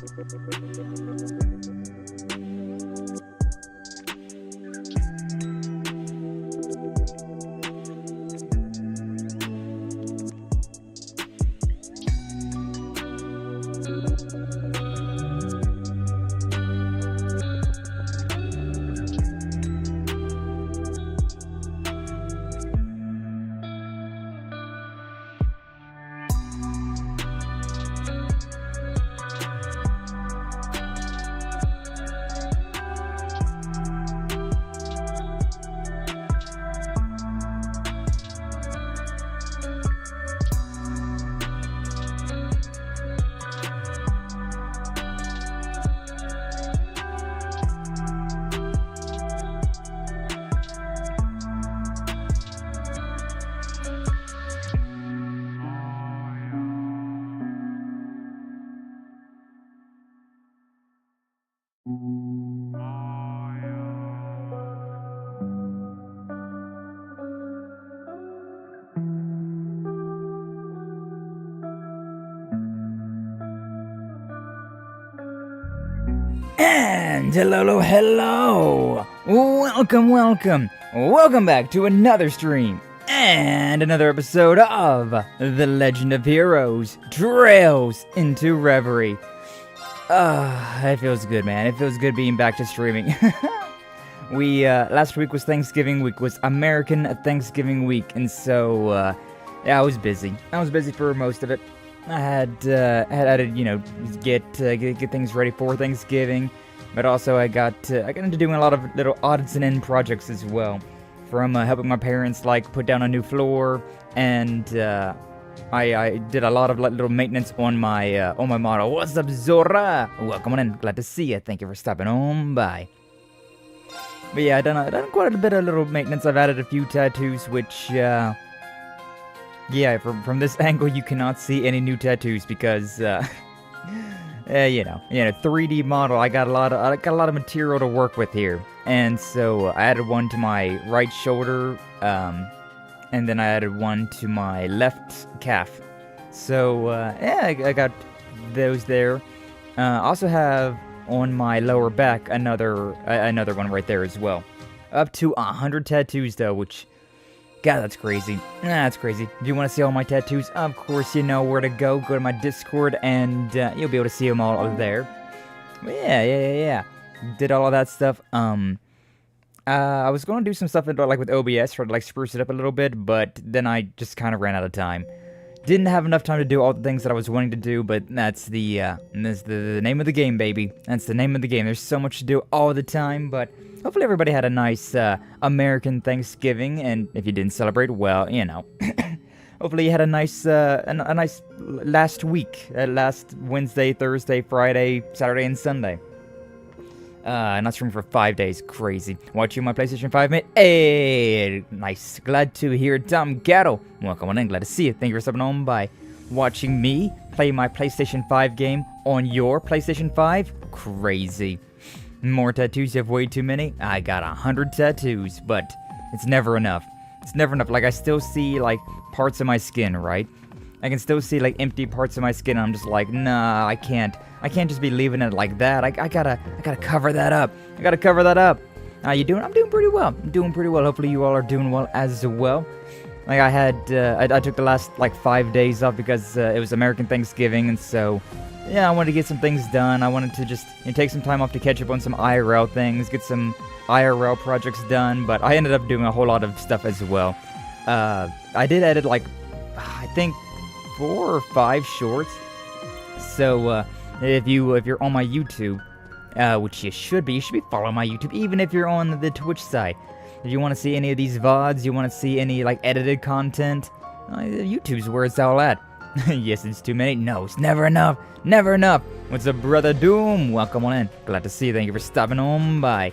And hello, welcome back to another stream and another episode of The Legend of Heroes Trails into Reverie. It feels good, man. It feels good being back to streaming. Last week was Thanksgiving week, was American Thanksgiving week, and so, yeah, I was busy. I was busy for most of it. I had to, get things ready for Thanksgiving, but also I got into doing a lot of little odds and end projects as well, from helping my parents put down a new floor, and I did a lot of little maintenance on my model. What's up, Zora? Welcome on in. Glad to see you. Thank you for stopping on by. But yeah, I done quite a bit of little maintenance. I've added a few tattoos, which yeah, from this angle you cannot see any new tattoos because 3D model. I got a lot of material to work with here, and so I added one to my right shoulder, and then I added one to my left calf. So yeah, I got those there. Also have on my lower back another one right there as well. Up to 100 tattoos though, which, God, that's crazy. That's crazy. Do you want to see all my tattoos? Of course, you know where to go. Go to my Discord, and you'll be able to see them all there. Yeah. Did all of that stuff. I was going to do some stuff with OBS, try to spruce it up a little bit, but then I just kind of ran out of time. Didn't have enough time to do all the things that I was wanting to do, but that's the name of the game, baby. That's the name of the game. There's so much to do all the time, but hopefully everybody had a nice American Thanksgiving, and if you didn't celebrate, well, hopefully you had a nice last week, last Wednesday, Thursday, Friday, Saturday, and Sunday. Not streaming for 5 days, crazy. Watching my PlayStation 5, mate. Hey, nice. Glad to hear Tom Gatto. Welcome on in, glad to see you. Thank you for stopping on by. Watching me play my PlayStation 5 game on your PlayStation 5? Crazy. More tattoos, you have way too many? I got 100 tattoos, but it's never enough. It's never enough. I still see, parts of my skin, right? I can still see, empty parts of my skin, and I'm just nah, I can't just be leaving it like that. I gotta cover that up. How you doing? I'm doing pretty well. Hopefully you all are doing well as well. I took the last, 5 days off because it was American Thanksgiving, and so, yeah, I wanted to get some things done. I wanted to just take some time off to catch up on some IRL things, get some IRL projects done, but I ended up doing a whole lot of stuff as well. I did edit, I think 4 or 5 shorts. So, if you're on my YouTube, which you should be following my YouTube, even if you're on the Twitch side. If you want to see any of these VODs, you want to see any, edited content, YouTube's where it's all at. Yes, it's too many. No, it's never enough. What's up, Brother Doom? Welcome on in. Glad to see you. Thank you for stopping on by.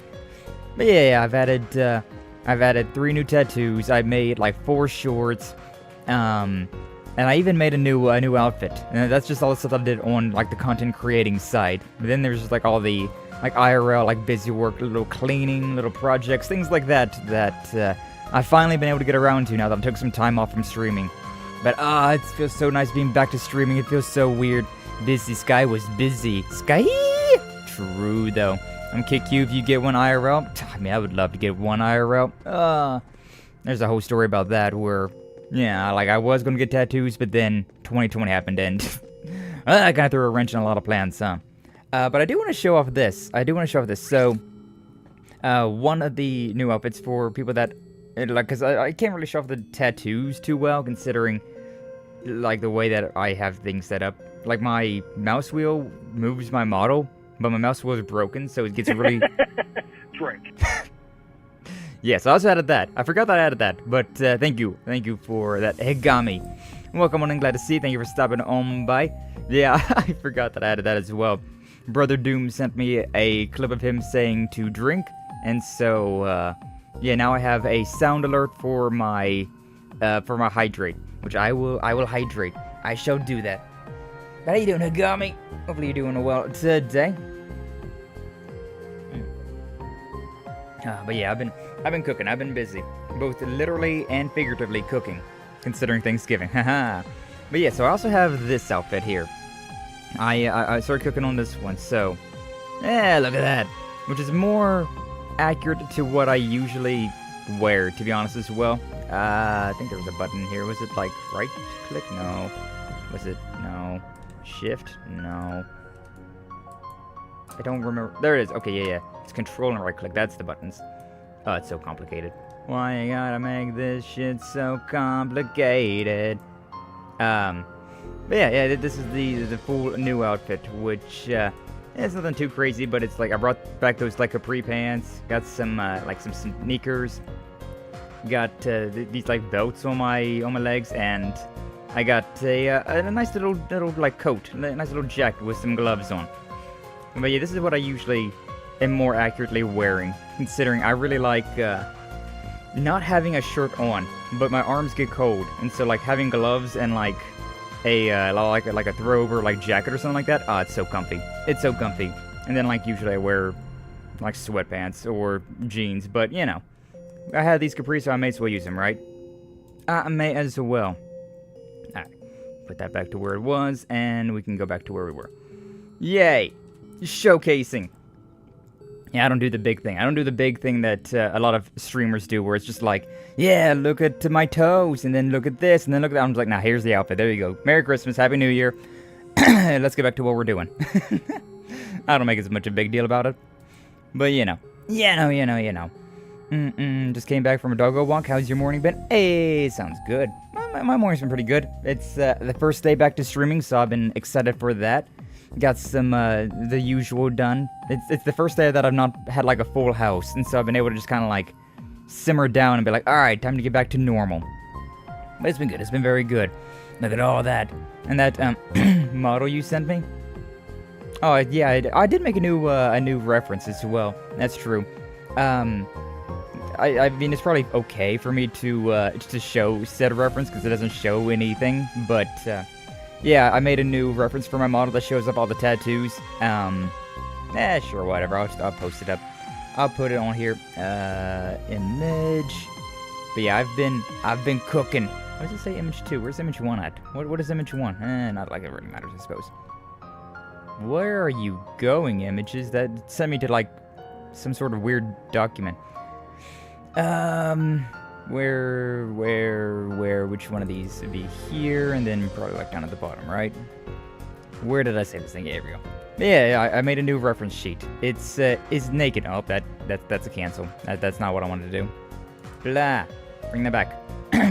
But yeah, I've added 3 new tattoos. I made, 4 shorts. And I even made a new outfit. And that's just all the stuff I did on, the content creating side. But then there's just, all the, IRL, busy work, little cleaning, little projects, things like that, I've finally been able to get around to now that I took some time off from streaming. But, it feels so nice being back to streaming. It feels so weird. Busy Sky was busy. Sky? True, though. I'm gonna kick you if you get one IRL. I mean, I would love to get one IRL. There's a whole story about that where, yeah, like I was gonna get tattoos, but then 2020 happened and I kind of threw a wrench in a lot of plans, huh? But I do want to show off this. So, one of the new outfits for people that, like, because I can't really show off the tattoos too well, considering, like, the way that I have things set up. Like, my mouse wheel moves my model, but my mouse wheel is broken, so it gets really... Drink. Yes, I also added that. I forgot that I added that, but thank you. Thank you for that. Hegami. Welcome on and glad to see you. Thank you for stopping on by. Yeah, I forgot that I added that as well. Brother Doom sent me a clip of him saying to drink, and so, yeah, now I have a sound alert for my hydrate, which I will hydrate. I shall do that. How you doing, Hegami? Hopefully you're doing well today. But yeah, I've been cooking. I've been busy, both literally and figuratively cooking, considering Thanksgiving. Haha. But yeah, so I also have this outfit here. I started cooking on this one, so yeah, look at that, which is more accurate to what I usually wear, to be honest, as well. I think there was a button here. Was it like right click? No. Was it? No. Shift? No. I don't remember. There it is. Okay, yeah. It's control and right click. That's the buttons. Oh, it's so complicated. Why you gotta make this shit so complicated? But yeah, this is the full new outfit, which, it's nothing too crazy, but it's like, I brought back those, like, capri pants, got some, like, some sneakers, got, these, like, belts on my legs, and I got a nice little, like, coat, a nice little jacket with some gloves on. But yeah, this is what I usually am more accurately wearing, considering I really like, not having a shirt on, but my arms get cold, and so, like, having gloves and, like a throw-over, like, jacket or something like that, it's so comfy. It's so comfy. And then, like, usually I wear, like, sweatpants or jeans, but, you know, I had these capris, so I may as well use them, right? I may as well. Alright, put that back to where it was, and we can go back to where we were. Yay! Showcasing. Yeah, I don't do the big thing. I don't do the big thing that a lot of streamers do, where it's just like, yeah, look at my toes, and then look at this, and then look at that. I'm just like, nah, here's the outfit. There you go. Merry Christmas, Happy New Year. Let's get back to what we're doing. I don't make as much a big deal about it. But, you know. You know. Just came back from a doggo walk. How's your morning been? Hey, sounds good. My morning's been pretty good. It's the first day back to streaming, so I've been excited for that. Got some, the usual done. It's the first day that I've not had, like, a full house, and so I've been able to just kind of, like, simmer down and be like, alright, time to get back to normal. But it's been good. It's been very good. Look at all that. And that, model you sent me? Oh, yeah, I did make a new reference as well. That's true. I mean, it's probably okay for me to show said reference, because it doesn't show anything, but, yeah, I made a new reference for my model that shows up all the tattoos. Sure, whatever. I'll post it up. I'll put it on here. Image. But yeah, I've been cooking. Why does it say image 2? Where's image 1 at? What is image 1? Not like it really matters, I suppose. Where are you going, images? That sent me to, like, some sort of weird document. Which one of these would be here, and then probably like down at the bottom, right? Where did I say this thing? Here we go. Yeah, I made a new reference sheet. It's naked. Oh, that's a cancel. That's not what I wanted to do. Blah. Bring that back.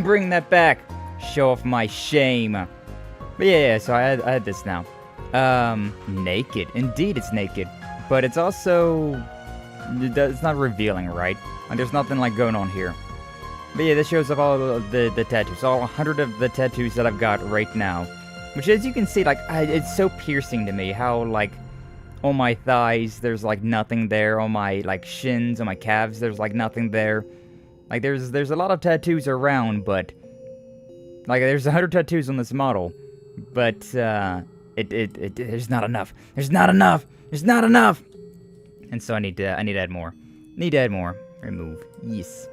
Bring that back. Show off my shame. But yeah, so I had this now. Naked. Indeed, it's naked. But it's also... It's not revealing, right? Like, there's nothing, like, going on here. But yeah, this shows off all the tattoos. All 100 of the tattoos that I've got right now. Which, as you can see, like, it's so piercing to me how, like, on my thighs, there's, like, nothing there. On my, like, shins, on my calves, there's, like, nothing there. Like, there's a lot of tattoos around, but... Like, there's 100 tattoos on this model. But, there's not enough. There's not enough! There's not enough! And so I need to add more. Need to add more. Remove. Yes.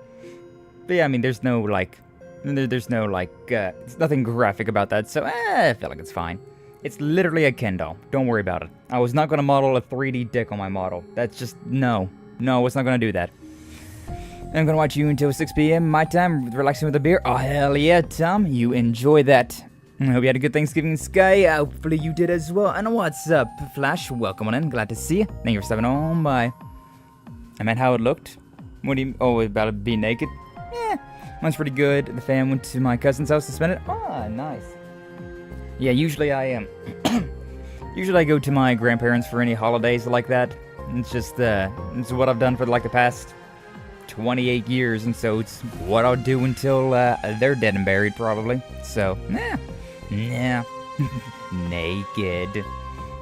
But yeah, I mean, there's no, like, it's nothing graphic about that, so, I feel like it's fine. It's literally a Ken doll. Don't worry about it. I was not going to model a 3D dick on my model. That's just, no. No, I was not going to do that. I'm going to watch you until 6 p.m. my time, relaxing with a beer. Oh, hell yeah, Tom. You enjoy that. I hope you had a good Thanksgiving, Sky. Hopefully you did as well. And what's up, Flash? Welcome on in. Glad to see you. Thank you for stopping on by. I meant how it looked. What do you... Oh, about to be naked? Yeah, mine's pretty good. The fam went to my cousin's house to spend it. Ah, nice. Yeah, usually I am. Usually I go to my grandparents for any holidays like that. It's just, it's what I've done for like the past 28 years, and so it's what I'll do until they're dead and buried, probably. So, nah. Naked.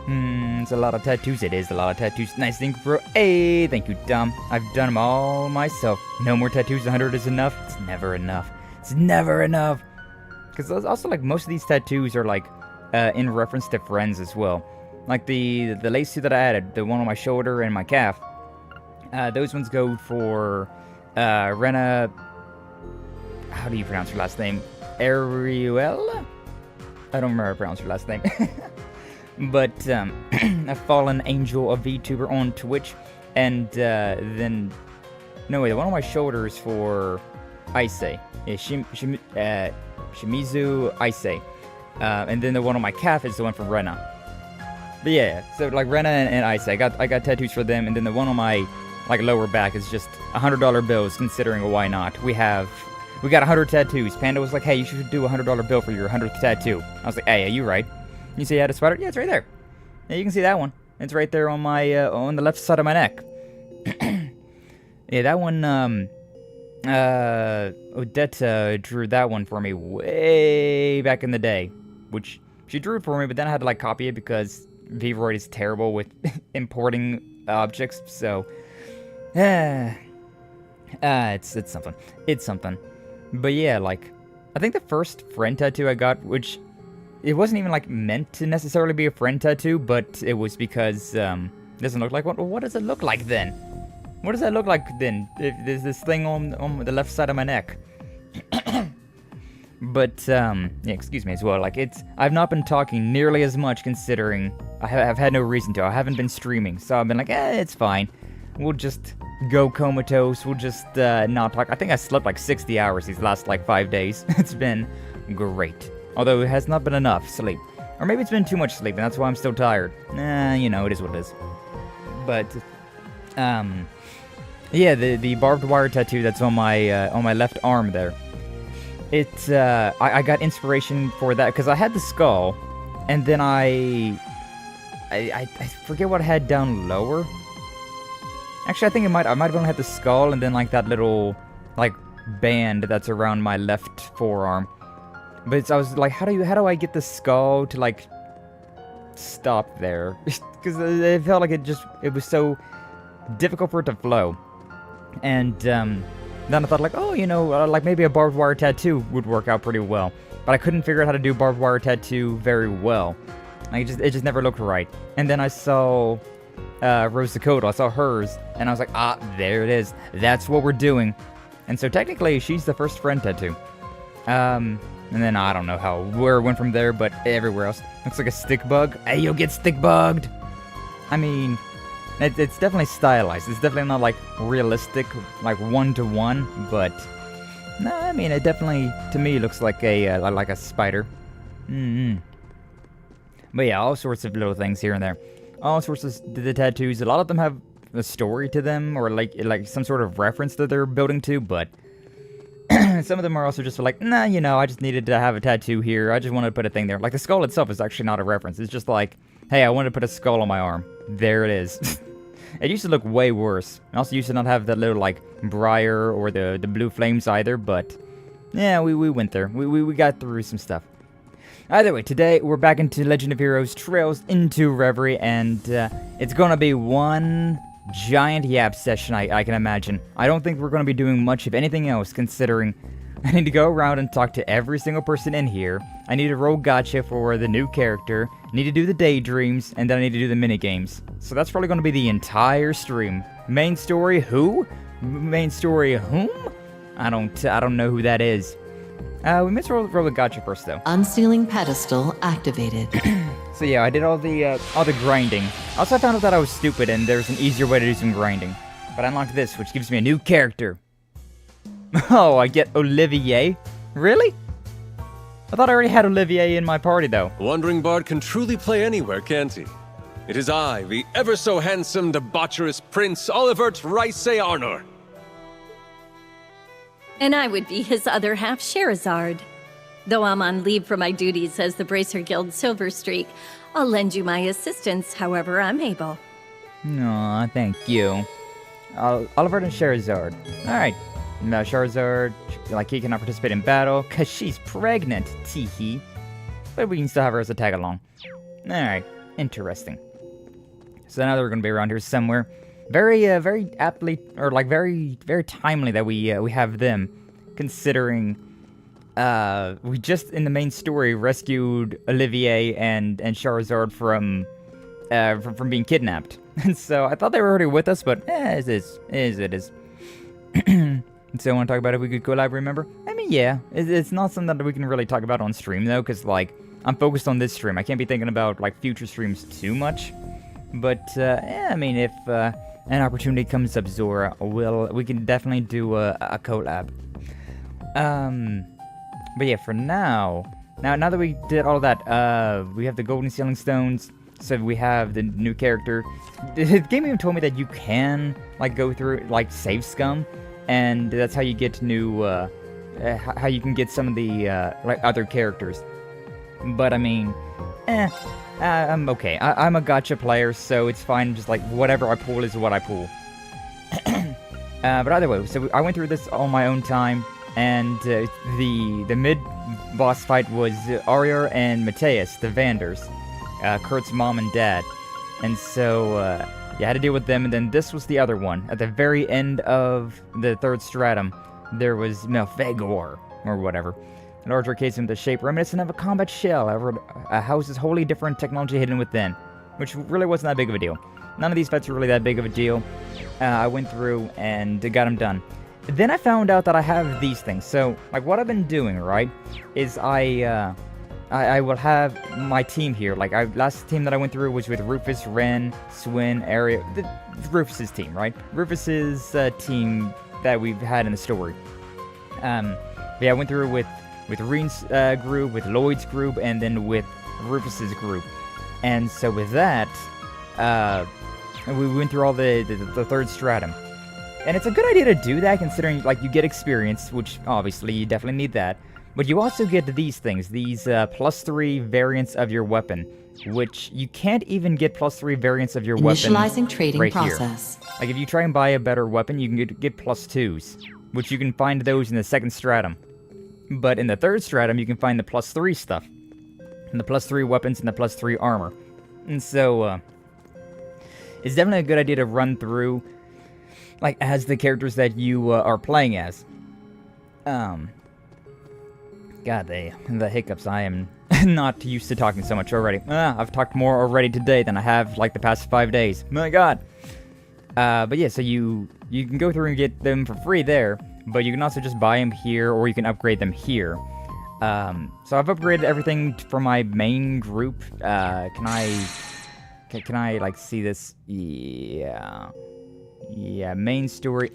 It's a lot of tattoos. It is a lot of tattoos. Nice thing, bro. Hey, thank you, Dom. I've done them all myself. No more tattoos. 100 is enough. It's never enough. It's never enough. Because also, like, most of these tattoos are, like, in reference to friends as well. Like, the lace two that I added, the one on my shoulder and my calf, those ones go for, Rena... How do you pronounce her last name? Ariel? I don't remember how to pronounce her last name. But, a fallen angel, a VTuber on Twitch, and, then... No, wait, the one on my shoulder is for Issei. Yeah, Shimizu Issei. And then the one on my calf is the one from Rena. But yeah, so like Rena and Issei, I got tattoos for them, and then the one on my like lower back is just $100 bills, considering why not. We got 100 tattoos. Panda was like, hey, you should do a $100 bill for your 100th tattoo. I was like, hey, are you right? You see I had a spider? Yeah, it's right there. Yeah, you can see that one. It's right there on my on the left side of my neck. Yeah, that one, Odetta drew that one for me way back in the day, which she drew it for me, but then I had to like copy it because Vivroid is terrible with importing objects, so it's something. It's something. But yeah, like, I think the first friend tattoo I got, which it wasn't even like meant to necessarily be a friend tattoo, but it was because it doesn't look like one. What does it look like then? What does that look like then? If there's this thing on the left side of my neck. But, yeah, excuse me as well. Like, I've not been talking nearly as much considering I've had no reason to. I haven't been streaming. So I've been like, it's fine. We'll just go comatose. We'll just, not talk. I think I slept like 60 hours these last, like, 5 days. It's been great. Although it has not been enough sleep. Or maybe it's been too much sleep and that's why I'm still tired. You know, it is what it is. But, yeah, the barbed wire tattoo that's on my left arm there. I got inspiration for that because I had the skull, and then I forget what I had down lower. Actually, I think I might have only had the skull and then like that little like band that's around my left forearm. But I was like, how do I get the skull to like stop there? Because it felt like it was so difficult for it to flow. And then I thought like, oh, you know, like maybe a barbed wire tattoo would work out pretty well. But I couldn't figure out how to do barbed wire tattoo very well. Like, it just never looked right. And then I saw Rose Dakota. I saw hers, and I was like, there it is. That's what we're doing. And so technically, she's the first friend tattoo. And then I don't know where it went from there, but everywhere else. Looks like a stick bug. Hey, you'll get stick bugged. I mean, it's definitely stylized. It's definitely not like realistic, like one-to-one, but no, I mean, it definitely, to me, looks like a spider. But yeah, all sorts of little things here and there. All sorts of the tattoos. A lot of them have a story to them, or like some sort of reference that they're building to, but some of them are also just like, nah, you know, I just needed to have a tattoo here. I just wanted to put a thing there. Like, the skull itself is actually not a reference. It's just like, hey, I wanted to put a skull on my arm. There it is. It used to look way worse. I also used to not have that little, like, briar or the blue flames either, but yeah, we went there. We got through some stuff. Either way, today we're back into Legend of Heroes Trails into Reverie, and it's gonna be one giant yap session, I can imagine. I don't think we're gonna be doing much of anything else, considering I need to go around and talk to every single person in here. I need to roll gacha for the new character, need to do the Daydreams, and then I need to do the minigames. So that's probably gonna be the entire stream. Main story, who? Main story, whom? I don't know who that is. We must roll the gacha first, though. Unsealing pedestal activated. So yeah, I did all the grinding. Also, I found out that I was stupid and there's an easier way to do some grinding. But I unlocked this, which gives me a new character. Oh, I get Olivier? Really? I thought I already had Olivier in my party, though. Wandering Bard can truly play anywhere, can't he? It is I, the ever-so-handsome, debaucherous Prince Olivert Rice Arnor. And I would be his other half, Sherazard. Though I'm on leave for my duties as the Bracer Guild Silver Streak, I'll lend you my assistance however I'm able. Aw, thank you. Olivert and Sherazard. Alright. Now Charizard, like, he cannot participate in battle, cause she's pregnant, teehee. But we can still have her as a tag-along. Alright, interesting. So now that we're gonna be around here somewhere. Very aptly, or like very timely that we have them. Considering, we just, in the main story, rescued Olivier and Charizard from being kidnapped. And so, I thought they were already with us, but, it is. So, I want to talk about if we could collab, remember? I mean, yeah. It's not something that we can really talk about on stream, though, because, like, I'm focused on this stream. I can't be thinking about, like, future streams too much. But, yeah, I mean, if an opportunity comes up, Zora, we can definitely do a collab. But yeah, for now that we did all that, we have the golden sealing stones, so we have the new character. The game even told me that you can, like, go through, like, save scum. And that's how you get new, how you can get some of the, like, other characters. But, I mean, I'm okay. I'm a gacha player, so it's fine. Just, like, whatever I pull is what I pull. But either way, so I went through this on my own time. And, the mid-boss fight was Arior and Mateus, the Vanders. Kurt's mom and dad. And so, yeah, I had to deal with them, and then this was the other one. At the very end of the third stratum, there was Melfagor, or whatever. A larger case with a shape reminiscent of a combat shell, however, a house's wholly different technology hidden within, which really wasn't that big of a deal. None of these fights were really that big of a deal. I went through and got them done. Then I found out that I have these things. So, like, what I've been doing, right, is I will have my team here. Like, last team that I went through was with Rufus, Ren, Swin, Aria. Rufus's team, right? Rufus's team that we've had in the story. But yeah, I went through with Rean's group, with Lloyd's group, and then with Rufus's group. And so with that, we went through all the third stratum. And it's a good idea to do that, considering, like, you get experience, which obviously you definitely need that. But you also get these things, these +3 variants of your weapon, which you can't even get +3 variants of your weapon Initializing trading right process. Here. Like, if you try and buy a better weapon, you can get +2s, which you can find those in the second stratum. But in the third stratum, you can find the +3 stuff, and the +3 weapons and the +3 armor. And so, it's definitely a good idea to run through, like, as the characters that you are playing as. God, the hiccups. I am not used to talking so much already. I've talked more already today than I have, like, the past 5 days. My God. But yeah, so you can go through and get them for free there, but you can also just buy them here, or you can upgrade them here. So I've upgraded everything for my main group. Can I, like, see this? Yeah. Yeah, main story.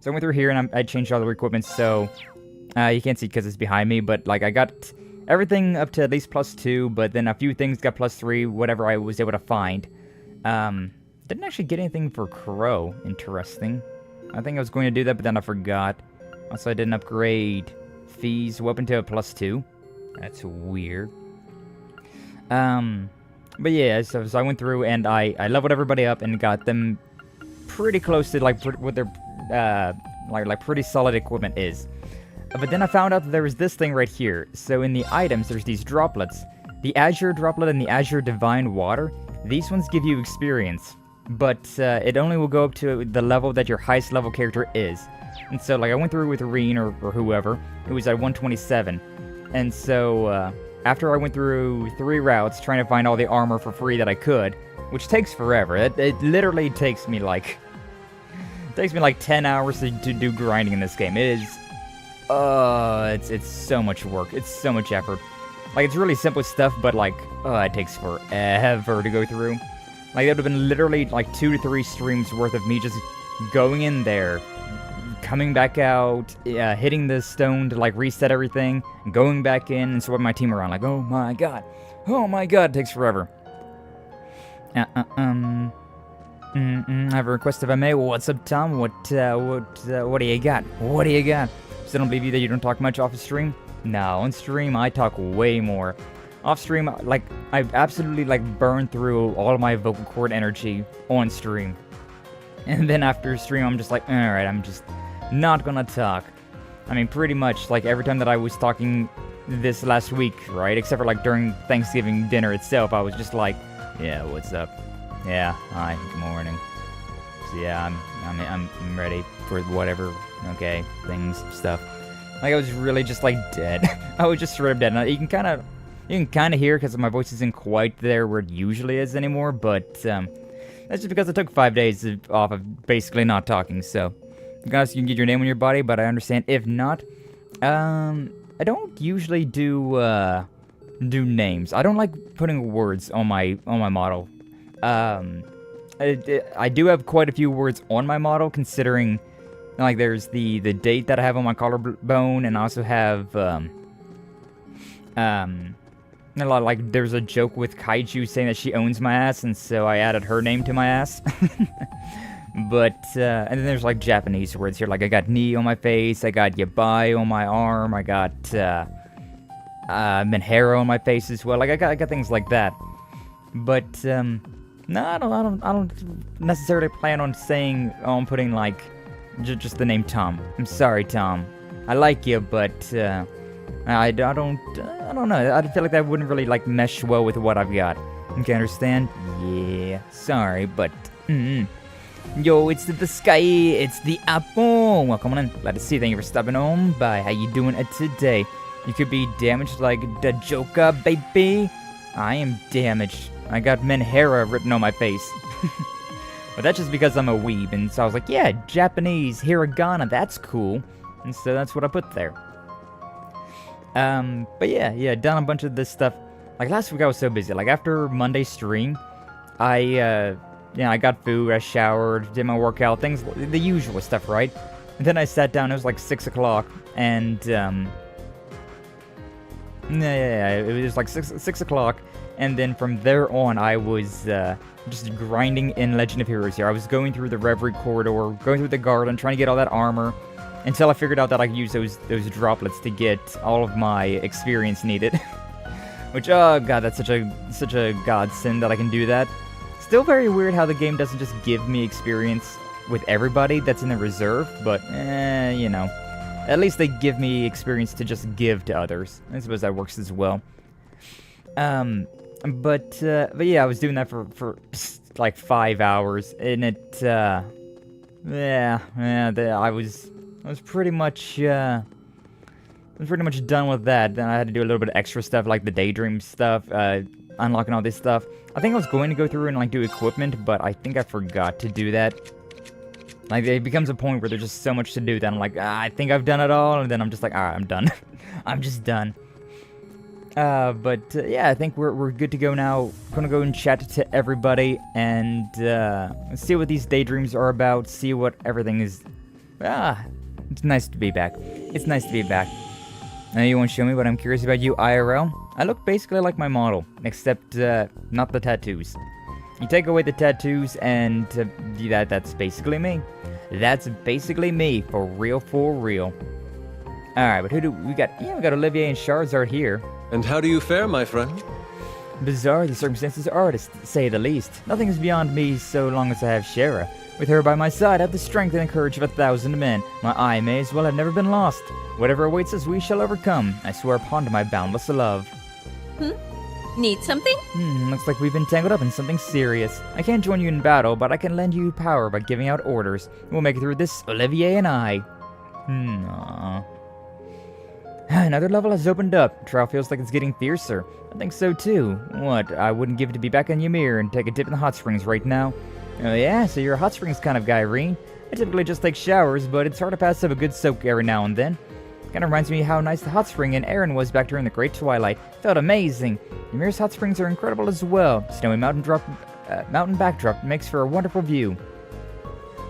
So I went through here, and I changed all the equipment, so... you can't see because it's behind me, but, like, I got everything up to at least +2, but then a few things got +3, whatever I was able to find. Didn't actually get anything for Crow. Interesting. I think I was going to do that, but then I forgot. Also, I didn't upgrade Fee's weapon to a +2. That's weird. But yeah, so I went through and I leveled everybody up and got them pretty close to, like, what their, like pretty solid equipment is. But then I found out that there was this thing right here. So in the items, there's these droplets. The Azure Droplet and the Azure Divine Water. These ones give you experience. But it only will go up to the level that your highest level character is. And so, like, I went through with Rean or whoever. It was at 127. And so, after I went through 3 routes trying to find all the armor for free that I could, which takes forever. It literally takes me, like... It takes me, like, 10 hours to do grinding in this game. It is... it's so much work. It's so much effort. Like, it's really simple stuff, but, like, it takes forever to go through. Like, that would have been literally, like, 2 to 3 streams worth of me just going in there, coming back out, hitting the stone to, like, reset everything, going back in, and swapping my team around. Like, oh my god, it takes forever. I have a request if I may. What's up, Tom? What do you got? What do you got? Still don't believe you that you don't talk much off the stream? No, on stream I talk way more. Off stream, like, I absolutely, like, burn through all of my vocal cord energy on stream. And then after stream, I'm just like, alright, I'm just not gonna talk. I mean, pretty much, like, every time that I was talking this last week, right? Except for, like, during Thanksgiving dinner itself, I was just like, yeah, what's up? Yeah, hi, good morning. So yeah, I'm ready for whatever, okay, things, stuff. Like, I was really just, like, dead. I was just straight up dead. Now, you can kind of hear because my voice isn't quite there where it usually is anymore, but that's just because I took 5 days off of basically not talking, so guys, you can get your name on your body, but I understand if not. I don't usually do names. I don't like putting words on my model. I do have quite a few words on my model, considering, like, there's the date that I have on my collarbone, and I also have a lot, like, there's a joke with Kaiju saying that she owns my ass, and so I added her name to my ass. But and then there's, like, Japanese words here, like I got ni on my face, I got yabai on my arm, I got menhero on my face as well. Like, I got things like that. But no, I don't necessarily plan on saying, I'm putting, like, just the name Tom. I'm sorry, Tom. I like you, but I don't know. I feel like that wouldn't really, like, mesh well with what I've got. Okay, understand? Yeah, sorry, but Yo, it's the sky, it's the apple. Welcome on in. Glad to see you. Thank you for stopping on by. How you doing today? You could be damaged like the Joker, baby. I am damaged. I got Menhera written on my face. But that's just because I'm a weeb, and so I was like, yeah, Japanese, hiragana, that's cool. And so that's what I put there. But yeah, done a bunch of this stuff. Like, last week I was so busy. Like, after Monday's stream, I got food, I showered, did my workout, things, the usual stuff, right? And then I sat down, it was like 6 o'clock, and, it was like 6 o'clock, and then from there on, I was, just grinding in Legend of Heroes here. I was going through the Reverie Corridor, going through the garden, trying to get all that armor, until I figured out that I could use those droplets to get all of my experience needed. Which, oh god, that's such a godsend that I can do that. Still very weird how the game doesn't just give me experience with everybody that's in the reserve, but, you know. At least they give me experience to just give to others. I suppose that works as well. But yeah, I was doing that for like 5 hours, and it, I was pretty much done with that. Then I had to do a little bit of extra stuff, like the Daydreams stuff, unlocking all this stuff. I think I was going to go through and, like, do equipment, but I think I forgot to do that. Like, it becomes a point where there's just so much to do that I'm like, I think I've done it all, and then I'm just like, alright, I'm done. I'm just done. Yeah, I think we're good to go now. Gonna go and chat to everybody, and, see what these Daydreams are about, see what everything is. It's nice to be back. It's nice to be back. I know you won't show me, but I'm curious about you IRL. I look basically like my model, except, not the tattoos. You take away the tattoos, and, that's basically me. That's basically me, for real, for real. Alright, but who do we got? Yeah, we got Olivier and Charizard here. And how do you fare, my friend? Bizarre, the circumstances are, to say the least. Nothing is beyond me so long as I have Shara. With her by my side, I have the strength and the courage of 1,000 men. My eye may as well have never been lost. Whatever awaits us, we shall overcome. I swear upon my boundless love. Need something? Looks like we've been tangled up in something serious. I can't join you in battle, but I can lend you power by giving out orders. We'll make it through this, Olivier and I. Aww. Another level has opened up. The trial feels like it's getting fiercer. I think so too. What, I wouldn't give it to be back on Ymir and take a dip in the hot springs right now. Oh yeah, so you're a hot springs kind of guy, Rean. I typically just take showers, but it's hard to pass up a good soak every now and then. Kinda reminds me how nice the hot spring in Erin was back during the Great Twilight. Felt amazing. Ymir's hot springs are incredible as well. Snowy mountain backdrop makes for a wonderful view.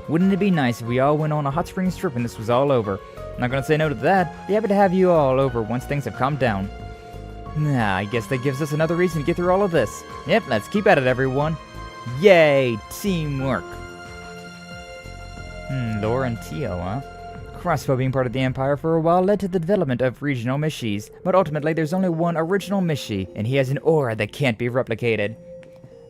Wouldn't it be nice if we all went on a hot springs trip when this was all over? I'm not gonna say no to that. Be happy to have you all over once things have calmed down. Nah, I guess that gives us another reason to get through all of this. Yep, let's keep at it, everyone. Yay, teamwork. Laura and Tio, huh? Crossbell being part of the Empire for a while led to the development of regional Mishies, but ultimately there's only one original Mishi, and he has an aura that can't be replicated.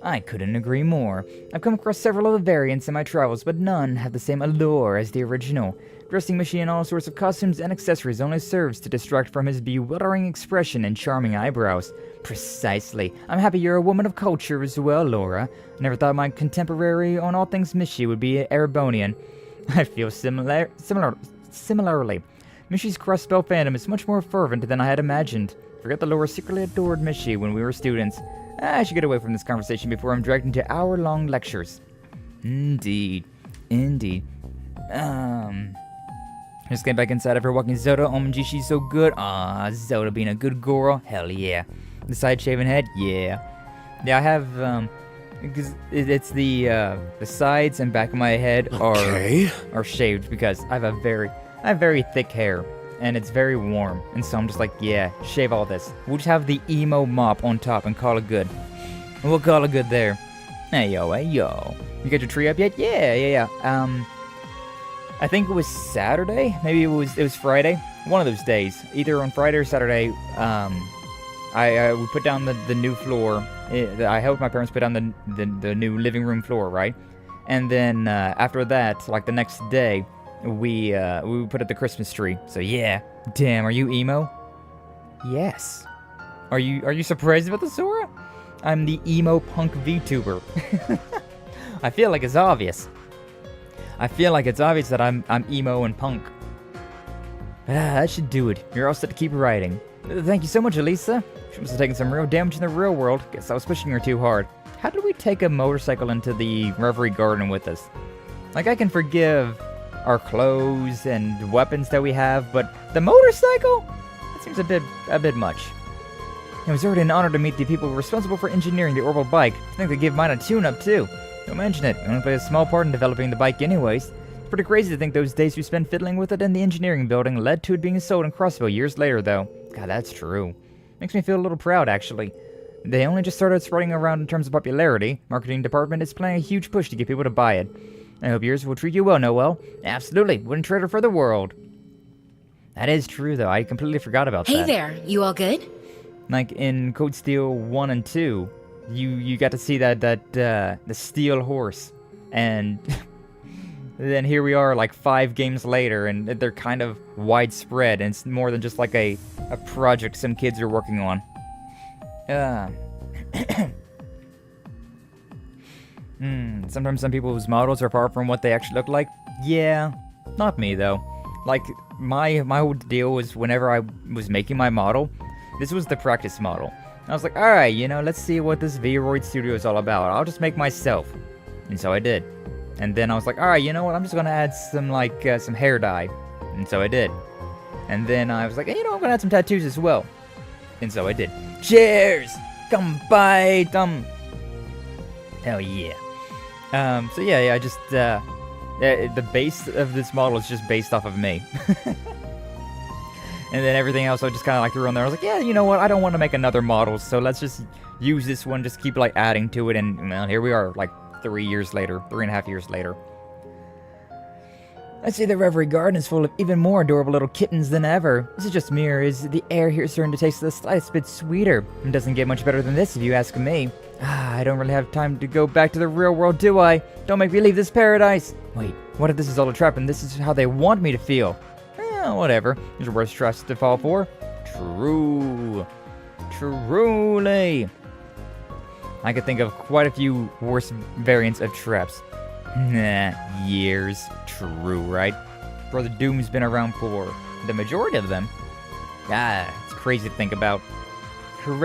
I couldn't agree more. I've come across several of the variants in my travels, but none have the same allure as the original. Dressing Mishi in all sorts of costumes and accessories only serves to distract from his bewildering expression and charming eyebrows. Precisely. I'm happy you're a woman of culture as well, Laura. I never thought my contemporary on all things Mishi would be Erebonian. I feel similarly. Mishi's Crossbell fandom is much more fervent than I had imagined. Forget that Laura secretly adored Mishi when we were students. I should get away from this conversation before I'm dragged into hour-long lectures. Indeed. Just get back inside after walking Zoda. OMG, she's so good. Zoda being a good girl. Hell yeah. The side-shaven head? Yeah. Yeah, I have, because it's the sides and back of my head are shaved because I have very thick hair. And it's very warm, and so I'm just like, yeah, shave all this. We'll just have the emo mop on top and call it good. We'll call it good there. Hey yo. You got your tree up yet? Yeah. I think it was Saturday. Maybe it was Friday. One of those days, either on Friday or Saturday. We put down the new floor. I helped my parents put down the new living room floor, right? And then after that, like the next day, we put up the Christmas tree. So yeah. Damn, are you emo? Yes. Are you surprised about the Sora? I'm the emo punk VTuber. I feel like it's obvious. That I'm emo and punk. That should do it. You're all set to keep writing. Thank you so much, Elisa. She must have taken some real damage in the real world. Guess I was pushing her too hard. How did we take a motorcycle into the Reverie Garden with us? Like, I can forgive our clothes and weapons that we have, but the motorcycle? That seems a bit much. It was already an honor to meet the people responsible for engineering the orbital bike. I think they give mine a tune-up too. Don't mention it, I only played a small part in developing the bike anyways. It's pretty crazy to think those days we spent fiddling with it in the engineering building led to it being sold in Crossbell years later though. God, that's true. Makes me feel a little proud actually. They only just started spreading around in terms of popularity. Marketing department is planning a huge push to get people to buy it. I hope yours will treat you well, Noel. Absolutely. Wouldn't trade it for the world. That is true, though. I completely forgot about that. Hey there. You all good? Like, in Code Steel 1 and 2, you got to see the steel horse. And then here we are, like, 5 games later, and they're kind of widespread, and it's more than just, like, a project some kids are working on. Sometimes some people's models are far from what they actually look like. Yeah, not me though. Like, my whole deal was whenever I was making my model, this was the practice model. I was like, alright, let's see what this Vroid studio is all about. I'll just make myself. And so I did. And then I was like, alright, you know what, I'm just gonna add some, some hair dye. And so I did. And then I was like, I'm gonna add some tattoos as well. And so I did. Cheers! Come by them! Hell yeah. So yeah, I just, the base of this model is just based off of me. And then everything else I just kind of threw on there. I was like, yeah, you know what, I don't want to make another model, so let's just use this one, just keep adding to it, and well, here we are, 3.5 years later. I'd say the Reverie Garden is full of even more adorable little kittens than ever. This is just me, or is the air here starting to taste the slightest bit sweeter? It doesn't get much better than this if you ask me. I don't really have time to go back to the real world, do I? Don't make me leave this paradise. Wait, what if this is all a trap and this is how they want me to feel? Whatever. There's worse traps to fall for. Truly. I could think of quite a few worse variants of traps. Nah, years. True, right? Brother Doom's been around for the majority of them. It's crazy to think about. I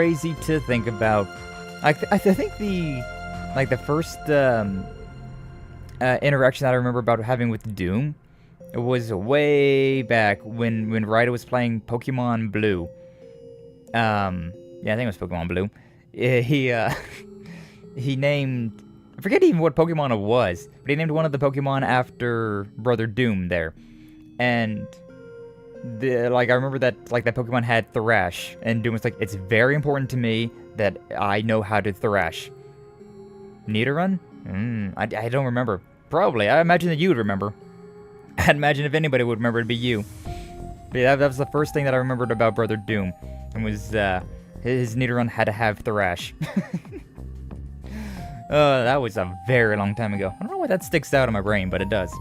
think the first interaction that I remember about having with Doom It was way back when Ryder was playing Pokemon Blue. Yeah, I think it was Pokemon Blue. He named, I forget even what Pokemon it was, but he named one of the Pokemon after Brother Doom there. And I remember that that Pokemon had Thrash, and Doom was like, it's very important to me that I know how to Thrash. Nidoran? I don't remember. Probably. I imagine that you would remember. I'd imagine if anybody would remember, it'd be you. But yeah, that was the first thing that I remembered about Brother Doom. And was, his Nidoran had to have Thrash. That was a very long time ago. I don't know why that sticks out in my brain, but it does.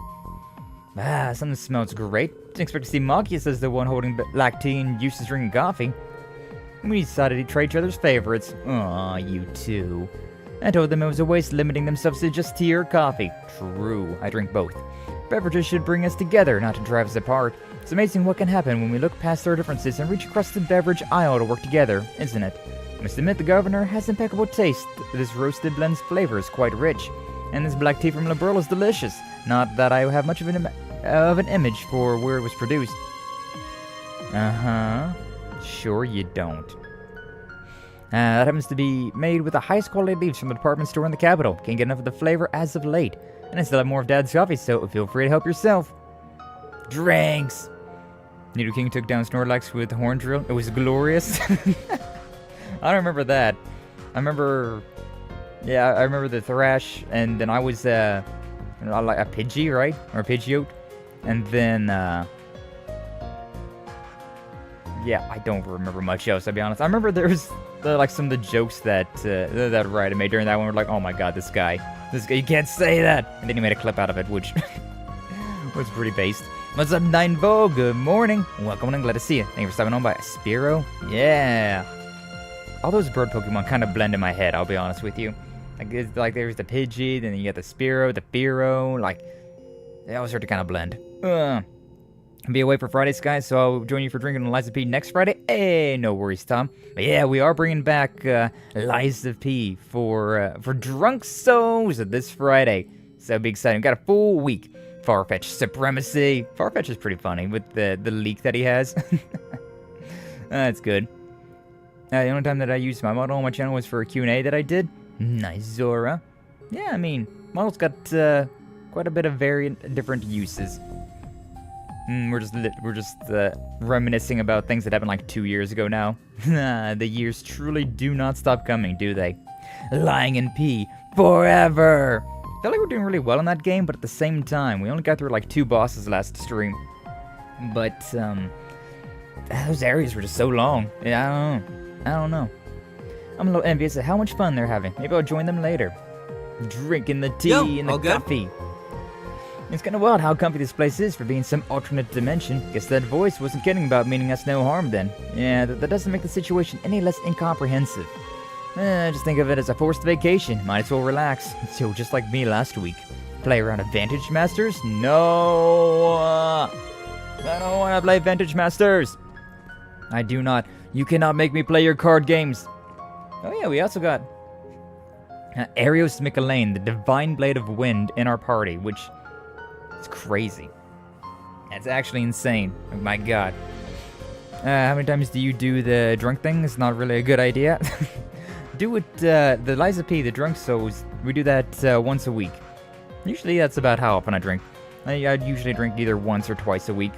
Something smells great. Didn't expect to see Marcus as the one holding black tea and Eustace drinking coffee. We decided to trade each other's favorites. Aw, you two. I told them it was a waste limiting themselves to just tea or coffee. True, I drink both. Beverages should bring us together, not to drive us apart. It's amazing what can happen when we look past our differences and reach across the beverage aisle to work together, isn't it? I must admit the governor has impeccable taste. This roasted blend's flavor is quite rich. And this black tea from Liberal is delicious. Not that I have much of an image for where it was produced. Uh-huh. Sure you don't. That happens to be made with the highest quality leaves from the department store in the capital. Can't get enough of the flavor as of late. And I still have more of Dad's coffee, so feel free to help yourself. Drinks! Nido King took down Snorlax with the horn drill. It was glorious. I don't remember that. I remember the Thrash, and then I was, like a Pidgey, right? Or a Pidgeot. And then, yeah, I don't remember much else, I'll be honest. I remember there was, some of the jokes that Ryder made during that one were like, oh my god, this guy, you can't say that! And then he made a clip out of it, which was pretty based. What's up, Ninevo? Good morning. Welcome and glad to see you. Thank you for stopping on by. Spearow? Yeah. All those bird Pokemon kind of blend in my head, I'll be honest with you. There's the Pidgey, then you got the Spearow, the Fearow, they all start to kind of blend. I'll be away for Fridays, guys, so I'll join you for drinking Liza P next Friday. Hey, no worries, Tom. But yeah, we are bringing back Liza P for Drunk Souls this Friday. So be exciting. We've got a full week. Farfetch Supremacy. Farfetch is pretty funny with the leak that he has. That's good. The only time that I used my model on my channel was for a Q&A that I did. Nice, Zora. Yeah, I mean, model's got quite a bit of different uses. We're just reminiscing about things that happened 2 years ago now. The years truly do not stop coming, do they? Lying in P forever. I felt like we're doing really well in that game, but at the same time, we only got through 2 bosses last stream. But those areas were just so long. Yeah, I don't know. I'm a little envious of how much fun they're having. Maybe I'll join them later. Drinking the tea and the coffee. It's kind of wild how comfy this place is for being some alternate dimension. Guess that voice wasn't kidding about meaning us no harm then. Yeah, that doesn't make the situation any less incomprehensive. Just think of it as a forced vacation. Might as well relax. So just like me last week. Play around at Vantage Masters? No! I don't want to play Vantage Masters! I do not. You cannot make me play your card games. Oh yeah, we also got Arios Michelane, the Divine Blade of Wind, in our party, which is crazy. It's actually insane. Oh my god. How many times do you do the drunk thing? It's not really a good idea. Do it, the Liza P, the drunk souls, we do that once a week. Usually that's about how often I drink. I'd usually drink either once or twice a week.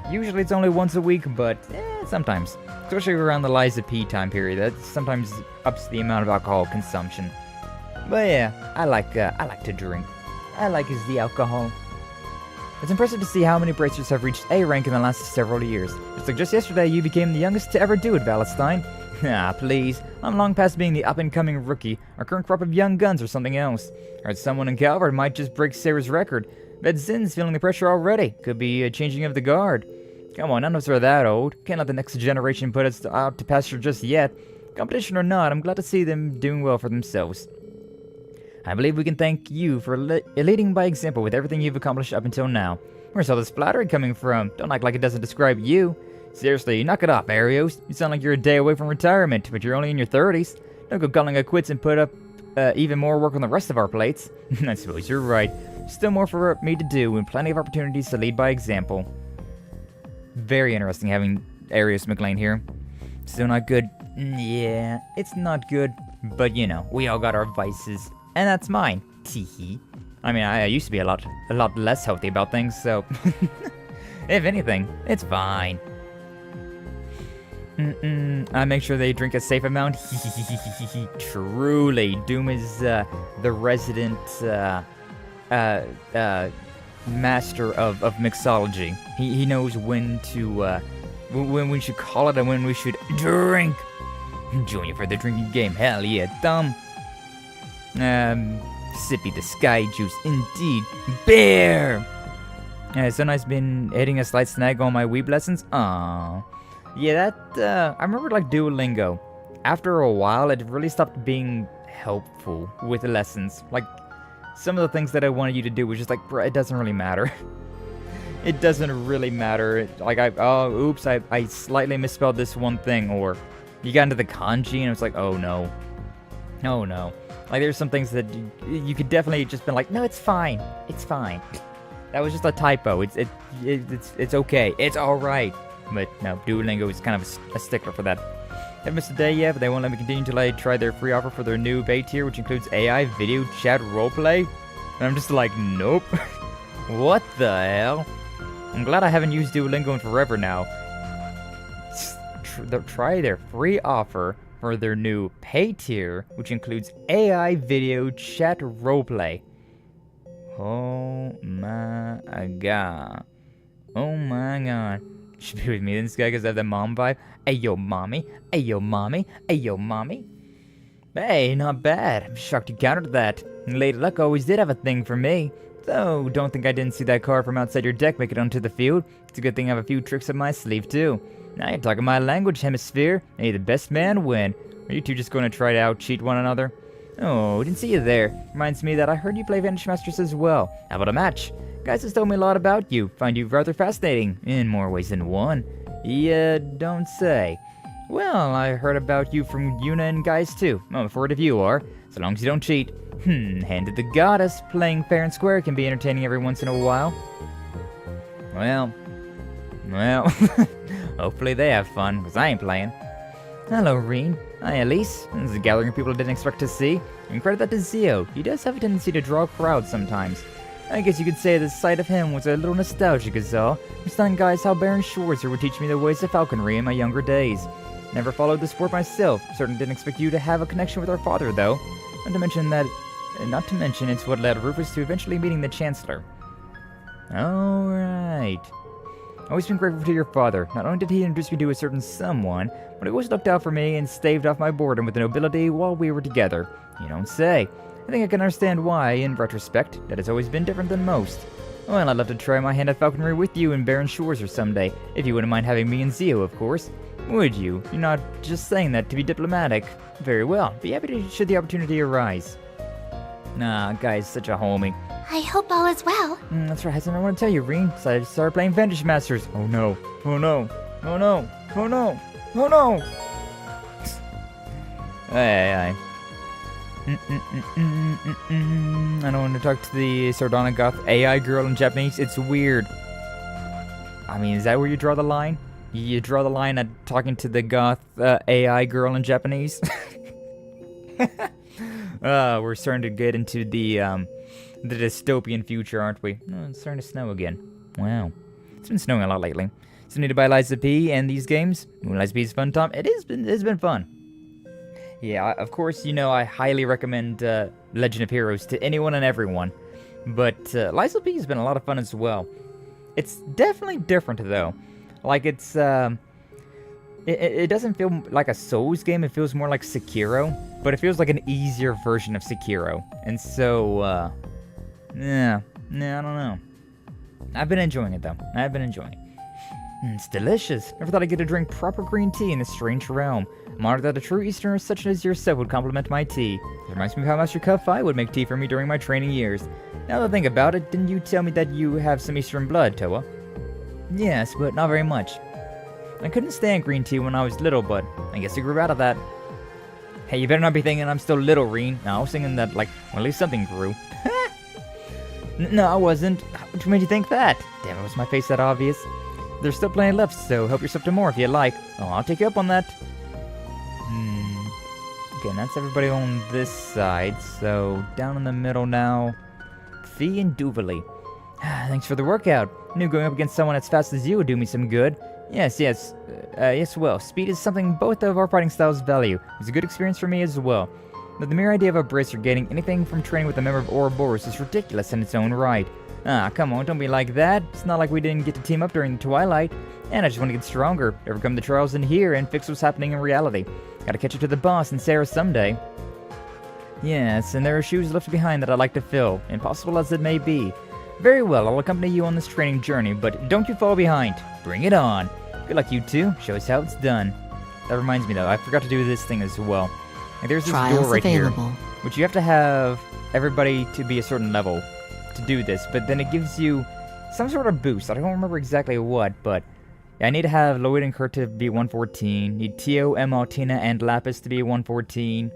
Usually it's only once a week, but sometimes. Especially around the Liza P time period, that sometimes ups the amount of alcohol consumption. But yeah, I like to drink. I like is the alcohol. It's impressive to see how many bracers have reached A rank in the last several years. It's like just yesterday you became the youngest to ever do it, Valentine. Ah, please. I'm long past being the up-and-coming rookie. Our current crop of young guns or something else. Heard someone in Calvert might just break Sarah's record. Bet Zin's feeling the pressure already. Could be a changing of the guard. Come on, none of us are that old. Can't let the next generation put us out to pasture just yet. Competition or not, I'm glad to see them doing well for themselves. I believe we can thank you for leading by example with everything you've accomplished up until now. Where's all this flattery coming from? Don't act like it doesn't describe you. Seriously, knock it off, Arios. You sound like you're a day away from retirement, but you're only in your 30s. Don't go calling it quits and put up even more work on the rest of our plates. I suppose you're right. Still more for me to do, and plenty of opportunities to lead by example. Very interesting having Arius McLean here. Still not good. Yeah, it's not good. But you know, we all got our vices. And that's mine. Teehee. I mean, I used to be a lot less healthy about things, so... if anything, it's fine. I make sure they drink a safe amount. Truly, Doom is the resident master of mixology. He knows when to when we should call it and when we should drink. Join you for the drinking game. Hell yeah, thumb. Sippy the sky juice, indeed. Bear. So nice been hitting a slight snag on my weeb lessons. Aww. Yeah, that, I remember like Duolingo. After a while, it really stopped being helpful with the lessons. Like, some of the things that I wanted you to do was just like, bruh, it doesn't really matter. It doesn't really matter. Like, oops, I slightly misspelled this one thing, or you got into the kanji and it's like, oh no. Oh no. Like, there's some things that you could definitely just been like, no, it's fine. It's fine. That was just a typo. It's okay. It's alright. But no, Duolingo is kind of a stickler for that. Haven't missed a day yet, but they won't let me continue until I try their free offer for their new pay tier, which includes AI, video, chat, roleplay. And I'm just like, nope. What the hell? I'm glad I haven't used Duolingo in forever now. Try their free offer for their new pay tier, which includes AI, video, chat, roleplay. Oh my god. Oh my god. Should be with me this guy because I have the mom vibe. Ayo mommy, ayo mommy, ayo mommy. Hey, not bad. I'm shocked you countered that. Lady Luck always did have a thing for me. Though, don't think I didn't see that car from outside your deck make it onto the field. It's a good thing I have a few tricks up my sleeve too. Now you're talking my language, hemisphere. May the best man win. Are you two just going to try to out-cheat one another? Oh, didn't see you there. Reminds me that I heard you play Vanish Masters as well. How about a match? Guys has told me a lot about you. Find you rather fascinating, in more ways than one. Yeah, don't say. Well, I heard about you from Yuna and guys too. I'm afraid if you are, so long as you don't cheat. Hand to the goddess. Playing fair and square can be entertaining every once in a while. Well, hopefully they have fun, because I ain't playing. Hello, Rean. Hi, Elise. This is a gathering of people I didn't expect to see. And credit that to Zio. He does have a tendency to draw crowds sometimes. I guess you could say the sight of him was a little nostalgic as all. I'm stunned guys how Baron Schwarzer would teach me the ways of falconry in my younger days. Never followed the sport myself. Certainly didn't expect you to have a connection with our father, though. Not to mention it's what led Rufus to eventually meeting the Chancellor. Alright. Always been grateful to your father. Not only did he introduce me to a certain someone, but he always looked out for me and staved off my boredom with the nobility while we were together. You don't say. I think I can understand why, in retrospect, that has always been different than most. Well, I'd love to try my hand at falconry with you and Baron Schwarzer someday, if you wouldn't mind having me and Zio, of course. Would you? You're not just saying that to be diplomatic. Very well. Be happy to should the opportunity arise. Nah, guy's such a homie. I hope all is well. That's right, I want to tell you, Rean. Decided to start playing Vantage Masters. Oh no. Oh no. Oh no. Oh no. Oh no. Hey. I don't want to talk to the Sardana Goth AI girl in Japanese. It's weird. I mean, is that where you draw the line? You draw the line at talking to the Goth AI girl in Japanese? We're starting to get into the dystopian future, aren't we? Oh, it's starting to snow again. Wow. It's been snowing a lot lately. So need to buy Liza P and these games. Liza P is fun, Tom. It's been fun. Yeah, of course, you know I highly recommend Legend of Heroes to anyone and everyone. But Liza P has been a lot of fun as well. It's definitely different, though. Like, it's, it doesn't feel like a Souls game, it feels more like Sekiro. But it feels like an easier version of Sekiro. And so, I don't know. I've been enjoying it, though. I've been enjoying it. It's delicious. Never thought I'd get to drink proper green tea in this strange realm. I'm honored that a true Easterner such as yourself would compliment my tea. It reminds me of how Master Cuff-Fi would make tea for me during my training years. Now that I think about it, didn't you tell me that you have some Eastern blood, Toa? Yes, but not very much. I couldn't stand green tea when I was little, but I guess I grew out of that. Hey, you better not be thinking I'm still little, Rean. No, I was thinking that, like, well, at least something grew. No, I wasn't. What made you think that? Damn it, was my face that obvious? There's still plenty left, so help yourself to more if you like. Oh, I'll take you up on that. Okay, and that's everybody on this side, so down in the middle now. Fee and Duvalie. Thanks for the workout. Knew going up against someone as fast as you would do me some good. Yes, well, speed is something both of our fighting styles value. It was a good experience for me as well. But the mere idea of a bracer getting anything from training with a member of Ouroboros is ridiculous in its own right. Ah, come on, don't be like that. It's not like we didn't get to team up during the Twilight. And I just want to get stronger, overcome the trials in here, and fix what's happening in reality. Gotta catch up to the boss and Sarah someday. Yes, and there are shoes left behind that I'd like to fill, impossible as it may be. Very well, I'll accompany you on this training journey, but don't you fall behind. Bring it on. Good luck, you two. Show us how it's done. That reminds me, though, I forgot to do this thing as well. Like, there's this Trials door right available. here, which you have to have everybody to be a certain level to do this, but then it gives you some sort of boost. I don't remember exactly what, but yeah, I need to have Lloyd and Kurt to be 114, need Tio, Emma, Tina, and Lapis to be 114,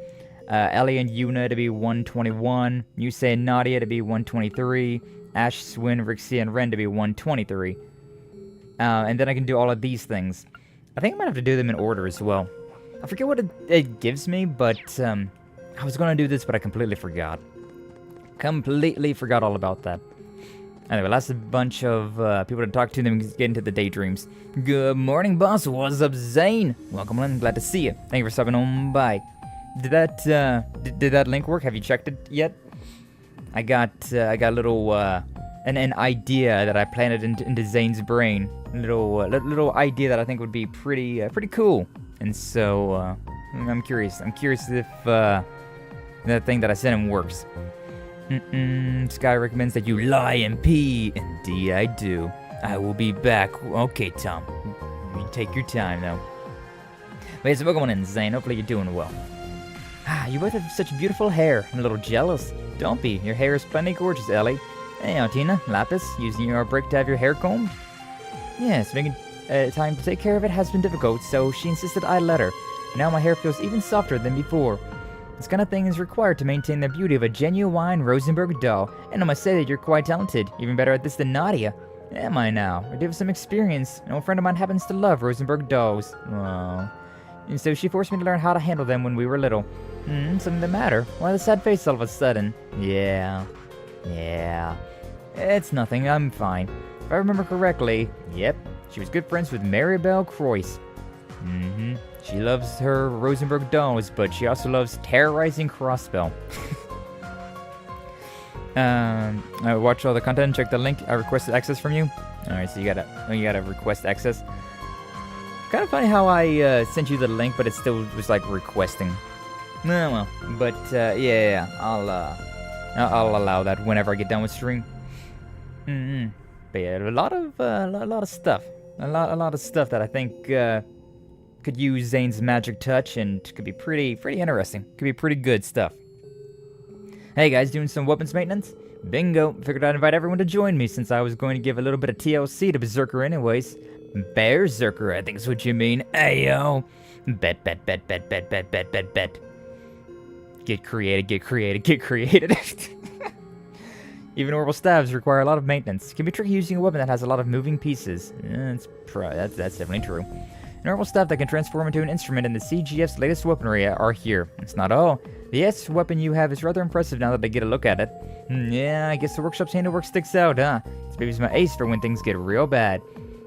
Ellie and Yuna to be 121, Yusei and Nadia to be 123, Ash, Swin, Rixie, and Ren to be 123. And then I can do all of these things. I think I might have to do them in order as well. I forget what it gives me, but I was going to do this, but I completely forgot. Completely forgot all about that. Anyway, that's a bunch of people to talk to, then we get into the Daydreams. Good morning, boss. What's up, Zane? Welcome in. Glad to see you. Thank you for stopping on by. Did that link work? Have you checked it yet? I got a little an idea that I planted into Zane's brain. A little idea that I think would be pretty cool. And so I'm curious. I'm curious if that thing that I sent him works. Sky recommends that you lie and pee. Indeed, I do. I will be back. Okay, Tom. You take your time, though. Wait, so welcome in, Zane. Hopefully you're doing well. You both have such beautiful hair. I'm a little jealous. Don't be. Your hair is plenty gorgeous, Ellie. Hey, Altina, Lapis, using your break to have your hair combed? Yes, making time to take care of it has been difficult, so she insisted I let her. Now my hair feels even softer than before. This kind of thing is required to maintain the beauty of a genuine Rosenberg doll, and I must say that you're quite talented, even better at this than Nadia. Am I now? I do have some experience. An old friend of mine happens to love Rosenberg dolls. Oh. And so she forced me to learn how to handle them when we were little. Something the matter? Why the sad face all of a sudden? Yeah. It's nothing, I'm fine. If I remember correctly, yep, she was good friends with Maribel Croyce. She loves her Rosenberg dolls, but she also loves terrorizing Crossbell. I watched all the content and checked the link. I requested access from you. Alright, so you gotta request access. Kind of funny how I sent you the link, but it still was like requesting. Well, but yeah, I'll allow that whenever I get done with stream. But yeah, a lot of stuff, a lot of stuff that I think could use Zane's magic touch and could be pretty interesting. Could be pretty good stuff. Hey guys, doing some weapons maintenance? Bingo! Figured I'd invite everyone to join me since I was going to give a little bit of TLC to Berserker anyways. Berserker, I think is what you mean. Ayo! Bet. Get created. Even orbital staves require a lot of maintenance. It can be tricky using a weapon that has a lot of moving pieces. That's definitely true. An orbital staff that can transform into an instrument in the CGF's latest weaponry are here. It's not all. The S weapon you have is rather impressive now that I get a look at it. Yeah, I guess the workshop's handiwork sticks out, huh? This baby's my ace for when things get real bad.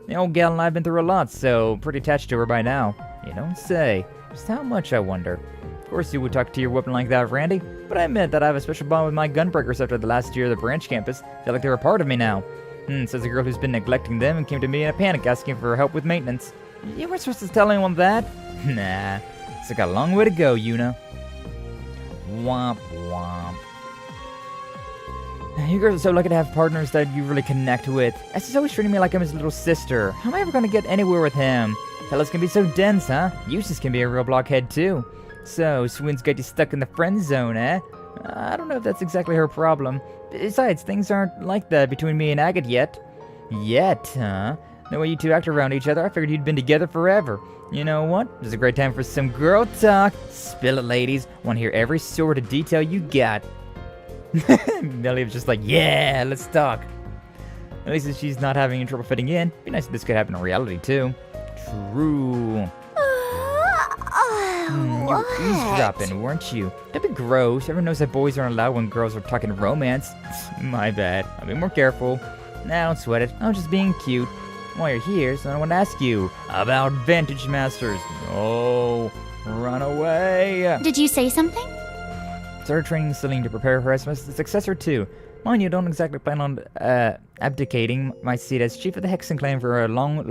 The old gal and I have been through a lot, so pretty attached to her by now. You don't say. Just how much, I wonder. Of course you would talk to your weapon like that, Randy, but I admit that I have a special bond with my gunbreakers after the last year of the branch campus. I feel like they're a part of me now. Says the girl who's been neglecting them and came to me in a panic asking for help with maintenance. You weren't supposed to tell anyone that? Nah. It's got a long way to go, Yuna. Womp womp. You girls are so lucky to have partners that you really connect with. Esther's always treating me like I'm his little sister. How am I ever gonna get anywhere with him? Fellas can be so dense, huh? Eustace can be a real blockhead too. So, Swin's got you stuck in the friend zone, eh? I don't know if that's exactly her problem. Besides, things aren't like that between me and Agate yet. Yet, huh? The way you two act around each other, I figured you'd been together forever. You know what? This is a great time for some girl talk. Spill it, ladies. Want to hear every sort of detail you got. Millie was just like, yeah, let's talk. At least if she's not having any trouble fitting in. Be nice if this could happen in reality, too. True. You were eavesdropping, weren't you? Don't be gross. Everyone knows that boys aren't allowed when girls are talking romance. My bad. I'll be more careful. Nah, don't sweat it. I'm just being cute. While you're here, so I want to ask you about Vantage Masters. No, run away. Did you say something? Started training Celine to prepare her as my successor too. Mind you, don't exactly plan on abdicating my seat as chief of the Hexen clan for a long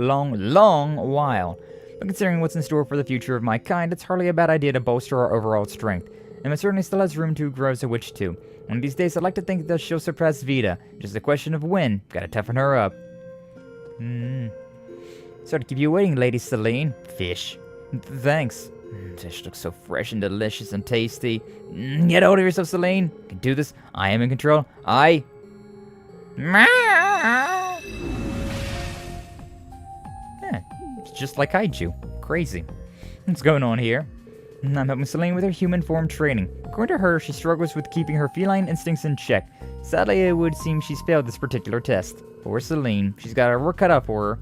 while. But considering what's in store for the future of my kind, it's hardly a bad idea to bolster our overall strength. And it certainly still has room to grow as a witch too. One of these days, I'd like to think that she'll surpass Vita. Just a question of when. Gotta toughen her up. Sorry to keep you waiting, Lady Celine. Fish. Thanks. Fish looks so fresh and delicious and tasty. Get hold of yourself, Celine. You can do this. I am in control. Yeah, it's just like Kaiju. Crazy. What's going on here? I'm helping Celine with her human form training. According to her, she struggles with keeping her feline instincts in check. Sadly, it would seem she's failed this particular test. Poor Celine. She's got her work cut out for her.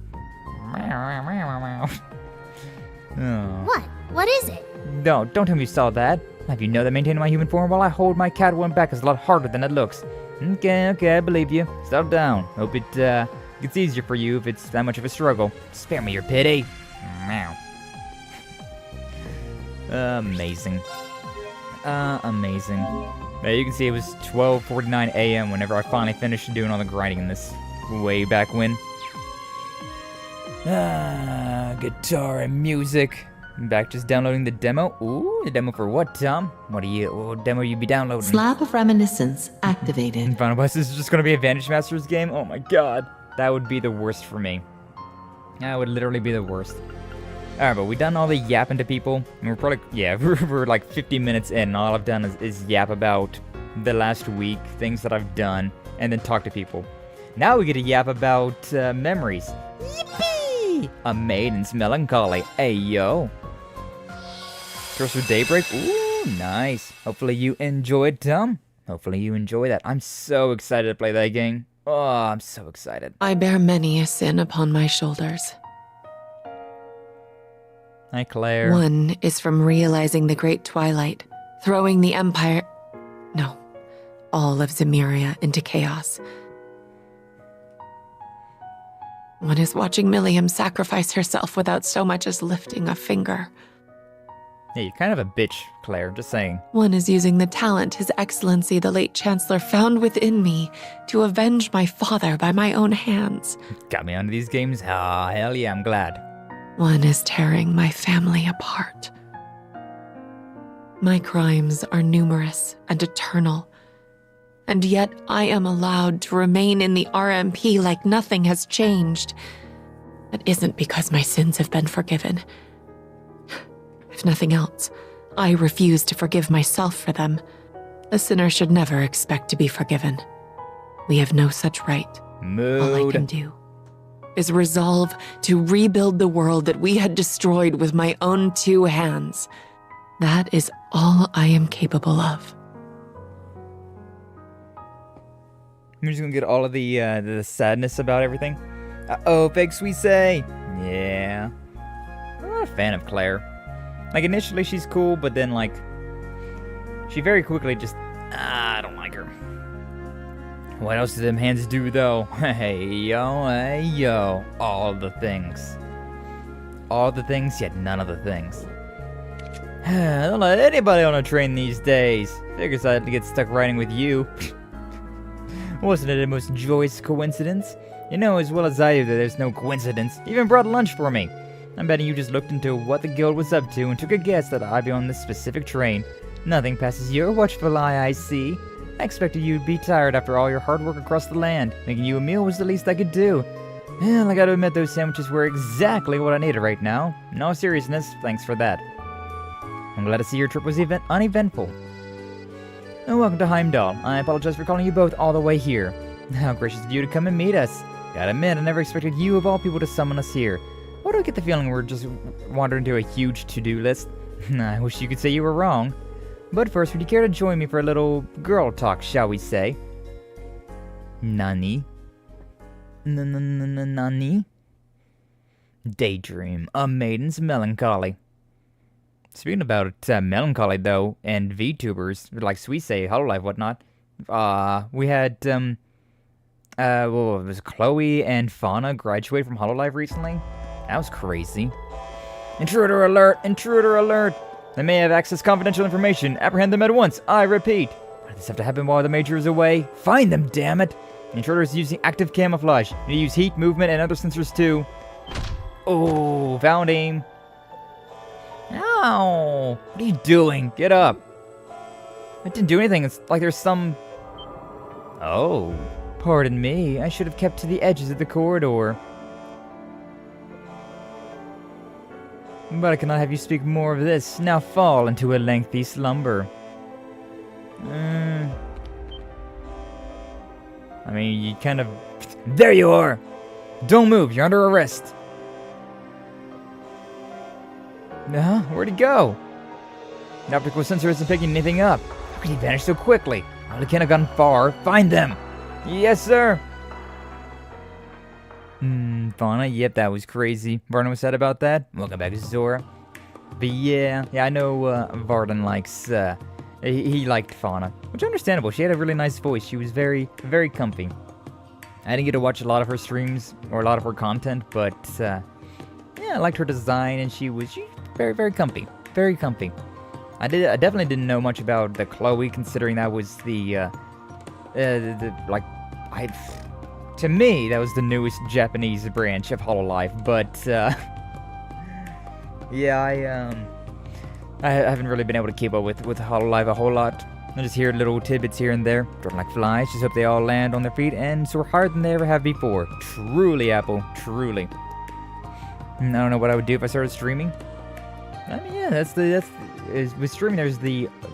Oh. What? What is it? No, don't tell me you saw that. Have you know that maintaining my human form while I hold my cat one back is a lot harder than it looks? Okay, I believe you. Settle down. Hope it gets easier for you if it's that much of a struggle. Spare me your pity. Meow. Amazing. Amazing. You can see it was 12:49 a.m. whenever I finally finished doing all the grinding in this way back when. Guitar and music. I'm back just downloading the demo. Ooh, the demo for what, Tom? What demo you be downloading? Slab of Reminiscence activated. And Final Boss is just gonna be a Vantage Masters game? Oh my god. That would be the worst for me. That would literally be the worst. Alright, but we done all the yapping to people. And we're probably, yeah, we're like 50 minutes in, and all I've done is yap about the last week, things that I've done, and then talk to people. Now we get to yap about memories. Yippee! A maiden's melancholy. Ayo. Source for Daybreak. Ooh, nice. Hopefully you enjoyed, Tom. Hopefully you enjoy that. I'm so excited to play that game. Oh, I'm so excited. I bear many a sin upon my shoulders. Hi, Claire. One is from realizing the great twilight, throwing the Empire... No, all of Zemuria into chaos. One is watching Milliam sacrifice herself without so much as lifting a finger. Yeah, you're kind of a bitch, Claire, just saying. One is using the talent His Excellency the late Chancellor found within me to avenge my father by my own hands. Got me onto these games? Ah, hell yeah, I'm glad. One is tearing my family apart. My crimes are numerous and eternal, and yet I am allowed to remain in the RMP like nothing has changed. That isn't because my sins have been forgiven. If nothing else, I refuse to forgive myself for them. A sinner should never expect to be forgiven. We have no such right. All I can do is resolve to rebuild the world that we had destroyed with my own 2 hands. That is all I am capable of. I'm just gonna get all of the sadness about everything. Uh-oh, fake sweet say. Yeah. I'm not a fan of Claire. Like, initially she's cool, but then, like, she very quickly just, I don't like her. What else do them hands do, though? Hey, yo. All the things. All the things, yet none of the things. I don't let anybody on a train these days. Figures I had to get stuck riding with you. Wasn't it a most joyous coincidence? You know as well as I do that there's no coincidence. You even brought lunch for me. I'm betting you just looked into what the guild was up to and took a guess that I'd be on this specific train. Nothing passes your watchful eye, I see. I expected you'd be tired after all your hard work across the land. Making you a meal was the least I could do. Well, I gotta admit those sandwiches were exactly what I needed right now. In all seriousness, thanks for that. I'm glad to see your trip was uneventful. And welcome to Heimdall. I apologize for calling you both all the way here. How gracious of you to come and meet us. Gotta admit, I never expected you of all people to summon us here. Why do I get the feeling we're just wandering into a huge to-do list? I wish you could say you were wrong. But first, would you care to join me for a little girl talk, shall we say? Nani? Nani? Daydream, a maiden's melancholy. Speaking about melancholy, though, and VTubers, like Suisse, Hololive, whatnot, we had, it was Chloe and Fauna graduate from Hololive recently. That was crazy. Intruder alert! Intruder alert! They may have accessed confidential information. Apprehend them at once. I repeat. Why does this have to happen while the Major is away? Find them, damn it! The intruder is using active camouflage. You need to use heat, movement, and other sensors too. Oh, found him. Ow! What are you doing? Get up. I didn't do anything. It's like there's some... Oh. Pardon me. I should have kept to the edges of the corridor. But I cannot have you speak more of this. Now fall into a lengthy slumber. I mean, you kind of... There you are! Don't move, you're under arrest. Where'd he go? The optical sensor isn't picking anything up. How could he vanish so quickly? He can't have gone far. Find them! Yes, sir! Fauna, yep, that was crazy. Varden was sad about that. Welcome back to Zora. But yeah, I know Varden likes, he liked Fauna, which is understandable. She had a really nice voice. She was very, very comfy. I didn't get to watch a lot of her streams or a lot of her content, but yeah, I liked her design, and she very, very comfy. Very comfy. I definitely didn't know much about the Chloe, considering that was to me, that was the newest Japanese branch of Hololive, but, yeah, I haven't really been able to keep up with Hololive a whole lot. I just hear little tidbits here and there, dropping like flies, just hope they all land on their feet and soar harder than they ever have before. Truly, Apple, truly. I don't know what I would do if I started streaming. I mean, yeah, with streaming, there's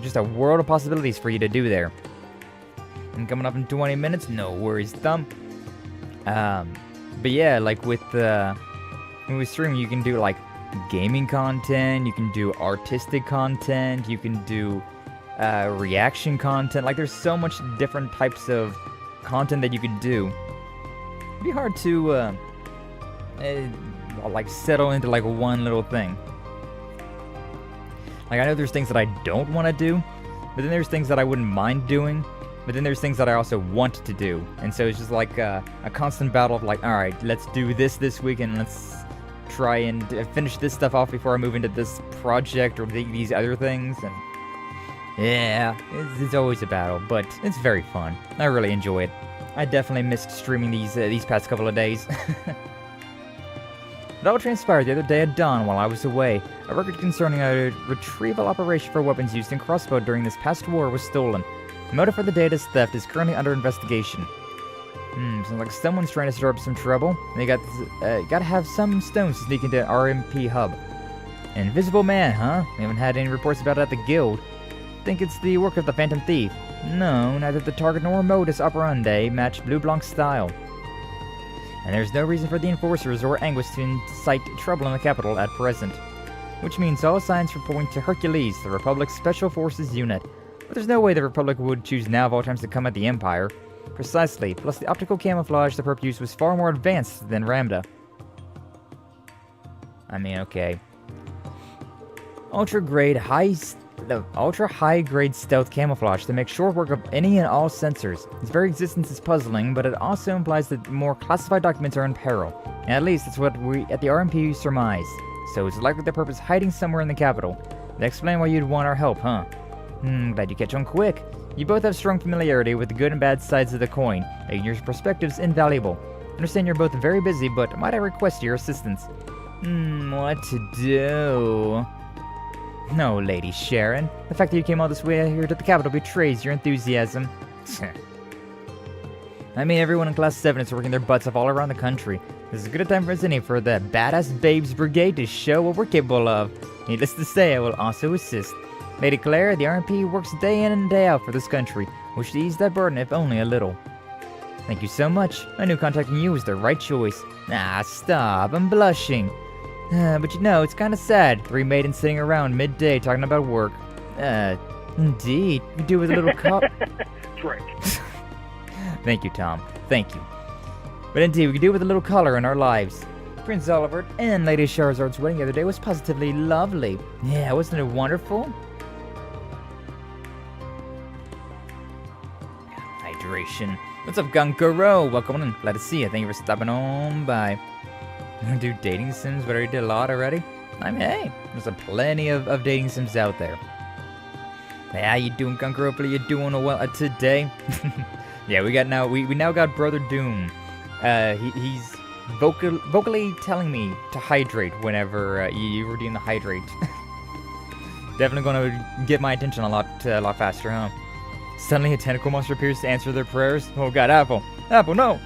just a world of possibilities for you to do there. And coming up in 20 minutes, no worries, thumb. But yeah, like with streaming, you can do like gaming content, you can do artistic content, you can do reaction content. Like there's so much different types of content that you could do. It'd be hard to like settle into like one little thing. Like I know there's things that I don't want to do, but then there's things that I wouldn't mind doing. But then there's things that I also want to do. And so it's just like a constant battle of like, alright, let's do this week and let's try and finish this stuff off before I move into this project or these other things. And yeah, it's always a battle, but it's very fun. I really enjoy it. I definitely missed streaming these past couple of days. It all transpired the other day at dawn while I was away. A record concerning a retrieval operation for weapons used in Crossbell during this past war was stolen. The motive for the data's theft is currently under investigation. Sounds like someone's trying to stir up some trouble. They gotta have some stones to sneak into RMP hub. An invisible man, huh? We haven't had any reports about it at the guild. Think it's the work of the Phantom Thief. No, neither the target nor modus operandi match Blue Blanc's style. And there's no reason for the enforcers or Anguis to incite trouble in the capital at present. Which means all signs point to Hercules, the Republic's Special Forces unit. But there's no way the Republic would choose now of all times to come at the Empire. Precisely, plus the optical camouflage the Perp used was far more advanced than Ramda. I mean, okay. Ultra high grade stealth camouflage to make short work of any and all sensors. Its very existence is puzzling, but it also implies that more classified documents are in peril. And at least that's what we at the RMP surmise. So it's likely the Perp is hiding somewhere in the capital. That explains why you'd want our help, huh? Glad you catch on quick. You both have strong familiarity with the good and bad sides of the coin, making your perspectives invaluable. Understand you're both very busy, but might I request your assistance? What to do? No, Lady Sharon. The fact that you came all this way here to the capital betrays your enthusiasm. I mean, everyone in Class 7 is working their butts off all around the country. This is as good a time as any for the Badass Babes Brigade to show what we're capable of. Needless to say, I will also assist. Lady Claire, the RMP works day in and day out for this country. Wish to ease that burden, if only a little. Thank you so much. I knew contacting you was the right choice. Ah, stop. I'm blushing. But you know, it's kinda sad. 3 maidens sitting around midday talking about work. Indeed. We do with a little color. Drink. Thank you, Tom. Thank you. But indeed, we could do with a little color in our lives. Prince Oliver and Lady Charizard's wedding the other day was positively lovely. Yeah, wasn't it wonderful? Hydration. What's up, Gunkaro? Welcome in. Glad to see you. Thank you for stopping on by. You want to do dating sims, but I already did a lot already? I mean, hey, there's a plenty of dating sims out there. Hey, how you doing, Gunkaro? Hopefully you're doing well today. Yeah, we now got Brother Doom. He's vocally telling me to hydrate whenever you redeem the hydrate. Definitely gonna get my attention a lot faster, huh? Suddenly a tentacle monster appears to answer their prayers. Oh god, Apple! Apple, no!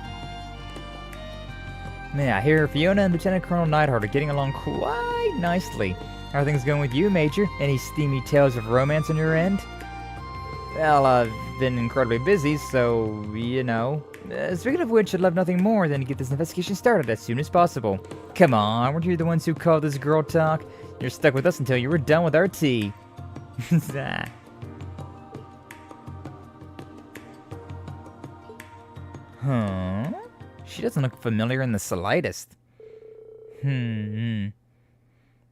Man, I hear Fiona and Lieutenant Colonel Neidhart are getting along quite nicely. How are things going with you, Major? Any steamy tales of romance on your end? Well, I've been incredibly busy, so, you know. Speaking of which, I'd love nothing more than to get this investigation started as soon as possible. Come on, weren't you the ones who called this girl talk? You're stuck with us until you were done with our tea. Huh? She doesn't look familiar in the slightest. Or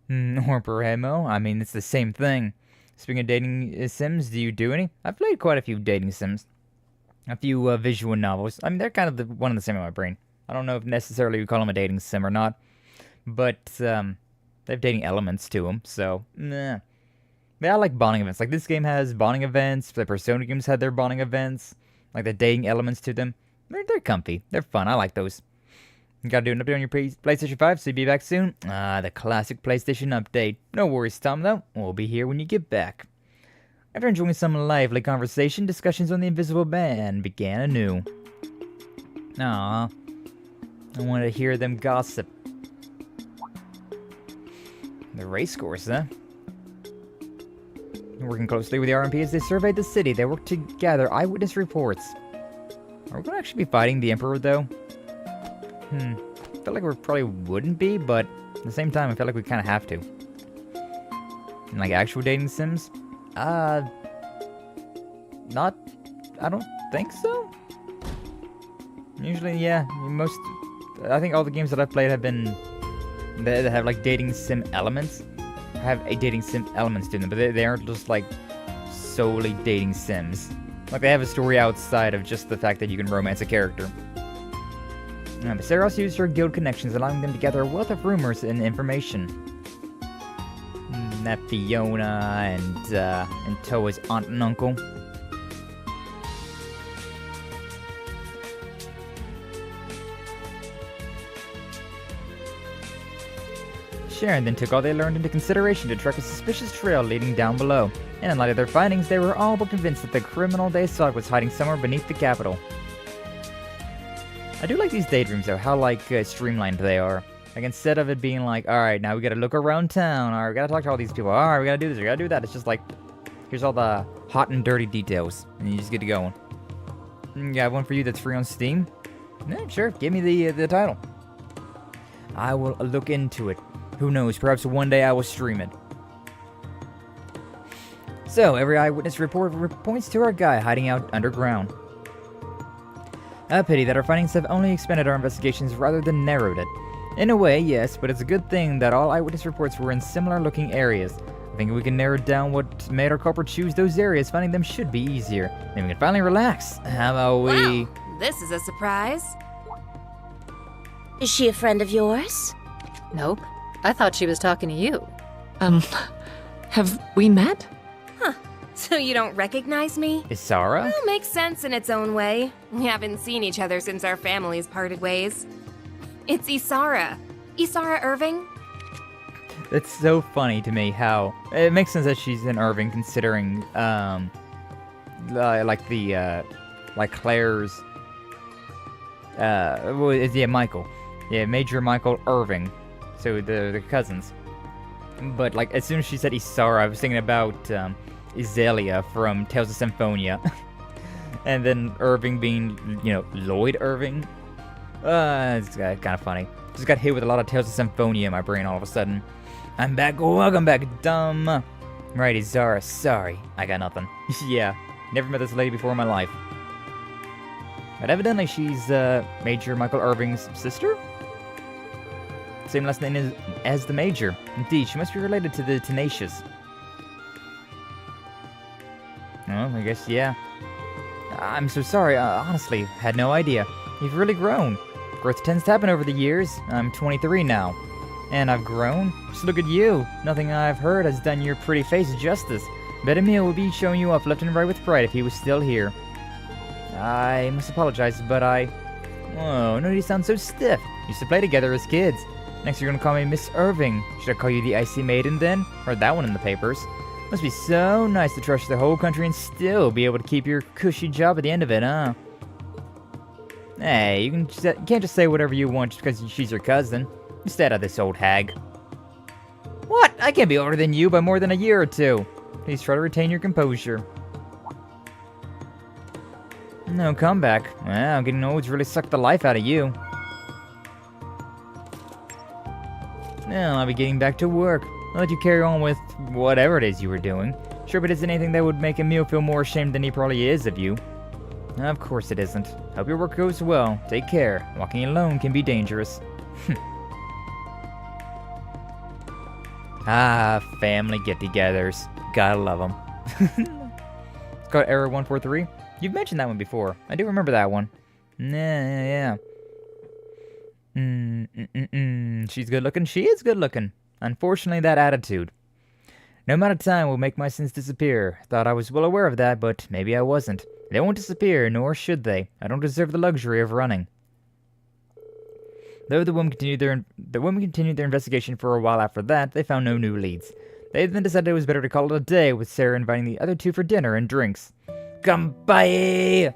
Bremo? I mean, it's the same thing. Speaking of dating sims, do you do any? I've played quite a few dating sims. A few visual novels. I mean, they're kind of one and the same in my brain. I don't know if necessarily we call them a dating sim or not. But, they have dating elements to them, so, nah. Yeah, I like bonding events. Like, this game has bonding events. The Persona games had their bonding events. Like, the dating elements to them. They're comfy. They're fun. I like those. You gotta do an update on your PlayStation 5, so you'll be back soon. The classic PlayStation update. No worries, Tom, though. We'll be here when you get back. After enjoying some lively conversation, discussions on the Invisible Band began anew. Aw. I want to hear them gossip. The race course, huh? Working closely with the RMP as they surveyed the city, they worked to gather eyewitness reports. Are we going to actually be fighting the Emperor, though? I feel like we probably wouldn't be, but at the same time, I feel like we kind of have to. And like actual dating sims? I don't think so. Usually, yeah, I think all the games that I've played have been, that have like dating sim elements, have a dating sim elements to them, but they aren't just like solely dating sims. Like, they have a story outside of just the fact that you can romance a character. But Sarah also used her guild connections, allowing them to gather a wealth of rumors and information. That Fiona and Toa's aunt and uncle. Sharon then took all they learned into consideration to track a suspicious trail leading down below. And in light of their findings, they were all but convinced that the criminal they sought was hiding somewhere beneath the capital. I do like these daydreams, though, how, like, streamlined they are. Like, instead of it being like, alright, now we gotta look around town, alright, we gotta talk to all these people, alright, we gotta do this, we gotta do that, it's just like, here's all the hot and dirty details, and you just get to going. Yeah, I have one for you that's free on Steam? Yeah, sure, give me the title. I will look into it. Who knows, perhaps one day I will stream it. So, every eyewitness report points to our guy hiding out underground. A pity that our findings have only expanded our investigations rather than narrowed it. In a way, yes, but it's a good thing that all eyewitness reports were in similar-looking areas. I think we can narrow down what made our culprit choose those areas. Finding them should be easier. Then we can finally relax. How about we... Wow, this is a surprise. Is she a friend of yours? Nope. I thought she was talking to you. Have we met? So you don't recognize me? Isara? Well, makes sense in its own way. We haven't seen each other since our families parted ways. It's Isara. Isara Irving? It's so funny to me how... It makes sense that she's in Irving, considering, like Claire's... Michael. Yeah, Major Michael Irving. So, the cousins. But, like, as soon as she said Isara, I was thinking about, Izelia from Tales of Symphonia. And then Irving being, you know, Lloyd Irving. It's kind of funny. Just got hit with a lot of Tales of Symphonia in my brain all of a sudden. I'm back. Welcome back, dumb. Righty, Zara, sorry. I got nothing. Yeah, never met this lady before in my life. But evidently she's, Major Michael Irving's sister? Same last name as the Major. Indeed, she must be related to the Tenacious. Well, I guess, yeah. I'm so sorry, honestly, had no idea. You've really grown. Growth tends to happen over the years. I'm 23 now. And I've grown? Just look at you. Nothing I've heard has done your pretty face justice. Bet Emil would be showing you off left and right with pride if he was still here. I must apologize, but Oh, no, you sound so stiff. Used to play together as kids. Next you're gonna call me Miss Irving. Should I call you the Icy Maiden then? Heard that one in the papers. Must be so nice to trust the whole country and still be able to keep your cushy job at the end of it, huh? Hey, you can't just say whatever you want just because she's your cousin. Instead of this old hag. What? I can't be older than you by more than a year or two. Please try to retain your composure. No comeback. Well, getting old's really sucked the life out of you. Well, I'll be getting back to work. I'll let you carry on with whatever it is you were doing. Sure, but is it anything that would make Emil feel more ashamed than he probably is of you? Of course it isn't. Hope your work goes well. Take care. Walking alone can be dangerous. Family get-togethers. Gotta love them. It's called Error 143. You've mentioned that one before. I do remember that one. Yeah. She's good looking. She is good looking. Unfortunately, that attitude. No amount of time will make my sins disappear. Thought I was well aware of that, but maybe I wasn't. They won't disappear, nor should they. I don't deserve the luxury of running. Though the women continued their investigation for a while after that, they found no new leads. They then decided it was better to call it a day, with Sarah inviting the other two for dinner and drinks. Kampai!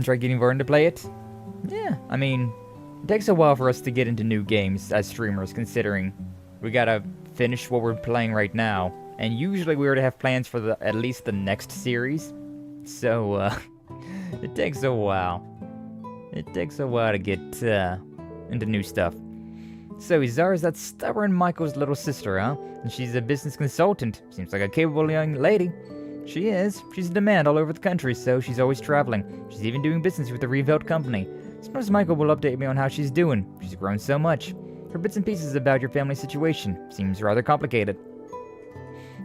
Try getting Varn to play it? Yeah, I mean, it takes a while for us to get into new games as streamers, considering we gotta finish what we're playing right now. And usually we already have plans for at least the next series. So, it takes a while. It takes a while to get into new stuff. So Zara's that stubborn Michael's little sister, huh? And she's a business consultant. Seems like a capable young lady. She is. She's in demand all over the country, so she's always traveling. She's even doing business with the Revealed company. Sometimes Michael will update me on how she's doing. She's grown so much. Her bits and pieces about your family situation seems rather complicated.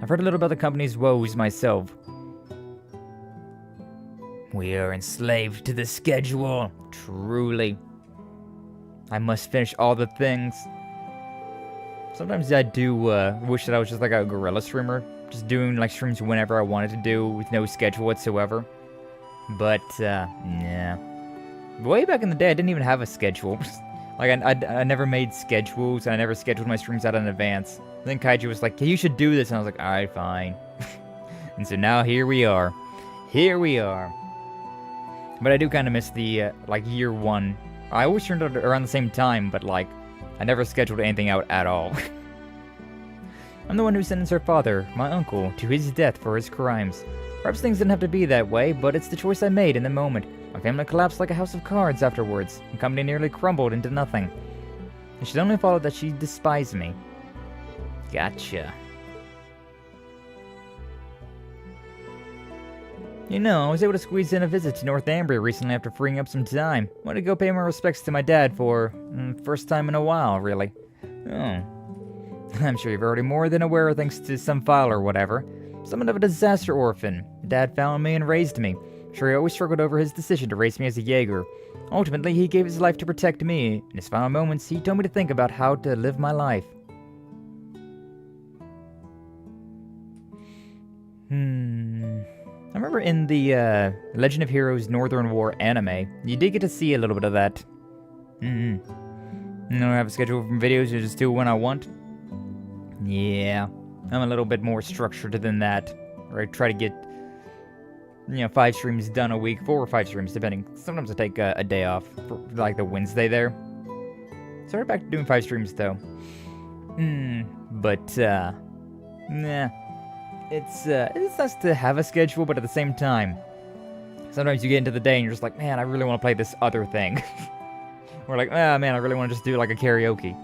I've heard a little about the company's woes myself. We are enslaved to the schedule. Truly. I must finish all the things. Sometimes I do wish that I was just like a guerrilla streamer. Just doing like streams whenever I wanted to do with no schedule whatsoever. But, yeah. Way back in the day, I didn't even have a schedule. Like, I never made schedules, and I never scheduled my streams out in advance. Then Kaiju was like, hey, you should do this, and I was like, alright, fine. And so now here we are. Here we are. But I do kind of miss the, like, year one. I always turned out around the same time, but, like, I never scheduled anything out at all. I'm the one who sentenced her father, my uncle, to his death for his crimes. Perhaps things didn't have to be that way, but it's the choice I made in the moment. My family collapsed like a house of cards afterwards. The company nearly crumbled into nothing. It should only follow that she despised me. Gotcha. You know, I was able to squeeze in a visit to Northumbria recently after freeing up some time. Wanted to go pay my respects to my dad for first time in a while, really. Oh. I'm sure you're already more than aware thanks to some file or whatever. Somewhat of a disaster orphan. Dad found me and raised me. Sure, he always struggled over his decision to raise me as a Jaeger. Ultimately, he gave his life to protect me. In his final moments, he told me to think about how to live my life. I remember in the Legend of Heroes Northern War anime, you did get to see a little bit of that. I don't have a schedule from videos, I just do when I want. Yeah, I'm a little bit more structured than that. Or I try to get, 5 streams done a week, 4 or 5 streams, depending. Sometimes I take a day off, for, like the Wednesday there. So we're back to doing 5 streams though. Nah. It's nice to have a schedule, but at the same time, sometimes you get into the day and you're just like, man, I really want to play this other thing. Or like, man, I really want to just do like a karaoke.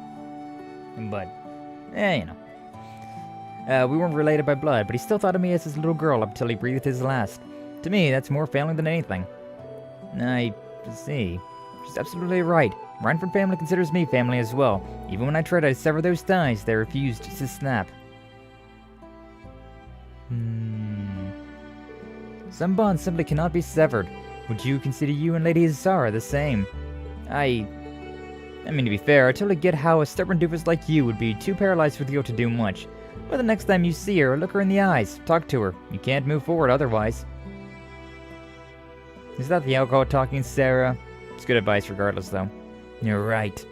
But You know. We weren't related by blood, but he still thought of me as his little girl up until he breathed his last. To me, that's more family than anything. I see. She's absolutely right. Rhineford family considers me family as well. Even when I try to sever those ties, they refused to snap. Some bonds simply cannot be severed. Would you consider you and Lady Zara the same? I mean, to be fair, I totally get how a stubborn doofus like you would be too paralyzed with guilt to do much. But the next time you see her, look her in the eyes, talk to her. You can't move forward otherwise. Is that the alcohol talking, Sarah? It's good advice regardless, though. You're right.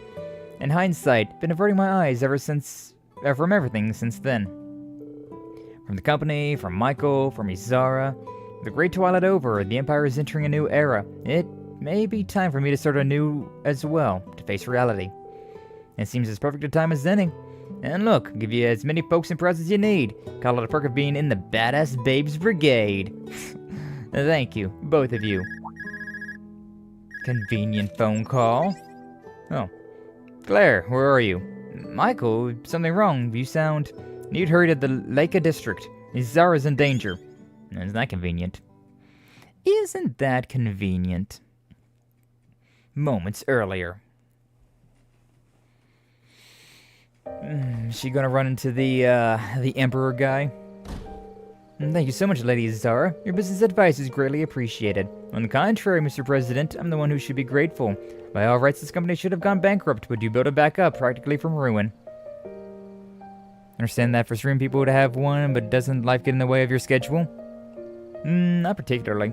In hindsight, been averting my eyes ever since, from everything since then. From the company, from Michael, from Izara. The Great Twilight over, the Empire is entering a new era. It may be time for me to start anew as well, to face reality. It seems as perfect a time as any. And look, give you as many pokes and prods as you need. Call it a perk of being in the Badass Babes Brigade. Thank you, both of you. Convenient phone call. Oh. Claire, where are you? Michael, something wrong. You sound... Need hurry to the Leica district. Zara's in danger. Isn't that convenient? Isn't that convenient? Moments earlier. Is she gonna run into the Emperor guy? Thank you so much, Lady Zara. Your business advice is greatly appreciated. On the contrary, Mr. President, I'm the one who should be grateful. By all rights, this company should have gone bankrupt, but you built it back up, practically from ruin. Understand that for stream people would have one, but doesn't life get in the way of your schedule? Not particularly.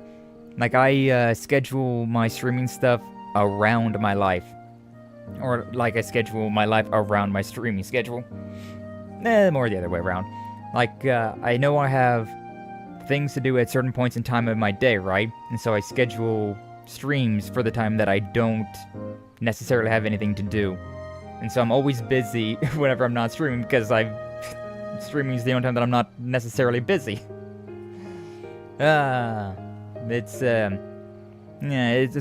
Like, I schedule my streaming stuff around my life. Or, like, I schedule my life around my streaming schedule. More the other way around. Like, I know I have things to do at certain points in time of my day, right? And so I schedule streams for the time that I don't necessarily have anything to do. And so I'm always busy whenever I'm not streaming, because streaming is the only time that I'm not necessarily busy. It's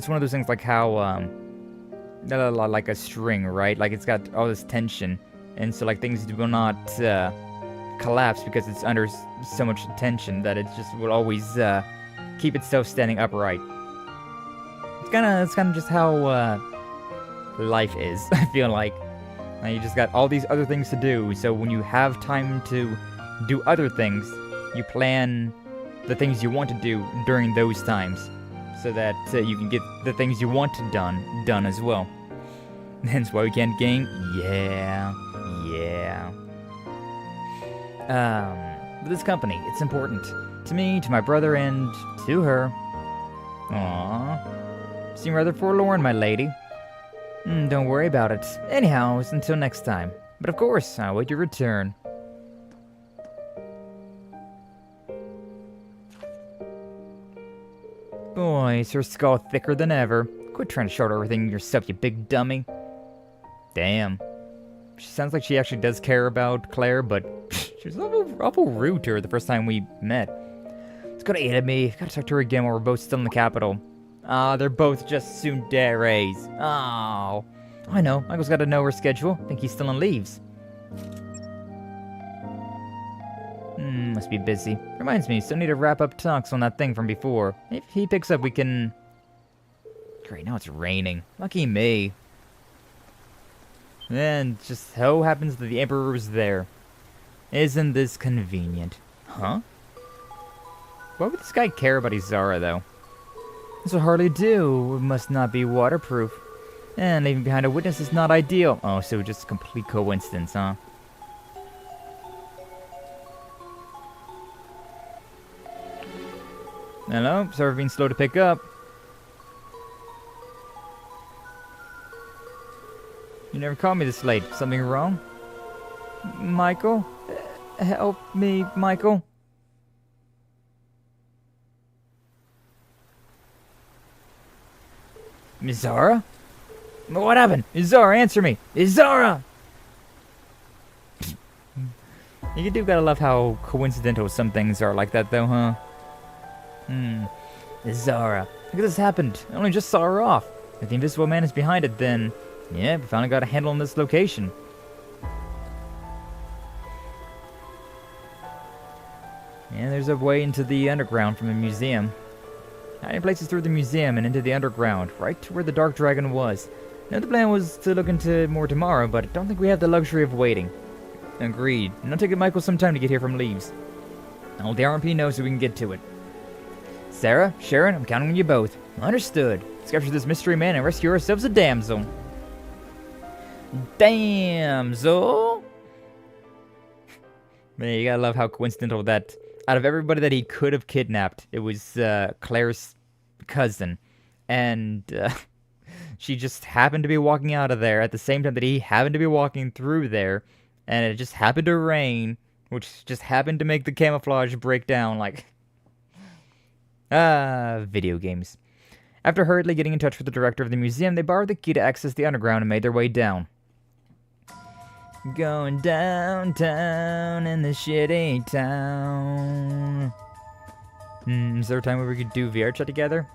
one of those things like how, like a string, right? Like, it's got all this tension, and so, like, things will not, collapse because it's under so much tension that it just will always, keep itself standing upright. It's kinda just how, life is, I feel like. Now you just got all these other things to do, so when you have time to do other things, you plan the things you want to do during those times, so that you can get the things you want to done as well. Hence why we can't game. Yeah. But this company, it's important. To me, to my brother, and to her. Aww. Seem rather forlorn, my lady. Don't worry about it. Anyhow, it's until next time. But of course, I'll wait your return. Boy, is her skull thicker than ever. Quit trying to shout everything yourself, you big dummy. Damn. She sounds like she actually does care about Claire, but she was awful rude to her the first time we met. It's gonna eat at me. Gotta talk to her again while we're both still in the capital. They're both just tsunderes. Oh. I know. Michael's got to know her schedule. I think he's still on leaves. Must be busy. Reminds me, still need to wrap up talks on that thing from before. If he picks up, we can... Great, now it's raining. Lucky me. And just so happens that the Emperor was there. Isn't this convenient? Huh? Why would this guy care about Izara, though? This will hardly do. It must not be waterproof. And leaving behind a witness is not ideal. Oh, so just a complete coincidence, huh? Hello? Sorry for being slow to pick up. You never called me this late. Something wrong? Michael? Help me, Michael. Izara? What happened? Izara, answer me! Izara! You do gotta love how coincidental some things are like that, though, huh? Izara. Look at this happened. I only just saw her off. If the Invisible Man is behind it, then... Yeah, we finally got a handle on this location. And there's a way into the underground from the museum. 9 places through the museum and into the underground, right to where the Dark Dragon was. Now the plan was to look into more tomorrow, but I don't think we have the luxury of waiting. Agreed. And it'll take Michael some time to get here from Leaves. All the RMP knows so we can get to it. Sarah, Sharon, I'm counting on you both. Understood. Let's capture this mystery man and rescue ourselves a damsel. Damsel? Man, you gotta love how coincidental that... Out of everybody that he could have kidnapped, it was Claire's cousin. And she just happened to be walking out of there at the same time that he happened to be walking through there. And it just happened to rain, which just happened to make the camouflage break down like... video games. After hurriedly getting in touch with the director of the museum, they borrowed the key to access the underground and made their way down. Going downtown in the shitty town. Is there a time where we could do VR chat together?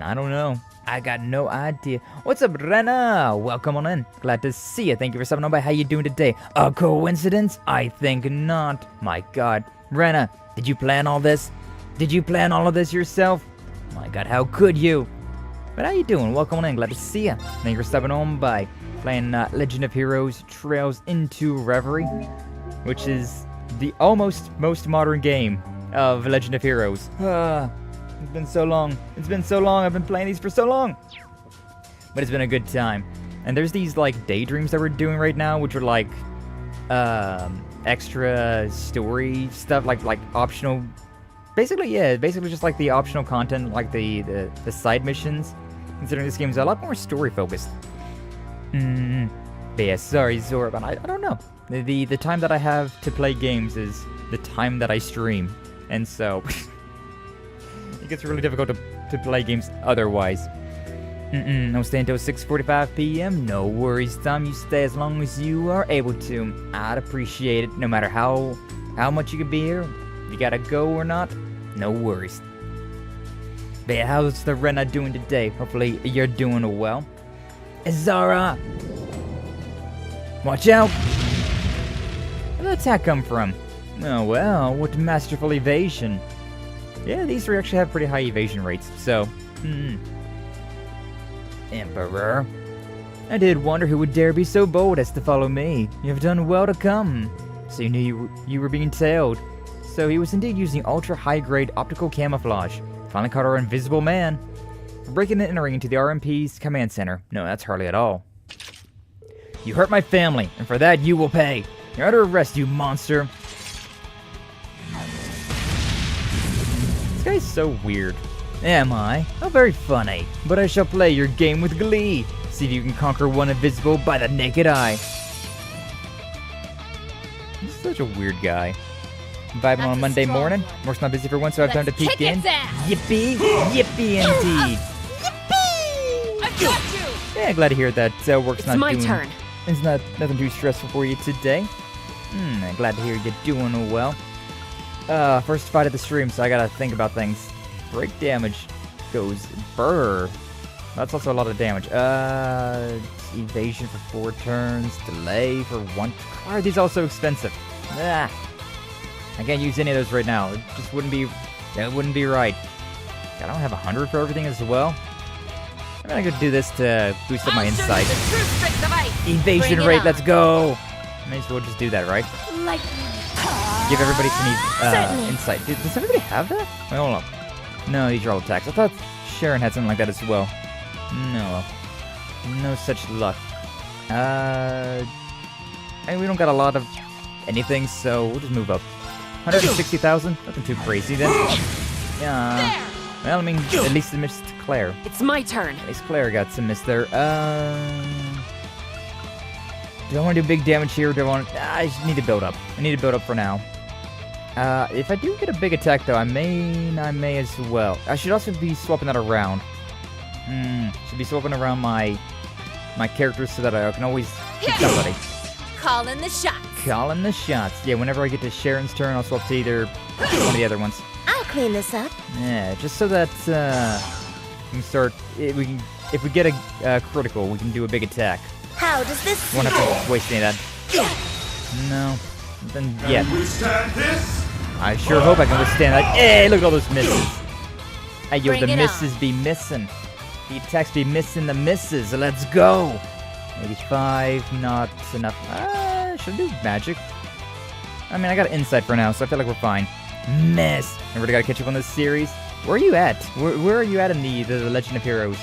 I don't know. I got no idea. What's up, Rena? Welcome on in. Glad to see you. Thank you for stopping on by. How you doing today? A coincidence? I think not. My God. Rena, did you plan all this? Did you plan all of this yourself? My God, how could you? But how you doing? Welcome on in. Glad to see you. Thank you for stopping on by. Playing Legend of Heroes Trails into Reverie, which is the almost most modern game of Legend of Heroes. It's been so long. It's been so long. I've been playing these for so long. But it's been a good time. And there's these like Daydreams that we're doing right now, which are like extra story stuff, like optional. Basically just like the optional content, like the side missions. Considering this game's a lot more story focused. But yeah, sorry, Zora, but I don't know. The time that I have to play games is the time that I stream. And so, it gets really difficult to play games otherwise. No stay until 6:45 p.m. No worries, Tom. You stay as long as you are able to. I'd appreciate it, no matter how much you could be here. If you gotta go or not, no worries. But yeah, how's the Rena doing today? Hopefully you're doing well. Zara! Watch out! Where did the attack come from? Oh well, what masterful evasion. Yeah, these three actually have pretty high evasion rates, so... Emperor. I did wonder who would dare be so bold as to follow me. You have done well to come. So you knew you were being tailed. So he was indeed using ultra-high-grade optical camouflage. Finally caught our invisible man. Breaking and entering into the RMP's command center. No, that's hardly at all. You hurt my family, and for that you will pay. You're under arrest, you monster. This guy's so weird. Am I? How very funny. But I shall play your game with glee. See if you can conquer one invisible by the naked eye. He's such a weird guy. Vibing on a Monday morning. Work's not busy for once, so I've time to peek in. Yippee! Yippee indeed! Yippee! I got you! Yeah, glad to hear that work's not doing... It's my turn. It's nothing too stressful for you today. Glad to hear you're doing well. First fight of the stream, so I gotta think about things. Break damage goes burr. That's also a lot of damage. Evasion for 4 turns. Delay for 1. Why are these all so expensive? I can't use any of those right now. It just wouldn't be... That wouldn't be right. I don't have 100 for everything as well. I'm gonna go do this to boost up my insight. Evasion rate, let's go! May as well just do that, right? Give everybody some insight. Does everybody have that? Wait, hold on. No, these are all attacks. I thought Sharon had something like that as well. No such luck. We don't got a lot of anything, so we'll just move up. 160,000? Nothing too crazy then. Yeah. Well, I mean, at least it missed Claire. It's my turn. At least Claire got some miss there. Do I want to do big damage here? Or do I want? I just need to build up. I need to build up for now. If I do get a big attack, though, I may as well. I should also be swapping that around. Should be swapping around my characters so that I can always hit somebody. Calling the shots. Calling the shots. Yeah, whenever I get to Sharon's turn, I'll swap to either one of the other ones. I'll clean this up. Yeah, just so that we can start. If we get a critical, we can do a big attack. How does this? Won't have to waste any of that. No. Then yeah. Withstand this? I sure hope I can withstand that. Hey, look at all those misses. Hey, yo, Bring the it misses on. be missing. The attacks be missing the misses. Let's go. 85, not enough. Should I do magic? I mean, I got insight for now, so I feel like we're fine. Miss. I really gotta catch up on this series. Where are you at? Where are you at in the Legend of Heroes?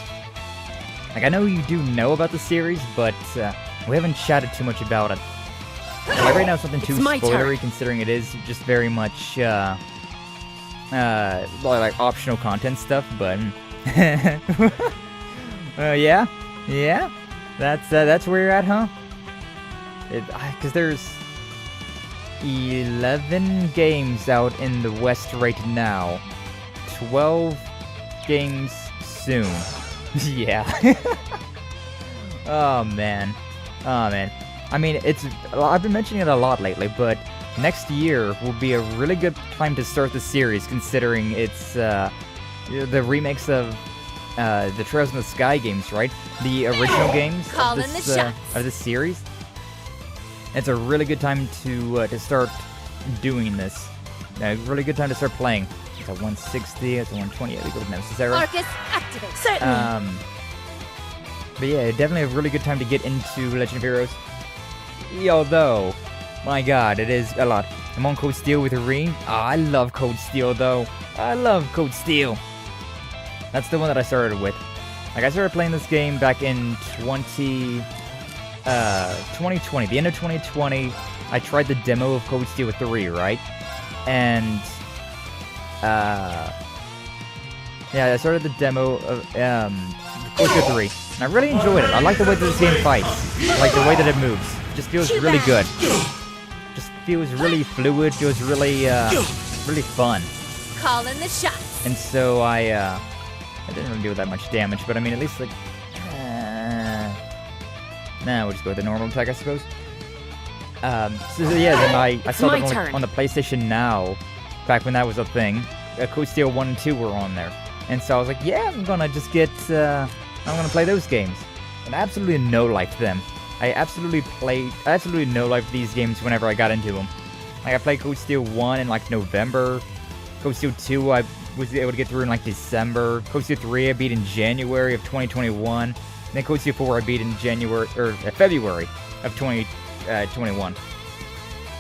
Like, I know you do know about the series, but we haven't chatted too much about it. Like, right now, it's nothing too my turn. spoilery, considering it is just very much, like, optional content stuff, but... yeah? Yeah? That's where you're at, huh? Because there's 11 games out in the West right now. 12 games soon. Yeah. Oh, man. Oh, man. I mean, I've been mentioning it a lot lately, but next year will be a really good time to start the series, considering it's the remakes of the Trails in the Sky games, right? The original games Call of in this, the shots. of this series. It's a really good time to start doing this. A really good time to start playing. It's a 160, it's a 120, we go with necessary. Marcus, activate. Certainly. But yeah, definitely a really good time to get into Legend of Heroes. Although, my god, it is a lot. I'm on Code Steel with Rean. Oh, I love Code Steel, though. I love Code Steel. That's the one that I started with. Like, I started playing this game back in 2020. The end of 2020, I tried the demo of Code Steel 3, right? And, yeah, I started the demo of, Code Steel 3. And I really enjoyed it. I like the way that this game fights. I like the way that it moves. It just feels really good. Just feels really fluid, feels really, really fun. Call in the shots. And so I didn't really do that much damage, but I mean, at least, like, nah, we'll just go with the normal attack, I suppose. So yeah, then I saw my that turn. on the PlayStation Now, back when that was a thing. Code Steel 1 and 2 were on there. And so I was like, yeah, I'm gonna just get, I'm gonna play those games. And I absolutely no-lifed them. I absolutely no-lifed these games whenever I got into them. Like, I played Code Steel 1 in, like, November. Code Steel 2, I was able to get through in, like, December. Code Steel 3, I beat in January of 2021. And then Code Steel 4, I beat in February of 2021.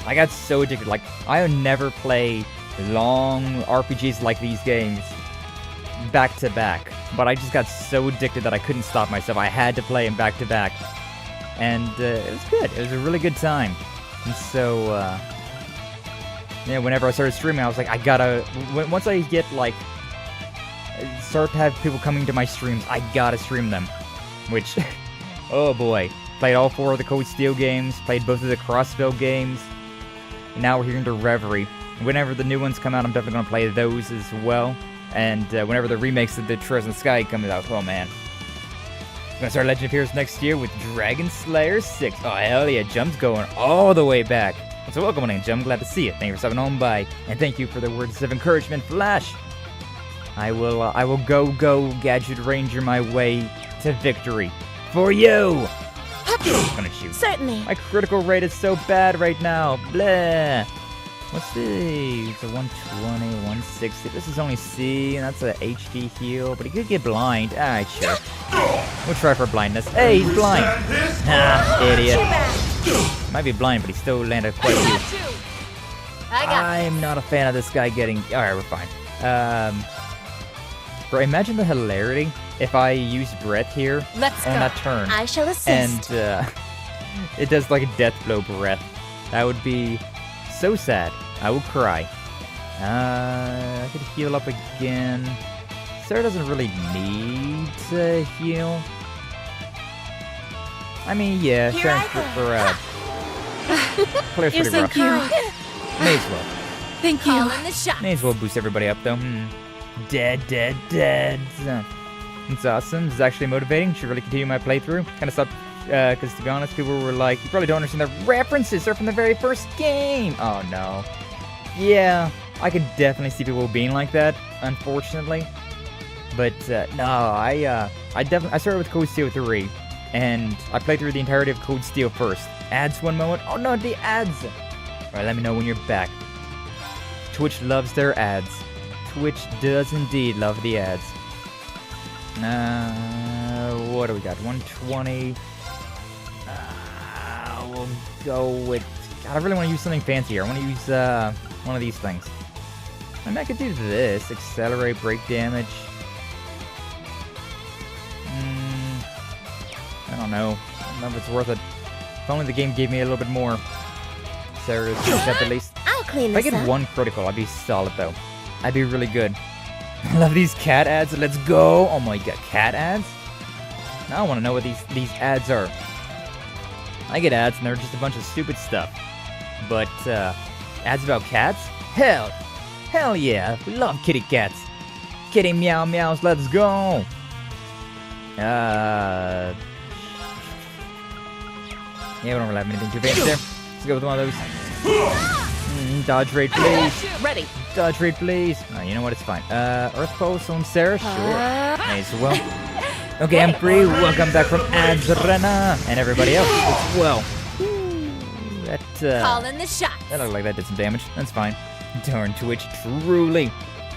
I got so addicted. Like, I would never play long RPGs like these games back to back. But I just got so addicted that I couldn't stop myself. I had to play them back to back. And it was good. It was a really good time. And so, yeah, whenever I started streaming, I was like, I gotta... Once I get, like... start to have people coming to my streams, I gotta stream them. Which... oh boy. Played all 4 of the Code Steel games. Played both of the Crossbell games. And now we're here into Reverie. Whenever the new ones come out, I'm definitely gonna play those as well. And whenever the remakes of the Trails in the Sky come out, oh man. I'm gonna start Legend of Heroes next year with Dragon Slayer 6. Oh, hell yeah, Jump's going all the way back. So welcome on in, Jump. Glad to see you. Thank you for stopping on by. And thank you for the words of encouragement, Flash. I will go Gadget Ranger my way to victory. For you! I'm gonna shoot. Certainly. My critical rate is so bad right now. Blah. Let's see. It's a 120, 160. This is only C, and that's a HD heal, but he could get blind. Alright, sure. We'll try for blindness. Hey, he's blind. Ah, idiot. Might be blind, but he still landed quite a few. I'm not a fan of this guy getting... Alright, we're fine. Bro, imagine the hilarity if I use breath here on that turn. I shall assist. And it does like a death blow breath. That would be so sad. I will cry. I could heal up again. Sarah doesn't really need to heal. I mean, yeah, Sharon's Claire's pretty rough. May as well. Thank you. Call in the shots. May as well boost everybody up, though. Dead. It's awesome. This is actually motivating. Should really continue my playthrough. Kind of stopped, because to be honest, people were like, you probably don't understand the references. They're from the very first game. Oh, no. Yeah, I could definitely see people being like that, unfortunately. But, no, I started with Code Steel 3, and I played through the entirety of Code Steel first. Ads one moment. Oh, no, the ads. All right, let me know when you're back. Twitch loves their ads. Twitch does indeed love the ads. What do we got? 120. We'll go with... God, I really want to use something fancier. I want to use one of these things. I mean, I could do this. Accelerate, break damage. I don't know. I don't know if it's worth it. If only the game gave me a little bit more. Sarah's at least. I'll clean If I this get up. one critical, I'd be solid though. I'd be really good. I love these cat ads. Let's go. Oh my god, cat ads? Now I want to know what these ads are. I get ads and they're just a bunch of stupid stuff. But ads about cats? Hell yeah. We love kitty cats. Kitty meow meows, let's go. Yeah, we don't really have anything too fancy there. Let's go with one of those. Dodge raid, please. Ready. Dodge raid, please. Oh, you know what? It's fine. Earth Pulse on Sarah? Sure. Nice. Well. Okay, I'm free. Welcome back from ads, Rena. And everybody else as well. That, Calling the shot. that looked like that did some damage. That's fine. Darn Twitch, truly.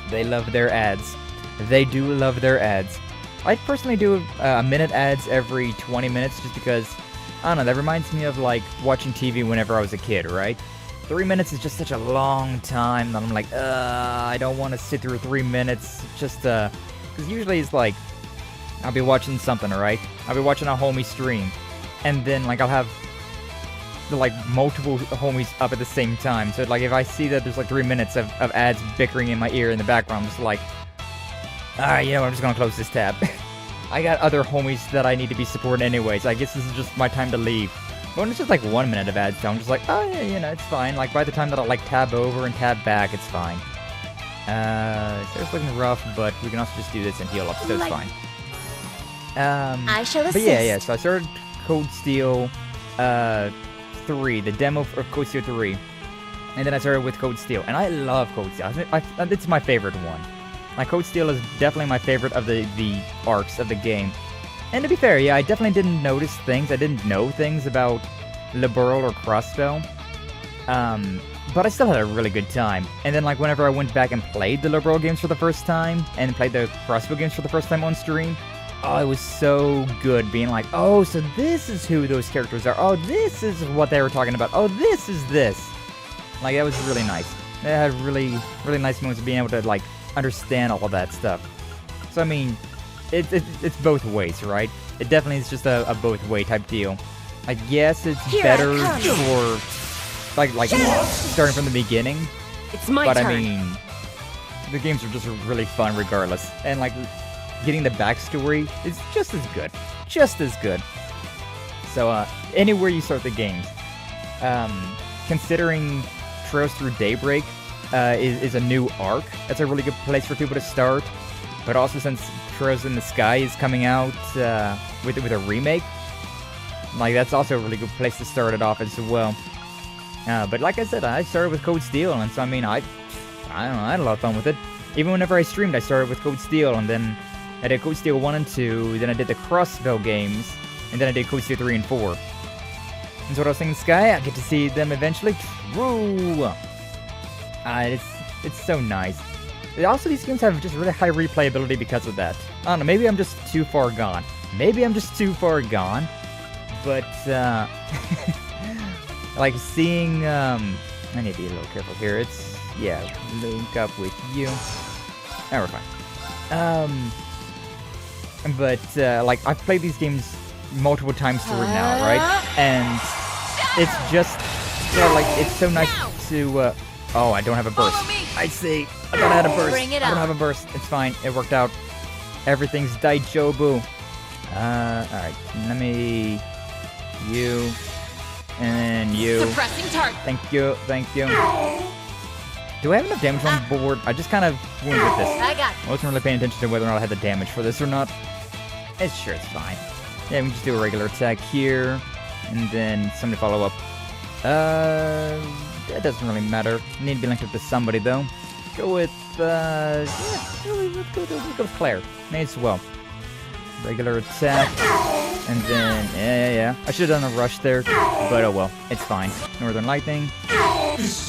They love their ads. They do love their ads. I personally do a minute ads every 20 minutes just because, I don't know, that reminds me of like watching TV whenever I was a kid, right? 3 minutes is just such a long time that I'm like, I don't want to sit through 3 minutes just, because usually it's like, I'll be watching something, right? I'll be watching a homie stream, and then like I'll have like multiple homies up at the same time. So like if I see that there's like 3 minutes of ads bickering in my ear in the background, I'm just like, alright, you know what, I'm just gonna close this tab. I got other homies that I need to be supporting anyways. I guess this is just my time to leave. But when it's just like 1 minute of ads, I'm just like, oh yeah, you know, it's fine. Like by the time that I'll like tab over and tab back, it's fine. It's looking rough, but we can also just do this and heal up, so it's fine. I shall assist. But yeah, so I started Code Steel 3, the demo of Code Steel 3. And then I started with Code Steel, and I love Code Steel. It's my favorite one. Like, Code Steel is definitely my favorite of the arcs of the game. And to be fair, yeah, I definitely didn't notice things. I didn't know things about Liberal or Crossbell. But I still had a really good time. And then, like, whenever I went back and played the Liberal games for the first time, and played the Crossbell games for the first time on stream, oh, it was so good being like, oh, so this is who those characters are. Oh, this is what they were talking about. Oh, this is this. Like, that was really nice. It had really, really nice moments of being able to, like, understand all of that stuff. So, I mean, it's both ways, right? It definitely is just a both way type deal. Like, yes, it's better for, like, starting from the beginning. It's my but, turn. I mean, the games are just really fun regardless. And, like, getting the backstory is just as good. Just as good. So, anywhere you start the games, considering Trails Through Daybreak is a new arc, that's a really good place for people to start. But also since Trails in the Sky is coming out with a remake, like that's also a really good place to start it off as well. But like I said, I started with Code Steel, and so I mean, I don't know, I had a lot of fun with it. Even whenever I streamed, I started with Code Steel, and then I did Code Steel 1 and 2, then I did the Crossbell games, and then I did Code Steel 3 and 4. And so what I was thinking, Sky, I get to see them eventually. True! It's so nice. Also, these games have just really high replayability because of that. I don't know, maybe I'm just too far gone. But, like seeing, I need to be a little careful here. It's, yeah, link up with you. Oh, we're fine. But, like, I've played these games multiple times through now, right? And it's just, like, it's so nice to, oh, I don't have a burst. I see. I thought I had a burst. Bring it I don't on. have a burst. It's fine. It worked out. Everything's daijobu. Alright. Let me... You. And then you. Suppressing target. Thank you. Do I have enough damage on board? I just kind of went with this. I got I wasn't really paying attention to whether or not I had the damage for this or not. It's fine. Yeah, we can just do a regular attack here. And then somebody follow up. That doesn't really matter. Need to be linked up to somebody though. Go with let's go with Claire. May as well. Regular attack. And then yeah. I should have done a rush there, but oh well. It's fine. Northern Lightning.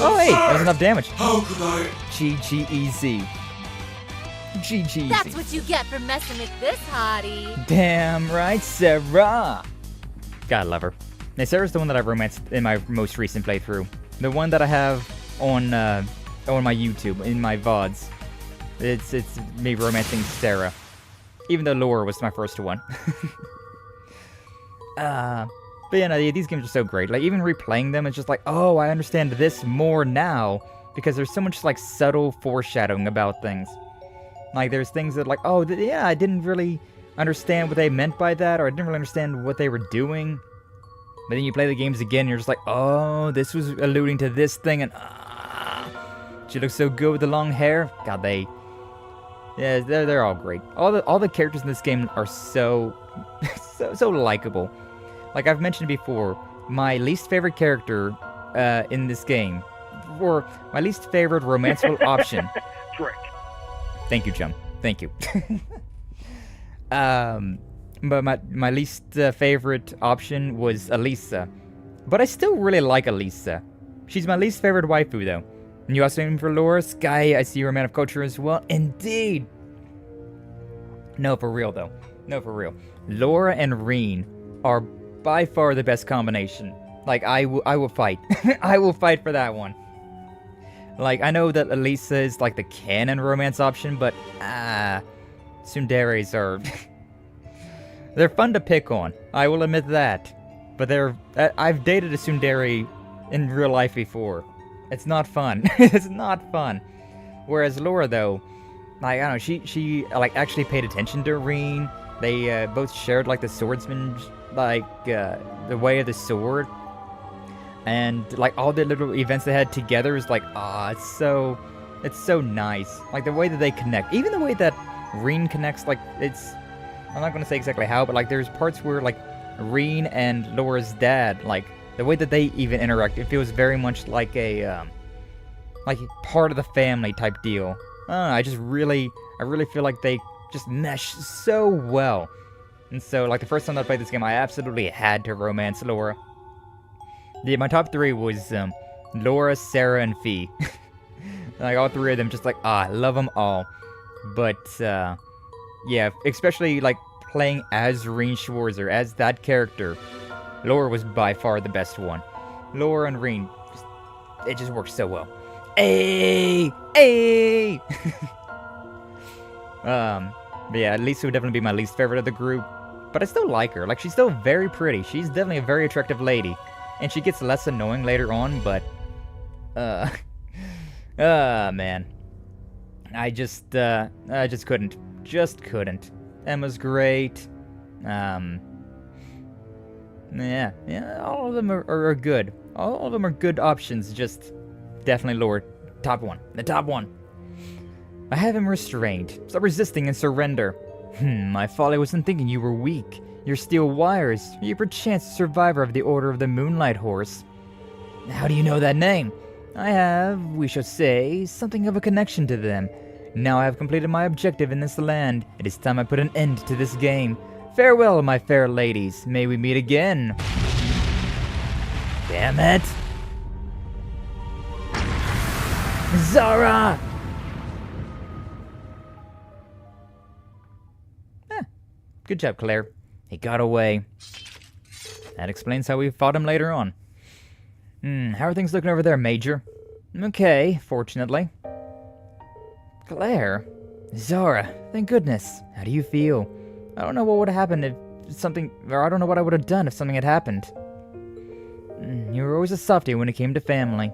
Oh, hey, that was enough damage. How could I? GG-easy. GG-easy. That's what you get for messing with this hottie. Damn right, Sarah. Gotta love her. Now, Sarah's the one that I've romanced in my most recent playthrough. The one that I have on my YouTube, in my VODs. It's me romancing Sarah. Even though Laura was my first one. But yeah, no, these games are so great. Like, even replaying them, it's just like, oh, I understand this more now. Because there's so much, like, subtle foreshadowing about things. Like, there's things that, like, oh, yeah, I didn't really understand what they meant by that, or I didn't really understand what they were doing. But then you play the games again, and you're just like, oh, this was alluding to this thing, and she looks so good with the long hair. God, yeah, they're all great. All the characters in this game are so likable. Like I've mentioned before, my least favorite character in this game, or my least favorite romanceable option. Frick. Thank you, chum. Thank you. But my least favorite option was Elisa. But I still really like Elisa. She's my least favorite waifu, though. And you also aim for Laura? Sky, I see you're a man of culture as well. Indeed! No, for real, though. No, for real. Laura and Rean are by far the best combination. Like, I will fight. I will fight for that one. Like, I know that Elisa is, like, the canon romance option, but, Tsunderes are... They're fun to pick on. I will admit that. But I've dated a tsundere in real life before. It's not fun. It's not fun. Whereas Laura, though, like, I don't know, she like, actually paid attention to Rean. They, both shared, like, the swordsman, like, the way of the sword. And, like, all the little events they had together is like, it's so nice. Like, the way that they connect. Even the way that Rean connects, like, I'm not going to say exactly how, but, like, there's parts where, like, Rean and Laura's dad, like, the way that they even interact, it feels very much like a, like, part of the family type deal. I really feel like they just mesh so well. And so, like, the first time I played this game, I absolutely had to romance Laura. Yeah, my top three was, Laura, Sarah, and Fee. Like, all three of them, just like, I love them all. But, yeah, especially, like, playing as Rean Schwarzer, as that character, Laura was by far the best one. Laura and Rean, it just works so well. Hey! But yeah, Lisa would definitely be my least favorite of the group. But I still like her. Like, she's still very pretty. She's definitely a very attractive lady. And she gets less annoying later on, but... man. I just couldn't. Just couldn't. Emma's great. Yeah, all of them are good. All of them are good options, just definitely Lord. Top one. The top one. I have him restrained. Stop resisting and surrender. My folly wasn't thinking you were weak. Your steel wires. Are you perchance a survivor of the Order of the Moonlight Horse? How do you know that name? I have, we shall say, something of a connection to them. Now I have completed my objective in this land. It is time I put an end to this game. Farewell, my fair ladies. May we meet again. Damn it. Zara! Good job, Claire. He got away. That explains how we fought him later on. How are things looking over there, Major? Okay, fortunately. Claire? Zara, thank goodness. How do you feel? I don't know what would have happened if something... Or I don't know what I would have done if something had happened. You were always a softie when it came to family.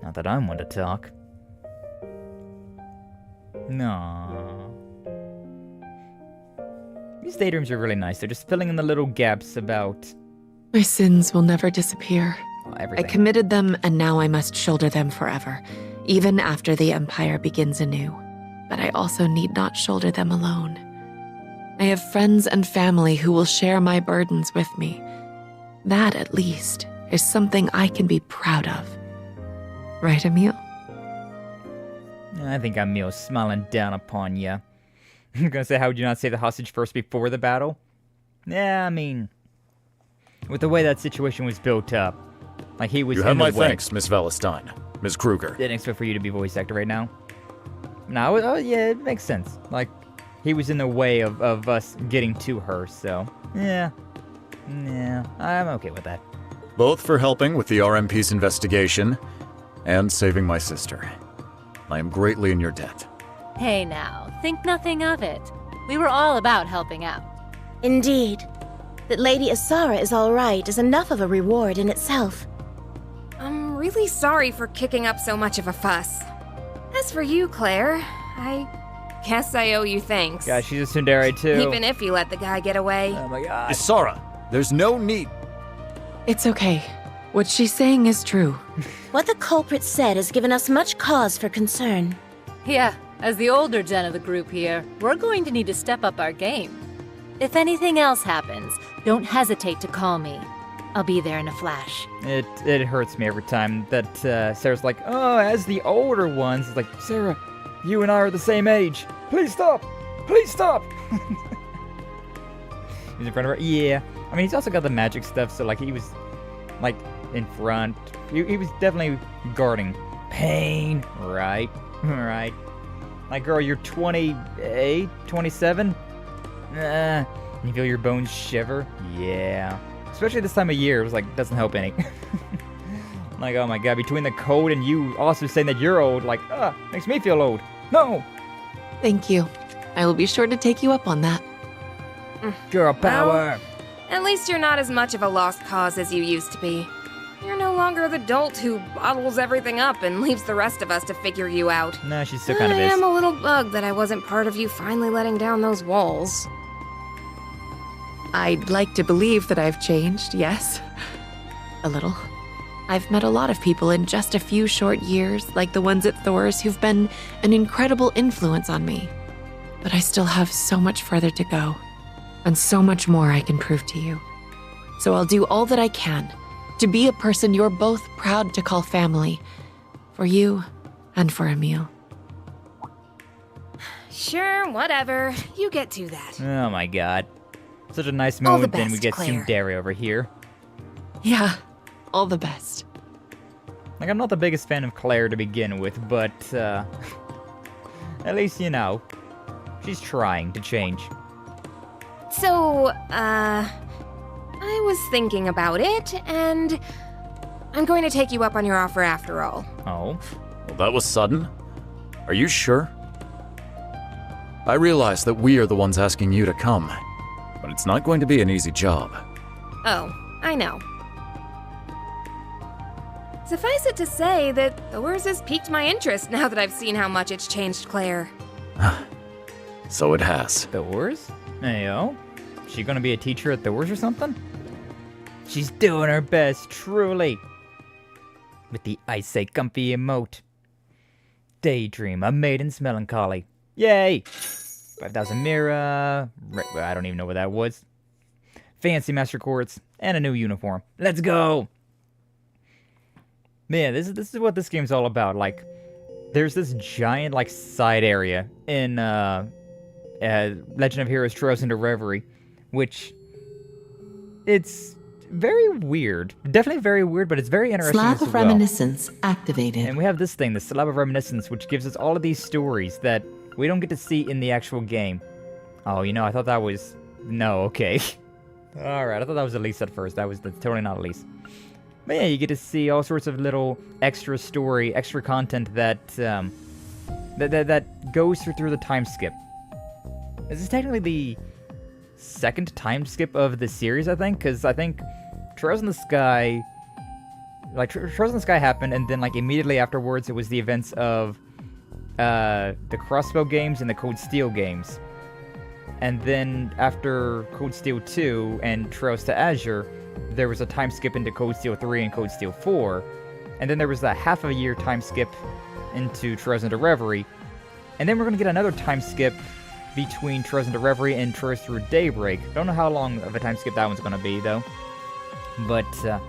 Not that I'm one to talk. No. These daydreams are really nice. They're just filling in the little gaps about... My sins will never disappear. Well, everything. I committed them, and now I must shoulder them forever, even after the Empire begins anew. But I also need not shoulder them alone. I have friends and family who will share my burdens with me. That, at least, is something I can be proud of. Right, Emil? I think Emil's smiling down upon you. I'm gonna say, how would you not save the hostage first before the battle? Yeah, I mean... With the way that situation was built up, Like, he was You in have the my way. thanks, Miss Valestein. Ms. Kruger. Didn't expect for you to be voice actor right now. No, oh, yeah, it makes sense. Like, he was in the way of us getting to her, so... Yeah, I'm okay with that. Both for helping with the RMP's investigation and saving my sister. I am greatly in your debt. Hey now, think nothing of it. We were all about helping out. Indeed. That Lady Isara is all right is enough of a reward in itself. I'm really sorry for kicking up so much of a fuss. As for you, Claire, I guess I owe you thanks. Gosh, she's a tsundere too. Even if you let the guy get away. Oh my god. Isara, there's no need. It's okay. What she's saying is true. What the culprit said has given us much cause for concern. Yeah, as the older gen of the group here, we're going to need to step up our game. If anything else happens, don't hesitate to call me. I'll be there in a flash. It hurts me every time that Sarah's like, oh, as the older ones, it's like, Sarah, you and I are the same age. Please stop. Please stop. He's in front of her. Yeah. I mean, he's also got the magic stuff, so like he was like in front. He was definitely guarding. Pain. Right. Right. Like, girl, you're 28, 27? You feel your bones shiver? Yeah. Especially this time of year, it was like, doesn't help any. Like, oh my god, between the cold and you also saying that you're old, like, makes me feel old. No! Thank you. I will be sure to take you up on that. Girl power! At least you're not as much of a lost cause as you used to be. You're no longer the dolt who bottles everything up and leaves the rest of us to figure you out. No, she still kind of I is. am a little bugged that I wasn't part of you finally letting down those walls. I'd like to believe that I've changed, yes. A little. I've met a lot of people in just a few short years, like the ones at Thor's, who've been an incredible influence on me. But I still have so much further to go, and so much more I can prove to you. So I'll do all that I can to be a person you're both proud to call family, for you and for Emil. Sure, whatever. You get to that. Oh my god. Such a nice All the moment, then we best, get Claire. tsundere over here. Yeah, all the best. Like, I'm not the biggest fan of Claire to begin with, but, at least, you know, she's trying to change. So, I was thinking about it, and I'm going to take you up on your offer after all. Oh? Well, that was sudden. Are you sure? I realize that we are the ones asking you to come, but it's not going to be an easy job. Oh, I know. Suffice it to say that Thor's has piqued my interest now that I've seen how much it's changed Claire. So it has. Thor's? Heyo. She gonna be a teacher at Thor's or something? She's doing her best, truly. With the I say comfy emote. Daydream, a maiden's melancholy. Yay! 5,000 Mira. I don't even know what that was. Fancy master quartz and a new uniform. Let's go! Man, this is what this game's all about. Like, there's this giant, like, side area in, Legend of Heroes Trails into Reverie, which, it's very weird. Definitely very weird, but it's very interesting Slab as of well. Reminiscence activated. And we have this thing, the Slab of Reminiscence, which gives us all of these stories that we don't get to see in the actual game. Oh, you know, I thought that was... No, okay. Alright, I thought that was Elise at first. That's totally not Elise. But yeah, you get to see all sorts of little extra story, extra content that that goes through the time skip. This is technically the second time skip of the series, I think, because I think Trails in the Sky, like Trails in the Sky happened, and then like immediately afterwards it was the events of the Crossbell games and the Cold Steel games, and then after Cold Steel 2 and Trails to Azure, there was a time skip into Cold Steel 3 and Cold Steel 4, and then there was a half a year time skip into Trails into Reverie, and then we're going to get another time skip between Trails into Reverie and Trails Through Daybreak. Don't know how long of a time skip that one's going to be, though. But,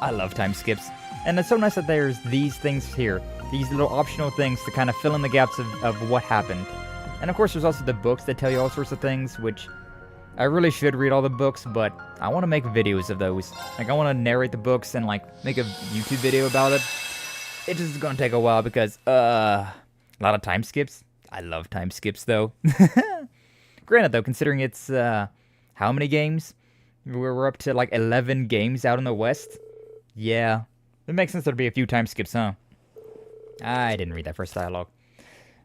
I love time skips. And it's so nice that there's these things here. These little optional things to kind of fill in the gaps of what happened. And of course, there's also the books that tell you all sorts of things, which I really should read all the books, but I want to make videos of those. Like, I want to narrate the books and, like, make a YouTube video about it. It's just gonna take a while because, a lot of time skips. I love time skips, though. Granted, though, considering it's, how many games? We're up to, like, 11 games out in the West. Yeah. It makes sense there'd be a few time skips, huh? I didn't read that first dialogue.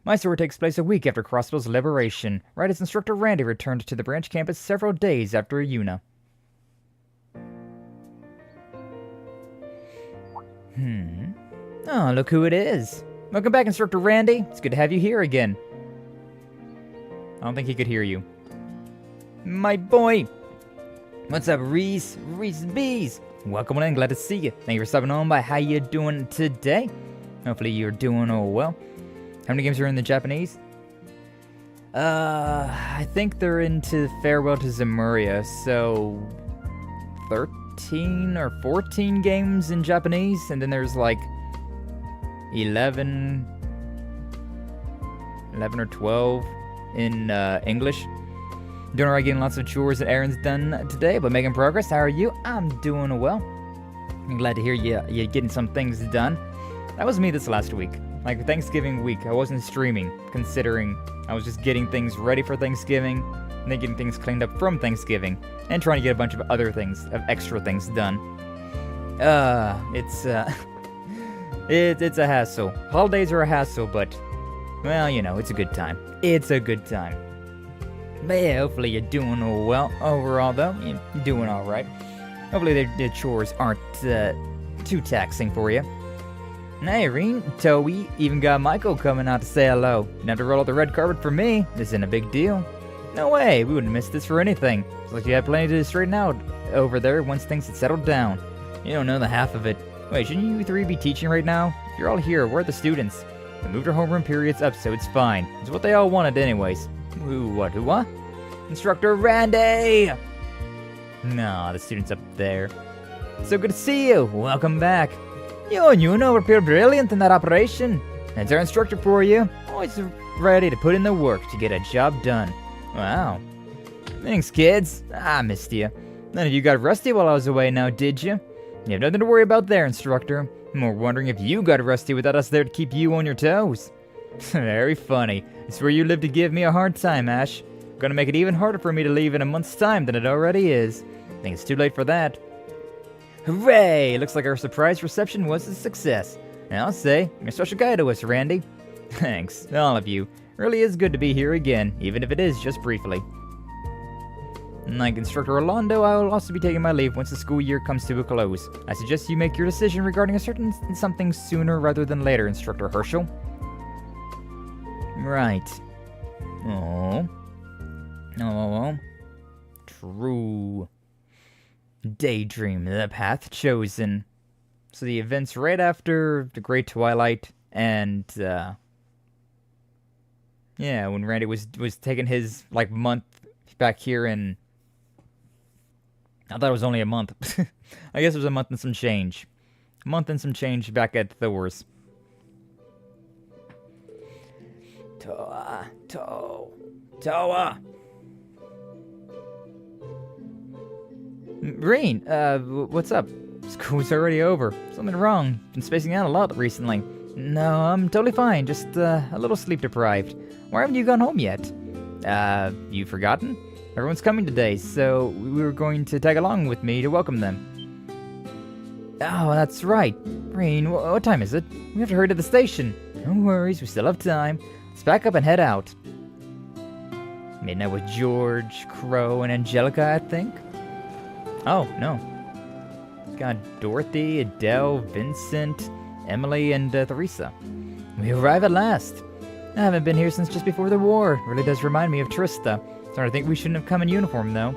My story takes place a week after Crossbell's liberation, right as Instructor Randy returned to the branch campus several days after Yuna. Oh, look who it is. Welcome back, Instructor Randy. It's good to have you here again. I don't think he could hear you. My boy! What's up, Reese? Reese Bees! Welcome on in, glad to see you. Thank you for stopping on by. How you doing today? Hopefully you're doing all well. How many games are in the Japanese? I think they're into Farewell to Zemuria, so 13 or 14 games in Japanese, and then there's like 11 or 12 in English. Doing alright, getting lots of chores and errands done today, but making progress. How are you? I'm doing well. I'm glad to hear you're getting some things done. That was me this last week. Like Thanksgiving week, I wasn't streaming, considering I was just getting things ready for Thanksgiving, and then getting things cleaned up from Thanksgiving, and trying to get a bunch of other things, of extra things done. It's a hassle. Holidays are a hassle, but, well, you know, it's a good time. It's a good time. But yeah, hopefully you're doing all well. Overall, though, you're doing alright. Hopefully the chores aren't too taxing for you. Hey, Rean, Toei, even got Michael coming out to say hello. Didn't have to roll out the red carpet for me. This isn't a big deal. No way, we wouldn't miss this for anything. Looks like you had plenty to straighten out over there once things had settled down. You don't know the half of it. Wait, shouldn't you three be teaching right now? If you're all here, where are the students? We moved our homeroom periods up, so it's fine. It's what they all wanted anyways. Who what? Instructor Randy! Nah, the student's up there. So good to see you. Welcome back. You know, we're pure brilliant in that operation. That's our instructor for you. Always ready to put in the work to get a job done. Wow. Thanks, kids. I missed you. None of you got rusty while I was away now, did you? You have nothing to worry about there, instructor. I'm more wondering if you got rusty without us there to keep you on your toes. Very funny. It's where you live to give me a hard time, Ash. Gonna make it even harder for me to leave in a month's time than it already is. I think it's too late for that. Hooray! Looks like our surprise reception was a success. And I'll say, you're a special guy to us, Randy. Thanks, all of you. Really is good to be here again, even if it is just briefly. Like Instructor Orlando, I will also be taking my leave once the school year comes to a close. I suggest you make your decision regarding a certain something sooner rather than later, Instructor Herschel. Right. Oh. True. Daydream, the path chosen. So the events right after the Great Twilight and, yeah, when Randy was taking his, like, month back here in... I thought it was only a month. I guess it was a month and some change. A month and some change back at Thor's. Toa. Rean, what's up? School's already over. Something wrong. Been spacing out a lot recently. No, I'm totally fine. Just, a little sleep deprived. Why haven't you gone home yet? You forgotten? Everyone's coming today, so we were going to tag along with me to welcome them. Oh, that's right. Rean, what time is it? We have to hurry to the station. No worries, we still have time. Let's pack up and head out. Midnight with George, Crow, and Angelica, I think? Oh, no. Got Dorothy, Adele, Vincent, Emily, and Theresa. We arrive at last. I haven't been here since just before the war. Really does remind me of Trista. Sorry, I think we shouldn't have come in uniform, though.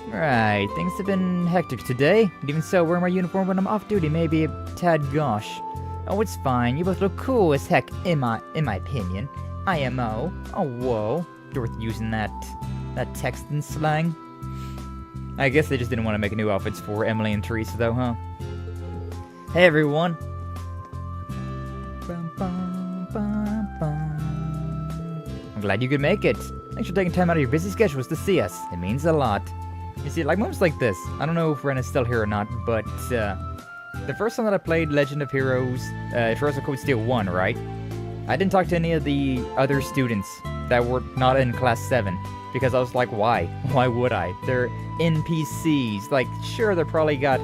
Right, things have been hectic today. And even so, wearing my uniform when I'm off duty may be a tad gauche. Oh, it's fine. You both look cool as heck, in my opinion. IMO. Oh, whoa. Dorothy using that Texan slang. I guess they just didn't want to make new outfits for Emily and Teresa, though, huh? Hey, everyone. I'm glad you could make it. Thanks for taking time out of your busy schedules to see us. It means a lot. You see, like moments like this, I don't know if Ren is still here or not, but the first time that I played Legend of Heroes, Heroes of Code Steel 1, right? I didn't talk to any of the other students that were not in Class 7, because I was like, why? Why would I? They're NPCs. Like, sure, they probably got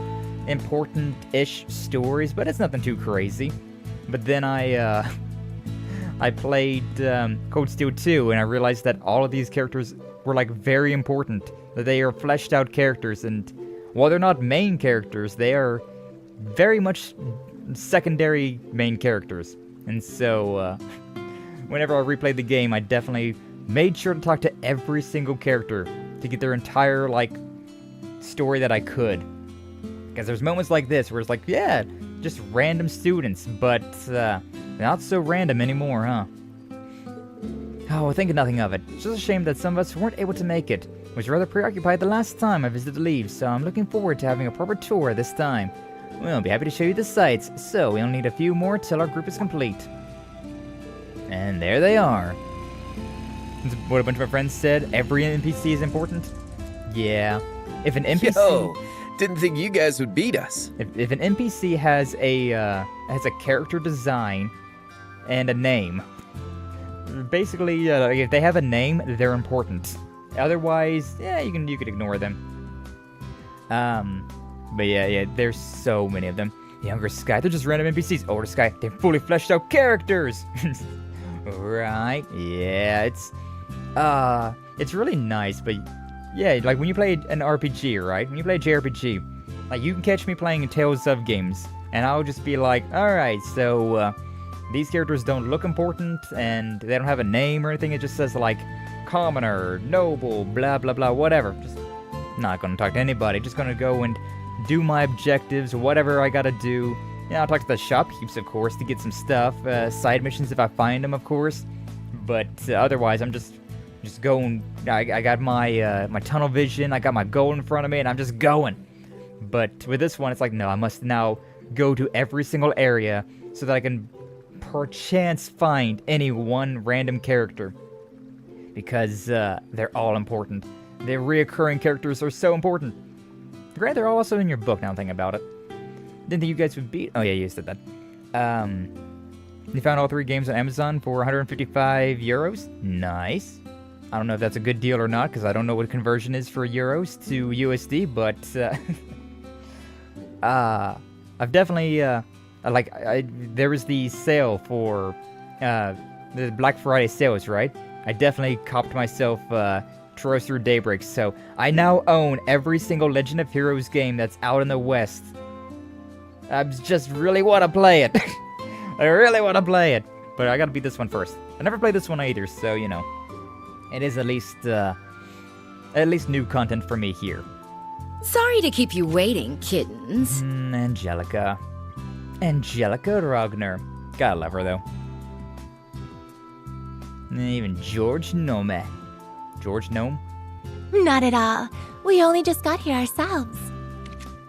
important-ish stories, but it's nothing too crazy. But then I played Code Steel 2, and I realized that all of these characters were, like, very important. That they are fleshed-out characters, and while they're not main characters, they are very much secondary main characters. And so, whenever I replayed the game, I definitely made sure to talk to every single character to get their entire, like, story that I could. Because there's moments like this where it's like, yeah, just random students, but not so random anymore, huh? Oh, thinking nothing of it. It's just a shame that some of us weren't able to make it. I was rather preoccupied the last time I visited Leave, so I'm looking forward to having a proper tour this time. We'll be happy to show you the sights, so we only need a few more till our group is complete. And there they are. What a bunch of my friends said, every NPC is important. Yeah. If an NPC... Yo, didn't think you guys would beat us. If an NPC has a character design and a name, basically, if they have a name, they're important. Otherwise, yeah, you could ignore them. But yeah, there's so many of them. Younger Sky, they're just random NPCs. Older Sky, they're fully fleshed out characters. Right? Yeah, it's really nice, but yeah, like when you play an RPG, right? When you play a JRPG, like you can catch me playing Tales of games, and I'll just be like, alright, so these characters don't look important, and they don't have a name or anything. It just says like commoner, noble, blah blah blah, whatever. Just not gonna talk to anybody, just gonna go and do my objectives, whatever I gotta do. Yeah, I'll talk to the shopkeepers, of course, to get some stuff, side missions if I find them, of course. But otherwise, I'm just going. I got my my tunnel vision, I got my goal in front of me, and I'm just going. But with this one, it's like, no, I must now go to every single area so that I can perchance find any one random character. Because they're all important. The reoccurring characters are so important. Granted, they're also in your book now I'm thinking about it. Didn't think you guys would beat... Oh yeah, you said that. You found all 3 games on Amazon for 155 euros? Nice. I don't know if that's a good deal or not, because I don't know what conversion is for euros to USD, but... I've definitely... there was the sale for... the Black Friday sales, right? I definitely copped myself... Trails Through Daybreak, so I now own every single Legend of Heroes game that's out in the West. I just really want to play it. I really want to play it. But I gotta beat this one first. I never played this one either, so, you know. It is at least new content for me here. Sorry to keep you waiting, kittens. Angelica. Angelica Ragnar. Gotta love her, though. Even George Nome. George Gnome? Not at all. We only just got here ourselves.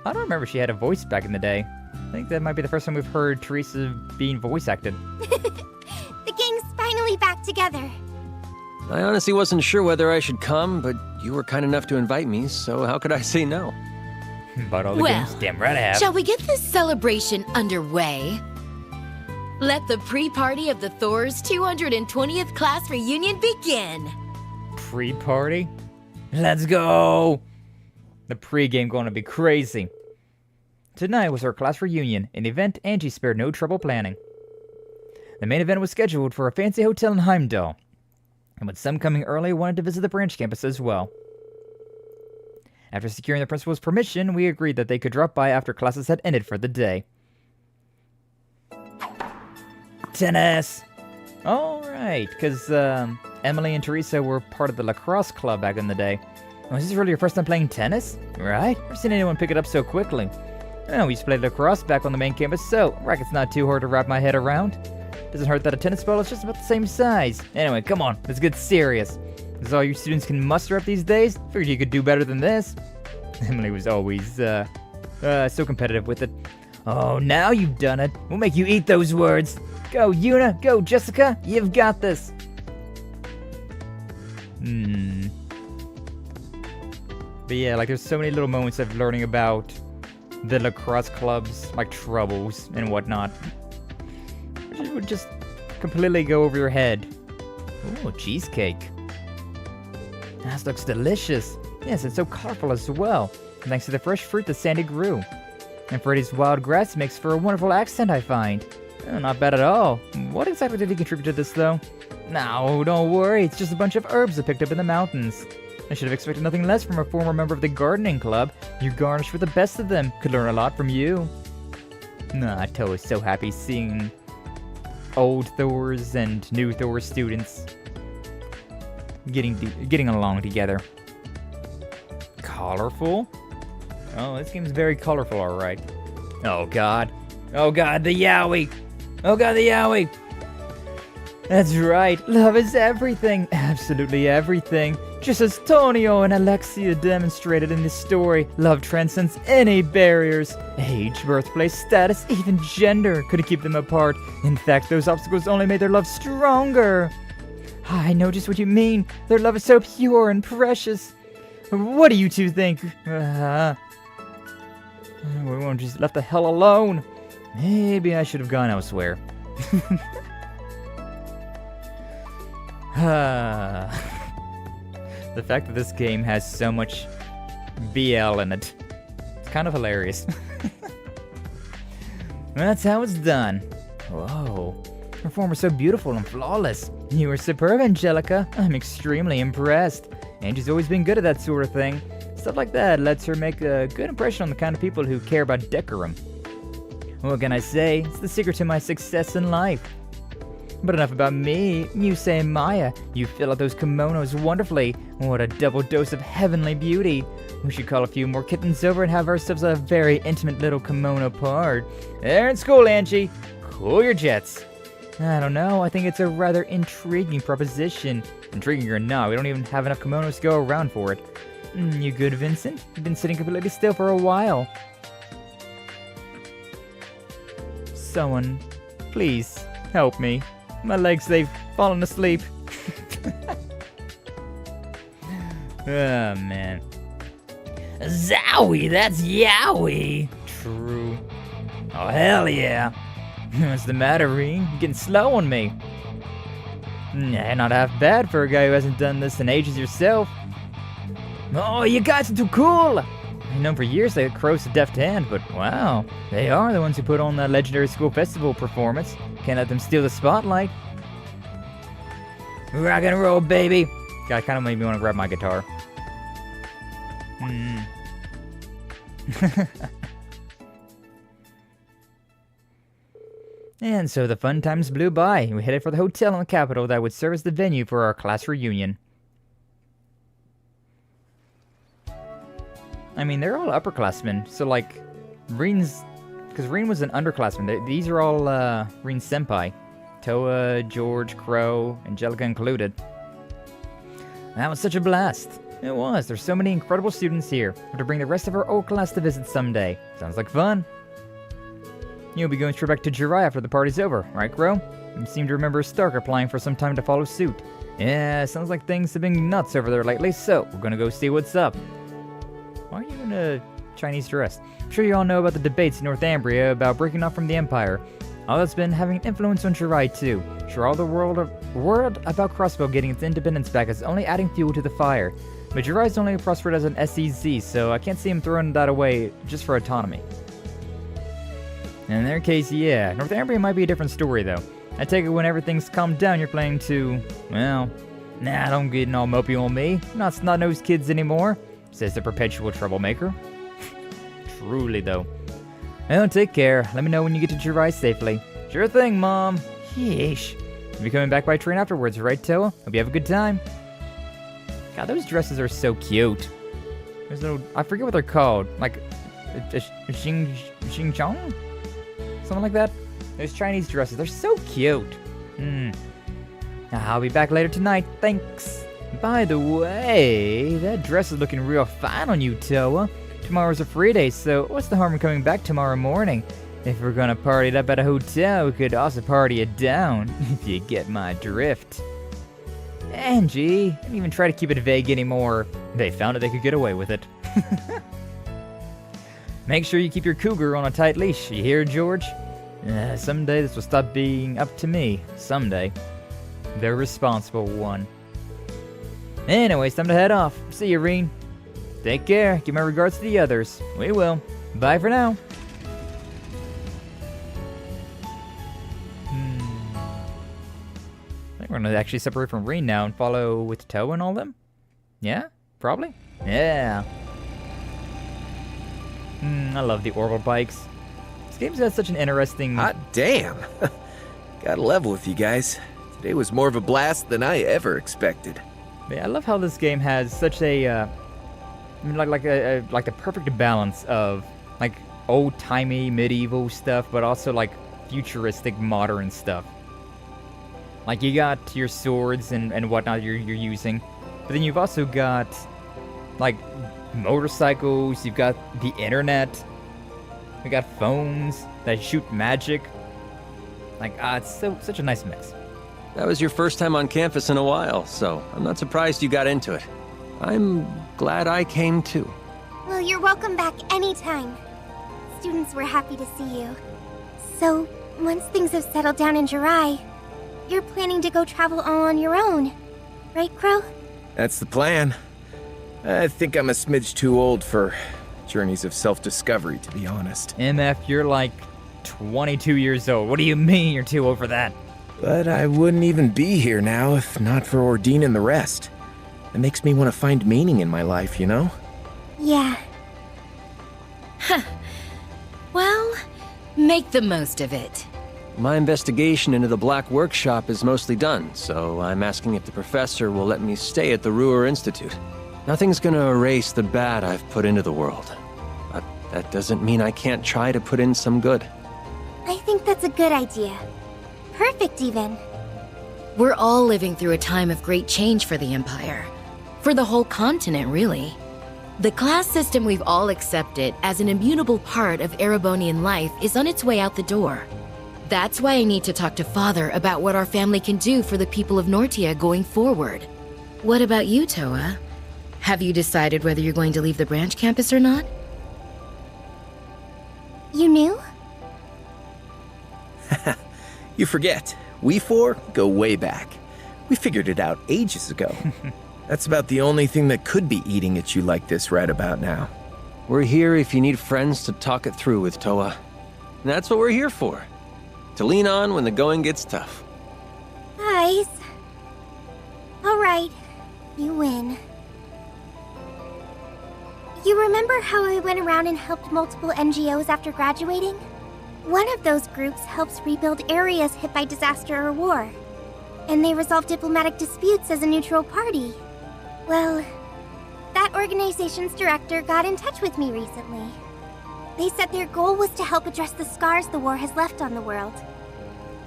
I don't remember she had a voice back in the day. I think that might be the first time we've heard Teresa being voice acted. The gang's finally back together. I honestly wasn't sure whether I should come, but you were kind enough to invite me, so how could I say no? But all the games, damn right I have. Shall we get this celebration underway? Let the pre-party of the Thor's 220th class reunion begin! Pre-party? Let's go! The pre-game going to be crazy. Tonight was our class reunion, an event Angie spared no trouble planning. The main event was scheduled for a fancy hotel in Heimdall, and with some coming early, wanted to visit the branch campus as well. After securing the principal's permission, we agreed that they could drop by after classes had ended for the day. Tennis! Alright, because Emily and Teresa were part of the lacrosse club back in the day. Oh, is this really your first time playing tennis? Right? Never seen anyone pick it up so quickly. Oh, we used to play lacrosse back on the main campus, so racket's not too hard to wrap my head around. Doesn't hurt that a tennis ball is just about the same size. Anyway, come on, let's get serious. This is all you students can muster up these days? Figured you could do better than this. Emily was always, so competitive with it. Oh, now you've done it. We'll make you eat those words. Go, Yuna. Go, Jessica. You've got this. But yeah, like there's so many little moments of learning about the lacrosse club's like troubles and whatnot. It would just completely go over your head. Ooh, cheesecake. That looks delicious. Yes, it's so colorful as well, thanks to the fresh fruit that Sandy grew. And Freddy's wild grass makes for a wonderful accent, I find. Oh, not bad at all. What exactly did he contribute to this, though? No, don't worry, it's just a bunch of herbs I picked up in the mountains. I should have expected nothing less from a former member of the gardening club. You garnished with the best of them. Could learn a lot from you. Nah, Toe is so happy seeing old Thors and new Thor students getting along together. Colorful? Oh, this game's very colorful, alright. Oh god. Oh god, the yaoi! Oh god, the yaoi! That's right, love is everything. Absolutely everything. Just as Tonio and Alexia demonstrated in this story, love transcends any barriers. Age, birthplace, status, even gender couldn't keep them apart. In fact, those obstacles only made their love stronger. I know just what you mean. Their love is so pure and precious. What do you two think? We won't just left the hell alone. Maybe I should have gone elsewhere. The fact that this game has so much BL in it, it's kind of hilarious. That's how it's done. Whoa. Her form is so beautiful and flawless. You are superb, Angelica. I'm extremely impressed. Angie's always been good at that sort of thing. Stuff like that lets her make a good impression on the kind of people who care about decorum. What can I say? It's the secret to my success in life. But enough about me. You say, Maya, you fill out those kimonos wonderfully. What a double dose of heavenly beauty. We should call a few more kittens over and have ourselves a very intimate little kimono part. They're in school, Angie. Cool your jets. I don't know, I think it's a rather intriguing proposition. Intriguing or not, we don't even have enough kimonos to go around for it. You good, Vincent? You've been sitting completely still for a while. Someone, please, help me. My legs, they've fallen asleep. Oh, man. Zowie, that's yowie. True. Oh, hell yeah. What's the matter, Rean? You're getting slow on me. Nah, not half bad for a guy who hasn't done this in ages yourself. Oh, you guys are too cool! I've known for years that Crow's a deft hand, but wow, they are the ones who put on that legendary school festival performance. Can't let them steal the spotlight. Rock and roll, baby! God, kind of made me want to grab my guitar. And so the fun times blew by. We headed for the hotel in the capital that would serve as the venue for our class reunion. I mean, they're all upperclassmen, so like, Rean's... Because Rean was an underclassman. These are all Rean's senpai. Toa, George, Crow, Angelica included. That was such a blast. It was. There's so many incredible students here. We're to bring the rest of our old class to visit someday. Sounds like fun. You'll be going straight back to Jirai after the party's over, right, Crow? You seem to remember Stark applying for some time to follow suit. Yeah, sounds like things have been nuts over there lately, so we're gonna go see what's up. Why are you in a Chinese dress? I'm sure you all know about the debates in Northumbria about breaking off from the Empire. All that's been having an influence on Jirai, too. Sure, all the word about Crossbell getting its independence back is only adding fuel to the fire. But Jirai's only prospered as an SEZ, so I can't see him throwing that away just for autonomy. In their case, yeah, Northumbria might be a different story, though. I take it when everything's calmed down, you're planning to, well, nah, don't get all mopey on me. Not snot-nosed kids anymore, says the perpetual troublemaker. Truly, though. Well, take care. Let me know when you get to Jirai safely. Sure thing, Mom. Yeesh. You'll be coming back by train afterwards, right, Toa? Hope you have a good time. God, those dresses are so cute. There's no, I forget what they're called. Like, Xinjiang? Something like that. Those Chinese dresses, they're so cute. I'll be back later tonight, thanks. By the way, that dress is looking real fine on you, Toa. Tomorrow's a free day, so what's the harm in coming back tomorrow morning? If we're gonna party it up at a hotel, we could also party it down, if you get my drift. Angie, didn't even try to keep it vague anymore. They found out they could get away with it. Make sure you keep your cougar on a tight leash, you hear, George? Someday this will stop being up to me. Someday. The responsible one. Anyways, time to head off. See you, Rean. Take care. Give my regards to the others. We will. Bye for now. I think we're gonna actually separate from Rean now and follow with Toa and all them? Yeah? Probably? Yeah. I love the orbital bikes. This game's got such an interesting... Hot damn! Gotta level with you guys. Today was more of a blast than I ever expected. Yeah, I love how this game has such a, like the perfect balance of like old-timey medieval stuff, but also like futuristic modern stuff. Like you got your swords and whatnot you're using, but then you've also got like motorcycles. You've got the internet. We got phones that shoot magic. Like it's such a nice mix. That was your first time on campus in a while, so I'm not surprised you got into it. I'm glad I came too. Well, you're welcome back anytime. Students were happy to see you. So, once things have settled down in Jirai, you're planning to go travel all on your own, right, Crow? That's the plan. I think I'm a smidge too old for journeys of self-discovery, to be honest. MF, you're like 22 years old. What do you mean you're too old for that? But I wouldn't even be here now if not for Ordine and the rest. It makes me want to find meaning in my life, you know? Yeah. Well, make the most of it. My investigation into the Black Workshop is mostly done, so I'm asking if the professor will let me stay at the Ruhr Institute. Nothing's gonna erase the bad I've put into the world. But that doesn't mean I can't try to put in some good. I think that's a good idea. Perfect, even. We're all living through a time of great change for the Empire. For the whole continent, really. The class system we've all accepted as an immutable part of Erebonian life is on its way out the door. That's why I need to talk to Father about what our family can do for the people of Nortia going forward. What about you, Toa? Have you decided whether you're going to leave the branch campus or not? You knew? You forget, we four go way back. We figured it out ages ago. That's about the only thing that could be eating at you like this right about now. We're here if you need friends to talk it through with, Toa. And that's what we're here for. To lean on when the going gets tough. Guys. Alright, you win. You remember how I went around and helped multiple NGOs after graduating? One of those groups helps rebuild areas hit by disaster or war. And they resolve diplomatic disputes as a neutral party. Well, that organization's director got in touch with me recently. They said their goal was to help address the scars the war has left on the world.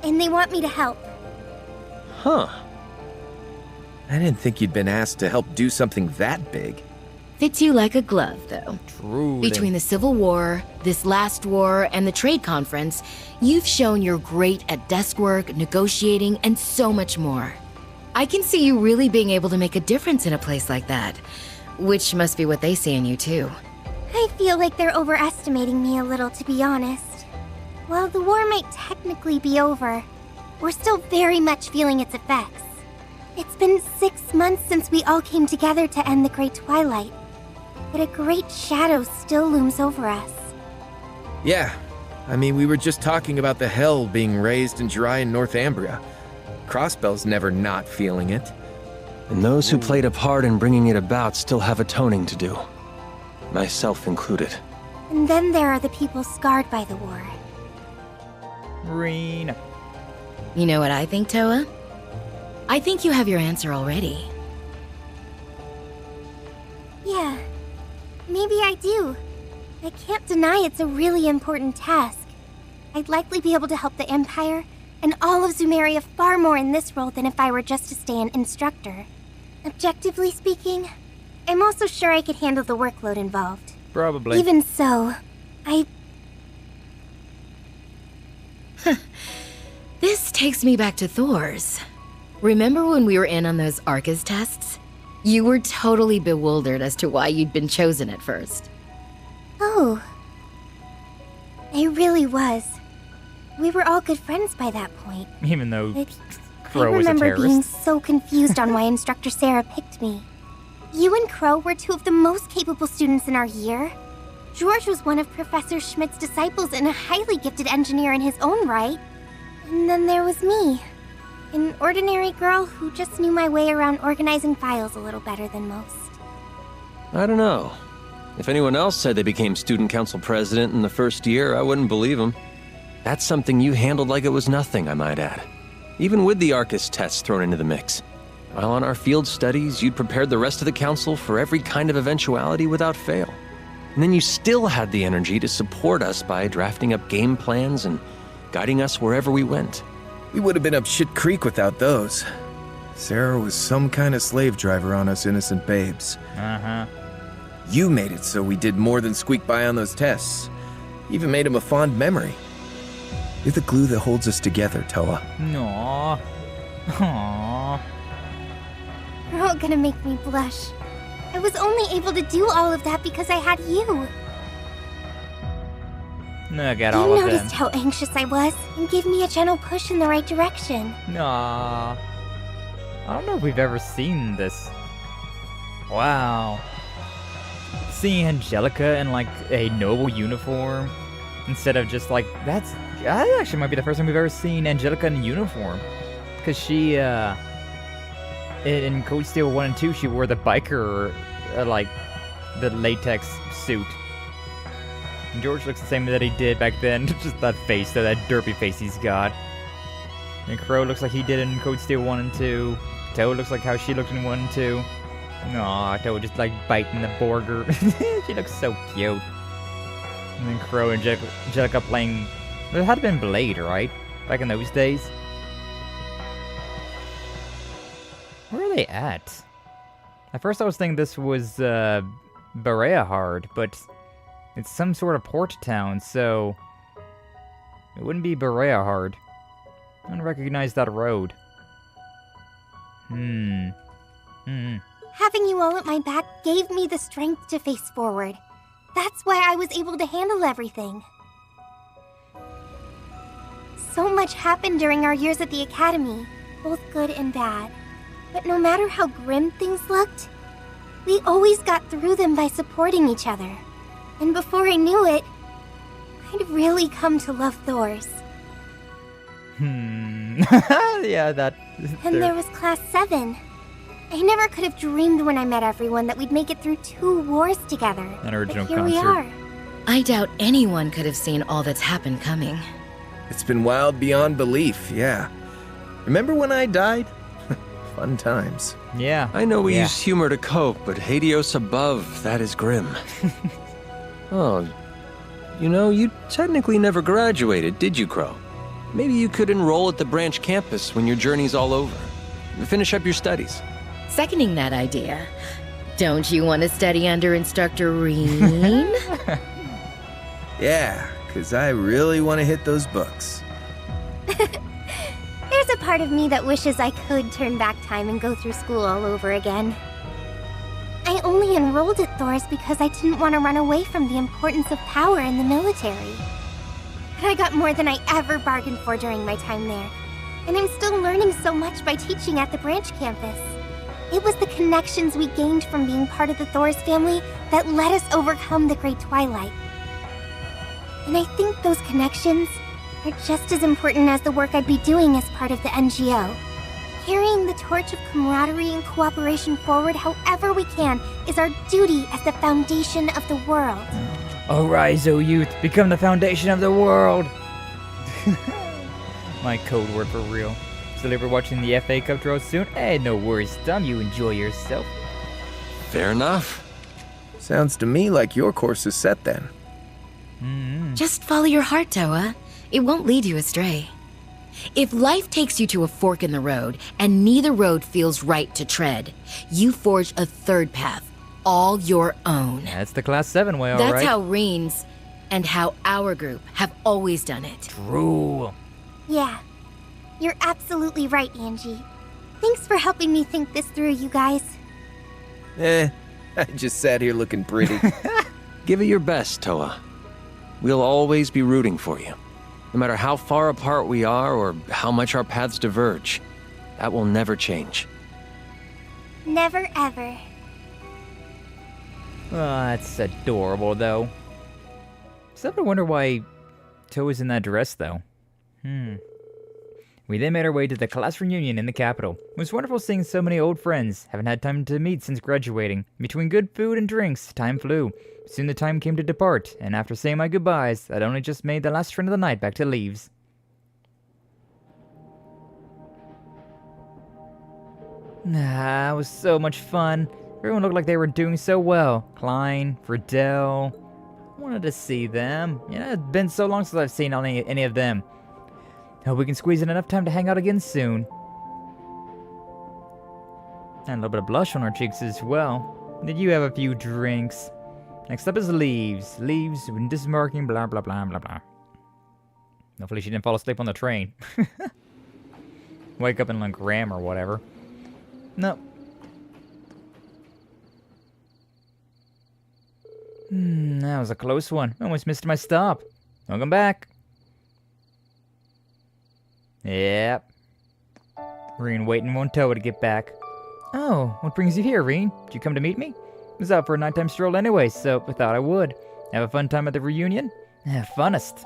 And they want me to help. Huh. I didn't think you'd been asked to help do something that big. Fits you like a glove, though. Truly. Between the Civil War, this last war, and the trade conference, you've shown you're great at desk work, negotiating, and so much more. I can see you really being able to make a difference in a place like that, which must be what they see in you, too. I feel like they're overestimating me a little, to be honest. While the war might technically be over, we're still very much feeling its effects. It's been 6 months since we all came together to end the Great Twilight. But a great shadow still looms over us. Yeah, I mean, we were just talking about the hell being raised in Jirai and Northumbria. Crossbell's never not feeling it. And those who played a part in bringing it about still have atoning to do. Myself included. And then there are the people scarred by the war. Rean. You know what I think, Toa? I think you have your answer already. Yeah, maybe I do. I can't deny it's a really important task. I'd likely be able to help the Empire and all of Zemuria far more in this role than if I were just to stay an instructor. Objectively speaking, I'm also sure I could handle the workload involved. Probably. Even so, This takes me back to Thor's. Remember when we were in on those Arcus tests? You were totally bewildered as to why you'd been chosen at first. Oh. I really was. We were all good friends by that point. Even though I Crow was a remember terrorist. being so confused on why Instructor Sarah picked me. You and Crow were two of the most capable students in our year. George was one of Professor Schmidt's disciples and a highly gifted engineer in his own right. And then there was me. An ordinary girl who just knew my way around organizing files a little better than most. I don't know. If anyone else said they became student council president in the first year, I wouldn't believe them. That's something you handled like it was nothing, I might add. Even with the Arcus tests thrown into the mix. While on our field studies, you'd prepared the rest of the council for every kind of eventuality without fail. And then you still had the energy to support us by drafting up game plans and guiding us wherever we went. We would have been up shit creek without those. Sarah was some kind of slave driver on us innocent babes. Uh-huh. You made it so we did more than squeak by on those tests. Even made him a fond memory. You're the glue that holds us together, Toa. Aww. Aww. You're all gonna make me blush. I was only able to do all of that because I had you. Look at You all of them. noticed how anxious I was and gave me a gentle push in the right direction. Aww. I don't know if we've ever seen this. Wow. Seeing Angelica in like a noble uniform instead of just like that actually might be the first time we've ever seen Angelica in a uniform. Because she in Code Steel 1 and 2 she wore the biker like the latex suit. And George looks the same that he did back then. Just that face, that derpy face he's got. And Crow looks like he did in Code Steel 1 and 2. Toad looks like how she looked in 1 and 2. Aw, Toad just like biting the burger. She looks so cute. And then Crow and Angelica playing... It had been Blade, right? Back in those days. Where are they at? At first I was thinking this was Bereahard, but it's some sort of port town, so it wouldn't be Bereahard. I don't recognize that road. Having you all at my back gave me the strength to face forward. That's why I was able to handle everything. So much happened during our years at the academy, both good and bad. But no matter how grim things looked, we always got through them by supporting each other. And before I knew it, I'd really come to love Thors. Yeah, that... And there was Class 7. I never could have dreamed when I met everyone that we'd make it through 2 wars together. An original but here concert. we are. I doubt anyone could have seen all that's happened coming. It's been wild beyond belief, yeah. Remember when I died? Fun times. Yeah. I know we yeah. use humor to cope, but Hades above, that is grim. Oh, you know, you technically never graduated, did you, Crow? Maybe you could enroll at the branch campus when your journey's all over. Finish up your studies. Seconding that idea. Don't you want to study under Instructor Rean? Yeah, because I really want to hit those books. There's a part of me that wishes I could turn back time and go through school all over again. I only enrolled at Thors because I didn't want to run away from the importance of power in the military. But I got more than I ever bargained for during my time there. And I'm still learning so much by teaching at the branch campus. It was the connections we gained from being part of the Thors family that let us overcome the Great Twilight. And I think those connections are just as important as the work I'd be doing as part of the NGO. Carrying the torch of camaraderie and cooperation forward however we can is our duty as the foundation of the world. Arise, O youth, become the foundation of the world! My code word for real. So we're watching the FA Cup draw soon? Hey, no worries, Tom, you enjoy yourself. Fair enough. Sounds to me like your course is set then. Just follow your heart, Toa. It won't lead you astray. If life takes you to a fork in the road, and neither road feels right to tread, you forge a third path, all your own. That's the Class 7 way, That's alright? how Rean's and how our group have always done it. True. Yeah, you're absolutely right, Angie. Thanks for helping me think this through, you guys. I just sat here looking pretty. Give it your best, Toa. We'll always be rooting for you. No matter how far apart we are or how much our paths diverge, that will never change. Never ever. Oh, that's adorable, though. Still have to wonder why Toa's in that dress, though. We then made our way to the class reunion in the capital. It was wonderful seeing so many old friends. Haven't had time to meet since graduating. Between good food and drinks, time flew. Soon the time came to depart, and after saying my goodbyes, I'd only just made the last train of the night back to Leaves. It was so much fun. Everyone looked like they were doing so well. Klein, Friedel. I wanted to see them. It's been so long since I've seen any of them. Hope we can squeeze in enough time to hang out again soon. And a little bit of blush on our cheeks as well. Did you have a few drinks? Next up is Leaves. Leaves, when disembarking, blah, blah, blah, blah, blah. Hopefully she didn't fall asleep on the train. Wake up in like Graham or whatever. No. That was a close one. Almost missed my stop. Welcome back. Yep. Rean waiting on Toa to get back. Oh, what brings you here, Rean? Did you come to meet me? I was out for a nighttime stroll anyway, so I thought I would. Have a fun time at the reunion? Funnest.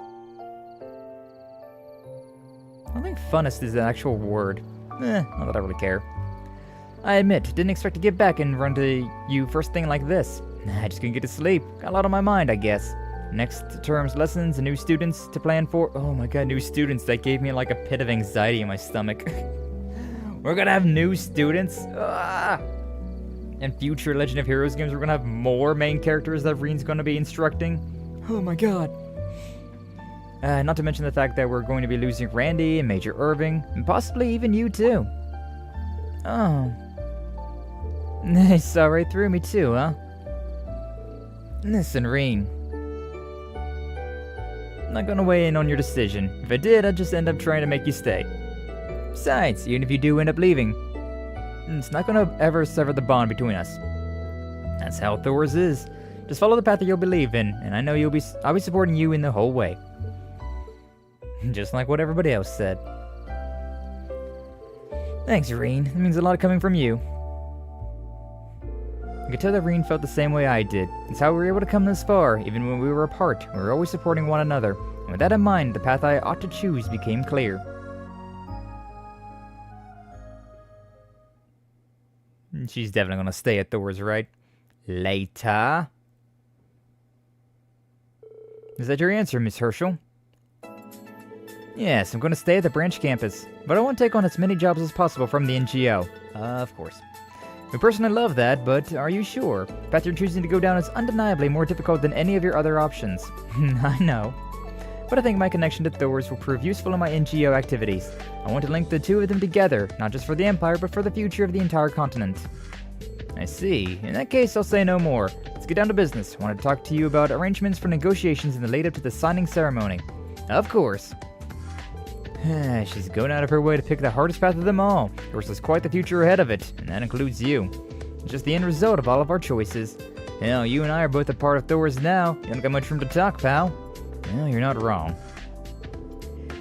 I don't think funnest is the actual word. Not that I really care. I admit, didn't expect to get back and run to you first thing like this. I just couldn't get to sleep. Got a lot on my mind, I guess. Next term's lessons and new students to plan for. Oh my god, new students. That gave me like a pit of anxiety in my stomach. We're gonna have new students? And future Legend of Heroes games, we're gonna have more main characters that Rean's gonna be instructing. Oh my god. Not to mention the fact that we're going to be losing Randy and Major Irving, and possibly even you too. Oh. They saw right through me too, huh? Listen, Rean. I'm not gonna weigh in on your decision. If I did, I'd just end up trying to make you stay. Besides, even if you do end up leaving, it's not gonna ever sever the bond between us. That's how Thor's is. Just follow the path that you'll believe in, and I know I'll be supporting you in the whole way. Just like what everybody else said. Thanks, Rean. It means a lot coming from you. I could tell that Rean felt the same way I did. It's how we were able to come this far, even when we were apart. We were always supporting one another. And with that in mind, the path I ought to choose became clear. She's definitely gonna stay at Thor's, right? Later. Is that your answer, Miss Herschel? Yes, I'm gonna stay at the branch campus, but I want to take on as many jobs as possible from the NGO. Of course. I personally love that, but are you sure? The path you're choosing to go down is undeniably more difficult than any of your other options. I know. But I think my connection to Thor's will prove useful in my NGO activities. I want to link the two of them together, not just for the Empire, but for the future of the entire continent. I see. In that case, I'll say no more. Let's get down to business. I want to talk to you about arrangements for negotiations in the lead-up to the signing ceremony. Of course. She's going out of her way to pick the hardest path of them all. Yours has quite the future ahead of it, and that includes you. It's just the end result of all of our choices. Hell, you and I are both a part of Thor's now. You don't got much room to talk, pal. Well, you're not wrong.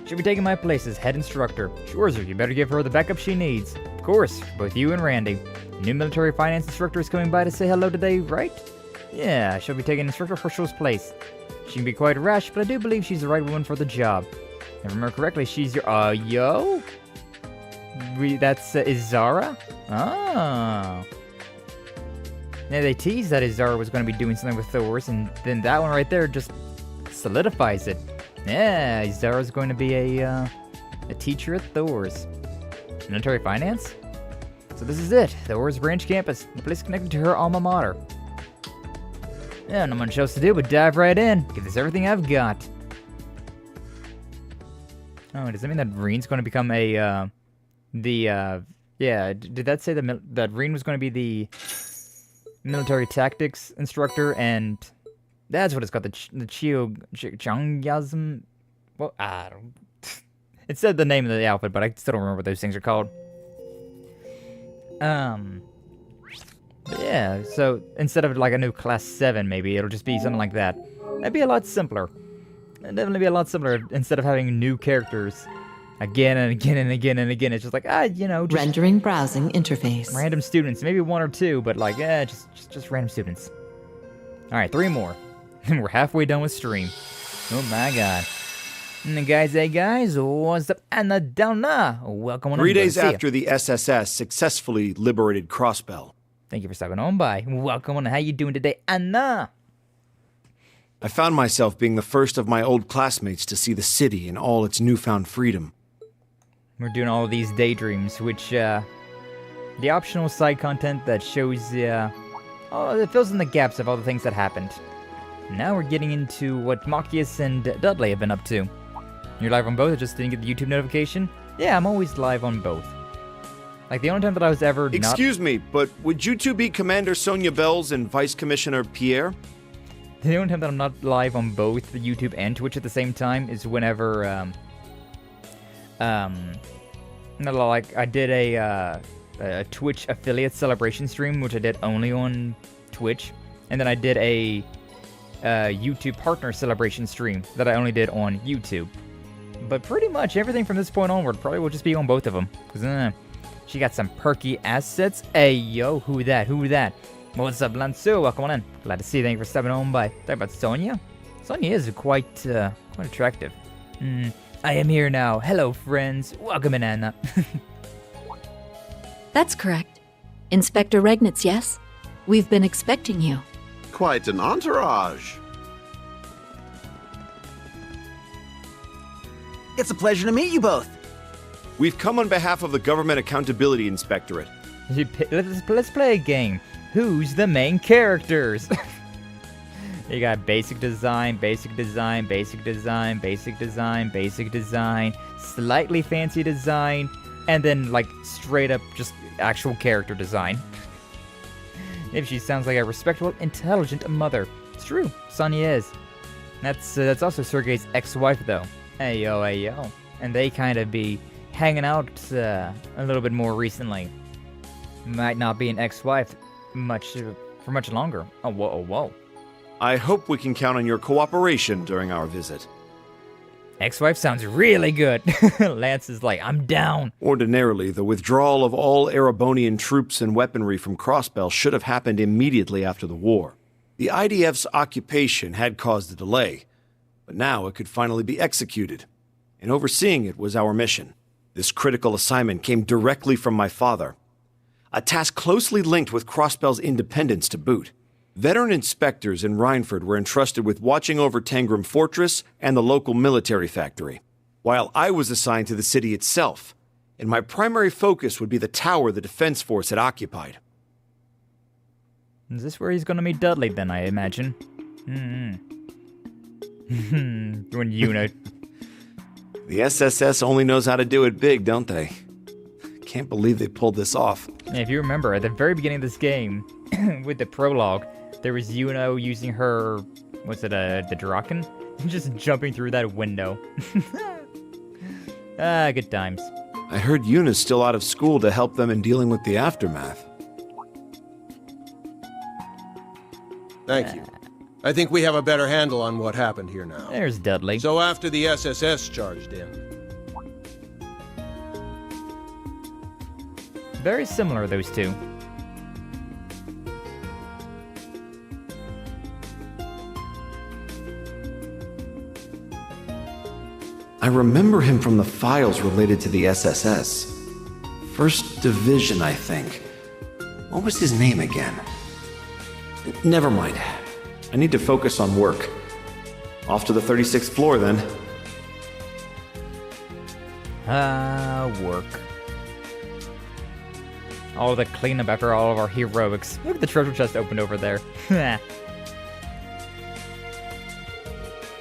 She'll be taking my place as head instructor. Schwarzer, you better give her the backup she needs. Of course, both you and Randy. The new military finance instructor is coming by to say hello today, right? Yeah, she'll be taking Instructor Herschel's place. She can be quite rash, but I do believe she's the right woman for the job. If I remember correctly, she's your, yo? That's Izara? Oh. Yeah, they teased that Izara was going to be doing something with Thor's, and then that one right there just solidifies it. Yeah, Izara's going to be a teacher at Thor's. Military finance? So this is it, Thor's branch campus, the place connected to her alma mater. Yeah, not much else to do but dive right in, give this everything I've got. Oh, does that mean that Rean's going to become a, yeah, did that say that Rean was going to be the military tactics instructor, and that's what it's called, the Changyasm, well, I don't, it said the name of the outfit, but I still don't remember what those things are called. But yeah, so instead of like a new class 7, maybe it'll just be something like that. That'd be a lot simpler. It'd definitely be a lot simpler instead of having new characters again and again and again and again. It's just like, you know, just rendering browsing interface. Random students, maybe 1 or 2, but like, just random students. All right, 3 more, and we're halfway done with stream. Oh my god. And then guys, hey guys, what's up? Anna Downa, welcome on. 3 days after the SSS successfully liberated Crossbell. Thank you for stopping on by. Welcome on. How you doing today, Anna? I found myself being the first of my old classmates to see the city in all its newfound freedom. We're doing all of these daydreams, which, the optional side content that shows, it fills in the gaps of all the things that happened. Now we're getting into what Machias and Dudley have been up to. You're live on both, I just didn't get the YouTube notification? Yeah, I'm always live on both. Like, the only time that I was ever Excuse me, but would you two be Commander Sonia Bells and Vice Commissioner Pierre? The only time that I'm not live on both the YouTube and Twitch at the same time is whenever, like, I did a Twitch affiliate celebration stream, which I did only on Twitch, and then I did a YouTube partner celebration stream that I only did on YouTube. But pretty much everything from this point onward probably will just be on both of them, because, she got some perky assets. Hey, yo, who that? Who that? What's up, Lansu? Welcome on in. Glad to see you. Thank you for stepping on by. Talk about Sonia. Sonia is quite attractive. I am here now. Hello, friends. Welcome in, Anna. That's correct. Inspector Regnitz, yes? We've been expecting you. Quite an entourage. It's a pleasure to meet you both. We've come on behalf of the Government Accountability Inspectorate. Let's play a game. Who's the main characters? You got basic design, basic design, basic design, basic design, basic design, slightly fancy design, and then like straight up just actual character design. If she sounds like a respectable, intelligent mother. It's true, Sonia is. That's also Sergei's ex-wife though. Hey yo, hey yo. And they kind of be hanging out a little bit more recently. Might not be an ex-wife for much longer. Oh, whoa, oh, whoa. I hope we can count on your cooperation during our visit. Ex-wife sounds really good. Lance is like, I'm down. Ordinarily, the withdrawal of all Erebonian troops and weaponry from Crossbell should have happened immediately after the war. The IDF's occupation had caused a delay, but now it could finally be executed, and overseeing it was our mission. This critical assignment came directly from my father, a task closely linked with Crossbell's independence to boot. Veteran inspectors in Rhineford were entrusted with watching over Tangram Fortress and the local military factory, while I was assigned to the city itself, and my primary focus would be the tower the defense force had occupied. Is this where he's gonna meet Dudley then, I imagine? When Yuna... The SSS only knows how to do it big, don't they? Can't believe they pulled this off. Yeah, if you remember, at the very beginning of this game, with the prologue, there was Yuno using her, what's it, the Draken? Just jumping through that window. Good times. I heard Yuna's still out of school to help them in dealing with the aftermath. Thank you. I think we have a better handle on what happened here now. There's Dudley. So after the SSS charged in. Very similar, those two. I remember him from the files related to the SSS. First Division, I think. What was his name again? Never mind. I need to focus on work. Off to the 36th floor, then. Work. All the cleanup after all of our heroics. Look at the treasure chest opened over there. It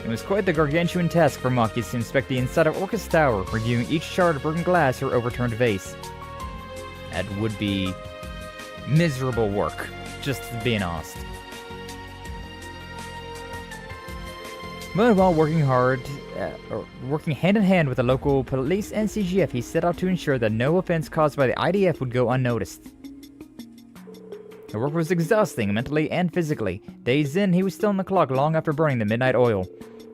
was quite the gargantuan task for Machias to inspect the inside of Orcus Tower, reviewing each shard of broken glass or overturned vase. That would be miserable work, just being honest. But while working hand in hand with the local police and CGF, he set out to ensure that no offense caused by the IDF would go unnoticed. The work was exhausting, mentally and physically. Days in, he was still on the clock long after burning the midnight oil.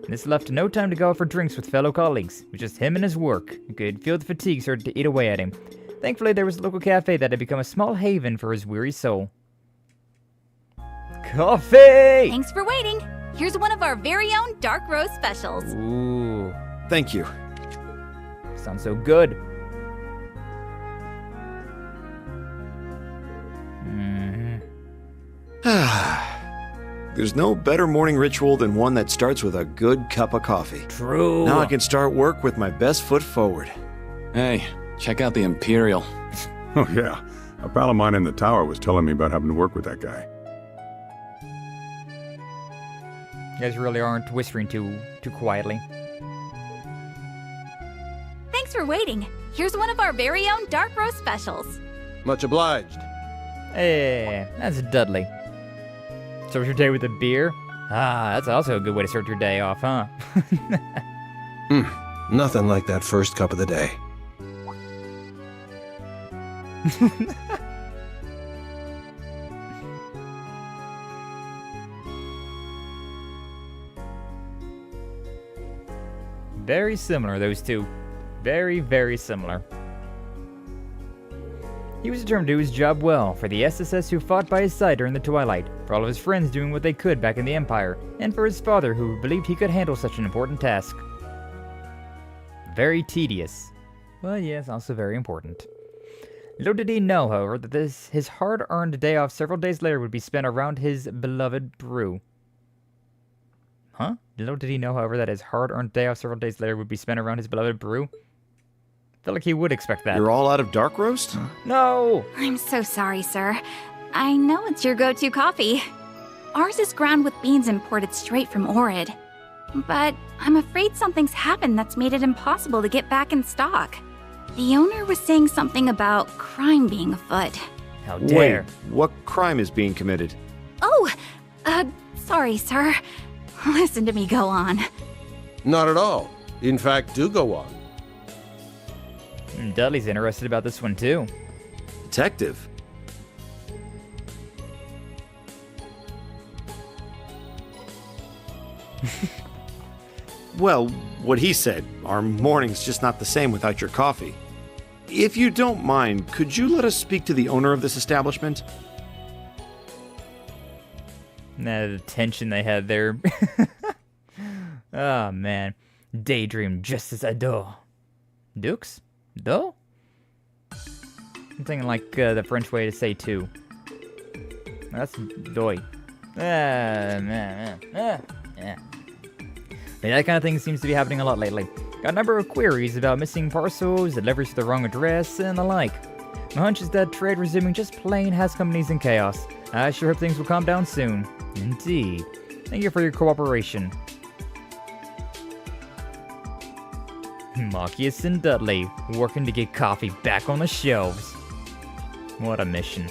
This left no time to go out for drinks with fellow colleagues. It was just him and his work. You could feel the fatigue started to eat away at him. Thankfully, there was a local cafe that had become a small haven for his weary soul. Coffee! Thanks for waiting. Here's one of our very own dark roast specials. Ooh. Thank you. Sounds so good. There's no better morning ritual than one that starts with a good cup of coffee. True. Now I can start work with my best foot forward. Hey, check out the Imperial. Oh yeah, a pal of mine in the tower was telling me about having to work with that guy. You guys really aren't whispering too quietly. Thanks for waiting. Here's one of our very own dark roast specials. Much obliged. Hey, that's Dudley. Start your day with a beer? Ah, that's also a good way to start your day off, huh? Nothing like that first cup of the day. Very similar, those two. Very, very similar. He was determined to do his job well, for the SSS who fought by his side during the Twilight, for all of his friends doing what they could back in the Empire, and for his father who believed he could handle such an important task. Very tedious. But yes, also very important. Little did he know, however, that his hard-earned day off several days later would be spent around his beloved brew. Huh? Little did he know, however, that his hard-earned day off several days later would be spent around his beloved brew? I feel like he would expect that. You're all out of dark roast? No! I'm so sorry, sir. I know it's your go-to coffee. Ours is ground with beans imported straight from Orid. But I'm afraid something's happened that's made it impossible to get back in stock. The owner was saying something about crime being afoot. How dare. Wait, what crime is being committed? Oh, sorry, sir. Listen to me go on. Not at all. In fact, do go on. Dudley's interested about this one, too. Detective? Well, what he said, our morning's just not the same without your coffee. If you don't mind, could you let us speak to the owner of this establishment? The tension they had there. Oh, man. Daydream just as I do. Dukes? Do? Something like the French way to say two. That's doy. Man. Yeah. That kind of thing seems to be happening a lot lately. Got a number of queries about missing parcels, deliveries to the wrong address, and the like. My hunch is that trade resuming just plain has companies in chaos. I sure hope things will calm down soon. Indeed. Thank you for your cooperation. Marcus and Dudley, working to get coffee back on the shelves. What a mission.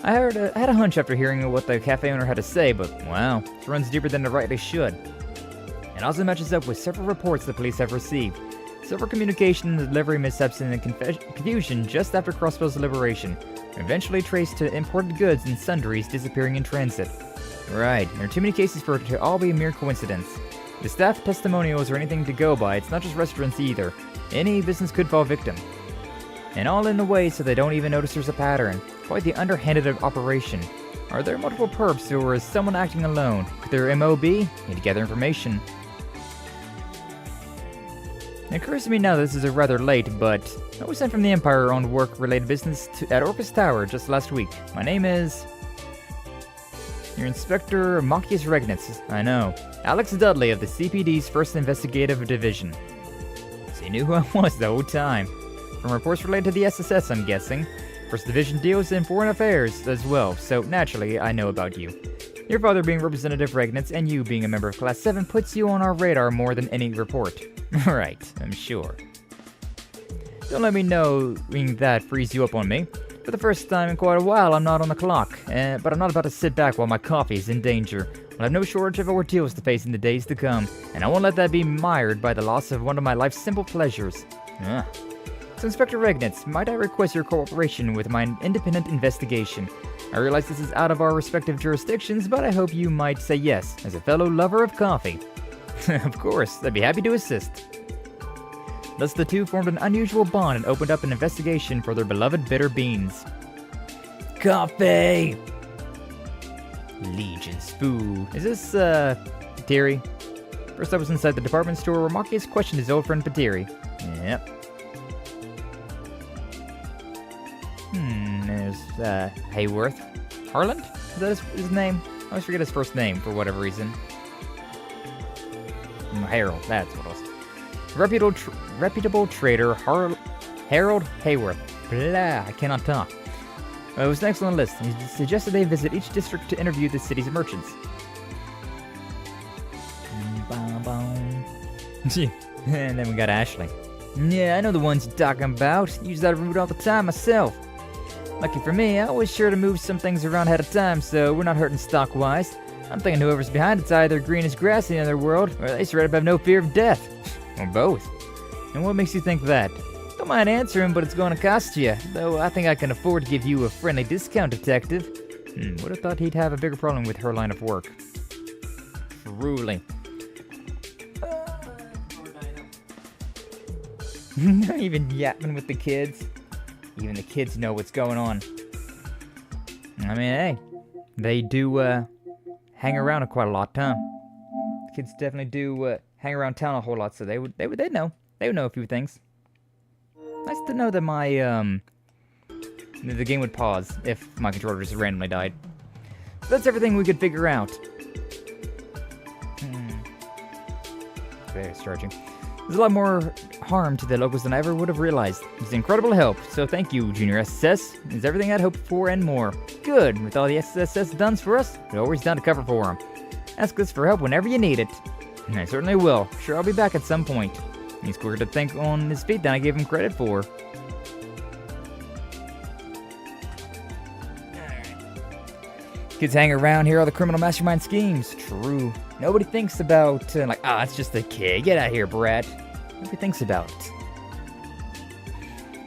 I had a hunch after hearing what the cafe owner had to say, but wow, it runs deeper than it rightly should. It also matches up with several reports the police have received. Several communication and delivery mishaps and confusion just after Crossbell's liberation, eventually traced to imported goods and sundries disappearing in transit. Right, there are too many cases for it to all be a mere coincidence. The staff testimonials are anything to go by, it's not just restaurants either. Any business could fall victim. And all in a way so they don't even notice there's a pattern. Quite the underhanded operation. Are there multiple perps or is someone acting alone? Could their MO be? Need to gather information. It occurs to me now that this is rather late, but I was sent from the Empire on work-related business at Orcus Tower just last week. My name is... Your Inspector Marcus Regnitz. I know. Alex Dudley of the CPD's 1st Investigative Division. So you knew who I was the whole time. From reports related to the SSS, I'm guessing. 1st Division deals in foreign affairs as well, so naturally I know about you. Your father being Representative Regnitz and you being a member of Class 7 puts you on our radar more than any report. Right, I'm sure. Don't let me know that frees you up on me. For the first time in quite a while, I'm not on the clock, but I'm not about to sit back while my coffee is in danger. I'll have no shortage of ordeals to face in the days to come, and I won't let that be mired by the loss of one of my life's simple pleasures. So Inspector Regnitz, might I request your cooperation with my independent investigation? I realize this is out of our respective jurisdictions, but I hope you might say yes, as a fellow lover of coffee. Of course, I'd be happy to assist. Thus the two formed an unusual bond and opened up an investigation for their beloved bitter beans. Coffee! Legion's food. Is this, Patiri? First I was inside the department store where Marcus questioned his old friend Patiri. Yep. There's, Hayworth. Harland? Is that his name? I always forget his first name for whatever reason. Harold, that's what it was. Reputable trader Harold Hayworth. Blah, I cannot talk. It was next on the list. He suggested they visit each district to interview the city's merchants. And then we got Ashley. Yeah, I know the ones you're talking about. Use that route all the time myself. Lucky for me, I always sure to move some things around ahead of time, so we're not hurting stock-wise. I'm thinking whoever's behind it's either green as grass in the other world, or they straight up have no fear of death. Or both. And what makes you think that? Don't mind answering, but it's going to cost you. Though I think I can afford to give you a friendly discount, detective. Would have thought he'd have a bigger problem with her line of work. Truly. Not even yapping with the kids. Even the kids know what's going on. I mean, hey, they do hang around quite a lot, huh? Kids definitely do hang around town a whole lot, so they'd know. They would know a few things. Nice to know that my the game would pause if my controller just randomly died. So that's everything we could figure out. Very charging. There's a lot more harm to the locals than I ever would have realized. It's incredible help, so thank you, Junior SSS. It's everything I'd hoped for and more. Good, with all the SSS done for us, we're always down to cover for them. Ask us for help whenever you need it. And I certainly will. Sure, I'll be back at some point. He's quicker to think on his feet than I gave him credit for. Kids hang around here, all the criminal mastermind schemes. True. Nobody thinks about, it's just a kid. Get out of here, brat. Nobody thinks about it.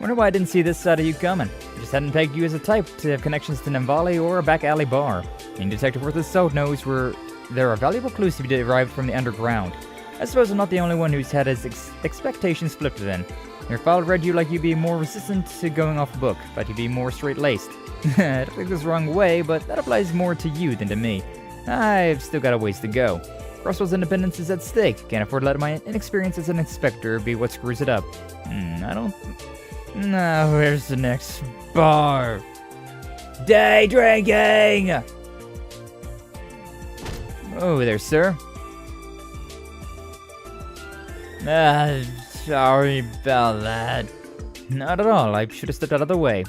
Wonder why I didn't see this side of you coming. I just hadn't pegged you as a type to have connections to Namvali or a back alley bar. And Detective worth his salt knows where there are valuable clues to be derived from the underground. I suppose I'm not the only one who's had his expectations flipped then. Your file read you like you'd be more resistant to going off book, but you'd be more straight-laced. I don't think this the wrong way, but that applies more to you than to me. I've still got a ways to go. Crossbell's independence is at stake. Can't afford to let my inexperience as an inspector be what screws it up. I don't... Now, where's the next bar? Day drinking! Oh, there, sir. Sorry about that. Not at all. I should have stepped out of the way.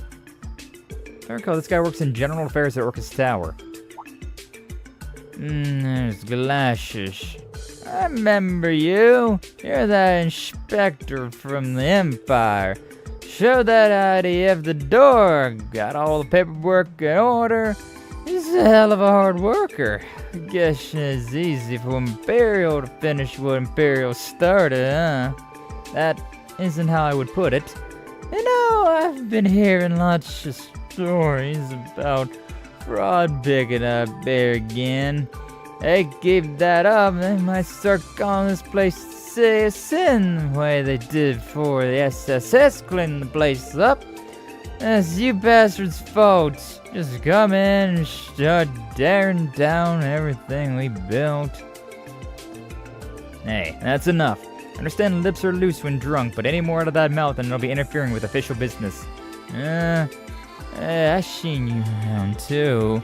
I recall this guy works in general affairs at Orcus Tower. There's Glacius. I remember you. You're that inspector from the Empire. Showed that IDF the door. Got all the paperwork in order. He's a hell of a hard worker. I guess it's easy for Imperial to finish what Imperial started, huh? That isn't how I would put it. You know, I've been hearing lots of stories about fraud picking up there again. They keep that up, they might start calling this place sin the way they did for the SSS cleaning the place up. That's you bastards' fault. Just come in and start tearing down everything we built. Hey, that's enough. Understand lips are loose when drunk, but any more out of that mouth and it'll be interfering with official business. I seen you around too.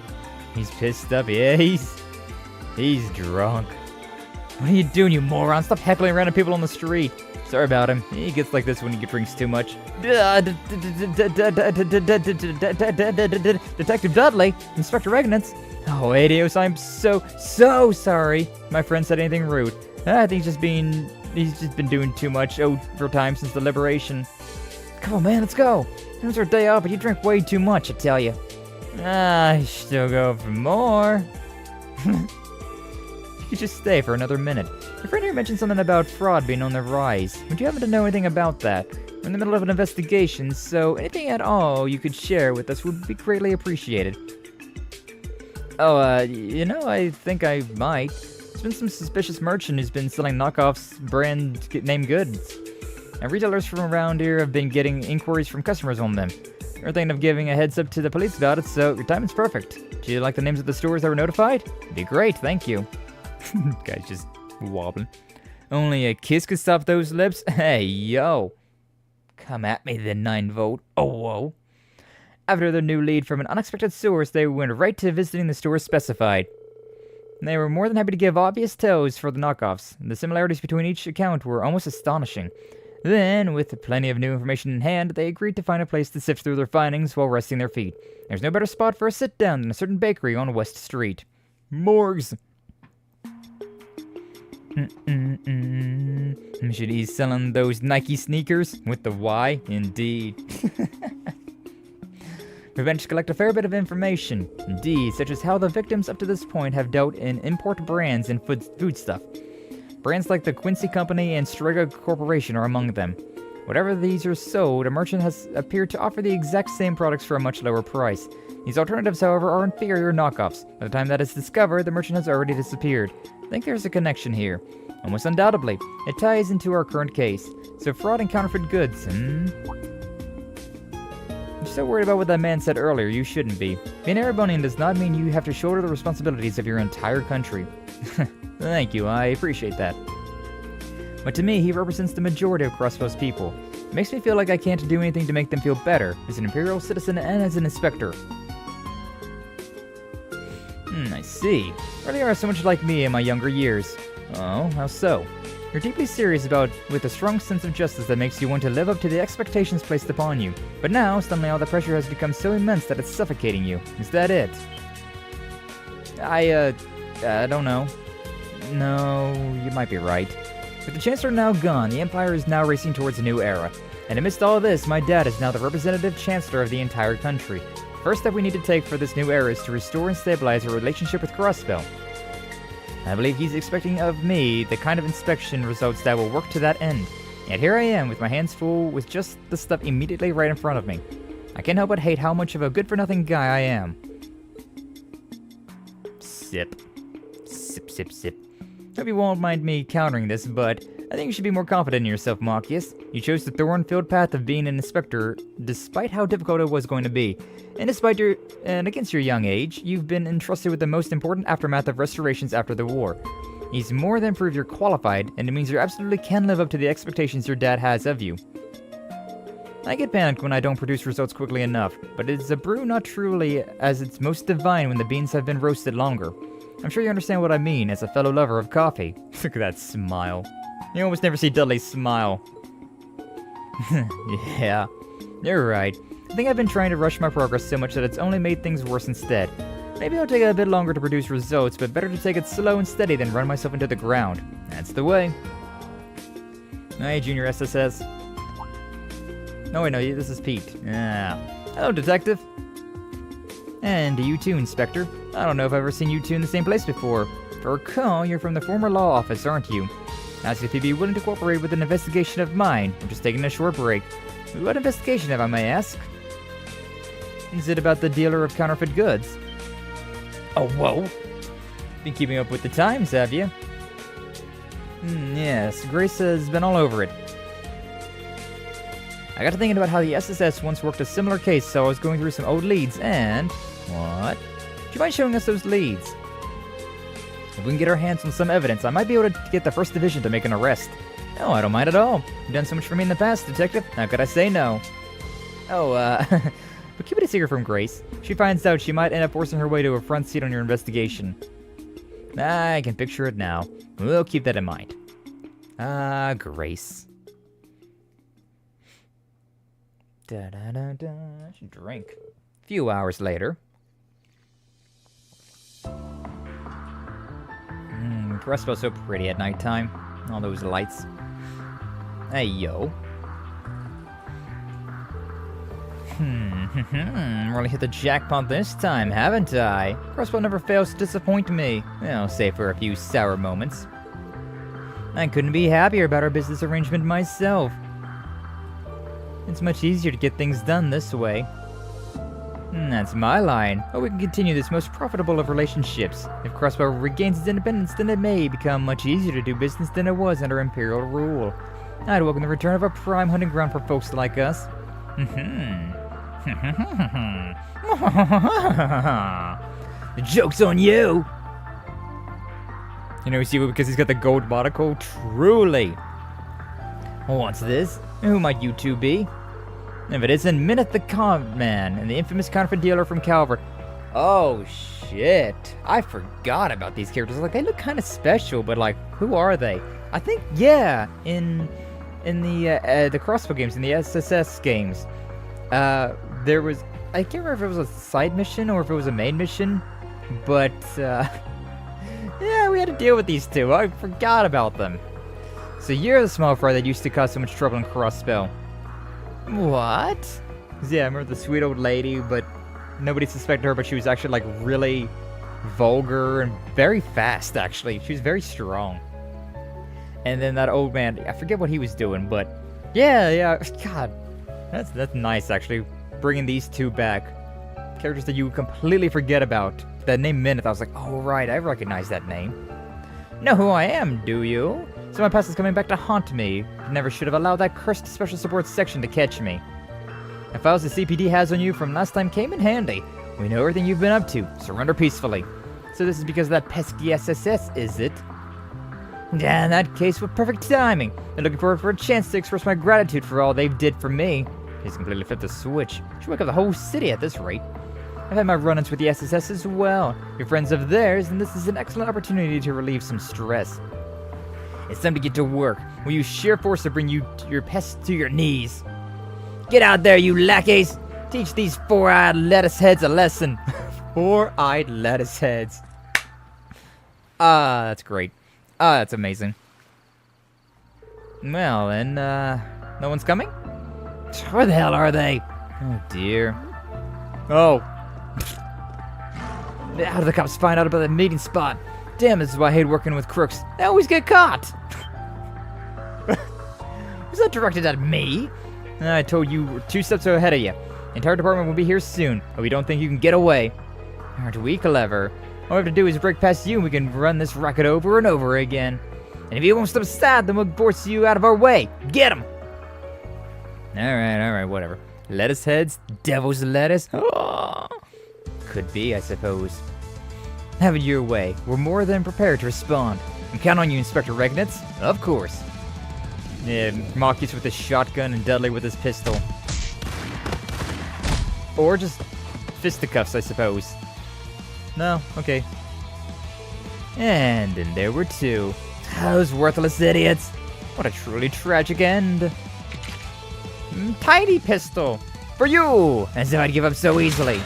He's pissed up, yeah, he's drunk. What are you doing, you moron? Stop heckling random people on the street. Sorry about him. He gets like this when he drinks too much. Detective Dudley, Inspector Regnance. Oh, Adios, I'm so sorry. My friend said anything rude. I think he's just been doing too much overtime since the liberation. Come on, man, let's go. It's our day off, but you drink way too much, I tell you. I still go for more. You could just stay for another minute. Your friend here mentioned something about fraud being on the rise. Would you happen to know anything about that? We're in the middle of an investigation, so anything at all you could share with us would be greatly appreciated. Oh, you know, I think I might. There's been some suspicious merchant who's been selling knockoffs brand name goods. And retailers from around here have been getting inquiries from customers on them. We're thinking of giving a heads up to the police about it, so your timing's perfect. Do you like the names of the stores that were notified? It'd be great, thank you. Guy's just wobbling. Only a kiss could stop those lips? Hey, yo. Come at me then, 9-volt. Oh, whoa. After the new lead from an unexpected source, they went right to visiting the stores specified. They were more than happy to give obvious tells for the knockoffs. The similarities between each account were almost astonishing. Then, with plenty of new information in hand, they agreed to find a place to sift through their findings while resting their feet. There's no better spot for a sit-down than a certain bakery on West Street. Morgs! Should he selling those Nike sneakers? With the Y? Indeed. We've managed to collect a fair bit of information, indeed, such as how the victims up to this point have dealt in import brands and foodstuff. Brands like the Quincy Company and Strega Corporation are among them. Whatever these are sold, a merchant has appeared to offer the exact same products for a much lower price. These alternatives, however, are inferior knockoffs. By the time that is discovered, the merchant has already disappeared. I think there's a connection here. Almost undoubtedly. It ties into our current case. So fraud and counterfeit goods, You're so worried about what that man said earlier, you shouldn't be. Being Erebonian does not mean you have to shoulder the responsibilities of your entire country. Thank you, I appreciate that. But to me, he represents the majority of Crossbell's people. It makes me feel like I can't do anything to make them feel better, as an Imperial citizen and as an inspector. I see. Really are so much like me in my younger years. Oh, how so? You're deeply serious with a strong sense of justice that makes you want to live up to the expectations placed upon you. But now, suddenly all the pressure has become so immense that it's suffocating you. Is that it? I don't know. No, you might be right. With the Chancellor now gone, the Empire is now racing towards a new era. And amidst all this, my dad is now the representative Chancellor of the entire country. The first step we need to take for this new era is to restore and stabilize our relationship with Crossbell. I believe he's expecting of me the kind of inspection results that will work to that end. Yet here I am, with my hands full with just the stuff immediately right in front of me. I can't help but hate how much of a good-for-nothing guy I am. Sip. Sip, sip, sip. Hope you won't mind me countering this, but I think you should be more confident in yourself, Marcus. You chose the thorn-filled path of being an inspector, despite how difficult it was going to be. And against your young age, you've been entrusted with the most important aftermath of restorations after the war. He's more than proved you're qualified, and it means you absolutely can live up to the expectations your dad has of you. I get panicked when I don't produce results quickly enough, but it's a brew not truly as its most divine when the beans have been roasted longer. I'm sure you understand what I mean as a fellow lover of coffee. Look at that smile. You almost never see Dudley smile. Yeah, you're right. I think I've been trying to rush my progress so much that it's only made things worse instead. Maybe I'll take a bit longer to produce results, but better to take it slow and steady than run myself into the ground. That's the way. Hey, Junior SSS. No, wait, no, this is Pete. Yeah. Hello, Detective. And you too, Inspector. I don't know if I've ever seen you two in the same place before. If I recall, you're from the former law office, aren't you? Asked if you'd be willing to cooperate with an investigation of mine. I'm just taking a short break. What investigation, if I may ask? Is it about the dealer of counterfeit goods? Oh, whoa. Been keeping up with the times, have you? Yes, Grace has been all over it. I got to thinking about how the SSS once worked a similar case, so I was going through some old leads, and... What? Do you mind showing us those leads? If we can get our hands on some evidence, I might be able to get the 1st Division to make an arrest. No, I don't mind at all. You've done so much for me in the past, Detective. How could I say no? Oh, but keep it a secret from Grace. If she finds out, she might end up forcing her way to a front seat on your investigation. I can picture it now. We'll keep that in mind. Grace. Da-da-da-da. I should drink. A few hours later. Crossbell's so pretty at nighttime. All those lights. Hey, yo. Really hit the jackpot this time, haven't I? Crossbell never fails to disappoint me. Well, save for a few sour moments. I couldn't be happier about our business arrangement myself. It's much easier to get things done this way. That's my line. But we can continue this most profitable of relationships. If Crossbell regains its independence, then it may become much easier to do business than it was under Imperial rule. I'd welcome the return of a prime hunting ground for folks like us. The joke's on you! You know, see, because he's got the gold monocle? Truly! What's this? Who might you two be? If it isn't Mineth the Con Man and the infamous counterfeit dealer from Calvert. Oh, shit. I forgot about these characters. Like, they look kind of special, but, like, who are they? I think, yeah, in the Crossbell games, in the SSS games, there was, I can't remember if it was a side mission or if it was a main mission, but, yeah, we had to deal with these two. I forgot about them. So you're the small fry that used to cause so much trouble in Crossbell. What? Yeah, I remember the sweet old lady, but nobody suspected her, but she was actually, like, really vulgar and very fast, actually. She was very strong. And then that old man, I forget what he was doing, but yeah, God, that's nice, actually, bringing these two back. Characters that you completely forget about. That name Mineth, I was like, oh, right, I recognize that name. Know who I am, do you? So my past is coming back to haunt me. Never should have allowed that cursed special support section to catch me. The files the CPD has on you from last time came in handy. We know everything you've been up to. Surrender peacefully. So this is because of that pesky SSS, is it? Yeah, in that case, with perfect timing. I'm looking forward for a chance to express my gratitude for all they've did for me. He's completely flipped the switch. Should wake up the whole city at this rate. I've had my run-ins with the SSS as well. You're friends of theirs, and this is an excellent opportunity to relieve some stress. It's time to get to work. We'll use sheer force to bring your pests to your knees. Get out there, you lackeys! Teach these four-eyed lettuce heads a lesson. Four-eyed lettuce heads. That's great. That's amazing. Well, and, no one's coming? Where the hell are they? Oh, dear. Oh. How do the cops find out about the meeting spot? Damn, this is why I hate working with crooks. They always get caught. Was that directed at me? I told you we're 2 steps ahead of you. The entire department will be here soon, but we don't think you can get away. Aren't we clever? All we have to do is break past you and we can run this racket over and over again. And if you won't stop sad, then we'll force you out of our way. Get him! Alright, whatever. Lettuce heads? Devil's lettuce? Oh. Could be, I suppose. Have it your way. We're more than prepared to respond. I'm counting on you, Inspector Regnitz. Of course. Yeah, Marcus with his shotgun and Dudley with his pistol. Or just fisticuffs, I suppose. No? Okay. And then there were 2. Those worthless idiots. What a truly tragic end. Tiny pistol. For you! As if I'd give up so easily.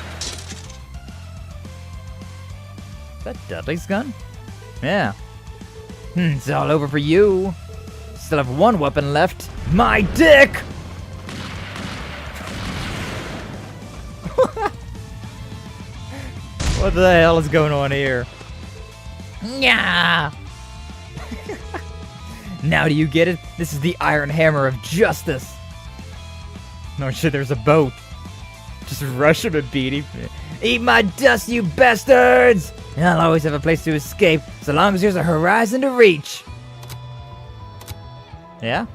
Is that Dudley's gun? Yeah. It's all over for you. Still have 1 weapon left. My dick! What the hell is going on here? Yeah. Now do you get it? This is the Iron Hammer of Justice. No shit, there's a boat. Just rush him and beat him. Eat my dust, you bastards! I'll always have a place to escape, so long as there's a horizon to reach. Yeah?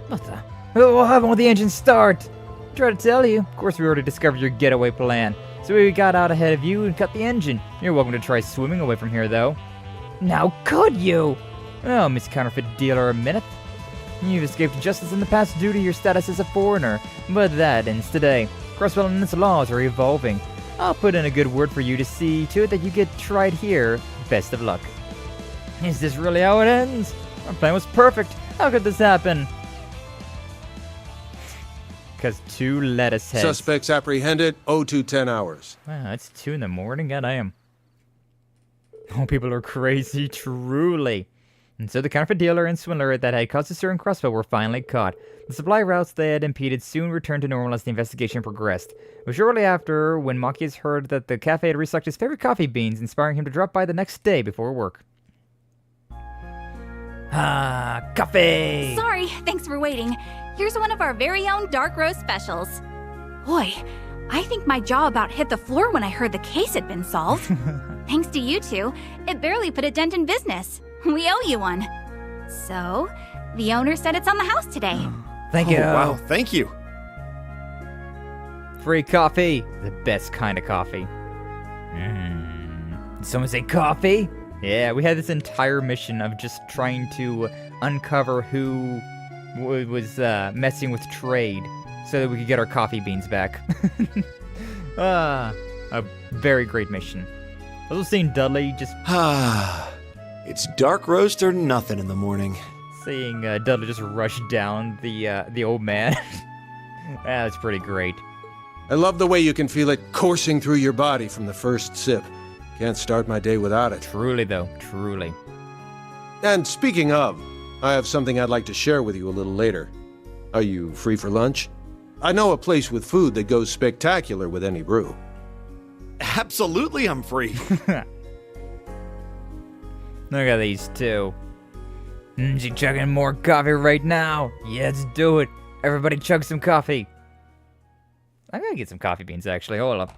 What the? Why won't the engine start? Try to tell you. Of course, we already discovered your getaway plan. So we got out ahead of you and cut the engine. You're welcome to try swimming away from here, though. Now could you? Oh, Miss Counterfeit Dealer Mineth. You've escaped justice in the past due to your status as a foreigner, but that ends today. Crossbell and its laws are evolving. I'll put in a good word for you to see to it that you get tried here. Best of luck. Is this really how it ends? Our plan was perfect. How could this happen? Because 2 lettuce heads. Suspects apprehended, 0210 hours. Wow, it's 2 in the morning? God damn. Oh, people are crazy, truly. And so the counterfeit dealer and swindler that had caused a stir in Crossbell were finally caught. The supply routes they had impeded soon returned to normal as the investigation progressed. It was shortly after when Machias heard that the cafe had restocked his favorite coffee beans, inspiring him to drop by the next day before work. Ah, coffee! Sorry, thanks for waiting. Here's one of our very own dark roast specials. Boy, I think my jaw about hit the floor when I heard the case had been solved. Thanks to you two, it barely put a dent in business. We owe you one. So, the owner said it's on the house today. Thank you. Oh, wow, thank you. Free coffee. The best kind of coffee. Did someone say coffee? Yeah, we had this entire mission of just trying to uncover who was messing with trade so that we could get our coffee beans back. A very great mission. Also seeing Dudley just... It's dark roast or nothing in the morning. Seeing Dudley just rush down the old man. That's pretty great. I love the way you can feel it coursing through your body from the first sip. Can't start my day without it. Truly, though. Truly. And speaking of, I have something I'd like to share with you a little later. Are you free for lunch? I know a place with food that goes spectacular with any brew. Absolutely, I'm free. Look at these two. She chugging more coffee right now. Yeah, let's do it. Everybody chug some coffee. I gotta get some coffee beans, actually. Hold up.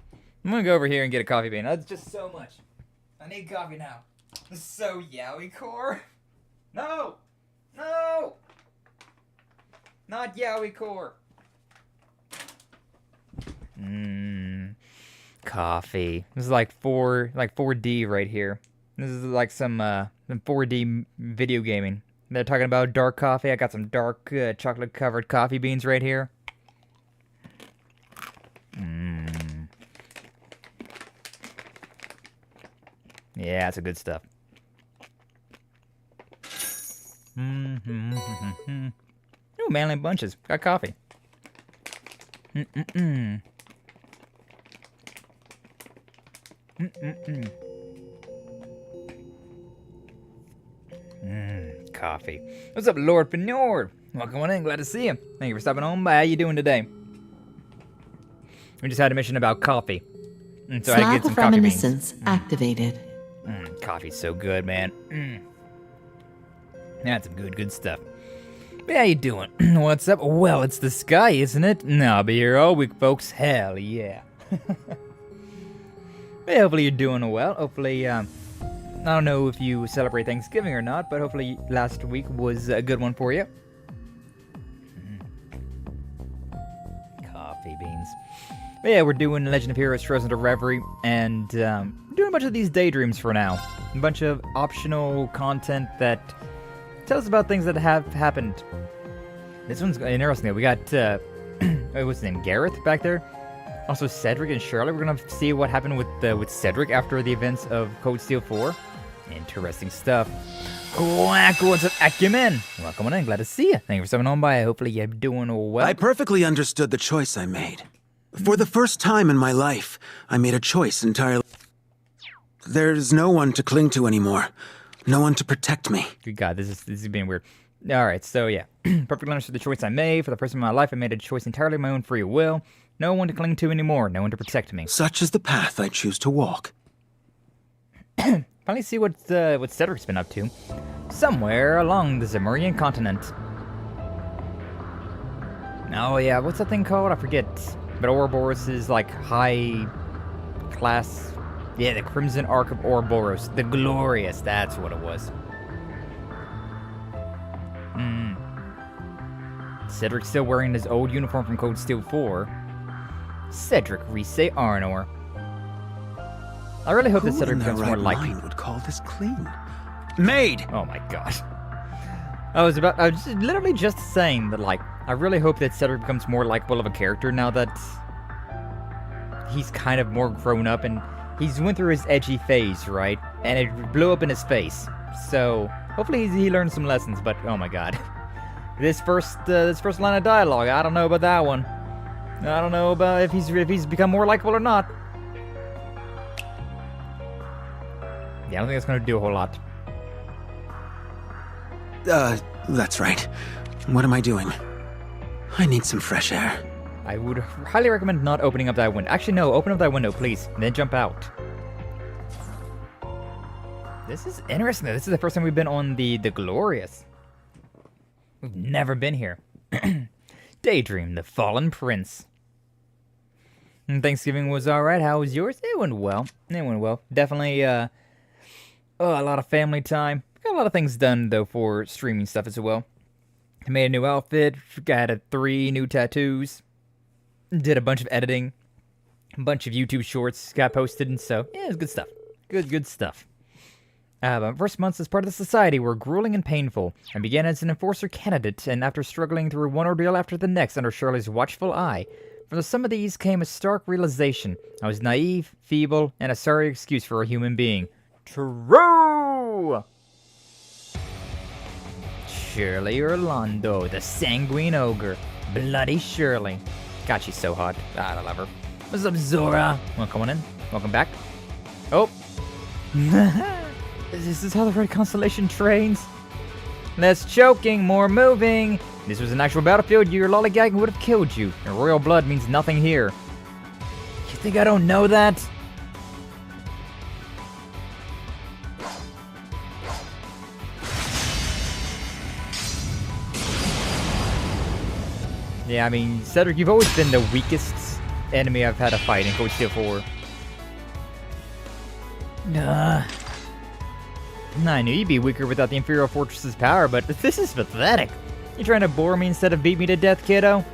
I'm gonna go over here and get a coffee bean. That's just so much. I need coffee now. This is so yaoi core. No! No! Not yaoi core. Coffee. This is like 4D right here. This is like some 4D video gaming. They're talking about dark coffee. I got some dark chocolate covered coffee beans right here. Yeah, that's a good stuff. Ooh, manly bunches. Got coffee. Coffee. What's up, Lord Pinord? Welcome on in. Glad to see you. Thank you for stopping on by. How you doing today? We just had a mission about coffee. And so I had to get some coffee beans. Reminiscence activated. Coffee's so good, man. That's some good stuff. But how you doing? What's up? Well, it's the sky, isn't it? No, I'll be here all week, folks. Hell yeah. Hey, hopefully you're doing well. Hopefully, I don't know if you celebrate Thanksgiving or not, but hopefully last week was a good one for you. Coffee beans. But yeah, we're doing Legend of Heroes Frozen to Reverie, and doing a bunch of these Daydreams for now. A bunch of optional content that tells us about things that have happened. This one's interesting. We got, what's his name, Gareth back there? Also Cedric and Charlotte. We're gonna see what happened with Cedric after the events of Code Steel 4. Interesting stuff. Quack, what's up, Acumen? Welcome on in, glad to see you. Thank you for stopping on by. Hopefully you're doing well. I perfectly understood the choice I made. For the first time in my life, I made a choice entirely. There's no one to cling to anymore. No one to protect me. Good God, this is being weird. Alright, so yeah. Perfectly understood the choice I made. For the first time in my life, I made a choice entirely of my own free will. No one to cling to anymore. No one to protect me. Such is the path I choose to walk. Finally see what Cedric's been up to. Somewhere along the Zemurian continent. Oh yeah, what's that thing called? I forget. But Ouroboros is like high class. Yeah, the Crimson Ark of Ouroboros. The Glorious, that's what it was. Cedric's still wearing his old uniform from Code Steel 4. Cedric Rise Arnor. I really hope that Cedric becomes more like... Who would call this clean? Maid! Oh my god. I was literally just saying that, like, I really hope that Cedric becomes more likable of a character now that he's kind of more grown up and he's went through his edgy phase, right? And it blew up in his face. So, hopefully he learns some lessons, but oh my god. This first line of dialogue, I don't know about that one. I don't know about if he's become more likable or not. Yeah, I don't think that's gonna do a whole lot. That's right. What am I doing? I need some fresh air. I would highly recommend not opening up that window. Actually, no, open up that window, please, and then jump out. This is interesting. This is the first time we've been on the Glorious. We've never been here. Daydream, the Fallen Prince. Thanksgiving was alright. How was yours? It went well. Definitely, a lot of family time. Got a lot of things done, though, for streaming stuff as well. I made a new outfit. Got 3 new tattoos. Did a bunch of editing. A bunch of YouTube shorts got posted, and so, yeah, it was good stuff. Good stuff. My first months as part of the society were grueling and painful. I began as an enforcer candidate, and after struggling through one ordeal after the next under Shirley's watchful eye, from some of these came a stark realization. I was naive, feeble, and a sorry excuse for a human being. True! Shirley Orlando, the sanguine ogre. Bloody Shirley. God, she's so hot. God, I love her. What's up, Zora? Welcome on in. Welcome back. Oh. Is this how the Red Constellation trains? Less choking, more moving. This was an actual battlefield, your lollygagging would have killed you. Your royal blood means nothing here. You think I don't know that? Yeah, I mean, Cedric, you've always been the weakest enemy I've had to fight in Code Steel 4. I knew you'd be weaker without the Imperial Fortress's power, but this is pathetic. You trying to bore me instead of beat me to death, kiddo?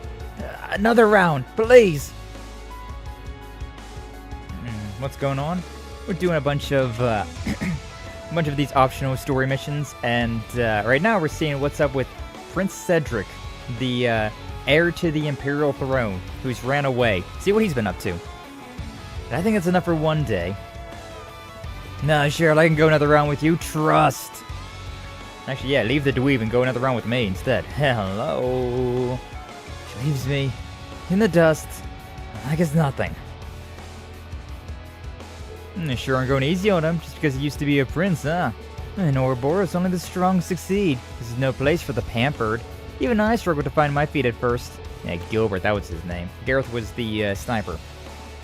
Another round, please. What's going on? We're doing a bunch of these optional story missions, and right now we're seeing what's up with Prince Cedric, the heir to the Imperial throne, who's ran away. See what he's been up to. And I think that's enough for one day. Nah, Cheryl, I can go another round with you. Trust. Actually, yeah, leave the dweeb and go another round with me instead. Hello. She leaves me in the dust like it's nothing. Sure aren't going easy on him just because he used to be a prince, huh? In Ouroboros, only the strong succeed. This is no place for the pampered. Even I struggled to find my feet at first. Yeah, Gilbert, that was his name. Gareth was the sniper.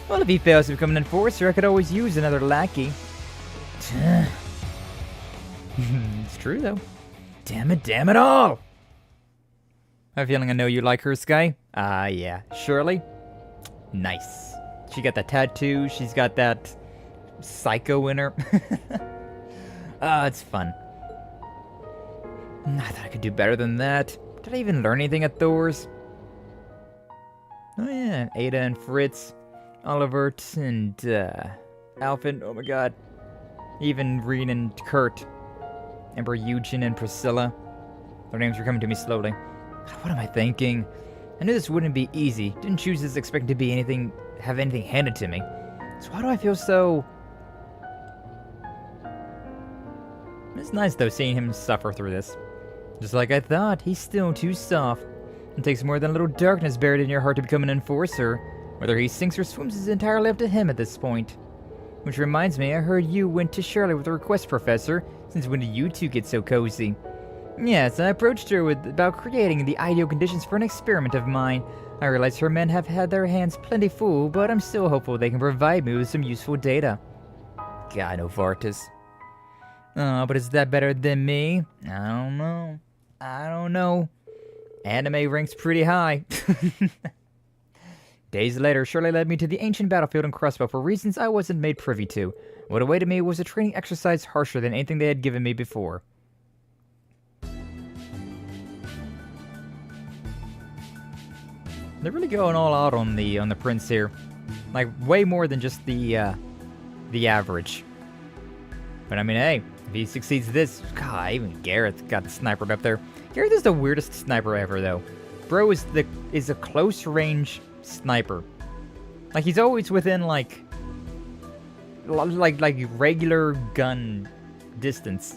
Well, if he fails to become an enforcer, I could always use another lackey. It's true, though. Damn it all! I have a feeling I know you like her, Sky. Yeah. Shirley? Nice. She got that tattoo, she's got that psycho in her. It's fun. I thought I could do better than that. Did I even learn anything at Thor's? Oh yeah, Ada and Fritz, Olivert and Alfred, oh my god. Even Rean and Kurt, Emperor Eugen and Priscilla. Their names were coming to me slowly. What am I thinking? I knew this wouldn't be easy. Didn't choose this expecting to be anything, have anything handed to me. So why do I feel so... It's nice though seeing him suffer through this. Just like I thought, he's still too soft. It takes more than a little darkness buried in your heart to become an enforcer. Whether he sinks or swims is entirely up to him at this point. Which reminds me, I heard you went to Shirley with a request, Professor. Since when did you two get so cozy? Yes, I approached her about creating the ideal conditions for an experiment of mine. I realize her men have had their hands plenty full, but I'm still hopeful they can provide me with some useful data. God, Novartis. Oh, but is that better than me? I don't know. Anime ranks pretty high. Days later, Shirley led me to the ancient battlefield in Crossbell for reasons I wasn't made privy to. What awaited me was a training exercise harsher than anything they had given me before. They're really going all out on the prince here. Like, way more than just the average. But I mean, hey, if he succeeds this... God, even Gareth got snipered up there. Gareth is the weirdest sniper ever, though. Bro is a close-range sniper. Like, he's always within, like regular gun distance.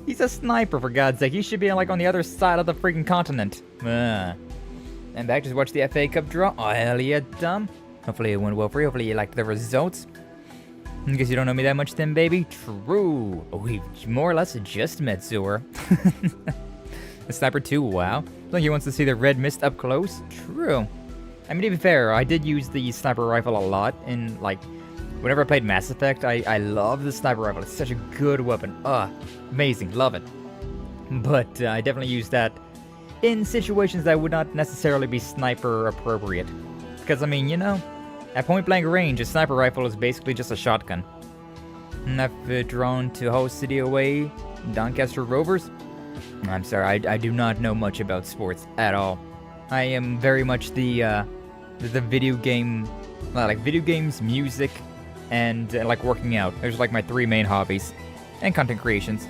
He's a sniper, for God's sake. He should be, like, on the other side of the freaking continent. And back, just watch the FA Cup draw. Oh, hell yeah, dumb. Hopefully it went well for you. Hopefully you liked the results. I guess you don't know me that much then, baby. True. Oh, we more or less just met Zora. The sniper too, wow. Like he wants to see the red mist up close. True. I mean, to be fair, I did use the sniper rifle a lot in, like, whenever I played Mass Effect. I love the sniper rifle. It's such a good weapon. Amazing. Love it. But I definitely used that in situations that would not necessarily be sniper appropriate. Because, I mean, you know, At point-blank range, a sniper rifle is basically just a shotgun. And I've drawn to Hull City away, Doncaster Rovers. I'm sorry, I do not know much about sports at all. I am very much the video game, like video games, music, and like working out. Those are like my 3 main hobbies. And content creations.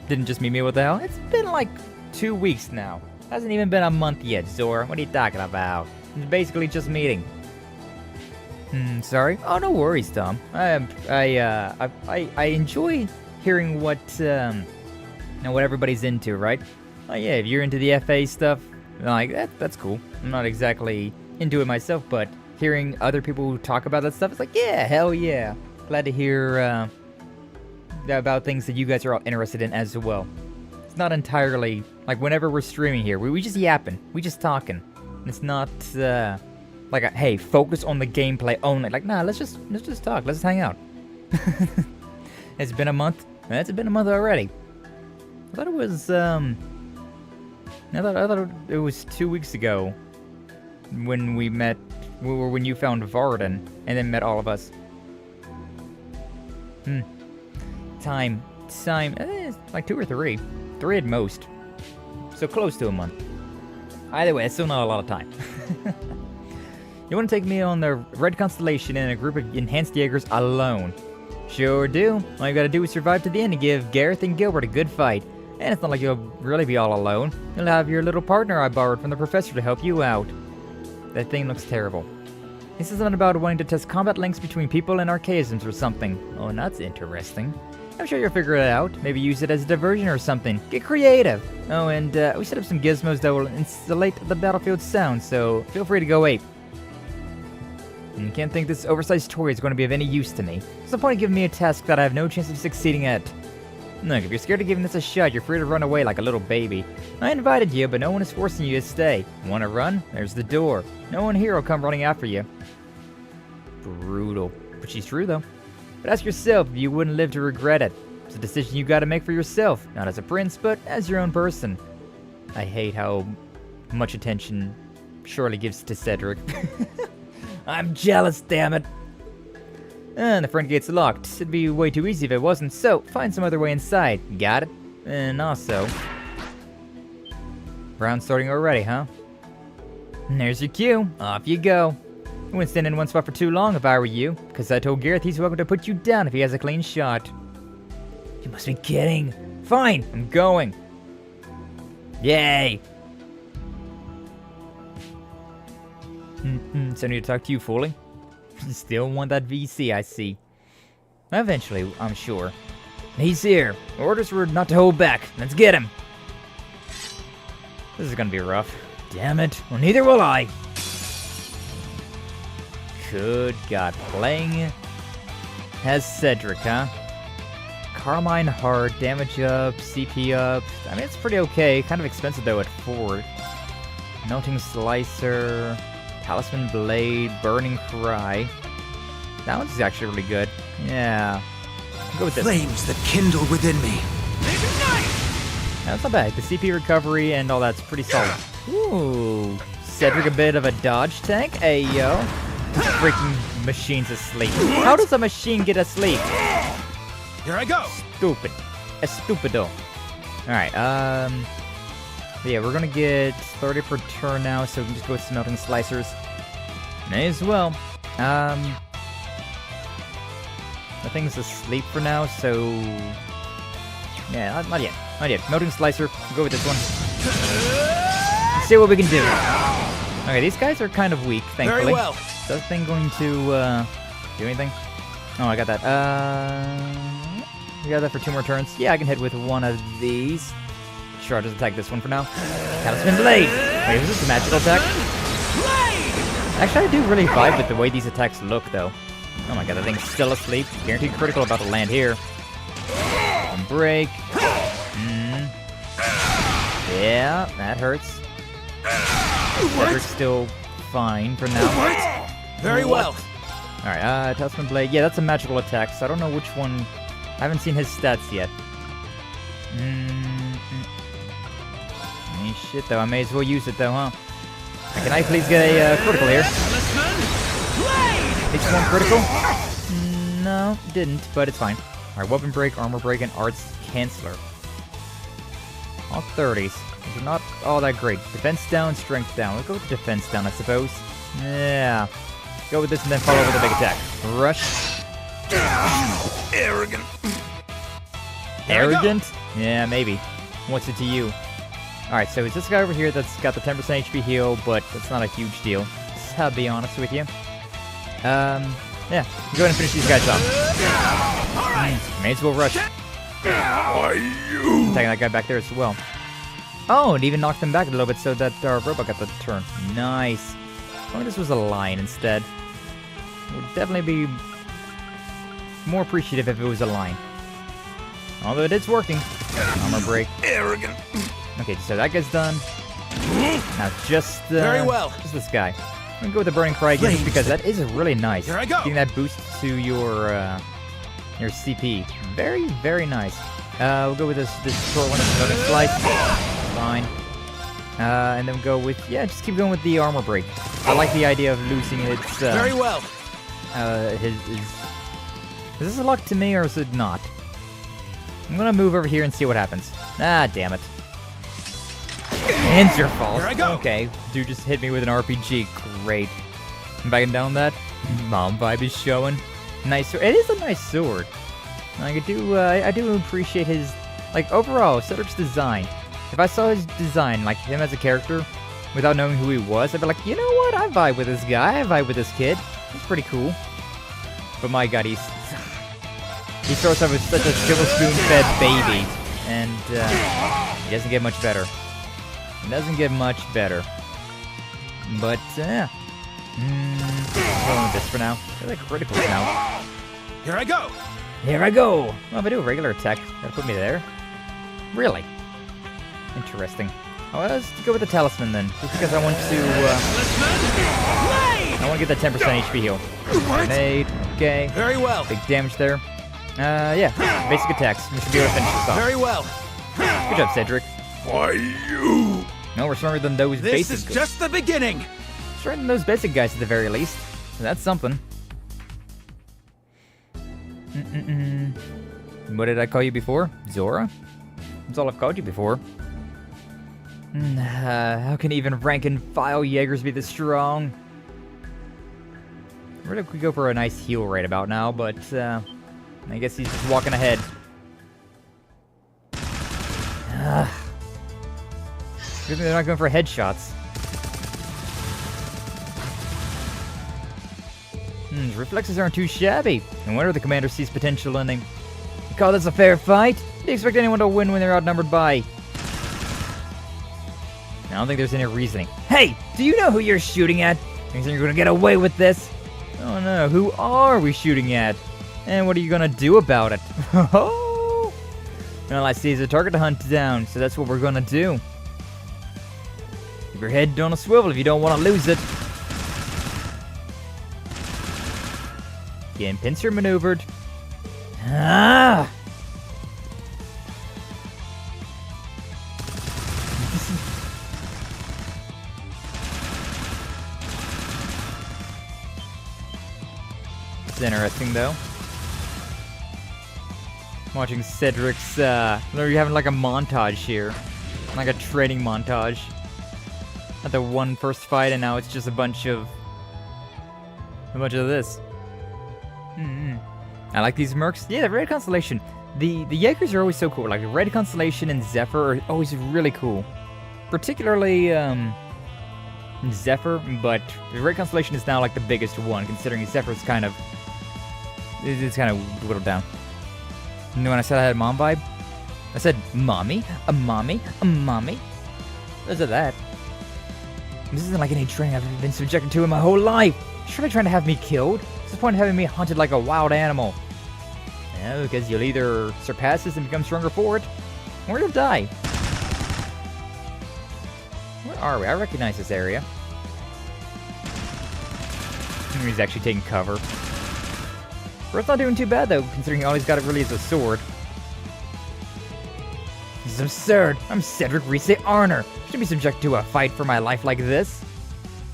Didn't just meet me, what the hell? It's been like 2 weeks now. Hasn't even been a month yet, Zora. What are you talking about? It's basically just meeting. Sorry? Oh, no worries, Tom. I enjoy hearing what what everybody's into, right? Oh yeah, if you're into the FA stuff, like that's cool. I'm not exactly into it myself, but hearing other people talk about that stuff, it's like, yeah, hell yeah. Glad to hear about things that you guys are all interested in as well. It's not entirely like whenever we're streaming here, we just yapping, we just talking. It's not like hey, focus on the gameplay only. Like, nah, let's just talk, let's hang out. It's been a month. It's been a month already. I thought it was I thought it was 2 weeks ago when we met, when you found Varden and then met all of us. Time, like 2 or 3 at most, so close to a month. Either way, it's still not a lot of time. You want to take me on the Red Constellation in a group of enhanced Jaegers alone? Sure do. All you gotta do is survive to the end and give Gareth and Gilbert a good fight. And it's not like you'll really be all alone. You'll have your little partner I borrowed from the professor to help you out. That thing looks terrible. This is something about wanting to test combat links between people and archaisms or something. Oh, that's interesting. I'm sure you'll figure it out. Maybe use it as a diversion or something. Get creative. Oh, and we set up some gizmos that will insulate the battlefield sound, so feel free to go ape. And you can't think this oversized toy is going to be of any use to me. What's the point of giving me a task that I have no chance of succeeding at? Look, if you're scared of giving this a shot, you're free to run away like a little baby. I invited you, but no one is forcing you to stay. Want to run? There's the door. No one here will come running after you. Brutal. But she's true, though. But ask yourself if you wouldn't live to regret it. It's a decision you gotta make for yourself, not as a prince, but as your own person. I hate how much attention Shirley gives to Cedric. I'm jealous, damn it. And the front gate's locked. It'd be way too easy if it wasn't, so find some other way inside. Got it? And also... round starting already, huh? And there's your cue. Off you go. I wouldn't stand in one spot for too long if I were you, because I told Gareth he's welcome to put you down if he has a clean shot. You must be kidding. Fine, I'm going. Yay! So I need to talk to you fully? Still want that VC, I see. Eventually, I'm sure. He's here. Orders were not to hold back. Let's get him. This is gonna be rough. Damn it. Well, neither will I. Good God. Playing as Cedric, huh? Carmine hard, damage up, CP up. I mean, it's pretty okay. Kind of expensive, though, at 4. Melting Slicer, Talisman Blade, Burning Cry. That one's actually really good. Yeah. I'll go with this. Flames that kindle within me. That's not bad. The CP recovery and all that's pretty solid. Ooh. Cedric a bit of a dodge tank. Hey, yo. This freaking machine's asleep. How does a machine get asleep? Here I go. Stupid. Estupido. Alright, yeah, we're gonna get 30 per turn now, so we can just go with Smelting Slicers. May as well. The thing's asleep for now, so... yeah, not yet. Not yet. Melting Slicer. We'll go with this one. Let's see what we can do. Okay, these guys are kind of weak, thankfully. Very well. Is that thing going to, do anything? Oh, I got that. We got that for 2 more turns. Yeah, I can hit with one of these. Sure, I'll just attack this one for now. Talisman Blade! Wait, is this a magical attack? Actually, I do really vibe with the way these attacks look, though. Oh my god, that thing's still asleep. Guaranteed critical about to land here. One break. Yeah, that hurts. Cedric's still fine for now. Very well. Alright, Talisman Blade. Yeah, that's a magical attack, so I don't know which one. I haven't seen his stats yet. Shit, though. I may as well use it, though, huh? Can I please get a critical here? H1 critical? No, didn't, but it's fine. Alright, weapon break, armor break, and arts canceller. All 30s. These are not all that great. Defense down, strength down. We'll go with defense down, I suppose. Yeah. Go with this and then follow with a big attack. Rush. Arrogant. Arrogant? Yeah, maybe. What's it to you? Alright, so it's this guy over here that's got the 10% HP heal, but that's not a huge deal. I'll be honest with you. Yeah, go ahead and finish these guys off. May as well rush. Attacking that guy back there as well. Oh, and even knocked him back a little bit so that our robot got the turn. Nice. If only this was a line instead. Would definitely be more appreciative if it was a line. Although it is working. Armor break. Arrogant. Okay, so that guy's done. Now just very well. Just this guy. I'm gonna go with the Burning Cry again, just because that is really nice. Here I go. Getting that boost to your CP. Very, very nice. We'll go with this short one, another slice. Fine. And then we'll go with, just keep going with the armor break. I like the idea of losing its very well. Is this a luck to me or is it not? I'm gonna move over here and see what happens. Ah, damn it. And your fault. Here I go. Okay, dude just hit me with an RPG. Great. I'm backing down that. Mom vibe is showing. Nice sword. It is a nice sword. Like, I do appreciate his, like, overall, Cedric's design. If I saw his design, like, him as a character, without knowing who he was, I'd be like, you know what? I vibe with this guy. I vibe with this kid. He's pretty cool. But my god, he starts off with such a silver spoon-fed baby. And, he doesn't get much better. It doesn't get much better. But, going with this for now. They're like criticals now. Here I go. Here I go. Well, if I do a regular attack, that'll put me there. Really? Interesting. Oh, let's go with the talisman then. Just because I want to get that 10% HP heal. Grenade. Okay. Very well. Big damage there. Yeah. Basic attacks. We should be able to finish this off. Very well. Good job, Cedric. Why you? No, we're stronger than those basic guys. This is just the beginning. Stronger than those basic guys at the very least. So that's something. What did I call you before? Zora? That's all I've called you before. How can even rank and file Jaegers be this strong? Really, we go for a nice heal right about now, but I guess he's just walking ahead. Good thing they're not going for headshots. His reflexes aren't too shabby. No wonder the commander sees potential in him. You call this a fair fight? Do you expect anyone to win when they're outnumbered by? I don't think there's any reasoning. Hey, do you know who you're shooting at? You think you're gonna get away with this? Oh no, who are we shooting at? And what are you gonna do about it? Oh! Well, I see it's a target to hunt down, so that's what we're gonna do. Keep your head on a swivel if you don't want to lose it. Getting pincer maneuvered. Ah! It's interesting though. Watching Cedric's, you're having like a montage here. Like a training montage. Not the one first fight and now it's just a bunch of this. I like these mercs. Yeah, the Red Constellation. The Jaegers are always so cool. Like, Red Constellation and Zephyr are always really cool. Particularly, Zephyr, but the Red Constellation is now, like, the biggest one, considering Zephyr's kind of... It's kind of whittled down. You know when I said I had a mom vibe? I said, mommy, a mommy, a mommy. What is that? This isn't like any training I've ever been subjected to in my whole life. Surely trying to have me killed? What's the point of having me hunted like a wild animal? Yeah, because you'll either surpass this and become stronger for it, or you'll die. Where are we? I recognize this area. He's actually taking cover. Bird's not doing too bad though, considering all he's got really is a sword. This is absurd. I'm Cedric Reese Arner. Shouldn't be subjected to a fight for my life like this.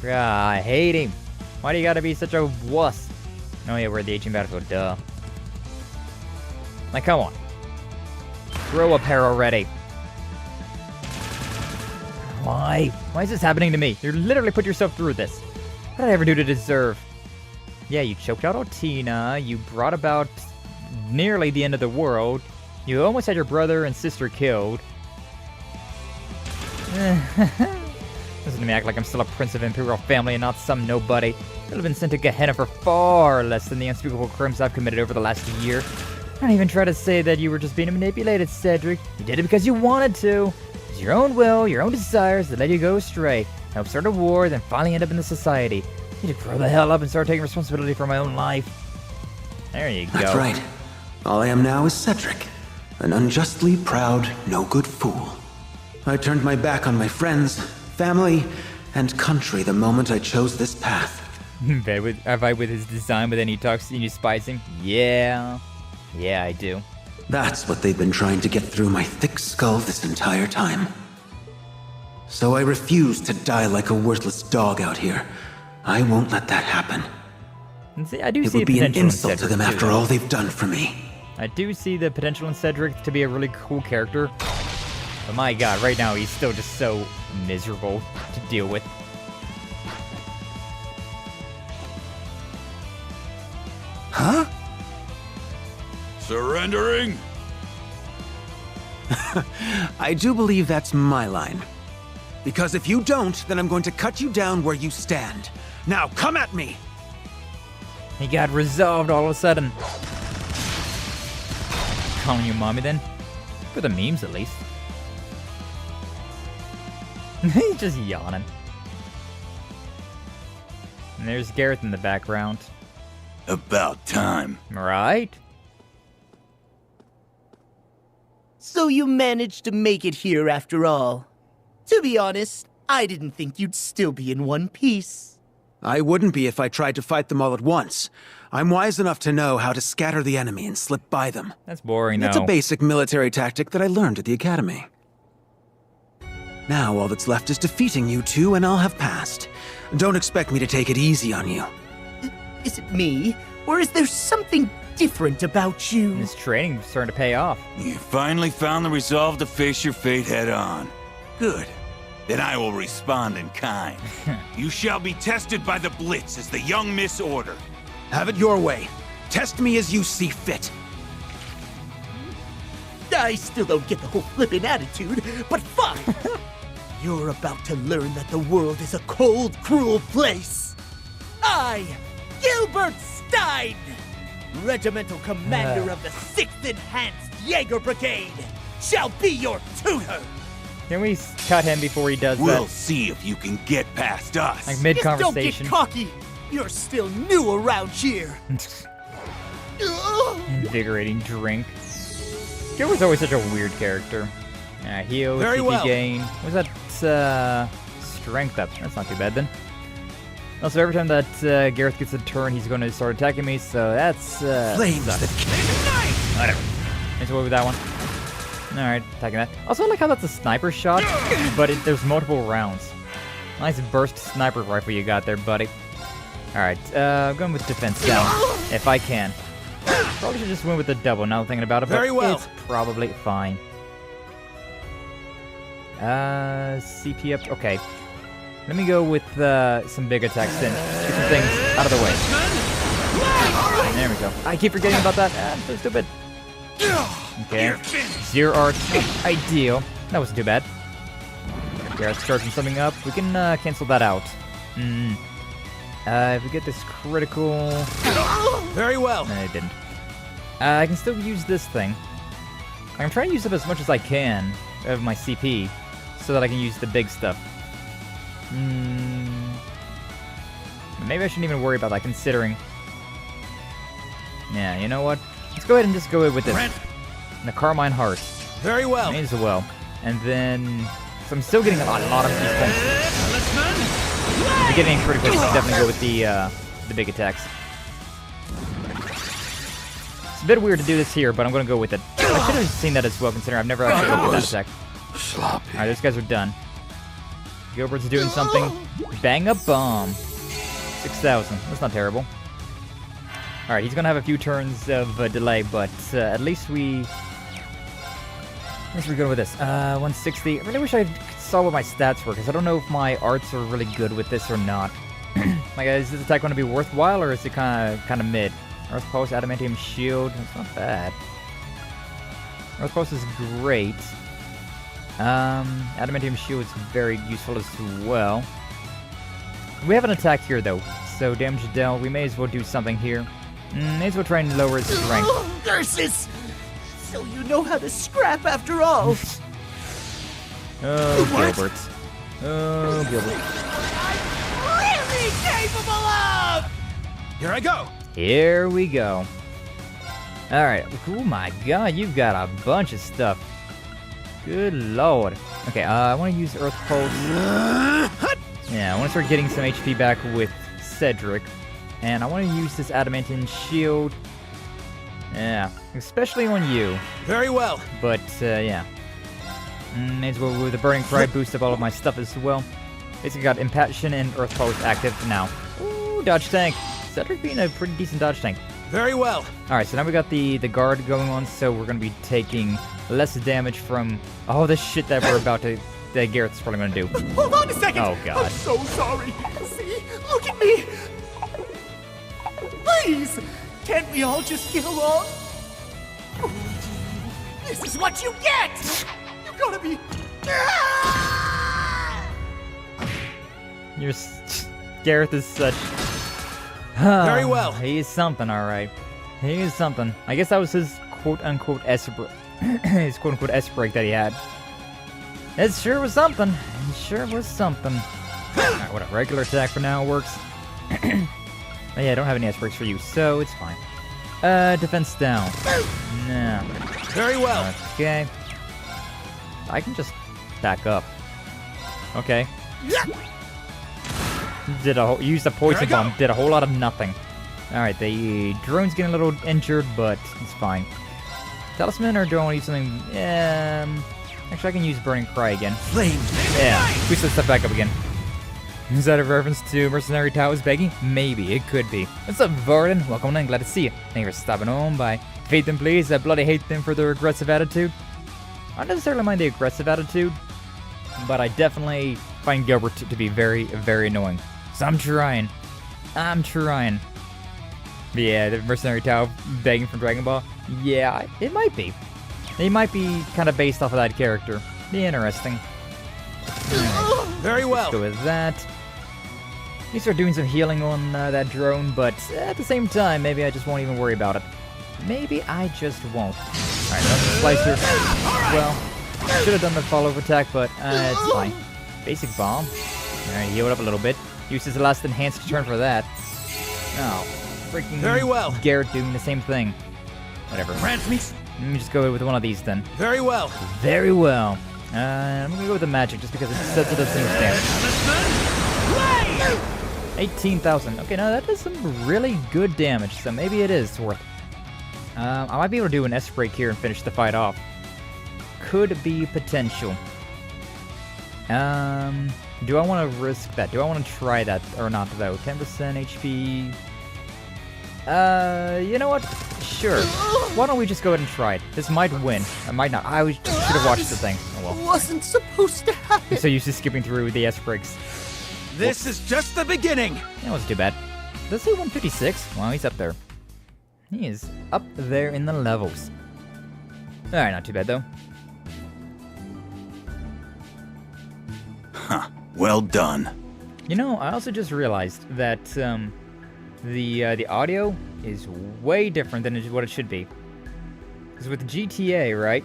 I hate him. Why do you gotta be such a wuss? Oh yeah, we're at the ancient battlefield, duh. Like, come on. Grow a pair already. Why? Why is this happening to me? You literally put yourself through this. What did I ever do to deserve? Yeah, you choked out Altina, you brought about nearly the end of the world, you almost had your brother and sister killed. Listen to me act like I'm still a prince of Imperial family and not some nobody. I'd have been sent to Gehenna for far less than the unspeakable crimes I've committed over the last year. Don't even try to say that you were just being manipulated, Cedric. You did it because you wanted to. It was your own will, your own desires that let you go astray. Help start a war, then finally end up in the society. I need to grow the hell up and start taking responsibility for my own life. There you go. That's right. All I am now is Cedric, an unjustly proud, no-good fool. I turned my back on my friends, family, and country the moment I chose this path. Have I with his design, but then he talks and you spies him? Yeah. Yeah, I do. That's what they've been trying to get through my thick skull this entire time. So I refuse to die like a worthless dog out here. I won't let that happen. And see, I do it see would be an potential in insult to Cedric them too, after all they've done for me. I do see the potential in Cedric to be a really cool character. But my god, right now he's still just so miserable to deal with. Huh? Surrendering? I do believe that's my line. Because if you don't, then I'm going to cut you down where you stand. Now, come at me! He got resolved all of a sudden. Calling you mommy then? For the memes at least. He's just yawning. And there's Gareth in the background. About time. Right? So you managed to make it here after all. To be honest, I didn't think you'd still be in one piece. I wouldn't be if I tried to fight them all at once. I'm wise enough to know how to scatter the enemy and slip by them. That's boring, It's though. a basic military tactic that I learned at the academy. Now all that's left is defeating you two, and I'll have passed. Don't expect me to take it easy on you. Is it me? Or is there something different about you? This training's starting to pay off. You finally found the resolve to face your fate head on. Good. Then I will respond in kind. You shall be tested by the Blitz as the young Miss Order. Have it your way. Test me as you see fit. I still don't get the whole flippin' attitude, but fine. You're about to learn that the world is a cold, cruel place. I, Gilbert Stein, Regimental Commander of the 6th Enhanced Jaeger Brigade, shall be your tutor. Can we cut him before he does that? We'll see if you can get past us. Like mid-conversation. Just don't get cocky. You're still new around here. Invigorating drink. Gilbert's always such a weird character. Heal, Very CP well. gain. What's that? Strength up. That's not too bad then. Also, every time that Gareth gets a turn, he's going to start attacking me, so that's Flames sucks. that Whatever. Let's go with that one. Alright, attacking that. Also, I like how that's a sniper shot, but there's multiple rounds. Nice burst sniper rifle you got there, buddy. Alright, I'm going with defense down, if I can. Probably should just win with the double, now thinking about it, but Very well. it's probably fine. CP up, okay. Let me go with some big attacks then. Get some things out of the way. There we go. I keep forgetting about that. I'm so stupid. Okay. Zero arts. Ideal. That wasn't too bad. Garrett's charging something up. We can cancel that out. If we get this critical... Very well. No, it didn't. I can still use this thing. I'm trying to use up as much as I can of my CP so that I can use the big stuff. Maybe I shouldn't even worry about that, considering... Yeah, you know what? Let's go ahead and just go with this. The Carmine Heart. Very well. May as well. And then... So I'm still getting a lot of these things. If you're getting critical, you should definitely go with the big attacks. It's a bit weird to do this here, but I'm going to go with it. I should have seen that as well, considering I've never actually looked at that attack. Alright, those guys are done. Gilbert's doing something. Bang a bomb. 6,000. That's not terrible. Alright, he's gonna have a few turns of delay, but at least we go with this. 160. I really wish I saw what my stats were, because I don't know if my arts are really good with this or not. Like, is this attack going to be worthwhile, or is it kind of mid? Earth Pulse, Adamantium Shield. It's not bad. Earth Pulse is great. Adamantium Shield is very useful as well. We have an attack here, though. So, damage dealt. We may as well do something here. May as well try and lower his strength. Curses! So you know how to scrap after all. Oh, Gilbert. Oh, Gilbert. Really capable of! Here I go. Here we go. Alright. Oh my god, you've got a bunch of stuff. Good lord. Okay, I want to use Earth Pulse. Yeah, I want to start getting some HP back with Cedric. And I want to use this Adamantium Shield. Yeah, especially on you. Very well. But, yeah. May as well with the Burning Cry boost up all of my stuff as well. Basically got Impassion and Earth Pulse active now. Ooh, dodge tank. Cedric being a pretty decent dodge tank. Very well. Alright, so now we got the guard going on, so we're going to be taking less damage from all this shit that we're about to... that Garrett's probably going to do. Hold on a second. Oh, God. I'm so sorry. See? Look at me. Please. Can't we all just get along? This is what you get. You gotta be... Gareth is such... Very well. He is something, alright. He is something. I guess that was his quote-unquote S-break. His quote-unquote S-break that he had. It sure was something. It sure was something. Alright, what a regular attack for now works. Oh, yeah, I don't have any S-breaks for you, so it's fine. Defense down. No. Very well. Okay. I can just back up. Okay. Used a poison bomb. Did a whole lot of nothing. Alright, the drone's getting a little injured, but it's fine. Talisman, or do I want to use something? Actually, I can use Burning Cry again. Flame. Yeah, boost that stuff back up again. Is that a reference to Mercenary Tao's begging? Maybe, it could be. What's up, Varden? Welcome in, glad to see you. Thank you for stopping on by. Hate them, please. I bloody hate them for their aggressive attitude. I don't necessarily mind the aggressive attitude, but I definitely find Gilbert to be very, very annoying. So I'm trying. But yeah, the Mercenary Tao begging from Dragon Ball. Yeah, it might be. It might be kind of based off of that character. Be interesting. Very well. Let's go with that. You start doing some healing on that drone, but at the same time, maybe I just won't even worry about it. Maybe I just won't. Alright, that's a slicer. Well, should have done the follow-up attack, but it's fine. Basic bomb. Alright, heal it up a little bit. Uses the last enhanced turn for that. Oh, freaking Very well. Garrett doing the same thing. Whatever. Grant me. Let me just go with one of these then. Very well. Very well. I'm gonna go with the magic just because it sets it as things stand. 18,000. Okay, now that does some really good damage, so maybe it is worth it. I might be able to do an S-break here and finish the fight off. Could be potential. Do I want to risk that? Do I want to try that or not, though? 10% HP. You know what? Sure. Why don't we just go ahead and try it? This might win. I might not. I should have watched the thing. Oh well. Wasn't supposed to happen. I'm so used to skipping through the S-breaks. This is just the beginning. That wasn't too bad. Does he 156? Well, he's up there. He is up there in the levels. Alright, not too bad, though. Huh. Well done. You know, I also just realized that the audio is way different than what it should be. Because with GTA, right?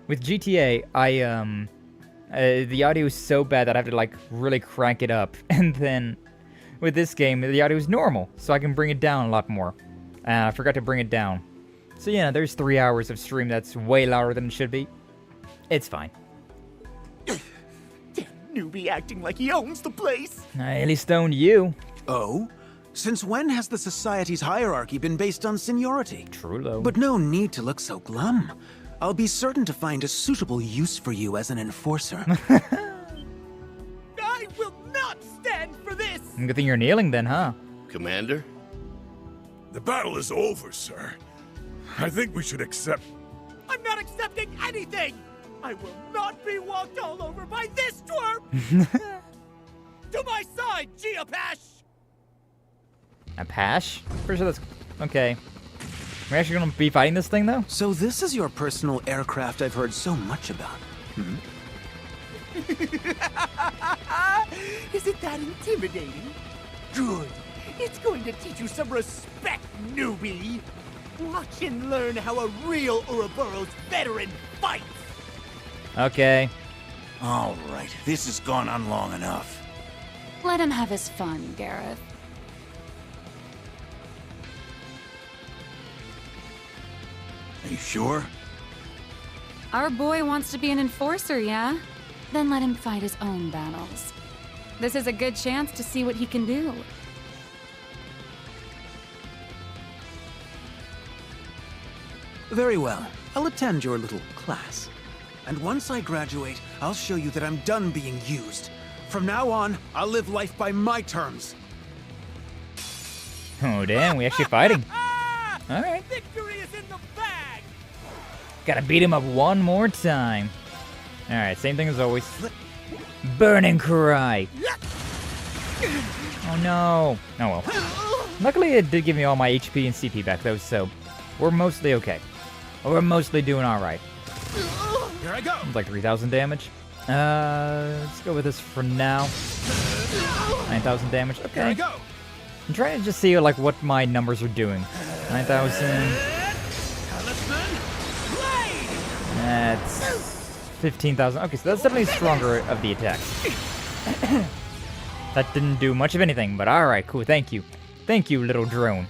With GTA, the audio is so bad that I have to like really crank it up, and then with this game, the audio is normal, so I can bring it down a lot more. I forgot to bring it down. So yeah, there's 3 hours of stream that's way louder than it should be. It's fine. Damn newbie acting like he owns the place. I at least owned you. Oh? Since when has the society's hierarchy been based on seniority? True, though. But no need to look so glum. I'll be certain to find a suitable use for you as an enforcer. I will not stand for this! Good thing you're kneeling then, huh? Commander, The battle is over, sir. I think we should accept... I'm not accepting anything! I will not be walked all over by this twerp! To my side, Geopash! Apache? Pretty sure that's... Okay. We're actually gonna be fighting this thing, though? So this is your personal aircraft I've heard so much about. Hmm? Isn't that intimidating? Good. It's going to teach you some respect, newbie. Watch and learn how a real Ouroboros veteran fights. Okay. All right, this has gone on long enough. Let him have his fun, Gareth. Are you sure? Our boy wants to be an enforcer, yeah? Then let him fight his own battles. This is a good chance to see what he can do. Very well. I'll attend your little class. And once I graduate, I'll show you that I'm done being used. From now on, I'll live life by my terms. Oh, damn, we actually fighting. Alright. Victory is in the bag! Gotta beat him up one more time. Alright, same thing as always. Burning cry! Oh no! Oh well. Luckily it did give me all my HP and CP back though, so we're mostly okay. We're mostly doing alright. Here I go! It's like 3,000 damage. Let's go with this for now. 9,000 damage, okay. Here I go! I'm trying to just see like what my numbers are doing. 9,000. That's 15,000. Okay, so that's definitely stronger of the attacks. That didn't do much of anything, but alright, cool, thank you. Thank you, little drone.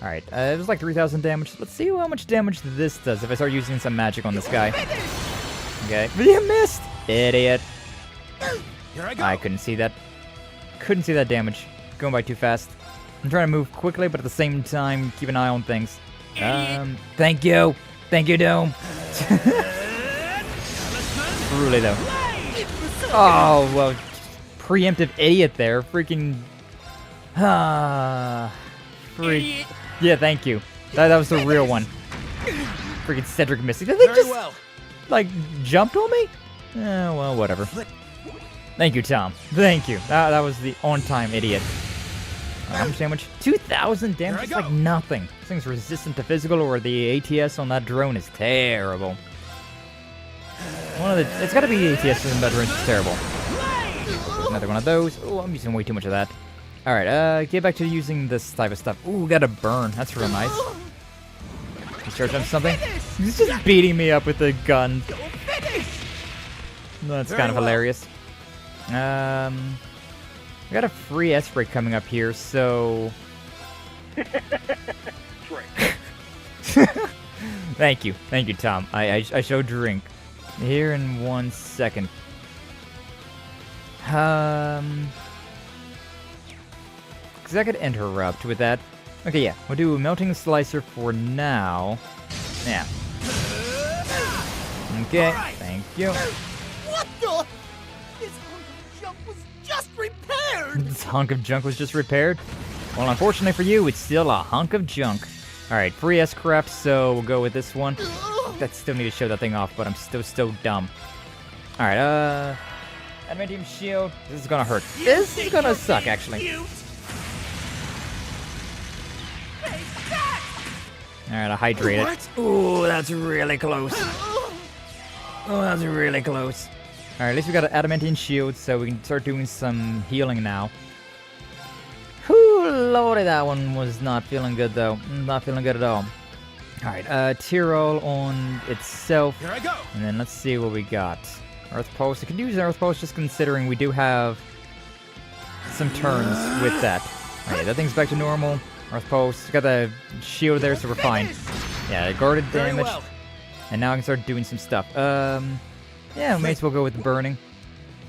Alright, it was like 3,000 damage. Let's see how much damage this does if I start using some magic on this guy. Okay. You missed! Idiot. Here I go. I couldn't see that. Couldn't see that damage. Going by too fast. I'm trying to move quickly, but at the same time, keep an eye on things. Thank you. Thank you, Dome. Truly, though. Oh, well, preemptive idiot there. Freaking... freak. Yeah, thank you. That was the real one. Freaking Cedric missing. Did they just, like, jumped on me? Well, whatever. Thank you, Tom. Thank you. That was the on-time idiot. How much damage? 2,000 damage? It's like nothing. This thing's resistant to physical, or the ATS on that drone is terrible. It's gotta be ATS in that drone is terrible. Another one of those. Oh, I'm using way too much of that. Alright, get back to using this type of stuff. Ooh, got a burn. That's real nice. He's charging up something. He's just beating me up with the gun. That's kind of hilarious. I got a free S-break coming up here, so... Thank you, Tom. I shall drink. Here in 1 second. Because I could interrupt with that. Okay, yeah, we'll do a melting slicer for now. Yeah. Okay, thank you. What the? This hunk of junk was just repaired! This hunk of junk was just repaired? Well, unfortunately for you, it's still a hunk of junk. Alright, free S-craft, so we'll go with this one. I still need to show that thing off, but I'm still dumb. Alright, adamantium shield. This is gonna hurt. This is gonna suck, actually. Alright, I'll hydrate it. Ooh, that's really close. Oh, that's really close. Alright, at least we got an adamantium shield, so we can start doing some healing now. Whew, lordy, that one was not feeling good, though. Not feeling good at all. Alright, Tyrol on itself. Here I go. And then let's see what we got. Earth Pulse. I could use Earth Pulse just considering we do have some turns with that. Alright, that thing's back to normal. Earth Pulse. Got the shield there, so we're fine. Yeah, guarded damage. Well. And now I can start doing some stuff. Yeah, may as well go with the burning.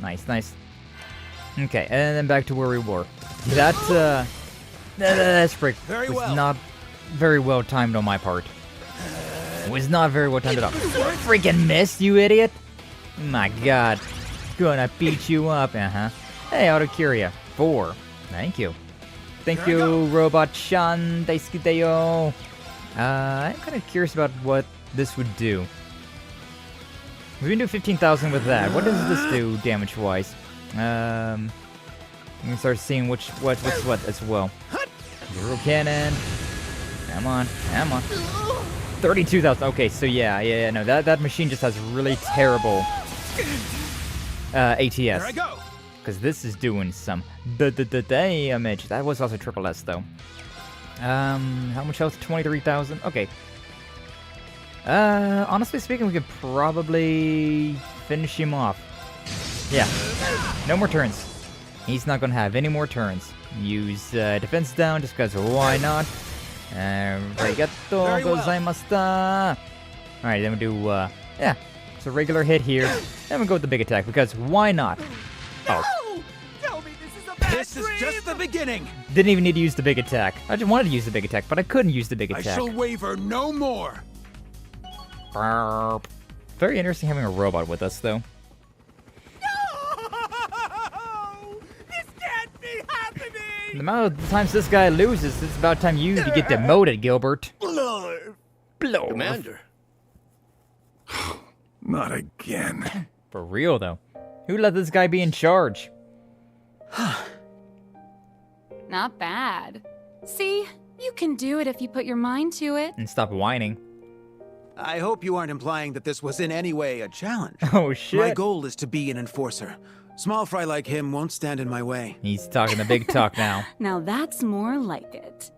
Nice, nice. Okay, and then back to where we were. That sprint was not very well timed on my part. It was not very well timed at all. Freaking missed, you idiot! My god. Gonna beat you up, Hey, Autocuria. 4. Thank you. Thank you, Robot-chan. Daisuke-deyo. I'm kind of curious about what this would do. We can do 15,000 with that. What does this do damage-wise? We can start seeing what's what as well. Zero cannon. Come on, come on. 32,000. Okay, so yeah, no, that machine just has really terrible ATS. Here I go. Because this is doing some damage. That was also triple S though. How much health? 23,000. Okay. Honestly speaking, we could probably finish him off. Yeah. No more turns. He's not gonna have any more turns. Use defense down just because why not? Arigato gozaimashita. Alright, then we do, yeah. It's a regular hit here. Then we go with the big attack because why not? Oh. Tell me this is a bad This is just the beginning. Didn't even need to use the big attack. I just wanted to use the big attack, but I couldn't use the big attack. I shall waver no more. Very interesting having a robot with us, though. The amount of times this guy loses, it's about time you get demoted, Gilbert. Blow. Commander. Not again. For real, though. Who let this guy be in charge? Not bad. See, you can do it if you put your mind to it. And stop whining. I hope you aren't implying that this was in any way a challenge. Oh, shit. My goal is to be an enforcer. Small fry like him won't stand in my way. He's talking the big talk now. Now that's more like it.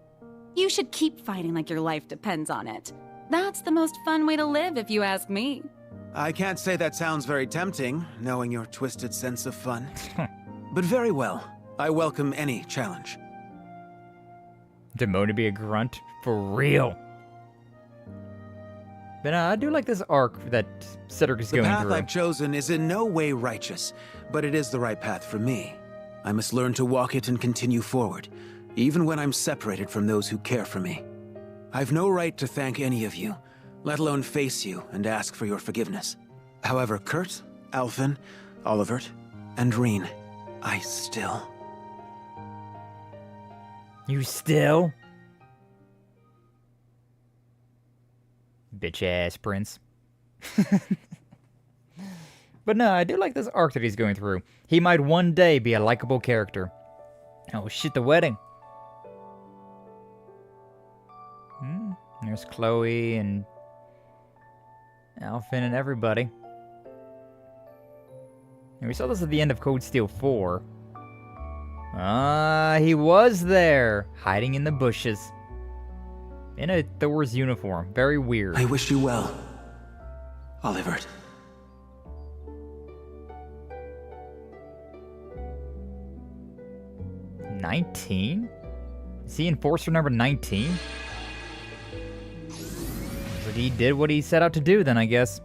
You should keep fighting like your life depends on it. That's the most fun way to live, if you ask me. I can't say that sounds very tempting, knowing your twisted sense of fun. But very well. I welcome any challenge. Demo to be a grunt? For real. But I do like this arc that Cedric is going through. The path I've chosen is in no way righteous, but it is the right path for me. I must learn to walk it and continue forward, even when I'm separated from those who care for me. I've no right to thank any of you, let alone face you and ask for your forgiveness. However, Kurt, Alphen, Olivert, and Rean, I still... You still? Bitch-ass prince. But no, I do like this arc that he's going through. He might one day be a likable character. Oh shit, the wedding. There's Chloe and Alphen and everybody. And we saw this at the end of Code Steel 4. Ah, he was there, hiding in the bushes. In a Thor's uniform. Very weird. I wish you well, Olivert. "19? Is he Enforcer number 19? But he did what he set out to do then, I guess.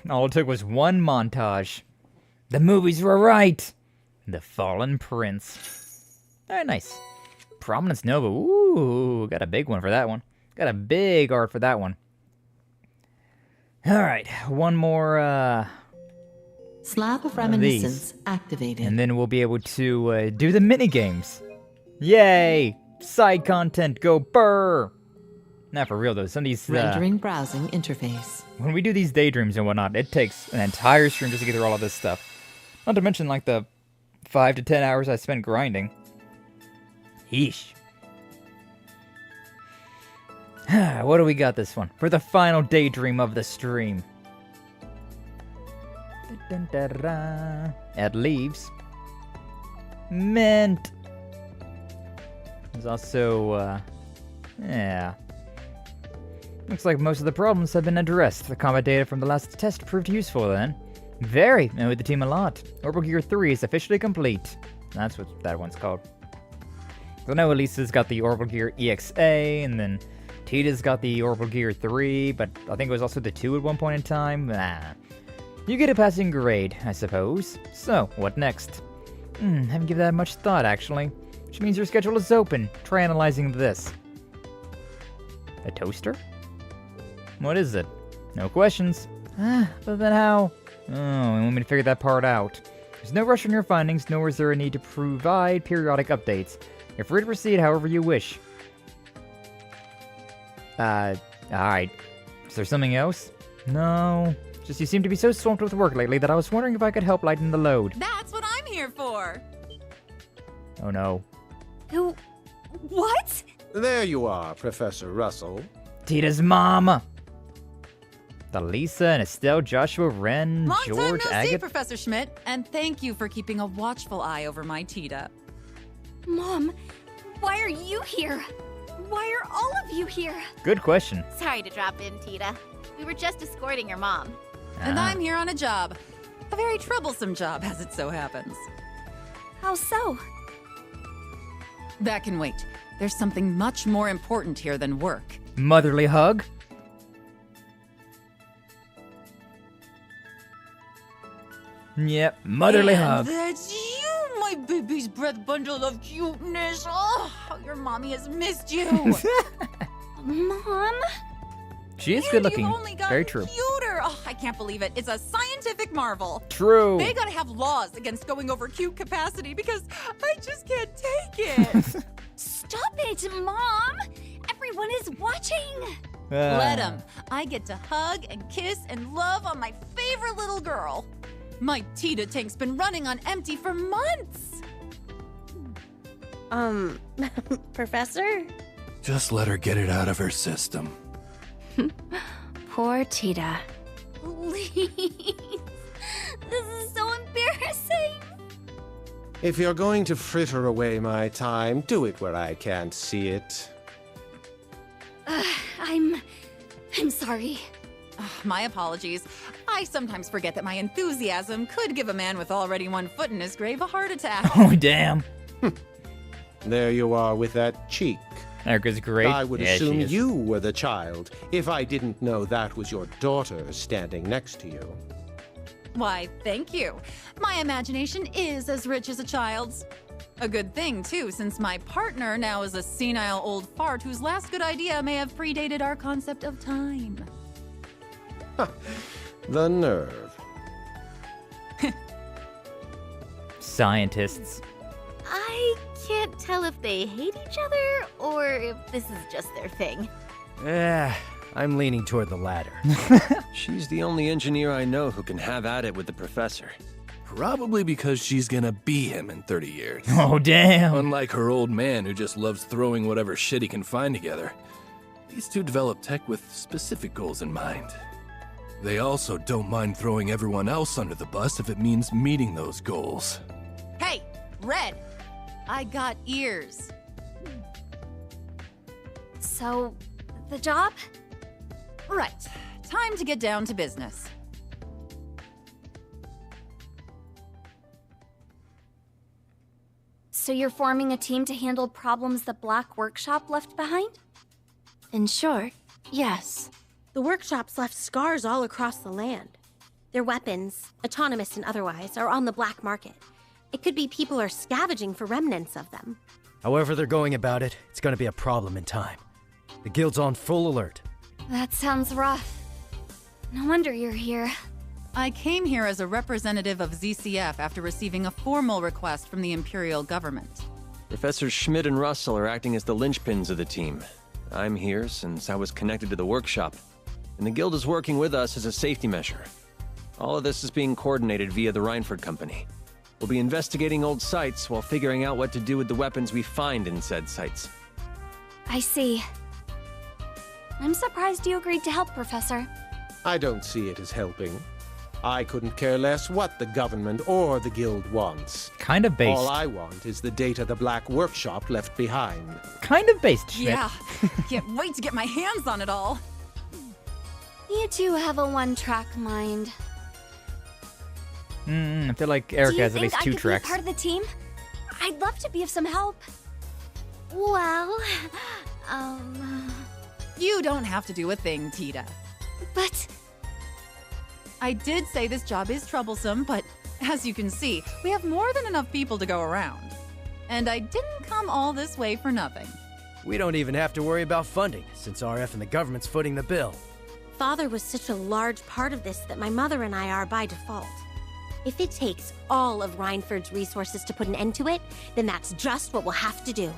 All it took was one montage. The movies were right! The Fallen Prince. Very nice. Prominence Nova. Ooh, got a big one for that one. Got a big art for that one. Alright, one more, Slab of Reminiscence activated. And then we'll be able to do the minigames. Yay! Side content, go burr! Not for real though, some of these... Rendering browsing interface. When we do these daydreams and whatnot, it takes an entire stream just to get through all of this stuff. Not to mention like the 5 to 10 hours I spent grinding. Yeesh. What do we got this one? For the final daydream of the stream. Add leaves. Mint. There's also, yeah. Looks like most of the problems have been addressed. The combat data from the last test proved useful then. Very. I with the team a lot. Orbital Gear 3 is officially complete. That's what that one's called. So now Elisa's got the Orbital Gear EXA, and then Tita's got the Orbital Gear 3, but I think it was also the 2 at one point in time. You get a passing grade, I suppose. So, what next? Haven't given that much thought, actually. Which means your schedule is open. Try analyzing this. A toaster? What is it? No questions. But then how? Oh, you want me to figure that part out. There's no rush on your findings, nor is there a need to provide periodic updates. You're free to proceed however you wish. Alright. Is there something else? No. Just you seem to be so swamped with work lately that I was wondering if I could help lighten the load. That's what I'm here for. Oh no. Who? What? There you are, Professor Russell. Tita's mom! The Lisa and Estelle, Joshua, Ren, Long George, time no see, Agatha. Professor Schmidt, and thank you for keeping a watchful eye over my Tita. Mom, why are you here? Why are all of you here? Good question. Sorry to drop in, Tita. We were just escorting your mom. And I'm here on a job. A very troublesome job, as it so happens. How so? That can wait. There's something much more important here than work. Motherly hug? Yep, motherly hug. That's you, my baby's breath bundle of cuteness. Oh, how your mommy has missed you. Mom? She is good looking. You've only gotten Very true. cuter. Oh, I can't believe it. It's a scientific marvel. True. They gotta have laws against going over cute capacity because I just can't take it. Stop it, Mom! Everyone is watching! Let them. I get to hug and kiss and love on my favorite little girl. My Tita tank's been running on empty for months. Professor? Just let her get it out of her system. Poor Tita. Please. This is so embarrassing. If you're going to fritter away my time, do it where I can't see it. I'm sorry. My apologies. I sometimes forget that my enthusiasm could give a man with already one foot in his grave a heart attack. Oh, damn. There you are with that cheek. Erica's great. I would Yeah, assume she is. you were the child if I didn't know that was your daughter standing next to you. Why, thank you. My imagination is as rich as a child's. A good thing, too, since my partner now is a senile old fart whose last good idea may have predated our concept of time. The nerve. Scientists. I can't tell if they hate each other or if this is just their thing. I'm leaning toward the latter. She's the only engineer I know who can have at it with the professor. Probably because she's gonna be him in 30 years. Oh, damn. Unlike her old man who just loves throwing whatever shit he can find together. These two develop tech with specific goals in mind. They also don't mind throwing everyone else under the bus if it means meeting those goals. Hey, Red! I got ears. So, the job? Right. Time to get down to business. So you're forming a team to handle problems the Black Workshop left behind? In short, yes. The workshops left scars all across the land. Their weapons, autonomous and otherwise, are on the black market. It could be people are scavenging for remnants of them. However they're going about it, it's gonna be a problem in time. The guild's on full alert. That sounds rough. No wonder you're here. I came here as a representative of ZCF after receiving a formal request from the Imperial government. Professors Schmidt and Russell are acting as the linchpins of the team. I'm here since I was connected to the workshop, and the guild is working with us as a safety measure. All of this is being coordinated via the Reinford Company. We'll be investigating old sites while figuring out what to do with the weapons we find in said sites. I see. I'm surprised you agreed to help, Professor. I don't see it as helping. I couldn't care less what the government or the guild wants. Kind of based. All I want is the data the Black Workshop left behind. Kind of based, Schmidt. Yeah, can't wait to get my hands on it all. You two have a one-track mind. I feel like Erica has at least 2 Do you think I could tracks. be part of the team? I'd love to be of some help. Well, You don't have to do a thing, Tita. But... I did say this job is troublesome, but as you can see, we have more than enough people to go around. And I didn't come all this way for nothing. We don't even have to worry about funding, since RF and the government's footing the bill. Father was such a large part of this that my mother and I are by default. If it takes all of Rhineford's resources to put an end to it, then that's just what we'll have to do.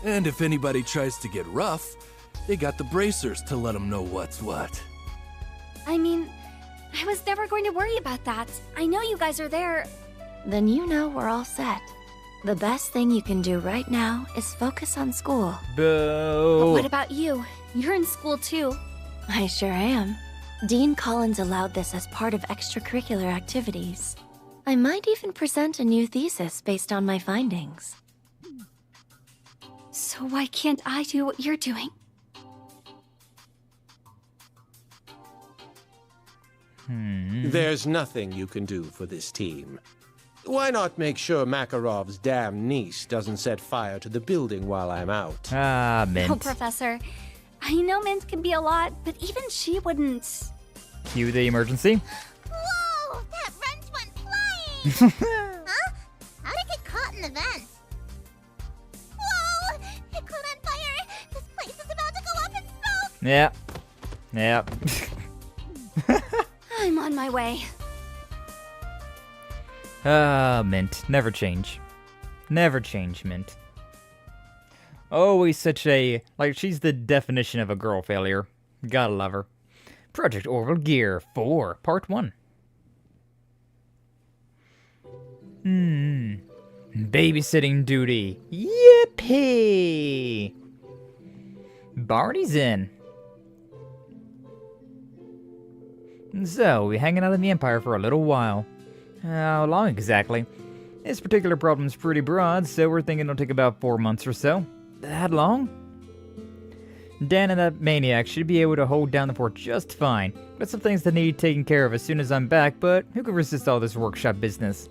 And if anybody tries to get rough, they got the bracers to let them know what's what. I mean, I was never going to worry about that. I know you guys are there. Then you know we're all set. The best thing you can do right now is focus on school. Boo! But what about you? You're in school too. I sure am. Dean Collins allowed this as part of extracurricular activities. I might even present a new thesis based on my findings. So why can't I do what you're doing? There's nothing you can do for this team. Why not make sure Makarov's damn niece doesn't set fire to the building while I'm out? Ah, Mint. Oh, Professor. I know Mint can be a lot, but even she wouldn't... Cue the emergency. Whoa! That wrench went flying! Huh? How'd it get caught in the vent? Whoa! It caught on fire! This place is about to go up in smoke! Yep. Yep. I'm on my way. Ah, Mint. Never change. Never change, Mint. Always such a... Like, she's the definition of a girl failure. Gotta love her. Project Orbital Gear 4, Part 1. Babysitting duty. Yippee! Barney's in. So, we're hanging out in the Empire for a little while. How long exactly? This particular problem's pretty broad, so we're thinking it'll take about 4 months or so. That long? Dan and that maniac should be able to hold down the fort just fine. Got some things that need taken care of as soon as I'm back, but who can resist all this workshop business?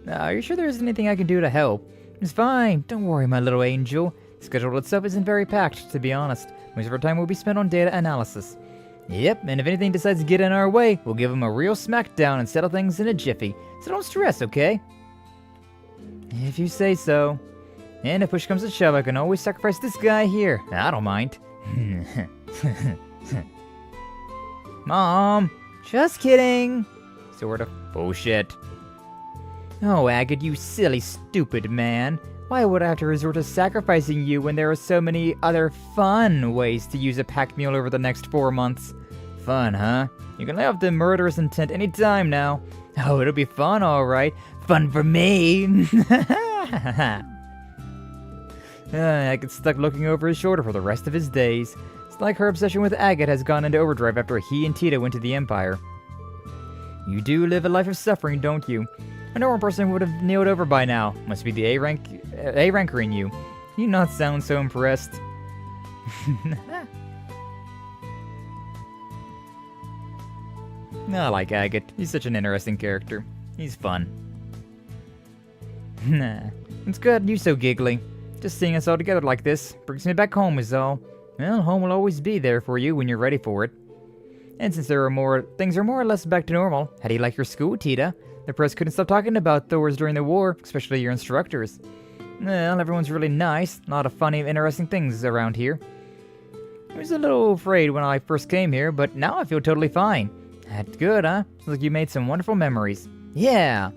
Are you sure there isn't anything I can do to help? It's fine, don't worry, my little angel. The schedule itself isn't very packed, to be honest. Most of our time will be spent on data analysis. Yep, and if anything decides to get in our way, we'll give them a real smackdown and settle things in a jiffy. So don't stress, okay? If you say so. And if push comes to shove, I can always sacrifice this guy here. I don't mind. Mom! Just kidding! Sort of. Bullshit. Oh, Agate, you silly, stupid man. Why would I have to resort to sacrificing you when there are so many other fun ways to use a pack mule over the next 4 months? Fun, huh? You can lay off the murderous intent any time now. Oh, it'll be fun, alright. Fun for me! I get stuck looking over his shoulder for the rest of his days. It's like her obsession with Agate has gone into overdrive after he and Tita went to the Empire. You do live a life of suffering, don't you? A normal person would have kneeled over by now. Must be the A-ranker in you. You not sound so impressed. I like Agate. He's such an interesting character. He's fun. It's good you're so giggly. Just seeing us all together like this brings me back home is all. Well, home will always be there for you when you're ready for it. And since things are more or less back to normal, how do you like your school, Tita? The press couldn't stop talking about Thors during the war, especially your instructors. Well, everyone's really nice. A lot of funny, interesting things around here. I was a little afraid when I first came here, but now I feel totally fine. That's good, huh? Sounds like you made some wonderful memories. Yeah!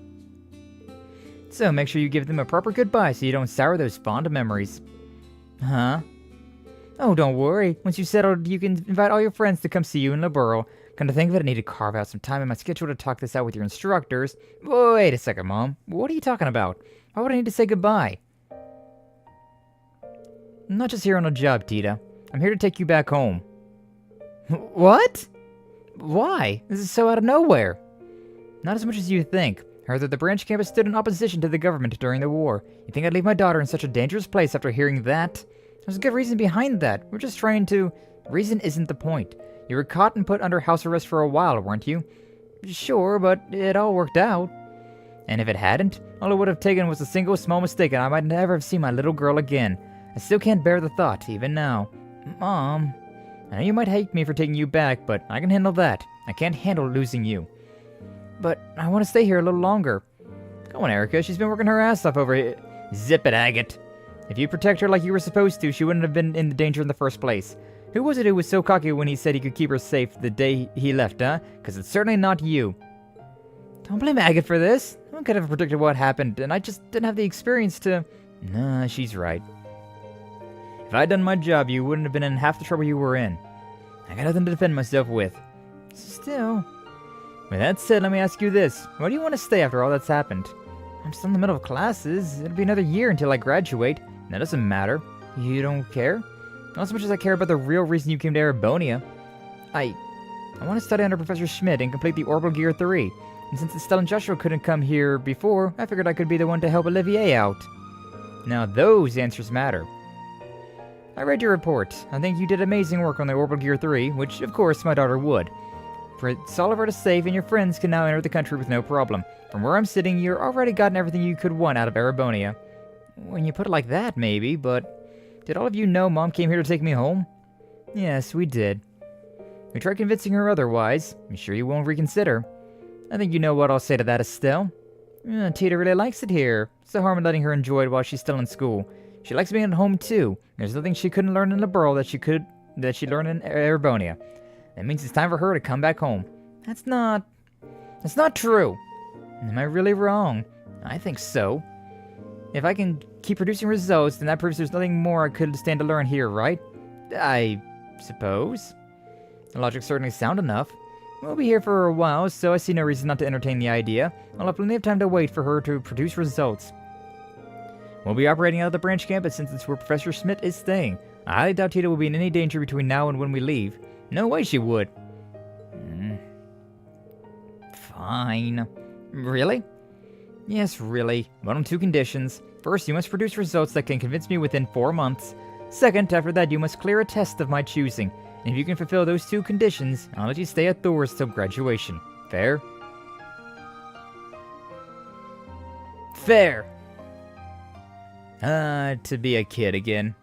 So make sure you give them a proper goodbye so you don't sour those fond memories. Huh? Oh, don't worry. Once you've settled, you can invite all your friends to come see you in Liberal. Come to think of it, I need to carve out some time in my schedule to talk this out with your instructors. Wait a second, Mom. What are you talking about? Why would I need to say goodbye? I'm not just here on a job, Tita. I'm here to take you back home. What? Why? This is so out of nowhere. Not as much as you think. I heard that the branch campus stood in opposition to the government during the war. You think I'd leave my daughter in such a dangerous place after hearing that? There's a good reason behind that. We're just trying to... Reason isn't the point. You were caught and put under house arrest for a while, weren't you? Sure, but it all worked out. And if it hadn't, all it would have taken was a single small mistake and I might never have seen my little girl again. I still can't bear the thought, even now. Mom, I know you might hate me for taking you back, but I can handle that. I can't handle losing you. But I want to stay here a little longer. Come on, Erica, she's been working her ass off over here. Zip it, Agate. If you protect her like you were supposed to, she wouldn't have been in the danger in the first place. Who was it who was so cocky when he said he could keep her safe the day he left, huh? Because it's certainly not you. Don't blame Agate for this. I could have predicted what happened, and I just didn't have the experience to... Nah, she's right. If I'd done my job, you wouldn't have been in half the trouble you were in. I got nothing to defend myself with. Still... With that said, let me ask you this. Why do you want to stay after all that's happened? I'm still in the middle of classes. It'll be another year until I graduate. That doesn't matter. You don't care? Not so much as I care about the real reason you came to Erebonia. I want to study under Professor Schmidt and complete the Orbital Gear 3. And since Estelle and Joshua couldn't come here before, I figured I could be the one to help Olivier out. Now those answers matter. I read your report. I think you did amazing work on the Orbital Gear 3, which of course my daughter would. Prince Oliver is safe and your friends can now enter the country with no problem. From where I'm sitting, you've already gotten everything you could want out of Erebonia. When you put it like that, maybe, but... Did all of you know Mom came here to take me home? Yes, we did. We tried convincing her otherwise. I'm sure you won't reconsider. I think you know what I'll say to that, Estelle. Tita really likes it here. What's the harm in letting her enjoy it while she's still in school? She likes being at home, too. There's nothing she couldn't learn in Liberal that she learned in Erebonia. That means it's time for her to come back home. That's not true. Am I really wrong? I think so. If I can keep producing results, then that proves there's nothing more I could stand to learn here, right? I suppose. The logic's certainly sound enough. We'll be here for a while, so I see no reason not to entertain the idea. I'll have plenty of time to wait for her to produce results. We'll be operating out of the branch campus since it's where Professor Schmidt is staying. I highly doubt Tita will be in any danger between now and when we leave. No way she would. Fine. Really? Yes, really. But on two conditions. First, you must produce results that can convince me within 4 months. Second, after that, you must clear a test of my choosing. And if you can fulfill those two conditions, I'll let you stay at Thor's till graduation. Fair? Fair! To be a kid again.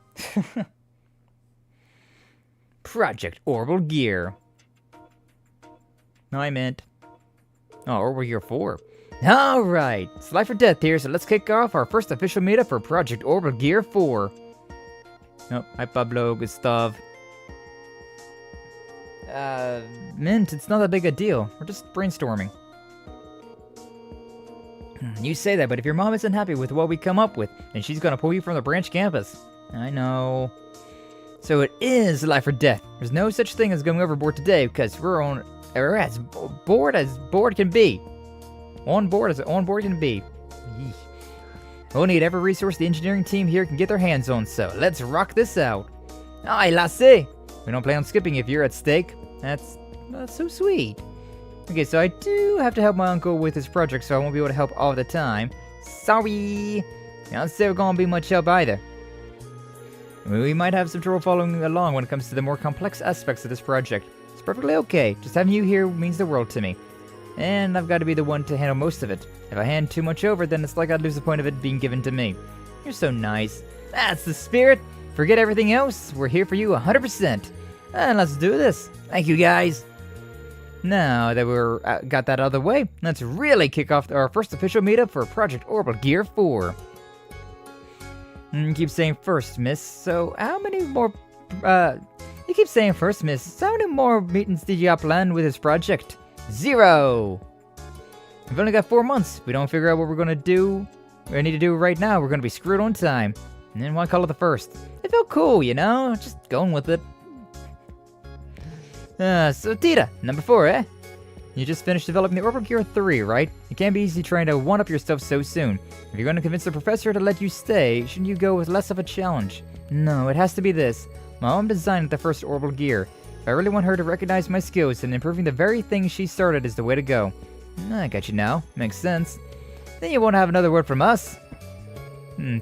Project Orbital Gear. No, I meant... Oh, Orbital Gear 4. Alright, it's life or death here, so let's kick off our first official meetup for Project Orbital Gear 4. Oh, hi Pablo, Gustav. Mint, it's not that big a deal. We're just brainstorming. You say that, but if your mom isn't happy with what we come up with, then she's gonna pull you from the branch campus. I know. So it is life or death. There's no such thing as going overboard today, because we're as bored can be. On board as on board can be. Yeesh. We'll need every resource the engineering team here can get their hands on, so let's rock this out. Aye, lassie. We don't plan on skipping if you're at stake. That's so sweet. Okay, so I do have to help my uncle with his project, so I won't be able to help all the time. Sorry. Not say we're gonna be much help either. We might have some trouble following along when it comes to the more complex aspects of this project. It's perfectly okay. Just having you here means the world to me. And I've got to be the one to handle most of it. If I hand too much over, then it's like I'd lose the point of it being given to me. You're so nice. That's the spirit. Forget everything else. We're here for you 100%. And let's do this. Thank you, guys. Now that we're got that out of the way, let's really kick off our first official meetup for Project Orbital Gear 4. Keep saying first, miss. So how many more... You keep saying first, miss. So how many more meetings did you have planned with this project? 0! We've only got 4 months. If we don't figure out what we're gonna do, or need to do right now, we're gonna be screwed on time. And then why call it the first? It felt cool, you know? Just going with it. So Tita, number 4, eh? You just finished developing the Orbital Gear 3, right? It can't be easy trying to one-up your stuff so soon. If you're gonna convince the professor to let you stay, shouldn't you go with less of a challenge? No, it has to be this. My mom designed the first Orbital Gear. If I really want her to recognize my skills, then improving the very thing she started is the way to go. I got you now. Makes sense. Then you won't have another word from us.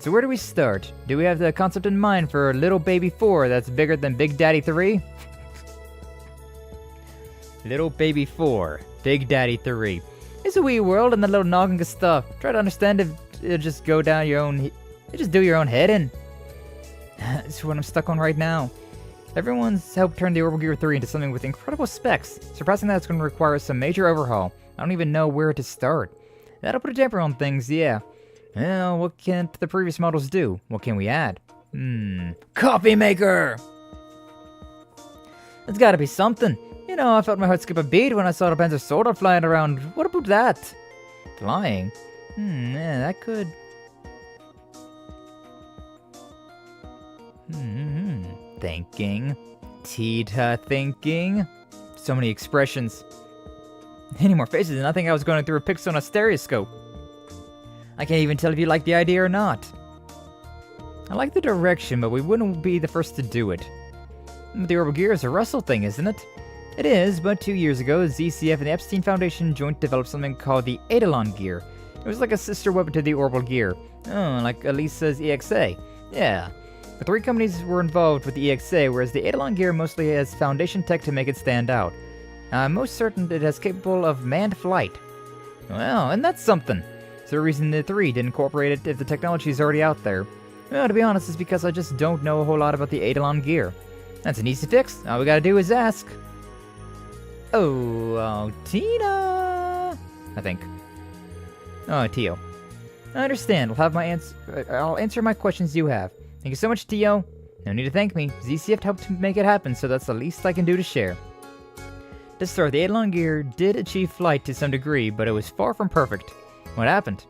So where do we start? Do we have the concept in mind for Little Baby 4 that's bigger than Big Daddy 3? Little Baby 4, Big Daddy 3. It's a wee world and the little noggin stuff. Try to understand if it'll just go down your own... just do your own head in. This is what I'm stuck on right now. Everyone's helped turn the Orbital Gear 3 into something with incredible specs. Surprising that it's going to require some major overhaul. I don't even know where to start. That'll put a damper on things, yeah. Well, what can't the previous models do? What can we add? Coffee maker! It's gotta be something. You know, I felt my heart skip a beat when I saw the Panzer Soda flying around. What about that? Flying? Yeah, that could... Thinking. Tita thinking. So many expressions. Any more faces than I think I was going through a pixel on a stereoscope. I can't even tell if you like the idea or not. I like the direction, but we wouldn't be the first to do it. The orbital gear is a Russell thing, isn't it? It is, but 2 years ago, ZCF and the Epstein Foundation joint developed something called the Eidolon gear. It was like a sister weapon to the orbital gear. Oh, like Elisa's EXA. Yeah. The 3 companies were involved with the EXA, whereas the Eidolon gear mostly has foundation tech to make it stand out. I'm most certain it is capable of manned flight. Well, and that's something. Is there a reason the 3 didn't incorporate it if the technology is already out there? Well, to be honest, it's because I just don't know a whole lot about the Eidolon gear. That's an easy fix. All we gotta do is ask. Oh, Tina! I think. Oh, Tio. I understand. I'll answer my questions you have. Thank you so much, Tio. No need to thank me. ZCF helped make it happen, so that's the least I can do to share. To start, the Eidolon gear did achieve flight to some degree, but it was far from perfect. What happened?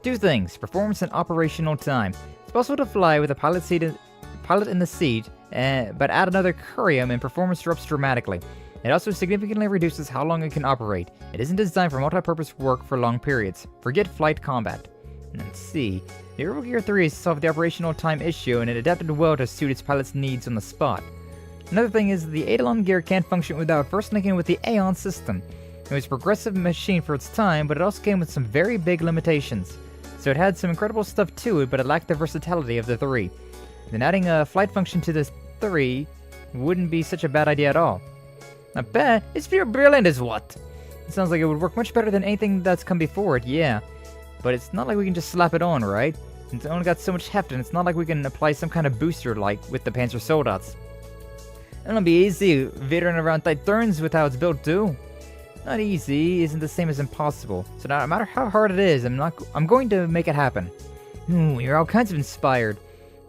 2 things, performance and operational time. It's possible to fly with a pilot in the seat, but add another curium and performance drops dramatically. It also significantly reduces how long it can operate. It isn't designed for multi-purpose work for long periods. Forget flight combat. Let's see. The Orbital Gear 3 has solved the operational time issue, and it adapted well to suit its pilot's needs on the spot. Another thing is the Eidolon gear can't function without first linking with the Aeon system. It was a progressive machine for its time, but it also came with some very big limitations. So it had some incredible stuff to it, but it lacked the versatility of the 3. Then adding a flight function to this 3 wouldn't be such a bad idea at all. Not bad? It's pure brilliant is what? It sounds like it would work much better than anything that's come before it, yeah. But it's not like we can just slap it on, right? It's only got so much heft, and it's not like we can apply some kind of booster like with the Panzer Soldats. It'll be easy, veering around tight turns with how it's built too. Not easy isn't the same as impossible, so no matter how hard it is, I'm going to make it happen. You're all kinds of inspired.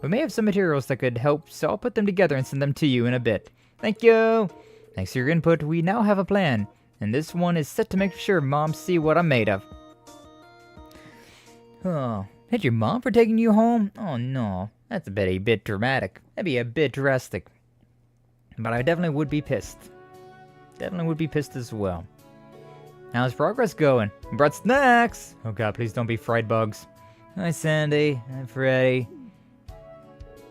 We may have some materials that could help, so I'll put them together and send them to you in a bit. Thank you! Thanks for your input, we now have a plan, and this one is set to make sure Mom see what I'm made of. Oh, hit your mom for taking you home? Oh no, that's a bit dramatic. That'd be a bit drastic. But I definitely would be pissed. Definitely would be pissed as well. How's progress going? Brought snacks! Oh god, please don't be fried bugs. Hi Sandy, hi Freddy.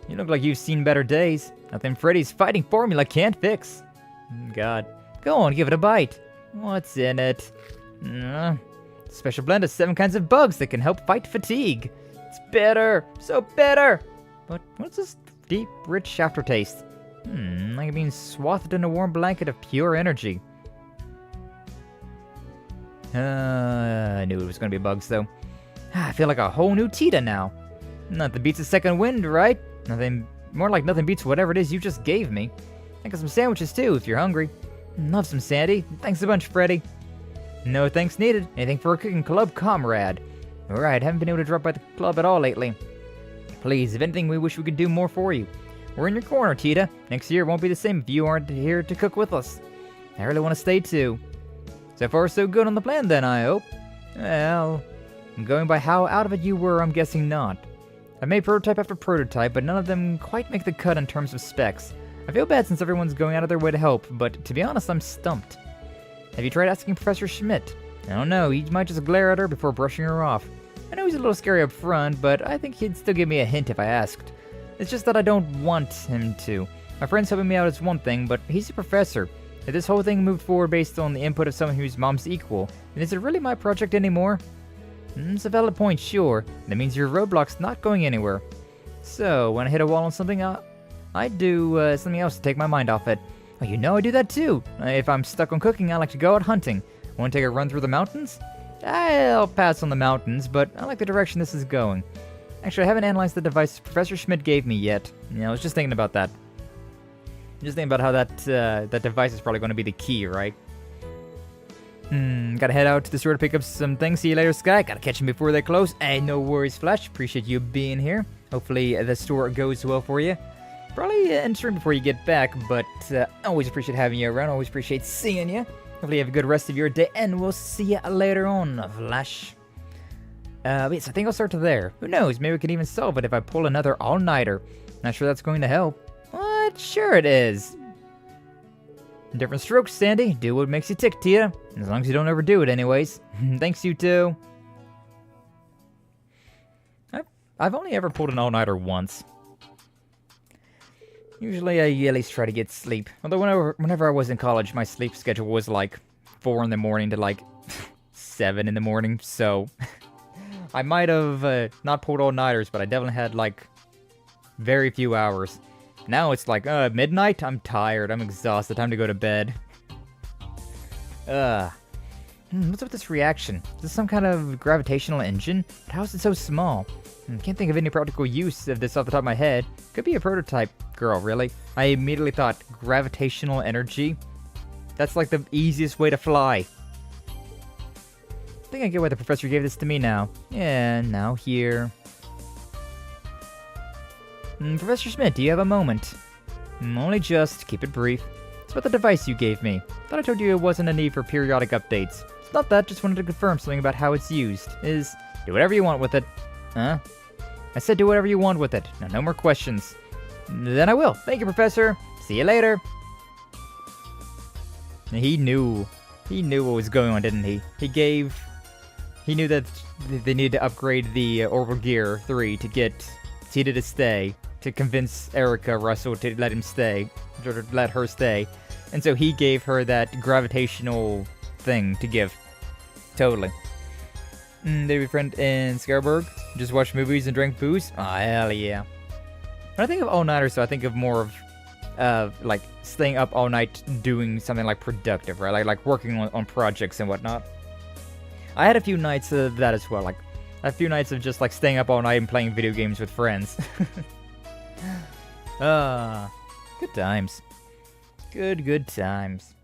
You look like you've seen better days. Nothing Freddy's fighting formula can't fix. God. Go on, give it a bite. What's in it? Special blend of 7 kinds of bugs that can help fight fatigue. It's bitter, so bitter. But what's this deep, rich aftertaste? Like being swathed in a warm blanket of pure energy. I knew it was gonna be bugs though. I feel like a whole new Tita now. Nothing beats a second wind, right? More like nothing beats whatever it is you just gave me. I got some sandwiches too, if you're hungry. Love some Sandy. Thanks a bunch, Freddy. No thanks needed. Anything for a cooking club comrade. Alright, haven't been able to drop by the club at all lately. Please, if anything, we wish we could do more for you. We're in your corner, Tita. Next year won't be the same if you aren't here to cook with us. I really want to stay too. So far, so good on the plan then, I hope. Well, going by how out of it you were, I'm guessing not. I've made prototype after prototype, but none of them quite make the cut in terms of specs. I feel bad since everyone's going out of their way to help, but to be honest, I'm stumped. Have you tried asking Professor Schmidt? I don't know, he might just glare at her before brushing her off. I know he's a little scary up front, but I think he'd still give me a hint if I asked. It's just that I don't want him to. My friend's helping me out is one thing, but he's a professor. If this whole thing moved forward based on the input of someone whose mom's equal, then is it really my project anymore? It's a valid point, sure. That means your roadblock's not going anywhere. So, when I hit a wall on something, I do something else to take my mind off it. Oh, you know I do that too. If I'm stuck on cooking, I like to go out hunting. Want to take a run through the mountains? I'll pass on the mountains, but I like the direction this is going. Actually, I haven't analyzed the device Professor Schmidt gave me yet. Yeah, I was just thinking about that. Just thinking about how that device is probably going to be the key, right? Gotta head out to the store to pick up some things. See you later, Sky. Gotta catch them before they close. Hey, no worries, Flash. Appreciate you being here. Hopefully the store goes well for you. Probably end stream before you get back, but always appreciate having you around. Always appreciate seeing you. Hopefully you have a good rest of your day, and we'll see you later on, Flash. Wait, so I think I'll start to there. Who knows, maybe we can even solve it if I pull another all-nighter. Not sure that's going to help. What? Sure it is. Different strokes, Sandy. Do what makes you tick, Tia. As long as you don't overdo it anyways. Thanks, you two. I've only ever pulled an all-nighter once. Usually I at least try to get sleep. Although whenever I was in college, my sleep schedule was like 4 in the morning to like 7 in the morning, so I might have not pulled all-nighters, but I definitely had like very few hours. Now it's like midnight, I'm tired, I'm exhausted, time to go to bed. What's up with this reaction? Is this some kind of gravitational engine? But how is it so small? Can't think of any practical use of this off the top of my head. Could be a prototype. Girl, really? I immediately thought, gravitational energy? That's like the easiest way to fly. I think I get why the professor gave this to me now. Yeah, now here. Professor Schmidt, do you have a moment? Only just. Keep it brief. It's about the device you gave me. Thought I told you it wasn't a need for periodic updates. It's not that, just wanted to confirm something about how it's used. Do whatever you want with it. Huh? I said do whatever you want with it. Now, no more questions. Then I will. Thank you, Professor. See you later. He knew what was going on, didn't he? He knew that they needed to upgrade the Orbital Gear 3 to get Tita to stay, to convince Erica Russell to let him stay, or let her stay. And so he gave her that gravitational thing to give. Totally. Did we friend in Scareburg? Just watch movies and drink booze? Oh, hell yeah. When I think of all-nighters, so I think of more of, like, staying up all night doing something, like, productive, right? Like working on projects and whatnot. I had a few nights of that as well, like, a few nights of just, like, staying up all night and playing video games with friends. Good times. Good times.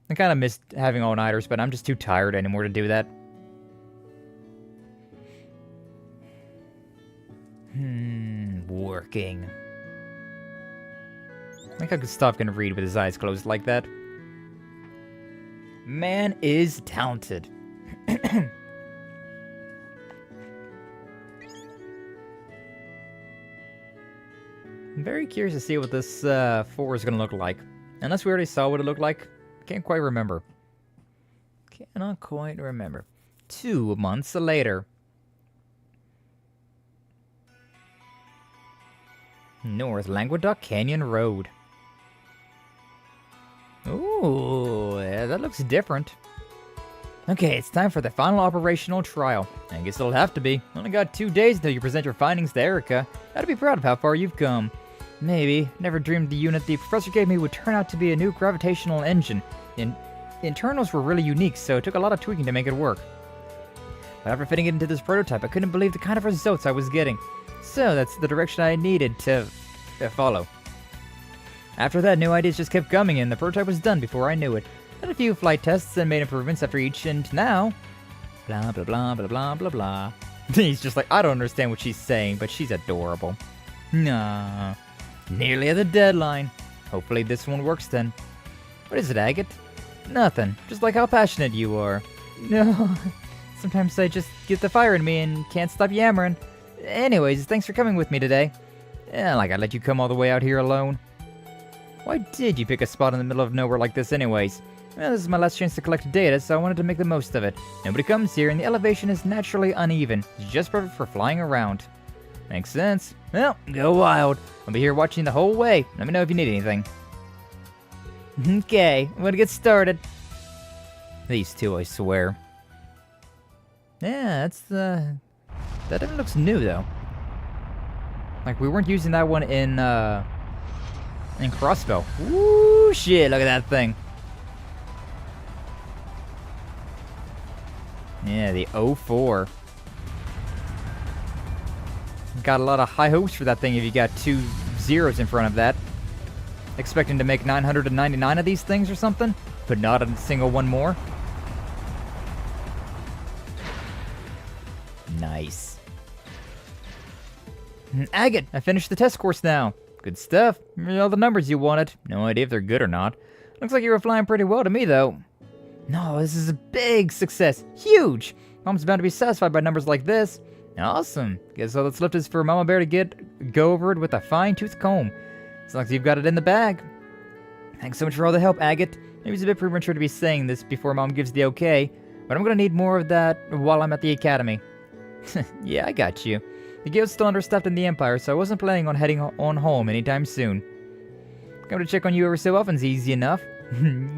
I kind of missed having all-nighters, but I'm just too tired anymore to do that. Working. I think I could stop and read with his eyes closed like that. Man is talented. I'm very curious to see what this 4 is going to look like. Unless we already saw what it looked like. Can't quite remember. Cannot quite remember. 2 months later. North Languedoc Canyon Road. Ooh, yeah, that looks different. Okay, it's time for the final operational trial. I guess it'll have to be. Only got 2 days until you present your findings to Erica. Gotta be proud of how far you've come. Maybe. Never dreamed the unit the professor gave me would turn out to be a new gravitational engine. Internals were really unique, so it took a lot of tweaking to make it work. But after fitting it into this prototype, I couldn't believe the kind of results I was getting. So that's the direction I needed to follow. After that, new ideas just kept coming in. The prototype was done before I knew it. Did a few flight tests and made improvements after each, and now... Blah, blah, blah, blah, blah, blah, blah. He's just like, I don't understand what she's saying, but she's adorable. Nah. Nearly at the deadline. Hopefully this one works then. What is it, Agate? Nothing. Just like how passionate you are. No. Sometimes I just get the fire in me and can't stop yammering. Anyways, thanks for coming with me today. Yeah, like I let you come all the way out here alone. Why did you pick a spot in the middle of nowhere like this anyways? Well, this is my last chance to collect data, so I wanted to make the most of it. Nobody comes here, and the elevation is naturally uneven. It's just perfect for flying around. Makes sense. Well, go wild. I'll be here watching the whole way. Let me know if you need anything. Okay, I'm gonna get started. These two, I swear. Yeah, that's the... That even looks new, though. Like, we weren't using that one in Crossbell. Woo, shit, look at that thing. Yeah, the 04. Got a lot of high hopes for that thing if you got 2 zeros in front of that. Expecting to make 999 of these things or something, but not a single one more. Nice. Agate, I finished the test course now. Good stuff. All the numbers you wanted. No idea if they're good or not. Looks like you were flying pretty well to me, though. No, this is a big success. Huge! Mom's bound to be satisfied by numbers like this. Awesome. Guess all that's left is for Mama Bear to go over it with a fine-tooth comb. As long as you've got it in the bag. Thanks so much for all the help, Agate. Maybe it's a bit premature to be saying this before Mom gives the okay, but I'm gonna need more of that while I'm at the academy. Yeah, I got you. The guild's still understaffed in the Empire, so I wasn't planning on heading on home anytime soon. Coming to check on you every so often's easy enough.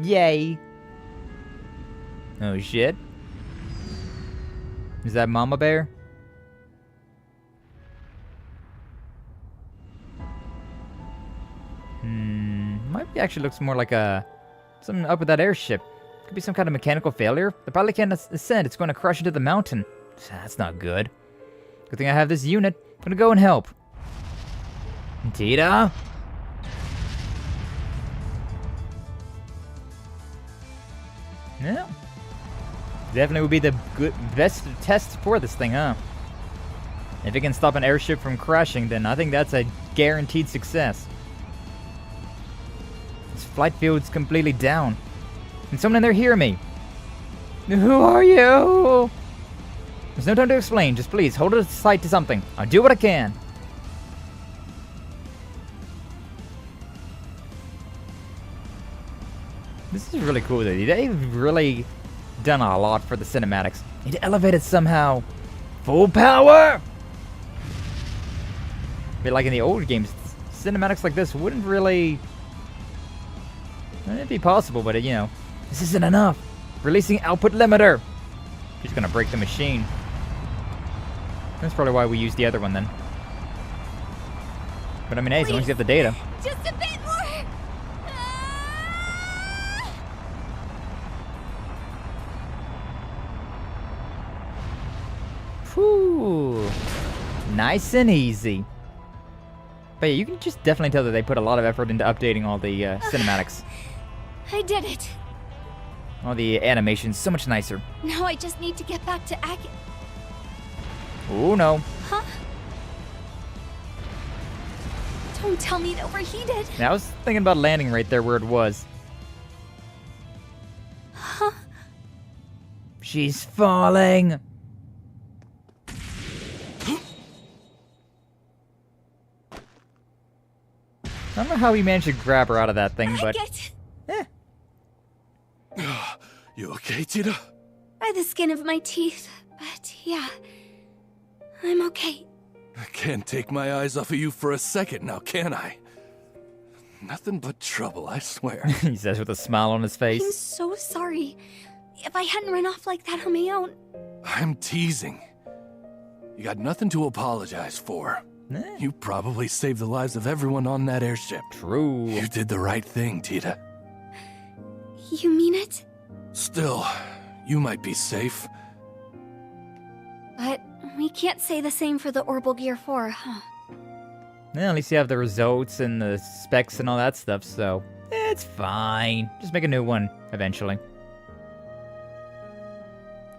Yay! Oh shit. Is that Mama Bear? Might be actually looks more like something up with that airship. Could be some kind of mechanical failure. The pilot can't ascend. It's going to crash into the mountain. That's not good. Good thing I have this unit. I'm gonna go and help. Tita? Yeah. Definitely would be the best test for this thing, huh? If it can stop an airship from crashing, then I think that's a guaranteed success. This flight field's completely down. Can someone in there hear me? Who are you? There's no time to explain. Just please hold it tight to something. I'll do what I can. This is really cool, though. They've really done a lot for the cinematics. Need to elevate it somehow. Full power! But like in the old games, cinematics like this wouldn't really... It'd be possible, but you know, this isn't enough. Releasing output limiter. She's gonna break the machine. That's probably why we used the other one then. But I mean, hey, as long as you have the data. Just a bit more! Whew. Nice and easy. But yeah, you can just definitely tell that they put a lot of effort into updating all the cinematics. I did it. All the animations, so much nicer. Now I just need to get back to Agate. Oh no. Huh? Don't tell me it overheated. Now, I was thinking about landing right there where it was. Huh? She's falling. I don't know how he managed to grab her out of that thing, but... You okay, Tita? By the skin of my teeth, but yeah, I'm okay. I can't take my eyes off of you for a second now, can I? Nothing but trouble, I swear. He says with a smile on his face. I'm so sorry. If I hadn't run off like that on my own. I'm teasing. You got nothing to apologize for. You probably saved the lives of everyone on that airship. True. You did the right thing, Tita. You mean it? Still, you might be safe. But we can't say the same for the Orbital Gear 4, huh? Yeah, at least you have the results and the specs and all that stuff, so it's fine. Just make a new one eventually.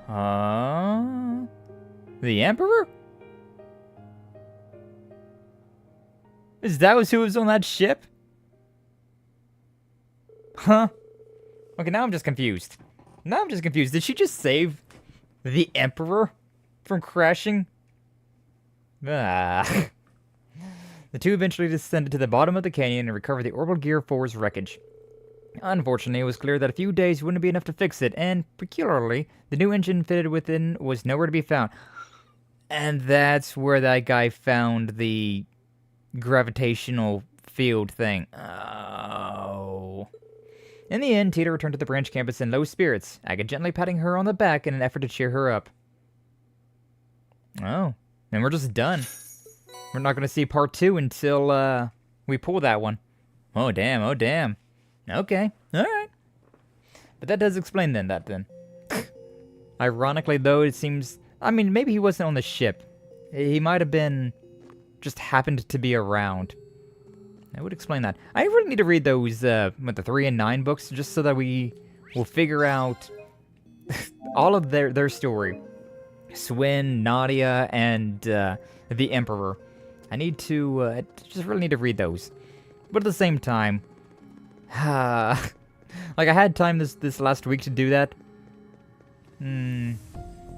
The Emperor? Is that who was on that ship? Huh? Okay, now I'm just confused. Did she just save the Emperor from crashing? Ah. The two eventually descended to the bottom of the canyon and recovered the Orbital Gear 4's wreckage. Unfortunately, it was clear that a few days wouldn't be enough to fix it, and peculiarly, the new engine fitted within was nowhere to be found. And that's where that guy found the gravitational field thing. Oh. In the end, Tita returned to the branch campus in low spirits, Agate gently patting her on the back in an effort to cheer her up. Oh, and we're just done. We're not going to see part 2 until we pull that one. Oh, damn, oh, damn. Okay, alright. But that does explain that then. Ironically, though, it seems... I mean, maybe he wasn't on the ship. He might have been... just happened to be around. That would explain that. I really need to read those, the 3 and 9 books, just so that we will figure out all of their story. Swin, Nadia, and the Emperor. I need to, just really need to read those. But at the same time, like Like, I had time this last week to do that.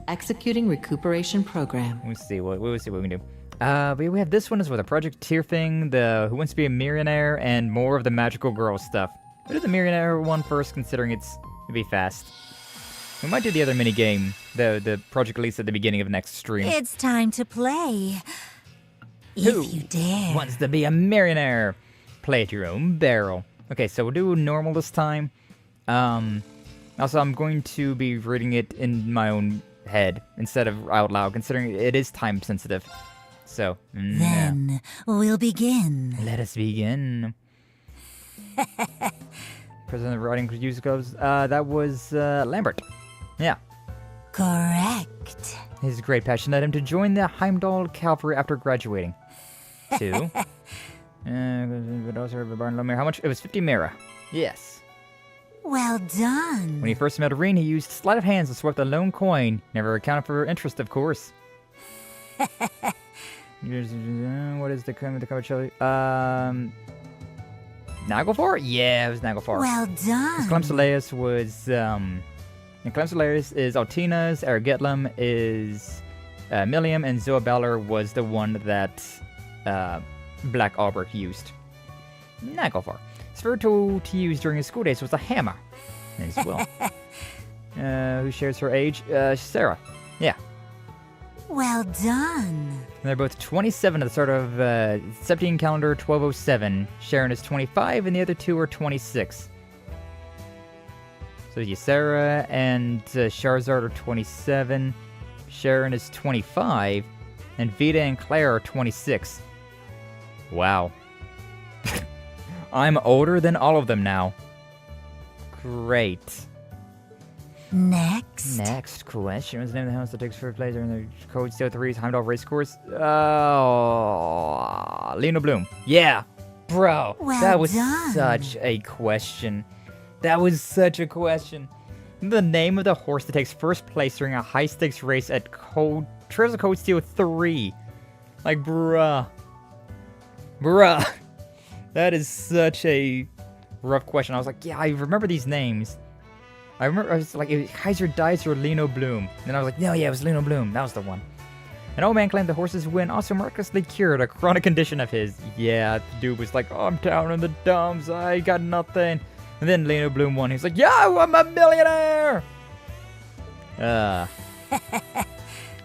Executing recuperation program. We'll see what we can do. But we have this one as well, the Project Tier thing, the Who Wants to Be a Millionaire, and more of the magical girl stuff. We'll do the Millionaire one first, considering it'll be fast. We might do the other mini game, the Project release at the beginning of next stream. It's time to play. Who If you dare. wants to be a millionaire? Play at your own barrel. Okay, so we'll do normal this time. Also, I'm going to be reading it in my own head instead of out loud, considering it is time sensitive. So, Then we'll begin. Let us begin. President of Writing Use Clubs, that was Lambert. Yeah. Correct. His great passion led him to join the Heimdall Cavalry after graduating. 2. How much? It was 50 Mira. Yes. Well done. When he first met Rean, he used sleight of hand to sweep the lone coin. Never accounted for interest, of course. What is the creme of the Coachella? Naglfar? Yeah, it was Naglfar. Well done. Clemsolaeus was, and Clemsolaeus is Altina's, Aragetlum is Millium, and Zoaballer was the one that Black Albrecht used. Naglfar. Sphere tool to use during his school days was a hammer as well. Who shares her age? Sarah. Yeah. Well done. And they're both 27 at the start of 17 calendar 1207. Sharon is 25 and the other two are 26. So Ysera and Charizard are 27. Sharon is 25. And Vita and Claire are 26. Wow. I'm older than all of them now. Great. Next question. What's the name of the house that takes first place in the Code Steel 3's Heimdall race course? Oh, Lena Bloom. Yeah, bro. Well that was done. such a question. That was such a question. The name of the horse that takes first place during a high-stakes race at Trails of Code Steel 3. Like, bruh. That is such a rough question. I was like, yeah, I remember these names. I was like, it was Kaiser Dice or Leno Bloom. And I was like, no, yeah, it was Leno Bloom. That was the one. An old man claimed the horse's win also miraculously cured a chronic condition of his. Yeah, the dude was like, oh, I'm down in the dumps. I got nothing. And then Leno Bloom won. He was like, yo, I'm a millionaire.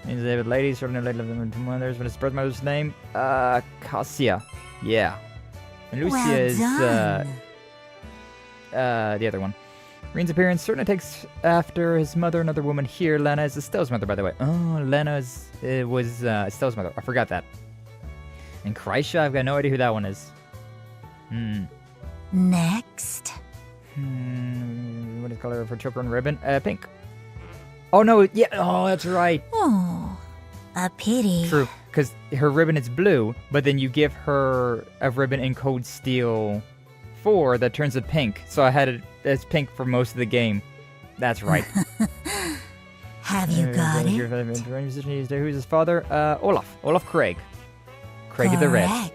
Means David ladies, certainly lady lived in mothers, but his birth mother's name, Cassia. Yeah. And Lucia Well is, done. the other one. Rean's appearance certainly takes after his mother, another woman here. Lena is Estelle's mother, by the way. Oh, Lena was Estelle's mother. I forgot that. And Kreisha, I've got no idea who that one is. Next. What is the color of her choker and ribbon? Pink. Oh, no, yeah. Oh, that's right. Oh, a pity. True, because her ribbon is blue, but then you give her a ribbon in Code Steel 4 that turns it pink. So I had it as pink for most of the game. That's right. Have you got it? Who's his father? Olaf Craig. Craig the Red.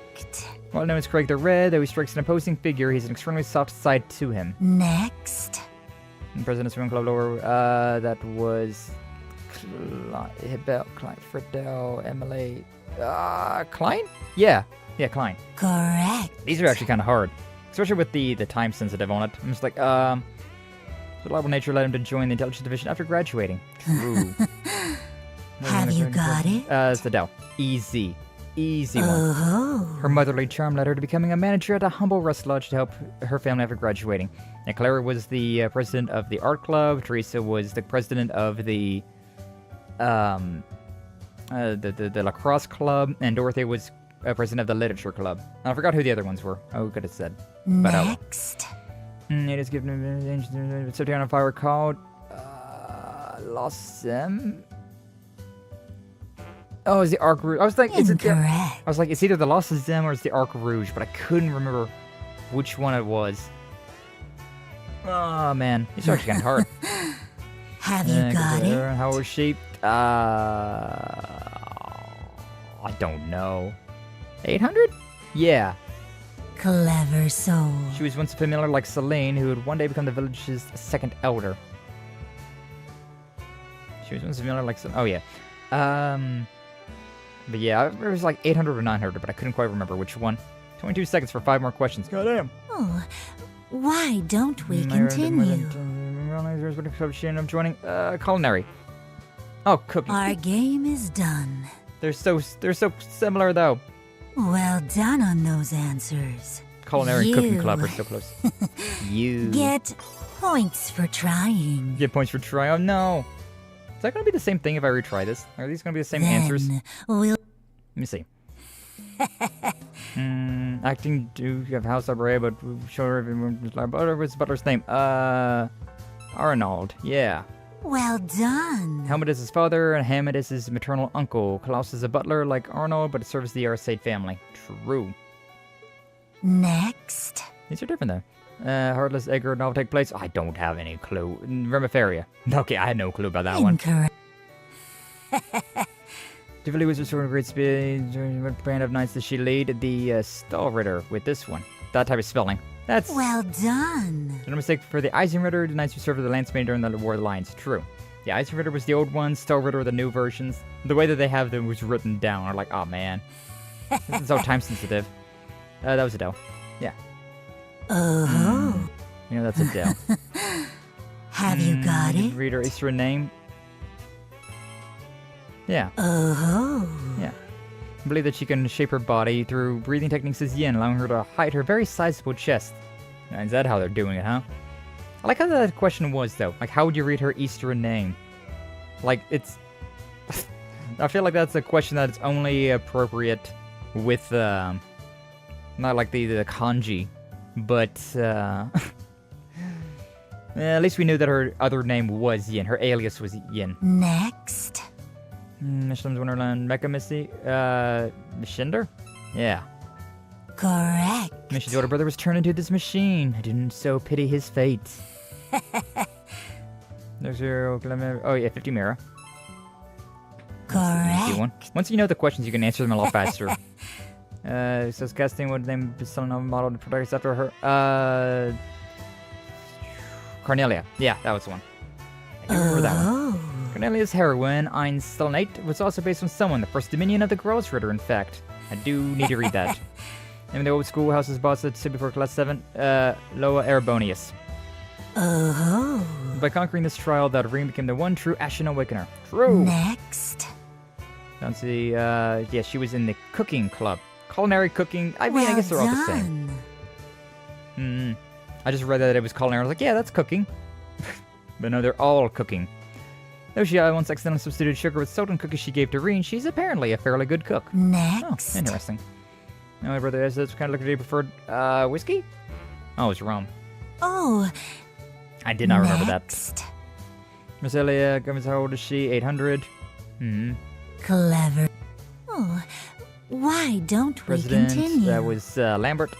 Well known as Craig the Red, though he strikes an opposing figure, he's an extremely soft side to him. Next. And President's Women Club lower, that was Klein, Friedel, Emily, Klein? Yeah, Klein. Correct. These are actually kind of hard, especially with the time sensitive on it. I'm just like, the reliable nature led him to join the intelligence division after graduating. True. Have you got it? It's the Dell. Easy one. Her motherly charm led her to becoming a manager at a humble rest lodge to help her family after graduating. And Clara was the president of the art club. Teresa was the president of the lacrosse club, and Dorothy was president of the literature club. And I forgot who the other ones were. I could have said. Next. It is given so down if I recall. Lossem. Oh, it's the Arc Rouge. I was like, it's either the Lost of Zem or it's the Arc Rouge, but I couldn't remember which one it was. Oh man, it's actually kind of hard. Have you got it? How was she? I don't know. 800? Yeah. Clever soul. She was once familiar like Selene, who would one day become the village's second elder. She was once familiar like Selene. Oh, yeah. But yeah, it was like 800 or 900, but I couldn't quite remember which one. 22 seconds for 5 more questions. Goddamn. Oh, why don't we continue? I'm joining culinary. Oh, cooking. Our game is done. They're so similar though. Well done on those answers. Culinary and cooking club are so close. You get points for trying. Get points for trying. Oh no. Is that gonna be the same thing if I retry this? Are these gonna be the same answers? Let me see. Acting do you have house operator, but sure what's Butler's name? Arnold, yeah. Well done. Helmut is his father, and Hammett is his maternal uncle. Klaus is a butler like Arnold, but serves the Arsate family. True. Next. These are different though. Heartless Egger novel take place. I don't have any clue. Remiferia. Okay, I had no clue about that Incorrect. one. Tivoli was restored great speed. What brand of knights does she lead? The Stahlritter with this one. That type of spelling. That's well done. No mistake for the Eisenritter, the knights who served as the Lanceman during the War of the Lions. True. The Eisenritter was the old one, Stahlritter were the new versions. The way that they have them was written down. I'm like, oh man. This is so time sensitive. That was Adele. Yeah. Oh. You know, that's Adele. Have you got it? Read her Easter name. Yeah. Oh. Yeah. I believe that she can shape her body through breathing techniques as yin, allowing her to hide her very sizable chest. Is that how they're doing it, huh? I like how that question was, though. Like, how would you read her Easter name? Like, it's... I feel like that's a question that's only appropriate with, not like the kanji, but, at least we knew that her other name was Yin. Her alias was Yin. Next. Michelin's Wonderland Mecha Missy. Shinder? Yeah. Correct. Missy's older brother was turned into this machine. I didn't so pity his fate. There's your... Oh, yeah, 50 Mira. Correct. Once you know the questions, you can answer them a lot faster. So casting would name be selling a model to products after her. Cornelia. Yeah, that was the one. I can remember that one. Cornelia's heroine, Einstellnate, was also based on someone, the first dominion of the Grossritter, in fact. I do need to read that. And the old schoolhouse's boss at before class 7, Loa Erebonius. Oh. By conquering this trial, that Rean became the one true Ashen Awakener. True. Next. Don't see, yeah, she was in the cooking club. Culinary cooking, I mean, I guess they're all the same. I just read that it was culinary, I was like, yeah, that's cooking. But no, they're all cooking. Though she once accidentally substituted sugar with salt in cookies she gave to Rean, she's apparently a fairly good cook. Next. Oh, interesting. Now my brother has this kind of liquor he preferred, whiskey? Oh, it's rum. Oh. I did not remember that. Marcelia, government, how old is she? 800. Clever. Oh, why don't President, we continue? That was Lambert.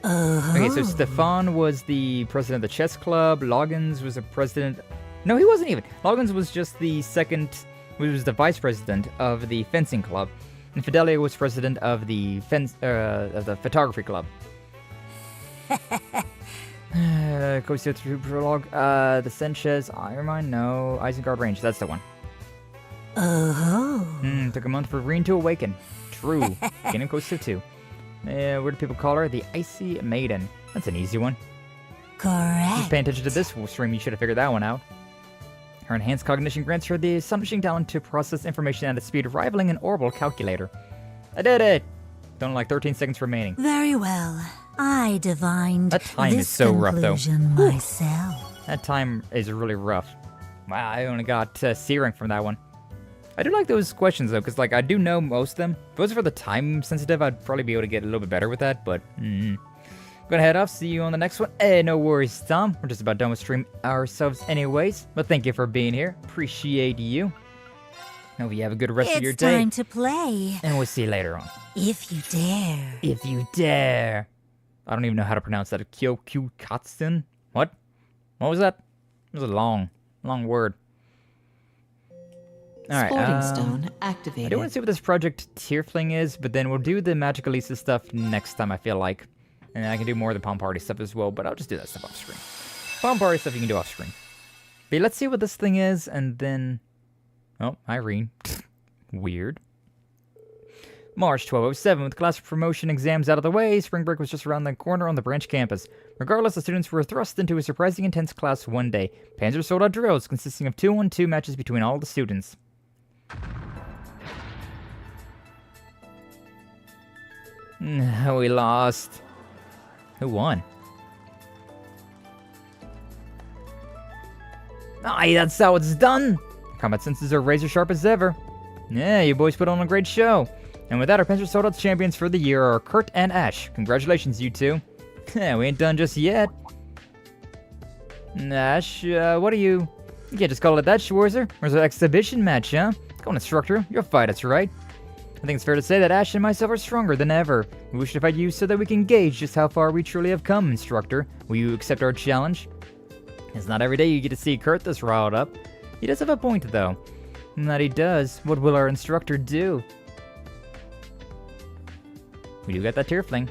Okay, so Stefan was the president of the chess club. Loggins was a president. No, he wasn't even. Loggins was just the second. He was the vice president of the fencing club, and Fidelia was president of the photography club. Cosio prologue. The Sanchez Iron Mine. No, Isengard Range. That's the one. Took a month for Rean to awaken. True. Kingdom Cosio 2. What do people call her? The Icy Maiden. That's an easy one. Correct. Just paying attention to this stream, you should have figured that one out. Her enhanced cognition grants her the astonishing talent to process information at a speed rivaling an orbital calculator. I did it! Don't like 13 seconds remaining. Very well. I divined that time this is so rough, though. Myself. That time is really rough. Wow, I only got C rank from that one. I do like those questions, though, because, like, I do know most of them. If it was for the time sensitive, I'd probably be able to get a little bit better with that, but, Gonna head off, see you on the next one. Hey, no worries, Tom. We're just about done with stream ourselves anyways, but thank you for being here. Appreciate you. Hope you have a good rest of your day. It's time to play. And we'll see you later on. If you dare. If you dare. I don't even know how to pronounce that. Kyokukatsun? What? What was that? It was a long word. Alright, Sporting stone I activated. do want to see what this Project Tearfling is, but then we'll do the Magic Elisa stuff next time, I feel like. And I can do more of the Palm Party stuff as well, but I'll just do that stuff off screen. Palm Party stuff you can do off screen. But let's see what this thing is, and then... Oh, Irene. Weird. March 1207, with class promotion exams out of the way, spring break was just around the corner on the branch campus. Regardless, the students were thrust into a surprising intense class one day. Panzer sold out drills consisting of 2-on-2 matches between all the students. We lost. Who won? Aye, that's how it's done! Combat senses are razor sharp as ever. Yeah, you boys put on a great show. And with that, our Panzer Sold Out champions for the year are Kurt and Ash. Congratulations, you two. Yeah, we ain't done just yet. Ash, what are you... You can't just call it that, Schwarzer. There's an exhibition match, huh? Come on, instructor. You'll fight us, right? I think it's fair to say that Ash and myself are stronger than ever. We wish to fight you so that we can gauge just how far we truly have come, instructor. Will you accept our challenge? It's not every day you get to see Kurt this riled up. He does have a point, though. And that he does. What will our instructor do? We do got that Tearfling.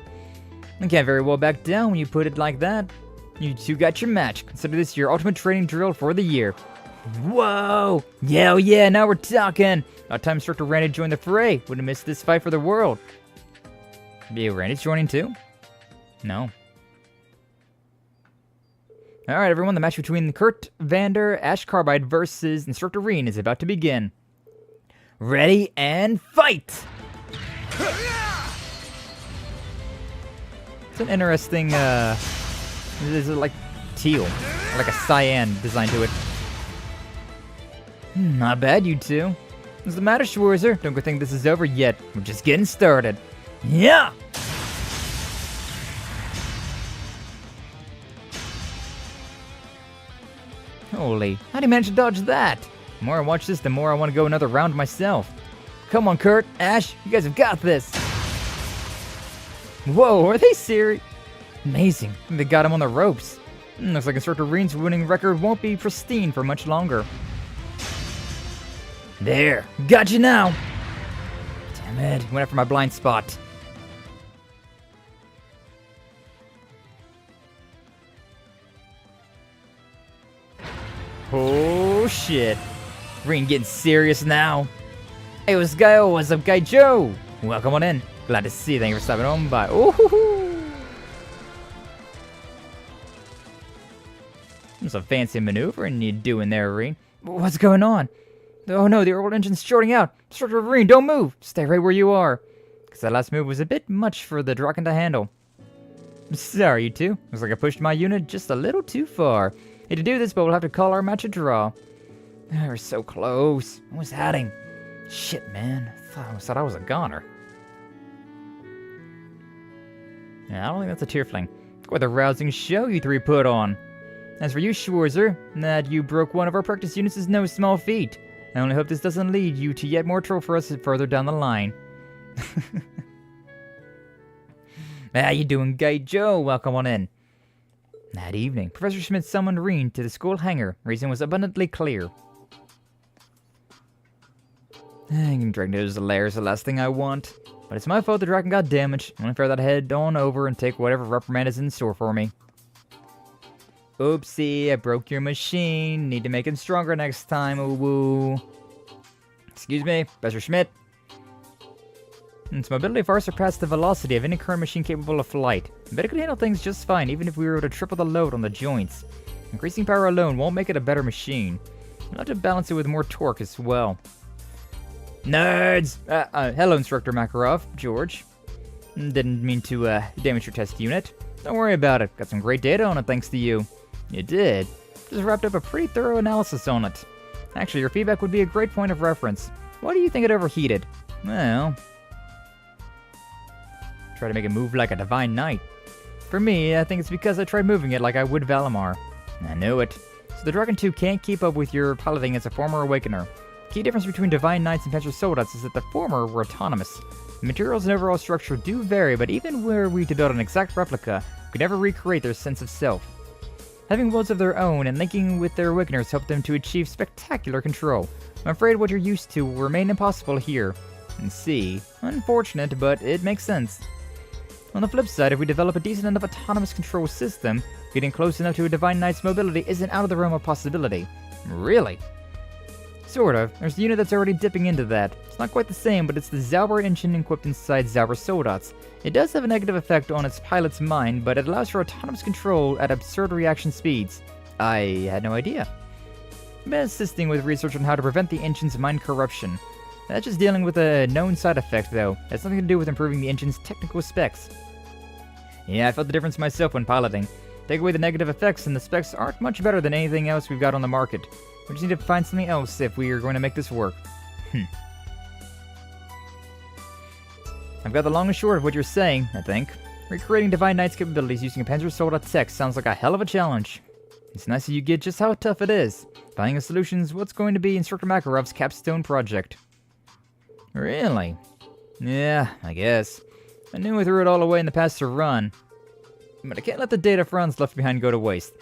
I can't very well back down when you put it like that. You two got your match. Consider this your ultimate training drill for the year. Whoa! Yeah, oh yeah, now we're talking! Our time instructor Randy joined the fray. Wouldn't miss this fight for the world. Yeah, Randy's joining too? No. Alright everyone, the match between Kurt Vander, Ash Carbide versus Instructor Rean is about to begin. Ready and fight! It's an interesting, is it like teal? Like a cyan design to it. Not bad, you two. What's the matter, Schwarzer? Don't go think this is over yet. We're just getting started. Yeah! Holy, how do you manage to dodge that? The more I watch this, the more I want to go another round myself. Come on, Kurt, Ash, you guys have got this. Whoa, are they serious? Amazing, they got him on the ropes. Looks like Instructor Rean's winning record won't be pristine for much longer. There, got you now. Damn it, went after my blind spot. Oh shit. Rean getting serious now. Hey, what's up, Guy Joe? Welcome on in. Glad to see you. Thank you for stopping on by. Ooh. Some fancy maneuvering you doing there, Rean. What's going on? Oh no, the orbital engine's shorting out. Instructor Rean, don't move. Stay right where you are. Because that last move was a bit much for the Draken to handle. Sorry, you two. Looks like I pushed my unit just a little too far. Hate to do this, but we'll have to call our match a draw. We're so close. I was adding. Shit, man. I thought I was a goner. Yeah, I don't think that's a Tearfling. What a rousing show you three put on. As for you, Schwarzer, that you broke one of our practice units is no small feat. I only hope this doesn't lead you to yet more trouble for us further down the line. How you doing, Guy Joe? Welcome on in. That evening, Professor Schmidt summoned Rean to the school hangar. Reason was abundantly clear. Dragon's lair is the last thing I want. But it's my fault the dragon got damaged. I'm gonna fare that head on over and take whatever reprimand is in store for me. Oopsie, I broke your machine. Need to make it stronger next time, ooh-woo. Excuse me, Professor Schmidt. Its mobility far surpassed the velocity of any current machine capable of flight. I bet it could handle things just fine, even if we were to triple the load on the joints. Increasing power alone won't make it a better machine. You'll have to balance it with more torque as well. Nerds! Hello, Instructor Makarov. George. Didn't mean to, damage your test unit. Don't worry about it. Got some great data on it thanks to you. You did. Just wrapped up a pretty thorough analysis on it. Actually, your feedback would be a great point of reference. Why do you think it overheated? Well... Try to make it move like a divine knight. For me, I think it's because I tried moving it like I would Valimar. I knew it. So the Dragon 2 can't keep up with your piloting as a former Awakener. The key difference between Divine Knights and Panzer Soldats is that the former were autonomous. The materials and overall structure do vary, but even were we to build an exact replica, we could never recreate their sense of self. Having wills of their own and linking with their awakeners helped them to achieve spectacular control. I'm afraid what you're used to will remain impossible here. And see, unfortunate, but it makes sense. On the flip side, if we develop a decent enough autonomous control system, getting close enough to a Divine Knight's mobility isn't out of the realm of possibility. Really? Sort of. There's a unit that's already dipping into that. It's not quite the same, but it's the Zauber engine equipped inside Zauber Soldats. It does have a negative effect on its pilot's mind, but it allows for autonomous control at absurd reaction speeds. I had no idea. I've been assisting with research on how to prevent the engine's mind corruption. That's just dealing with a known side effect, though. It has nothing to do with improving the engine's technical specs. Yeah, I felt the difference myself when piloting. Take away the negative effects, and the specs aren't much better than anything else we've got on the market. We just need to find something else if we are going to make this work. I've got the long and short of what you're saying, I think. Recreating Divine Knight's capabilities using a Panzer Soldat tech sounds like a hell of a challenge. It's nice that you get just how tough it is. Finding a solution is what's going to be Instructor Makarov's capstone project. Really? Yeah, I guess. I knew I threw it all away in the past to run. But I can't let the data Franz left behind go to waste.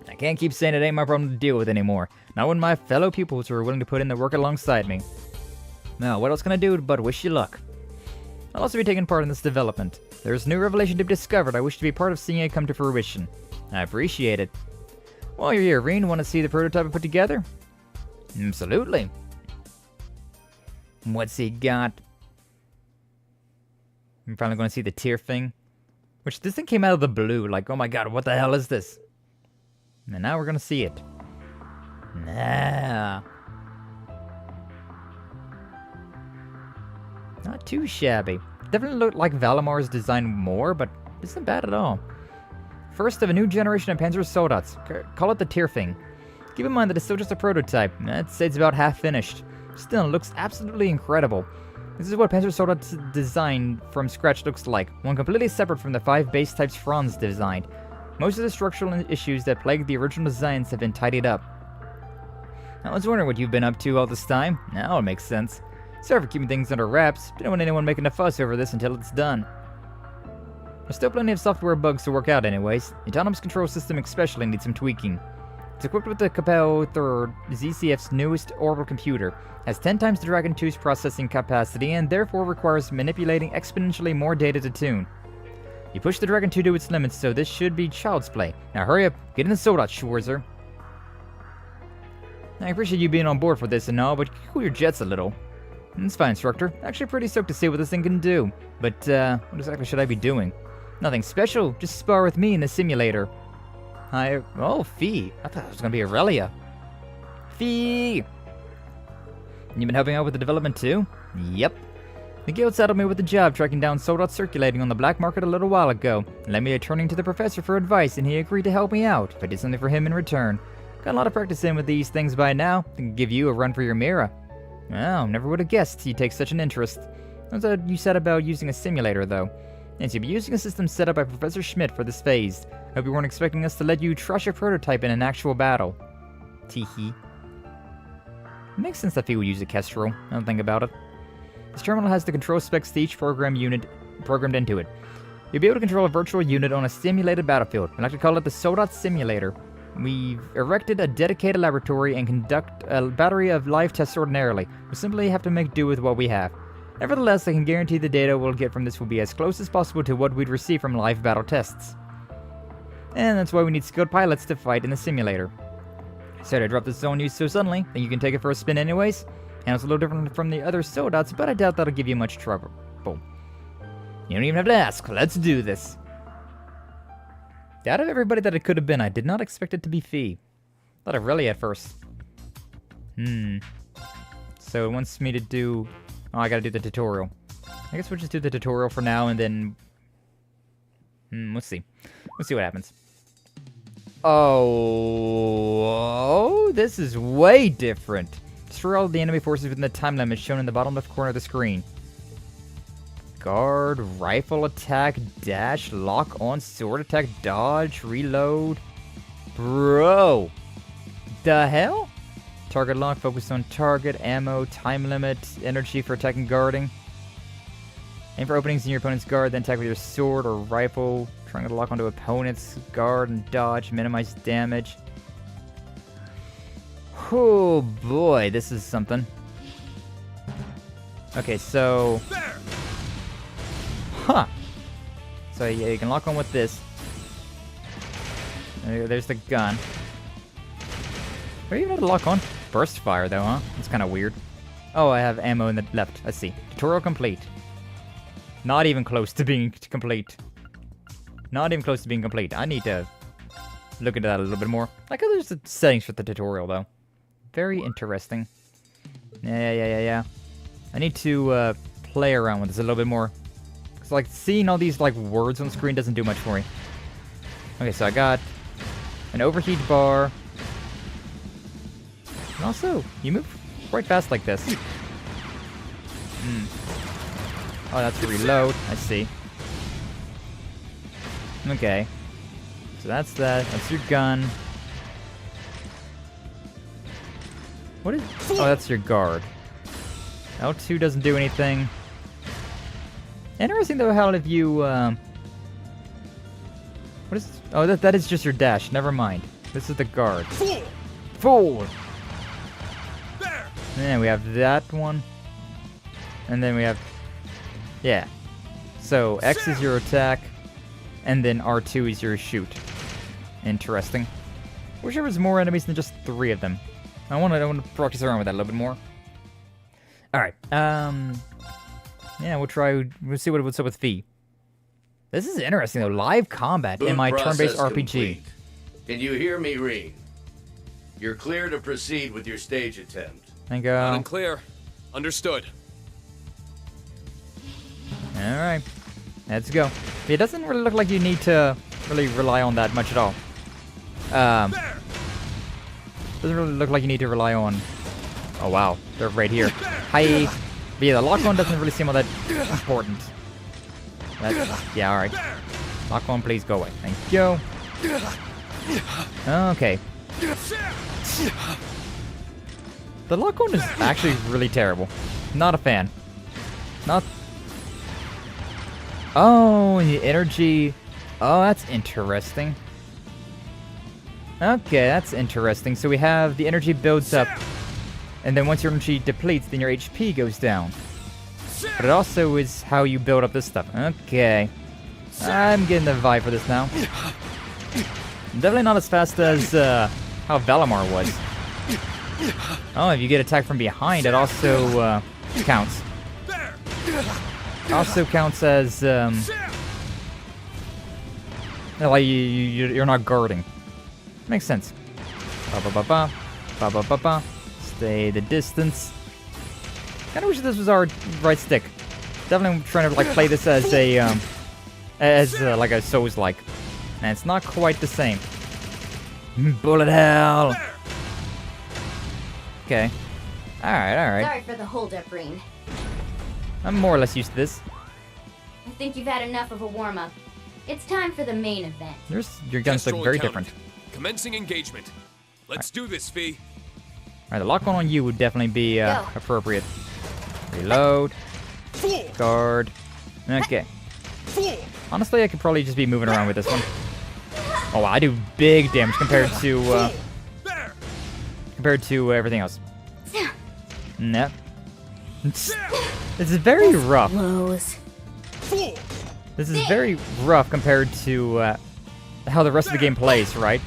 I can't keep saying it ain't my problem to deal with anymore. Not when my fellow pupils are willing to put in the work alongside me. Now, what else can I do but wish you luck? I'll also be taking part in this development. There's a new revelation to be discovered I wish to be part of seeing it come to fruition. I appreciate it. While you're here, Rean, want to see the prototype I put together? Absolutely. What's he got? I'm finally going to see the tier thing. Which, this thing came out of the blue. Like, oh my god, what the hell is this? And now we're going to see it. Nah. Not too shabby. Definitely looked like Valamar's design more, but isn't bad at all. First of a new generation of Panzer Soldats. Call it the tier thing. Keep in mind that it's still just a prototype. I'd say it's about half finished. Still, it looks absolutely incredible. This is what Panzer Soldat's design from scratch looks like, one completely separate from the 5 base types Franz designed. Most of the structural issues that plagued the original designs have been tidied up. I was wondering what you've been up to all this time. Now it makes sense. Sorry for keeping things under wraps. Didn't want anyone making a fuss over this until it's done. There's still plenty of software bugs to work out anyways. The autonomous control system especially needs some tweaking. It's equipped with the Capel 3rd, ZCF's newest orbital computer, has 10 times the Dragon 2's processing capacity, and therefore requires manipulating exponentially more data to tune. You push the Dragon 2 to its limits, so this should be child's play. Now hurry up, get in the Soldat, Schwarzer. I appreciate you being on board for this and all, but cool your jets a little. It's fine, Instructor. Actually pretty stoked to see what this thing can do. But, what exactly should I be doing? Nothing special, just spar with me in the simulator. Oh, Fee. I thought it was gonna be Aurelia. Fee! You been helping out with the development too? Yep. The guild saddled me with the job tracking down Soldats circulating on the black market a little while ago, and led me to turning to the professor for advice, and he agreed to help me out if I did something for him in return. Got a lot of practice in with these things by now. I can give you a run for your Mira. Oh, never would have guessed you'd take such an interest. That's what you said about using a simulator, though. Yes, you'll be using a system set up by Professor Schmidt for this phase. Hope you weren't expecting us to let you trash a prototype in an actual battle. Teehee. It makes sense that he would use a Kestrel. I don't think about it. This terminal has the control specs to each program unit programmed into it. You'll be able to control a virtual unit on a simulated battlefield. I like to call it the Soldat Simulator. We've erected a dedicated laboratory and conduct a battery of live tests ordinarily. We simply have to make do with what we have. Nevertheless, I can guarantee the data we'll get from this will be as close as possible to what we'd receive from live battle tests. And that's why we need skilled pilots to fight in the simulator. Sorry to drop this on you so suddenly. Think you can take it for a spin anyways? And it's a little different from the other Soldats, but I doubt that'll give you much trouble. You don't even have to ask. Let's do this. Out of everybody that it could have been, I did not expect it to be Fee. Thought of Relly at first. So it wants me to do... Oh, I gotta do the tutorial. I guess we'll just do the tutorial for now, and then... let's see. Let's see what happens. Oh, this is way different. Destroy all the enemy forces within the time limit shown in the bottom left corner of the screen. Guard, rifle attack, dash, lock on, sword attack, dodge, reload. Bro. The hell? Target lock, focus on target, ammo, time limit, energy for attacking guarding. Aim for openings in your opponent's guard, then attack with your sword or rifle. Trying to lock onto opponent's guard and dodge. Minimize damage. Oh boy, this is something. Okay, so... Huh! So yeah, you can lock on with this. There's the gun. What do you even have to lock on? Burst fire though, huh? That's kind of weird. Oh, I have ammo in the left. I see. Tutorial complete. Not even close to being complete. Not even close to being complete. I need to look into that a little bit more. Like, there's the settings for the tutorial though. Very interesting. Yeah. I need to play around with this a little bit more. Cause like seeing all these like words on screen doesn't do much for me. Okay, so I got an overheat bar. And also, you move quite fast like this. Oh, that's a reload. I see. Okay. So that's that. That's your gun. What is... Oh, that's your guard. L2 doesn't do anything. Interesting though how if you... What is... Oh, that is just your dash. Never mind. This is the guard. Forward! And then we have that one. And then we have... Yeah. So, X is your attack. And then R2 is your shoot. Interesting. Wish there was more enemies than just 3 of them. I want to practice around with that a little bit more. Alright. Yeah, we'll see what's up with Fee. This is interesting though. Live combat in my turn-based RPG. Complete. Can you hear me, Rean? You're clear to proceed with your stage attempt. Thank you. Loud and clear. Understood. Alright. Let's go. It doesn't really look like you need to really rely on that much at all. Doesn't really look like you need to rely on... Oh wow, they're right here. Hi! But yeah, the lock-on doesn't really seem all that important. Yeah, alright. Lock-on, please go away. Thank you. Okay. The lock-on is actually really terrible. Not a fan. Not... Oh, the energy... Oh, that's interesting. Okay, that's interesting. So we have the energy builds up, and then once your energy depletes, then your HP goes down. But it also is how you build up this stuff. Okay. I'm getting the vibe for this now. Definitely not as fast as how Valimar was. Oh, if you get attacked from behind, it also counts. It also counts as like you're not guarding. Makes sense. Ba-ba-ba-ba. Ba-ba-ba-ba. Stay the distance. Kinda wish this was our right stick. Definitely trying to like play this as a like a Souls-like. And it's not quite the same. Bullet hell! Okay. Alright. Sorry for the hold-up, Rean. I'm more or less used to this. I think you've had enough of a warm-up. It's time for the main event. Your guns look very different. Commencing engagement. Let's do this, Fee. Alright, the lock-on on you would definitely be appropriate. Reload. Guard. Okay. Honestly, I could probably just be moving around with this one. Oh, wow, I do big damage compared to everything else. Nah. This is very rough. This is very rough compared to how the rest of the game plays, right?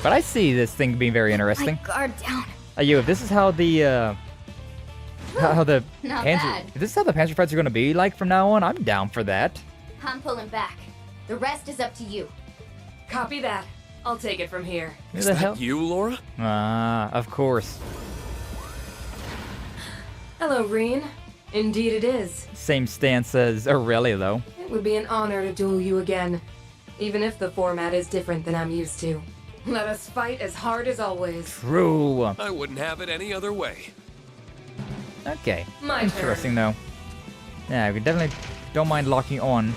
But I see this thing being very interesting. Guard down. Yo, if this is how the Not Panzer, bad. if this is how the Panzer fights are gonna be like from now on, I'm down for that. I'm pulling back. The rest is up to you. Copy that. I'll take it from here. Who the hell? You, Laura? Ah, of course. Hello, Rean. Indeed it is. Same stance as Aurelia, though. It would be an honor to duel you again, even if the format is different than I'm used to. Let us fight as hard as always. True. I wouldn't have it any other way. Okay. My Interesting, though. Yeah, we definitely don't mind locking on.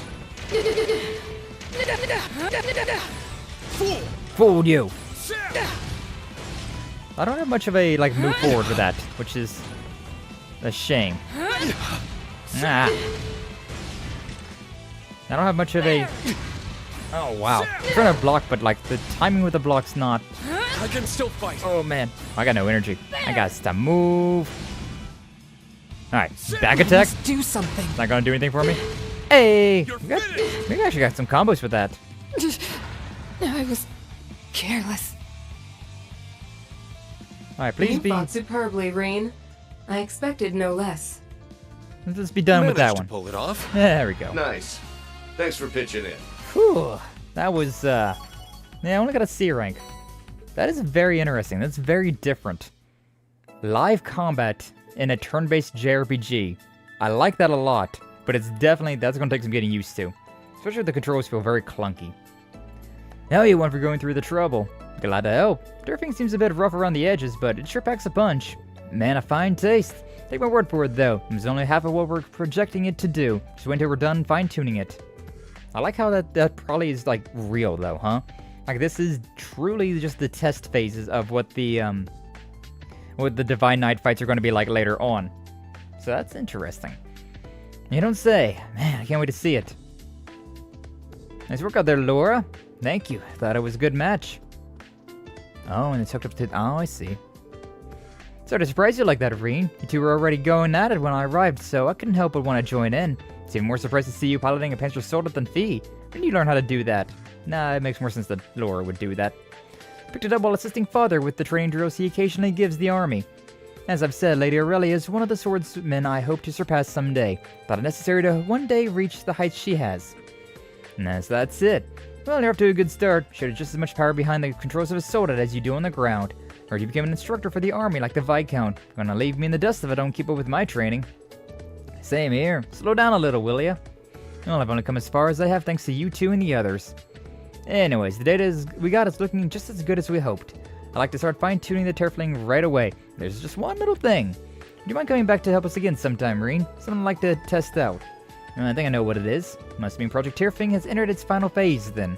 Fooled you. I don't have much of a like move forward with that, which is a shame. Ah. I don't have much of a... Oh, wow. I'm trying to block, but, like, the timing with the block's not... I can still fight. Oh, man. I got no energy. I got to move. Alright, back attack. Let's do something. Not gonna do anything for me. Hey! We actually got some combos with that. I was careless. Alright, please You be... fought superbly, Rean. I expected no less. Let's be done with that one. Pull it off. There we go. Nice. Thanks for pitching in. Whew. That was, yeah, I only got a C rank. That is very interesting. That's very different. Live combat in a turn-based JRPG. I like that a lot, but it's definitely, that's going to take some getting used to. Especially if the controls feel very clunky. Hell, you went for going through the trouble. Glad to help. Turfing seems a bit rough around the edges, but it sure packs a punch. Man, a fine taste. Take my word for it, though. It's only half of what we're projecting it to do. Just wait until we're done fine-tuning it. I like how that probably is, like, real, though, huh? Like, this is truly just the test phases of what the Divine Knight fights are going to be like later on. So that's interesting. You don't say. Man, I can't wait to see it. Nice work out there, Laura. Thank you. Thought it was a good match. Oh, and it's hooked up to... Oh, I see. Sorry to surprise you like that, Rean. You two were already going at it when I arrived, so I couldn't help but want to join in. It's even more surprised to see you piloting a Panzer Soldat than Fee. When did you learn how to do that? Nah, it makes more sense that Laura would do that. Picked it up while assisting Father with the training drills he occasionally gives the army. As I've said, Lady Aurelia is one of the swordsmen I hope to surpass someday. Thought it necessary to one day reach the heights she has. And that's it. Well, you're off to a good start. Should have just as much power behind the controls of a soldat as you do on the ground. Or you became an instructor for the army like the Viscount. Gonna leave me in the dust if I don't keep up with my training. Same here. Slow down a little, will ya? Well, I've only come as far as I have thanks to you two and the others. Anyways, the data we got is looking just as good as we hoped. I'd like to start fine-tuning the Turfling right away. There's just one little thing. Do you mind coming back to help us again sometime, Rean? Something I'd like to test out. I think I know what it is. Must mean Project Turfling has entered its final phase, then.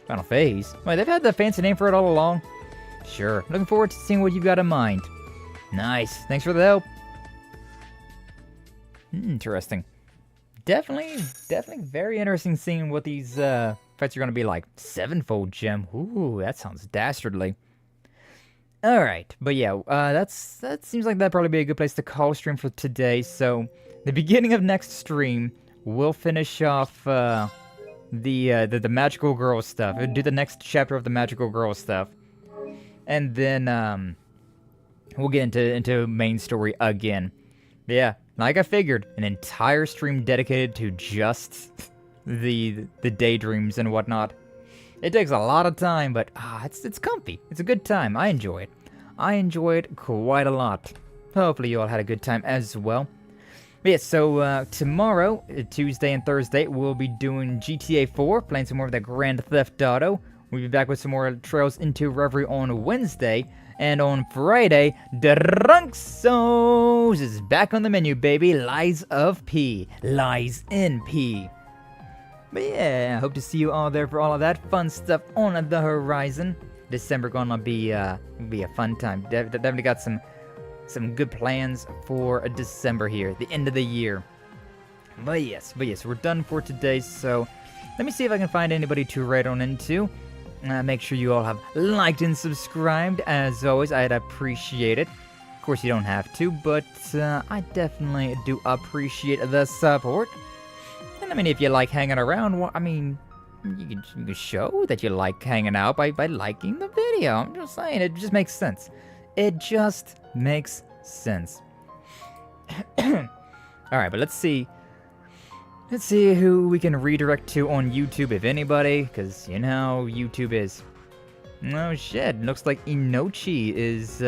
Final phase? Wait, they've had the fancy name for it all along? Sure. Looking forward to seeing what you've got in mind. Nice. Thanks for the help. Interesting. Definitely very interesting seeing what these fights are going to be like. Sevenfold gem. Ooh, that sounds dastardly. Alright, but yeah, that seems like that'd probably be a good place to call stream for today. So, the beginning of next stream, we'll finish off the Magical Girl stuff. We'll do the next chapter of the Magical Girl stuff. And then, we'll get into main story again. But yeah, like I figured, an entire stream dedicated to just the Daydreams and whatnot. It takes a lot of time, but it's comfy. It's a good time. I enjoy it. I enjoy it quite a lot. Hopefully you all had a good time as well. But yeah, so tomorrow, Tuesday and Thursday, we'll be doing GTA 4, playing some more of that Grand Theft Auto. We'll be back with some more Trails into Reverie on Wednesday. And on Friday, Drunksos is back on the menu, baby. Lies of P. Lies in P. But yeah, I hope to see you all there for all of that fun stuff on the horizon. December gonna be a fun time. Definitely got some good plans for December here, the end of the year. But yes, we're done for today. So let me see if I can find anybody to write on into. Make sure you all have liked and subscribed. As always, I'd appreciate it. Of course, you don't have to, but I definitely do appreciate the support. And I mean, if you like hanging around, well, I mean, you can show that you like hanging out by liking the video. I'm just saying, it just makes sense. It just makes sense. Alright, but let's see. Let's see who we can redirect to on YouTube, if anybody, because you know how YouTube is. Oh shit, looks like Inochi is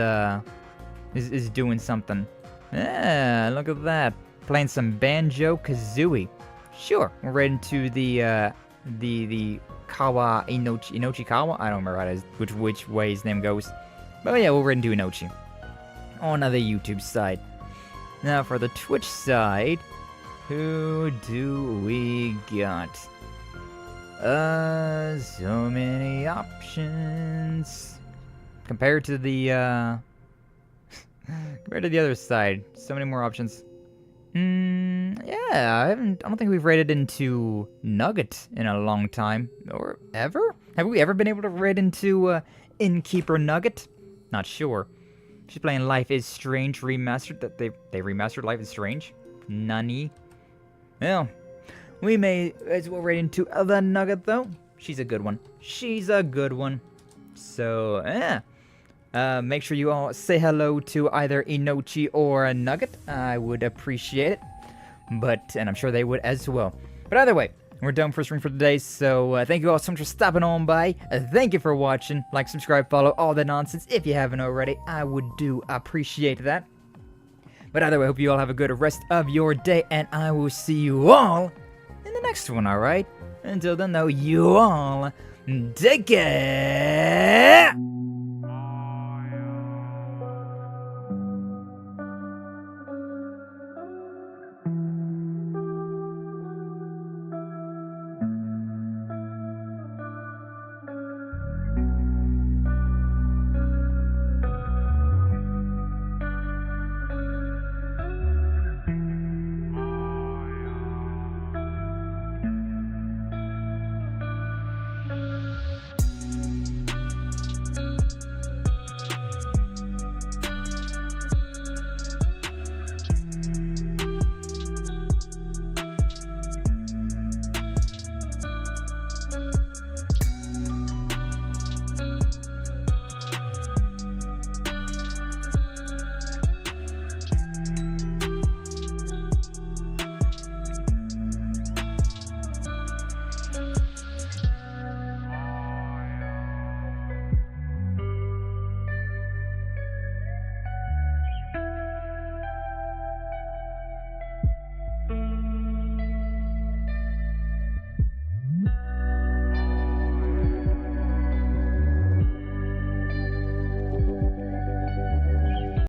doing something. Yeah, look at that. Playing some Banjo-Kazooie. Sure, we're right into the Kawa Inochi Kawa? I don't remember which way his name goes. But yeah, we're right into Inochi. On the YouTube side. Now for the Twitch side, who do we got? So many options. Compared to the other side, so many more options. Yeah, I don't think we've raided into Nugget in a long time. Or ever? Have we ever been able to raid into Innkeeper Nugget? Not sure. She's playing Life is Strange remastered. That they remastered Life is Strange? Nunny. Well, we may as well raid into the Nugget though. She's a good one. She's a good one. So, yeah. Make sure you all say hello to either Inochi or a Nugget. I would appreciate it. And I'm sure they would as well. But either way, we're done for stream for today. So thank you all so much for stopping on by. Thank you for watching. Like, subscribe, follow, all the nonsense. If you haven't already, I would do appreciate that. But either way, I hope you all have a good rest of your day. And I will see you all in the next one, alright? Until then, though, you all take care.